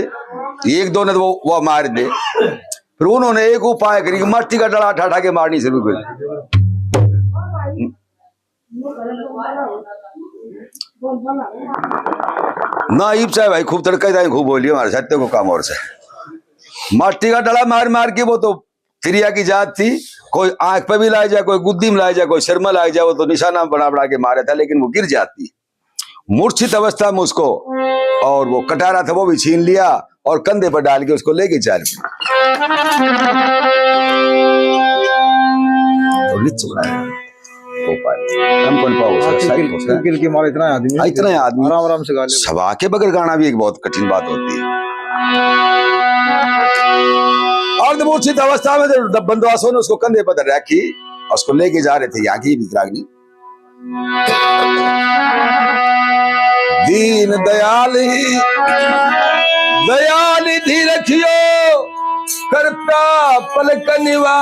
1-2 ने तो वो मार दे। फिर उन्होंने एक उपाय करी, मट्टी का डला ठा के मारनी शुरू कर। ना ईब चाहे भाई खूब तड़का जाए खूब बोलिए हमारे सत्य को काम और से मट्टी का डला मार मार के, वो तो तिरिया की जात थी, कोई आंख पे भी लाई जाए, कोई गुद्दी में लाई जाए, कोई सिर में लाई जाए, वो तो निशाना बना बना के मारा था, लेकिन वो गिर जाती मूर्छित अवस्था में उसको, और वो कटारा था वो भी छीन लिया और कंधे पर डाल के उसको लेके चल इतना आदमी आराम से गा ले। सभा के बगैर गाना भी एक बहुत कठिन बात होती है। अर्धमूर्छित अवस्था में जब बंदवासों ने उसको कंधे पर रखी और उसको लेके जा रहे थे यहाँ की विकराग्नि। दीन दयाल ही दयाल धी रखियो करता पलक निवार,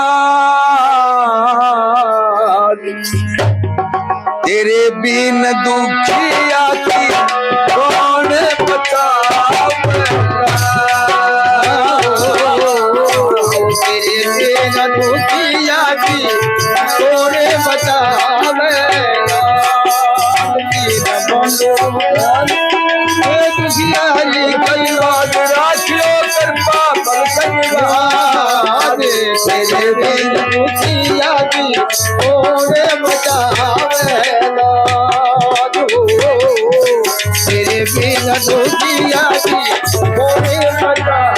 तेरे बिन दुखिया की कौन बतावे, तेरे बिन दुखिया की कौन बतावे, दुखियारी परिवार राखियो कृपा पलक निवार, तेरे बिन दुखिया की कौन बतावे, तेरे बिन दुखिया की कौन बतावे।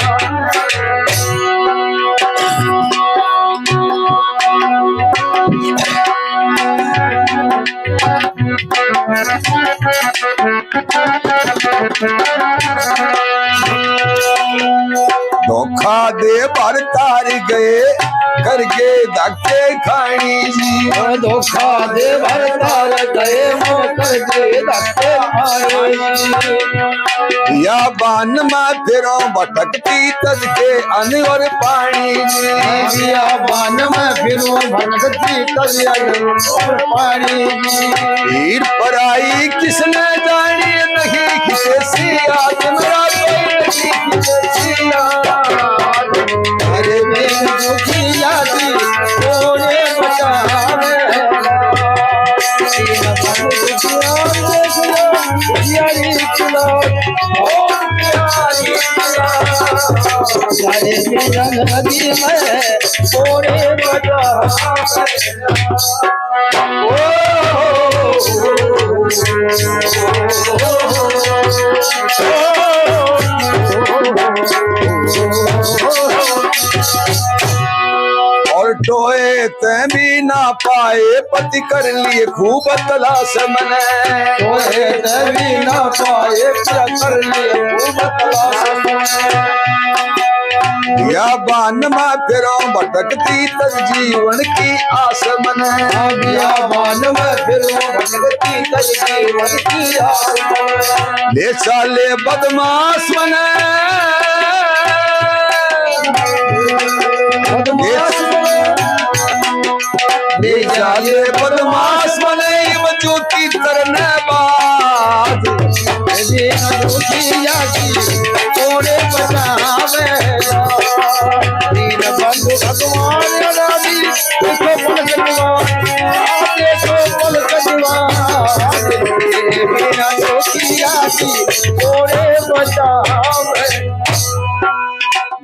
धोखा दे भर तार गए करके धक्के खानी जी, धोखा दे भर तार गए वो करके धक्के खानी, या बान में फिरो भटकती तजके अनवर पानी जी, या बान में फिरो भटकती तजके पानी जी, हीर पराई किसने जानी नहीं किसे सिया मेरा तेरे बिन दुखिया की कौन बतावे, नदी में कौन बतावे। टोए ते भी ना पाए पति कर लिए खूब तलाश मने तोहे देवी ना पाए क्या कर लिए खूब तलाश या बान में फिरो भटकती तक जीवन की आस मने बिया मान में फिर भटकती तक जीवन की आस ले चाले बदमाश मने ले चाले बदमाश मने बचूती करने बाज थोड़े बचावे दीन बंधु भगवान राजी देखो पल कजवा बिना जोतिया थोड़े बचावे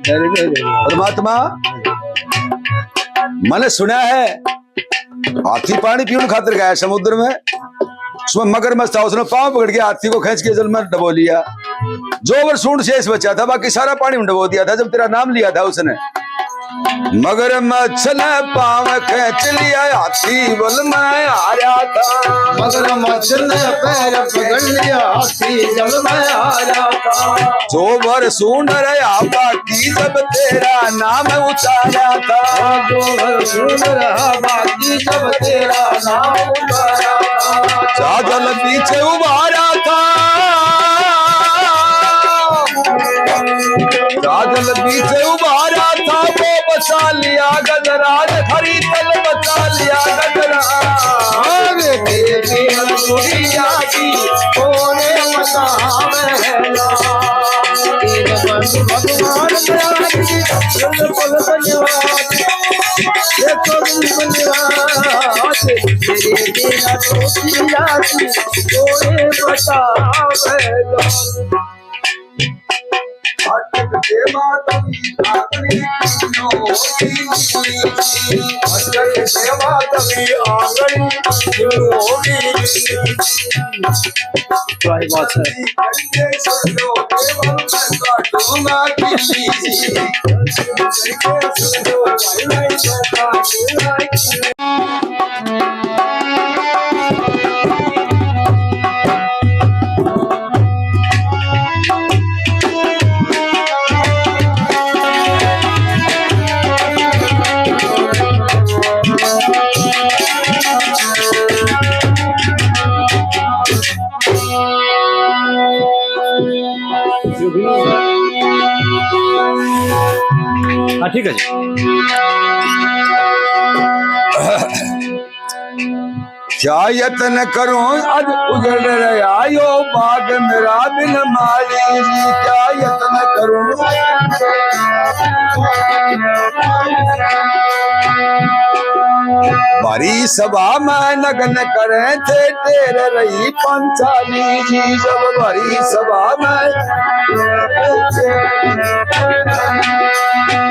परमात्मा मैंने सुना है हाथी पानी पीने खातिर गया समुद्र में, उसमें मगरमच्छ था, उसने पांव पकड़ के हाथी को खींच के जल में डबो लिया। जो वर सूंड शेष बचा था बाकी सारा पानी में डबो दिया था। जब तेरा नाम लिया था उसने, मगरमच्छ ने पांव खींच लिया, हाथी बल में आ रहा था। मगरमच्छ ने पैर पकड़ लिया, हाथी जल में आ रहा था। जो वर सूंड रहा बाकी जब तेरा नाम उतारा था, जो वर सूंड रहा बाकी जब तेरा नाम उतारा था। चादल पीछे उबारा था, चादल पीछे उबारा था, वो बचा लिया गजराज, हरी तल बचा लिया गजराज। बात हाँ ठीक है जी। क्या यत्न करूं आज उजड़ रहा यो बाग मेरा बिन माली जी, क्या यत्न करूं। भारी सभा में नग्न करे थे टेर रही पंचाली जी, जब भारी सभा में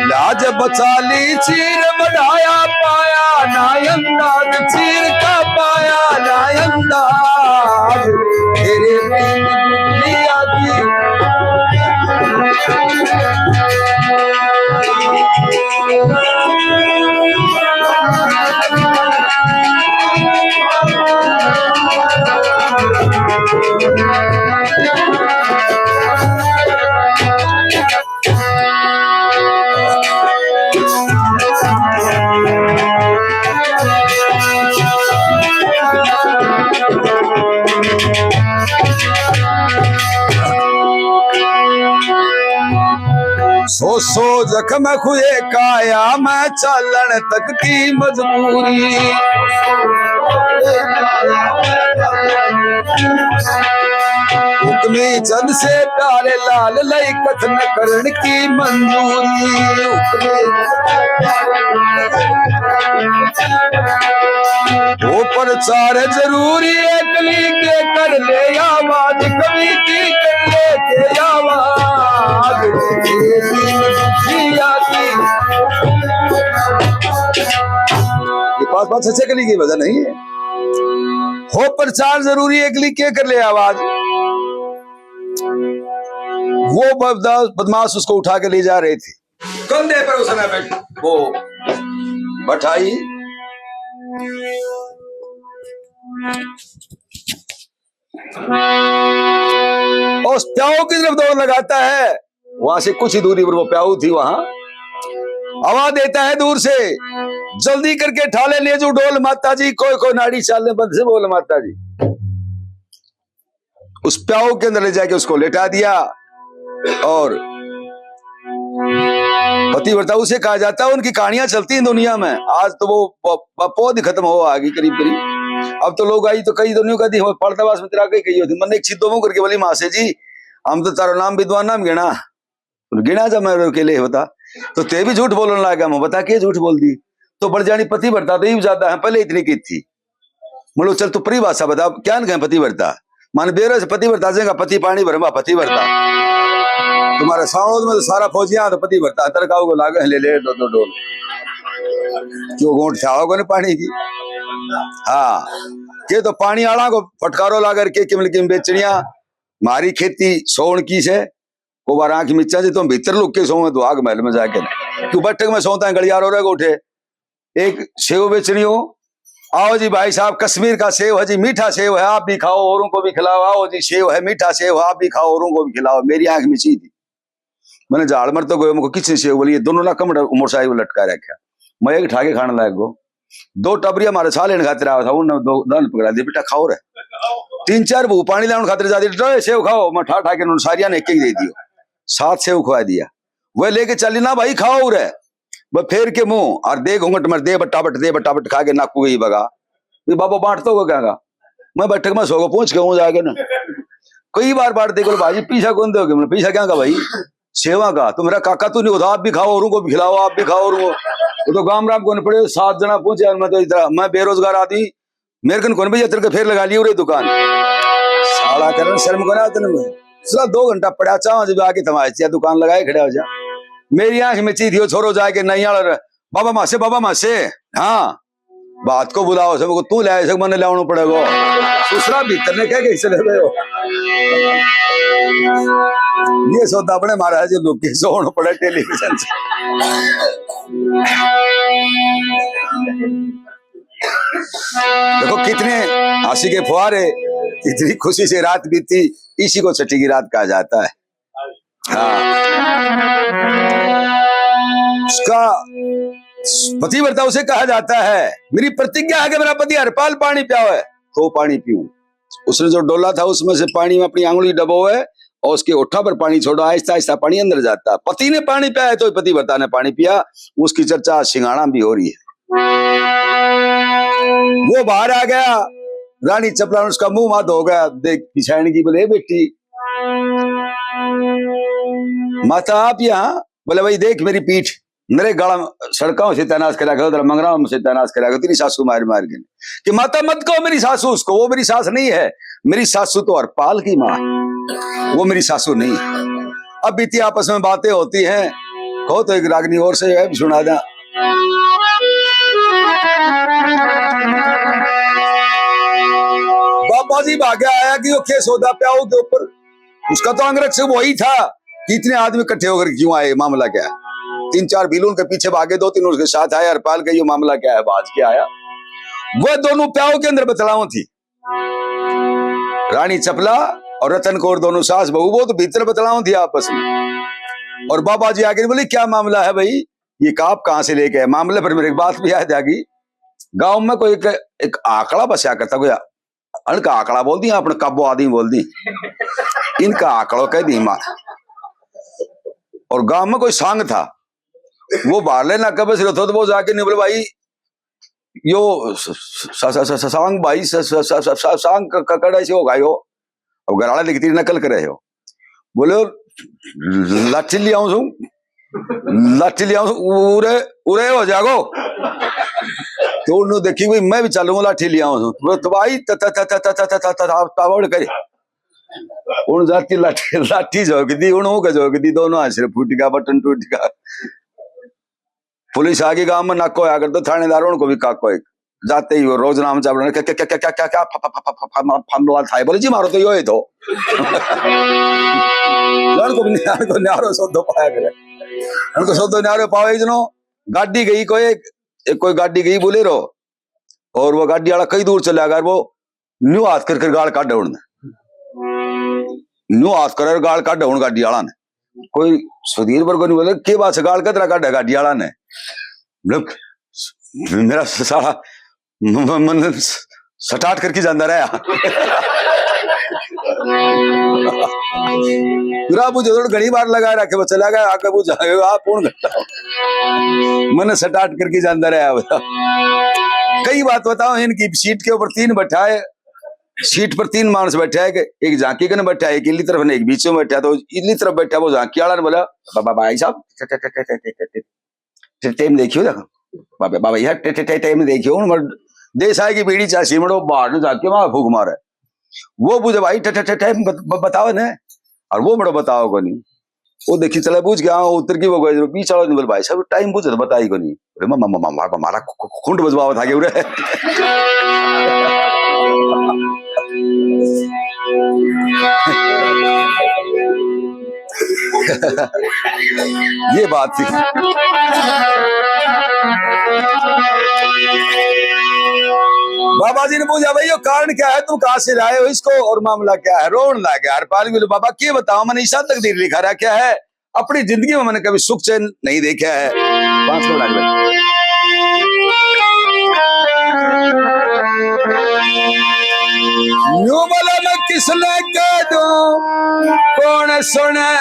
लाज बचा ली चीर बढ़ाया पाया नायंदाज, चीर का पाया नायंदाज तेरे लिया की। सो सो जख्म खुए काया मैं चालन तक की मजबूरी, हुक्मी चंद से प्यारे लाल लई कथन करण की मंजूरी। वो प्रचार जरूरी अगली के कर ले आवाज, कवि की कर ले के आवाज। ये पास बात सच्चे कली की वजह नहीं है। हो प्रचार जरूरी है, अगली के कर ले आवाज। वो बदमाश उसको उठा के ले जा रहे थे, कंधे पर उसने बैठ वो बठाई और उस प्याऊ की तरफ दौड़ लगाता है। वहां से कुछ ही दूरी पर वो प्याऊ थी, वहां आवाज देता है दूर से, जल्दी करके ठाले ले जो डोल माता जी, कोई कोई नाड़ी चालने बंद से बोल माता जी। उस प्याऊ के अंदर ले जाके उसको लेटा दिया। और पतिव्रता उसे कहा जाता है, उनकी कहानियां चलती हैं दुनिया में। आज तो वो पौध खत्म हो आ गई करीब करीब। अब तो लोग आई तो कई दुनिया का दी पड़तावास में तेरा कही होती, मैंने एक छिदो मुंह करके बोली माँ से जी हम तो तारो नाम विद्वान नाम गिना गिना जब मैं अकेले होता तो ते भी झूठ बोलने लगा। मैं बता के झूठ बोल दी तो बढ़ जानी पतिव्रता तो ही ज्यादा है, पहले इतनी की थी। बोलो चल तू परिभाषा बता क्या कहें पतिव्रता, मान बेरो से पतिव्रता से पति पानी भरमा पतिव्रता। तुम्हारे साउंड में तो सारा फौजिया तो पतिव्रता तरकाओ को लागे ले ले दो डोल क्यों गोंठ छाओगे ना पानी की। हाँ के तो पानी आला को फटकारो लागर के किमल किम बेचनिया मारी खेती सोन की से को बार आंख मिच्चा जी तुम भीतर लुक के सो तो आग महल में जाके क्यों बैठक में सोता है गलियारो रे उठे एक सेव बेचनी हो। आओ जी भाई साहब कश्मीर का सेव है जी, मीठा सेव है, आप भी खाओ औरों को भी खिलाओ। आओ जी सेव है, मीठा सेव है, आप भी खाओ औरों को भी खिलाओ। मेरी आंख मिची थी, मैंने झाड़ मर तो गए मुझको किसने सेव बोली, दोनों ना कम मोटरसाइकिल लटका रखा। मैं एक ठाके खाने लायक गो, दो टबरी हमारे साले ने खातिर आया था, उन्होंने दो दान पकड़ा दिया बेटा खाओ रे। 3-4 भू पानी लाने खातिर जाती सेव खाओ, मैं ठा ठा के सारिया ने एक एक दे दियो, 7 सेव खुआ दिया। वह लेके चली ना भाई खाओ रे, वह फेर के मुंह और दे घूंघट मर दे बट्टा खा के नाकू गई बगा बाबा बांट तो क्या मैं बैठक में सोगो पूछ के हूँ जाके ना कई बार बांटते को भाजी पीछा कौन दोगे, मैं पीछा क्या का भाई सेवा का तो मेरा काका तू नहीं होता, आप भी खाओ औरों को भी खिलाओ, आप भी खाओ औरों को। तो गाम राम कौन पड़े 7 जना पूछे, मैं तो इतना मैं बेरोजगार आदमी मेरे कन कौन भैया तेरे फेर लगा ली उरे दुकान साला कर शर्म को ना सिर्फ 2 घंटा पड़ा चाह जब आके तुम्हारे दुकान लगाए खड़े हो जा। मेरी आंख में चीज थी छोरो जाके नहीं बाबा माँ से हाँ बात को बुलाओ सब को तू लाए मन लाना पड़ेगा दूसरा भीतर ने क्या कैसे ले रहे हो। ये सौदा अपने महाराज लोग के सोना पड़े टेलीविजन से। देखो कितने हंसी के फुहारे, इतनी खुशी से रात बीती, इसी को छठी की रात कहा जाता है। हाँ उसका पतिव्रता उसे कहा जाता है। मेरी प्रतिज्ञा है कि मेरा पति हर पाल पानी पियाओ है तो पानी पीऊं। उसने जो डोला था उसमें से पानी में अपनी आंगुली डबोए और उसके ओठा पर पानी छोड़ा, आहिस्ता आहिस्ता पानी अंदर जाता। पति ने पानी पिया है तो पतिव्रता ने पानी पिया। उसकी चर्चा सिंगाड़ा भी हो रही है। वो बाहर आ गया, रानी चपला उसका मुंह मात हो गया, देख पिछाड़ की बोले बेटी माता आप यहाँ, बोले भाई देख मेरी पीठ मेरे गला सड़कों से तैनात करा कर मंगरा से तैनात करा कर तेरी सासू मार मार के कि माता मत कहो मेरी सासू उसको, वो मेरी सास नहीं है, मेरी सासू तो हरपाल की माँ, वो मेरी सासू नहीं है। अब बीती आपस में बातें होती हैं, कहो तो एक रागनी और से सुना दा। बाबा जी भाग्य आया कि वो केस होता प्याऊ के ऊपर, उसका तो अंगरक्षक वही था कि इतने आदमी इकट्ठे होकर क्यों आए, मामला क्या है। 3-4 बिलून के पीछे भागे, 2-3 उसके साथ आए, हरपाल का ये मामला क्या है, बाज के आया। वह दोनों प्याऊ के अंदर बतलाओ थी, रानी चपला और रतन कौर दोनों सास बहू, वो तो भीतर बतलाओ थी आपस में। और बाबा जी आगे बोले क्या मामला है भाई, ये काप कहां से लेके आए। मामले पर मेरे एक बात भी याद आ गई, गांव में कोई एक आंकड़ा बसा करता, कोई अनका आंकड़ा बोल दी, अपने काबो आदमी बोल दी, इनका आंकड़ो कह दी मां। और गांव में कोई सांग था, वो बाहर लेना कब से तो वो जाके नहीं बोले भाई यो सांग भाई सांग ककड़ा से होगा यो। अब गराड़ा लिखती नकल करे हो, बोले लाठी ले आऊं उरे उरे हो जागो। तो उन्होंने देखी भाई मैं भी चलूंगा लाठी ले आऊं तो भाई तावड़ करे उन जाती लाठी झोंक दी, उन्हों का झोंक दी, दोनों हाथ से फूट गया, बटन टूट गया। पुलिस आगे गांव में नाको आकर तो थानेदारों को भी काको एक जाते ही वो रोज नाम चावल क्या क्या क्या क्या क्या क्या फमला था, बोले जी मारो तो यो ही तो को न्यारो सौदो पाया करे, उनको सौदो न्यारो पावे जनो गाड़ी गई कोई एक कोई गाड़ी गई बोलेरो और वो गाड़ी वाला कई दूर चला गया, वो न्यू हाथ कर गाड़ काटे उड़ने, न्यू हाथ कर गाड़ काटे उड़ गाड़ी वाला ने। कोई सुधीर पर को नहीं बोले के बात से गाड़ कतरा काटे गाड़ी वाला ने। मेरा सारा मन स्टार्ट करके जाता रहा मुझे तो घनी बार लगा रखे वो चला गया आके वो जाएगा पूर्ण घंटा मैंने स्टार्ट करके जाता रहा। कई बात बताओ, इनकी सीट के ऊपर 3 बैठाए, सीट पर 3 मानस बैठा है, एक झांकी कने बैठा है, एक इली तरफ ने एक बीच में बैठा, तो इली तरफ बैठा वो झांकी वाला ने बोला बाबा भाई साहब टाइम देखियो, देखो बाबा बाबा यार टाइम देखियो, देश आए की बीड़ी चासी मड़ो बाहर जाके वहां फूक मारे। वो पूछे भाई टाइम बताओ ने, और वो मड़ो बताओ को नहीं, वो देखी चला पूछ गया उतर की वो गए बीच वाला बोल भाई साहब टाइम पूछे तो बताई को नहीं, मारा खुंड बजवावा था उरे। ये बात थी। बाबा जी ने पूछा भाई ये कारण क्या है, तुम कहां से लाए हो इसको और मामला क्या है? रोन लग गया हरपाल बोले बाबा क्या बताओ, मैंने ईशा तकदीर लिखा रहा क्या है, अपनी जिंदगी में मैंने कभी सुख चैन नहीं देखा है। 5 करोड़ यूं बोला मैं किसने कह दूं, कौन सुने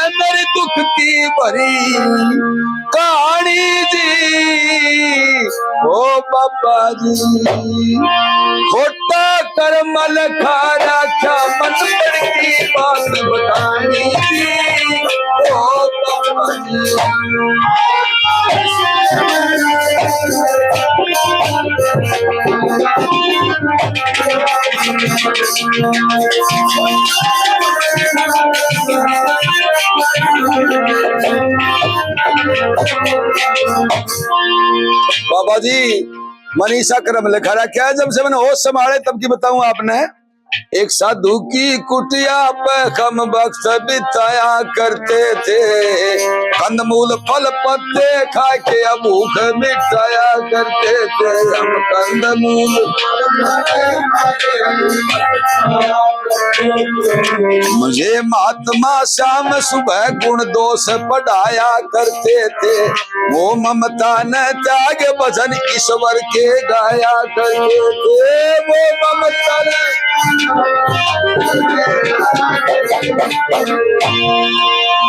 मेरे दुख की भरी कहानी जी, ओ बाबा जी खोटा कर्म लखा रखा मन पर की बात बतानी जी, ओ बाबा जी। बाबा जी मनीषा क्रम लिखा रहा क्या है, जब से मैंने होश संभाले तब की बताऊं आपने। एक साधु की कुटिया पे हम वक्त बिताया करते थे, कंदमूल फल पत्ते खा के अब भूख मिटाया करते थे, हम कंदमूल मुझे महात्मा श्याम सुबह गुण दोष पढ़ाया करते थे, वो ममता न त्याग भजन ईश्वर के गाया करते थे, वो ममता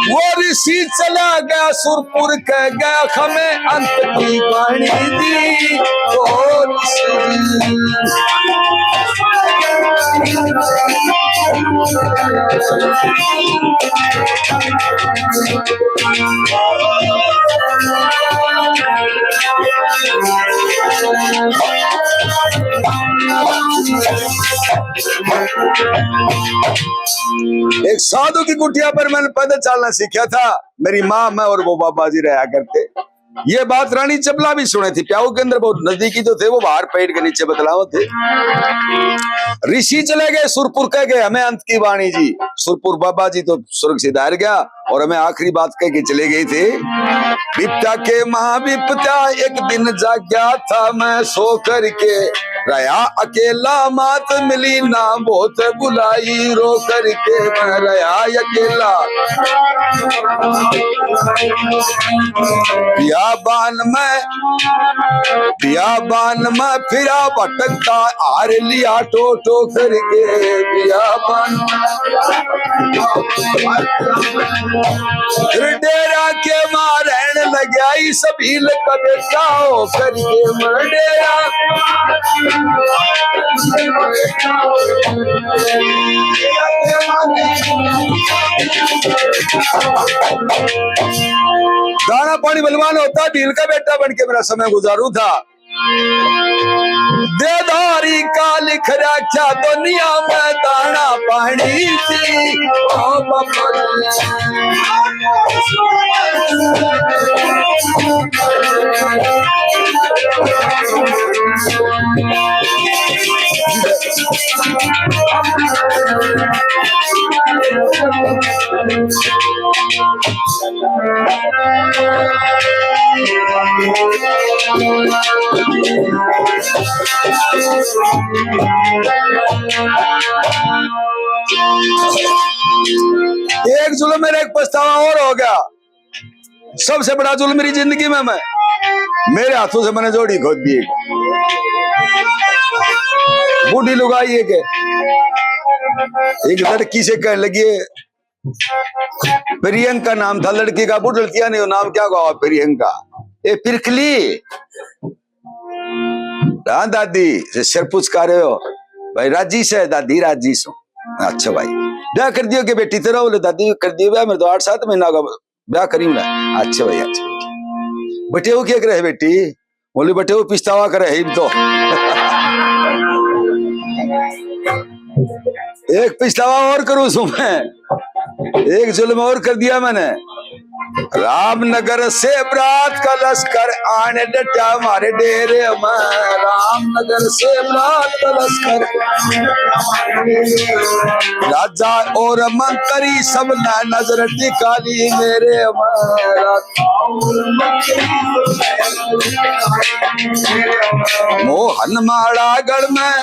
वो ऋषि चला गया सुरपुर के गया हमें अंत की वाणी दी, ओ ऋषि एक साधु की कुटिया पर मैंने पैदल चलना सीखा था, मेरी माँ मैं और वो बाबा जी रहा करते। ये बात रानी चपला भी सुने थी, प्याऊ के अंदर बहुत नजदीकी जो थे वो बाहर पेड़ के नीचे बतलाओ थे। ऋषि चले गए सुरपुर कह गए हमें अंत की वाणी जी, सुरपुर बाबा जी तो स्वर्ग से दायर गया और हमें आखिरी बात कह के चले गए थे। विपत्या के महाविपत्या एक दिन जाग्या था मैं सो करके, रहा अकेला मात मिली ना बहुत बुलाई, रो करके मैं रहा अकेला बियाबान में फिरा भटकता हार लिया टो टो करके, बियाबान डेरा के मां रहने लग्या सभी बेटा हो करके मर डेरा दाना पानी बलवान होता, ढील का बेटा बन के मेरा समय गुजारू था। देदारी का लिख रखा दुनिया में दाना पानी थी, ओ बाबा एक जुल्म मेरा एक पछतावा और हो गया। सबसे बड़ा जुल्म मेरी जिंदगी में मैं मेरे हाथों से मैंने जोड़ी खोद दी। बूढ़ी लुगाई है के एक लड़की से कहने लगी, प्रियंका नाम था लड़की का, बूढ़ लड़कियां नहीं, नाम क्या कहा प्रियंका, ए पिरकली। हाँ दादी से सिर पूछ कर रहे हो भाई, राजी से दादी, राजी सो। अच्छा भाई ब्याह कर दियो के बेटी तेरा? बोले दादी कर दियो ब्याह, मेरे तो 8-7 महीना का ब्याह करी ना। अच्छा भाई अच्छा। बटे वो क्या करे बेटी? बोले बटे वो पिछतावा करे ही तो। एक पिछतावा और करूं सो मैं, एक जुल्म और कर दिया मैंने। रामनगर से बरात का लश्कर आने डटा हमारे डेरे में, रामनगर से बरात का लश्कर, राजा और मंत्री सब ने नजर निकाली मेरे मोहन माड़ागढ़ में,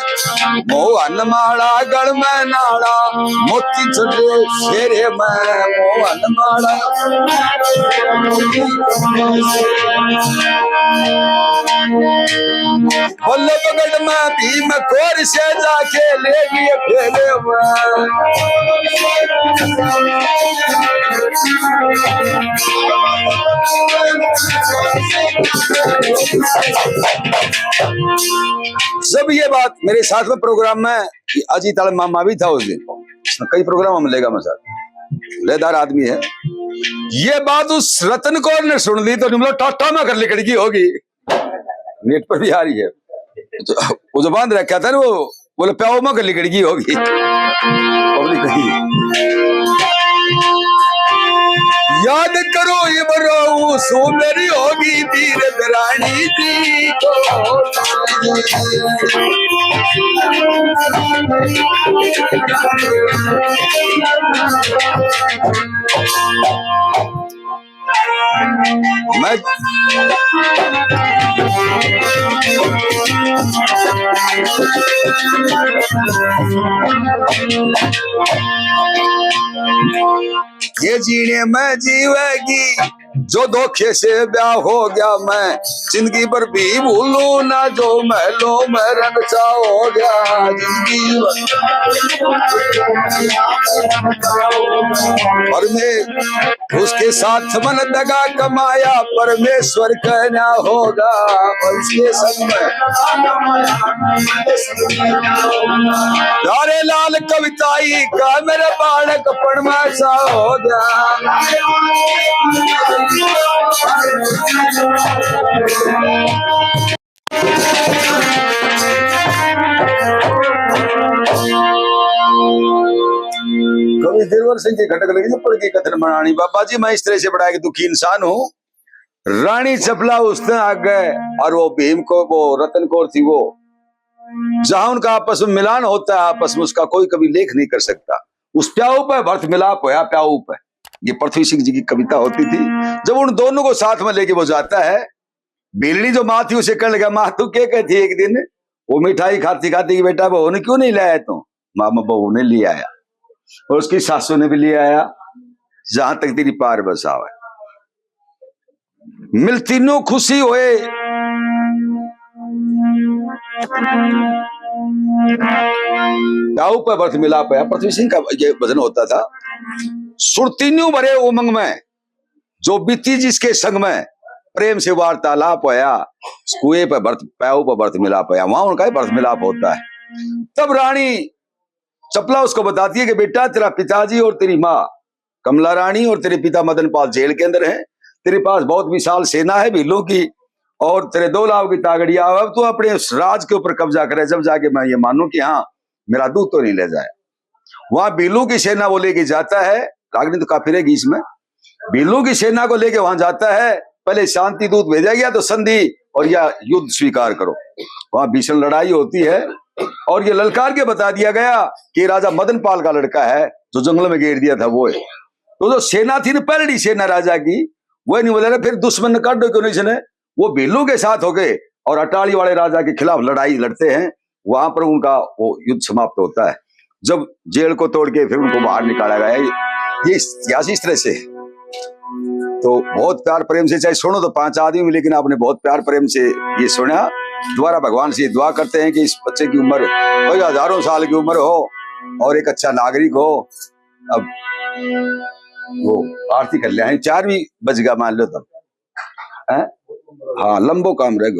मोहन माड़ागढ़ में नाड़ा मोती चढ़े शेरे में, मोहन माड़ा बल्लभगढ़ में भीम खोर से जाके ले लिए फेरे जब ये बात मेरे साथ में प्रोग्राम में अजीत आलम मामा भी था उस दिन, कई प्रोग्राम में लेगा मैं साथ, लेदार आदमी है। ये बात उस रतन कौर ने सुन ली तो निमलो टाटा में कर लिकड़की होगी, नेट पर भी आ रही है। वो जो बांध रखा था ना वो बोले प्याओ में कर लिकड़की होगी, पब्लिक याद करो ये बरो सो मेरी होगी तीर रानी जी को। मैं ये जीने में जीवेगी जो धोखे से ब्याह हो गया, मैं जिंदगी भर भी भूलू ना जो महलों में रंगचा हो गया जिंदगी और मैं उसके साथ मन दगा कमाया, परमेश्वर कहना होगा उसके संग प्यारे लाल कविताई का मेरा बालक पढ़मा सा हो गया। कवि दिलवर सिंह की घटक लगी पढ़ के कथन बनानी, बाबा जी मैं इस तरह से बड़ा कि दुखी इंसान हूँ। रानी चपला उसने आगे और वो भीम को, वो रतन कौर थी, वो जहां उनका आपस में मिलान होता है आपस में उसका कोई कभी लेख नहीं कर सकता। उस प्याऊ पे भर्त मिलाप होया, प्याऊ पे, ये पृथ्वी सिंह जी की कविता होती थी। जब उन दोनों को साथ में लेके वो जाता है, बिल्ली जो माँ थी उसे कहने लगा, माँ तू क्या कहती एक दिन वो मिठाई खाती खाती कि बेटा बहू ने क्यों नहीं लाया तू? मामा बहू ने ले आया और उसकी सासू ने भी ले आया, जहां तक तेरी पार बसाव है। मिल तीनों खुशी हुए, प्याऊ पर भर्त मिला पाया। पृथ्वी सिंह का ये भजन होता था, सुरतीन्यू भरे उमंग में जो बीती जिसके संग में प्रेम से वार्तालाप होया, कुएं पर भर्त प्याऊ पर भर्त मिला पाया, वहां उनका भर्त मिलाप होता है। तब रानी चपला उसको बताती है कि बेटा तेरा पिताजी और तेरी माँ कमला रानी और तेरे पिता मदन पाल जेल के अंदर है, तेरे पास बहुत विशाल सेना है भीलों की और तेरे 2 लाख की तागड़िया, अब तू अपने उस राज के ऊपर कब्जा करे, जब जाके मैं ये मानूं कि हाँ मेरा दूध तो नहीं ले जाए। वहां भीलों की सेना वो लेके जाता है, रागनी तो काफी रहेगी इसमें, भीलों की सेना को लेके वहां जाता है। पहले शांति दूत भेजा गया तो संधि और या युद्ध स्वीकार करो। वहां भीषण लड़ाई होती है और ये ललकार के बता दिया गया कि राजा मदन पाल का लड़का है जो जंगल में घेर दिया था वो है। तो जो सेना थी ना पहली सेना राजा की, वह नहीं बोले फिर दुश्मन काट दो क्यों नहीं, वो भीलों के साथ हो गए और अटाली वाले राजा के खिलाफ लड़ाई लड़ते हैं। वहां पर उनका वो युद्ध समाप्त होता है, जब जेल को तोड़ के फिर उनको बाहर निकाला गया। ये इतिहास इस तरह से। तो बहुत प्यार प्रेम से, चाहे सुनो तो 5 आदमी में, लेकिन आपने बहुत प्यार प्रेम से ये सुना। दोबारा भगवान से दुआ करते हैं कि इस बच्चे की उम्र कोई हजारों साल की उम्र हो और एक अच्छा नागरिक हो। अब वो आरती कर लिया है, 4 भी बज गया मान लो तब, हाँ लंबो काम रह गया।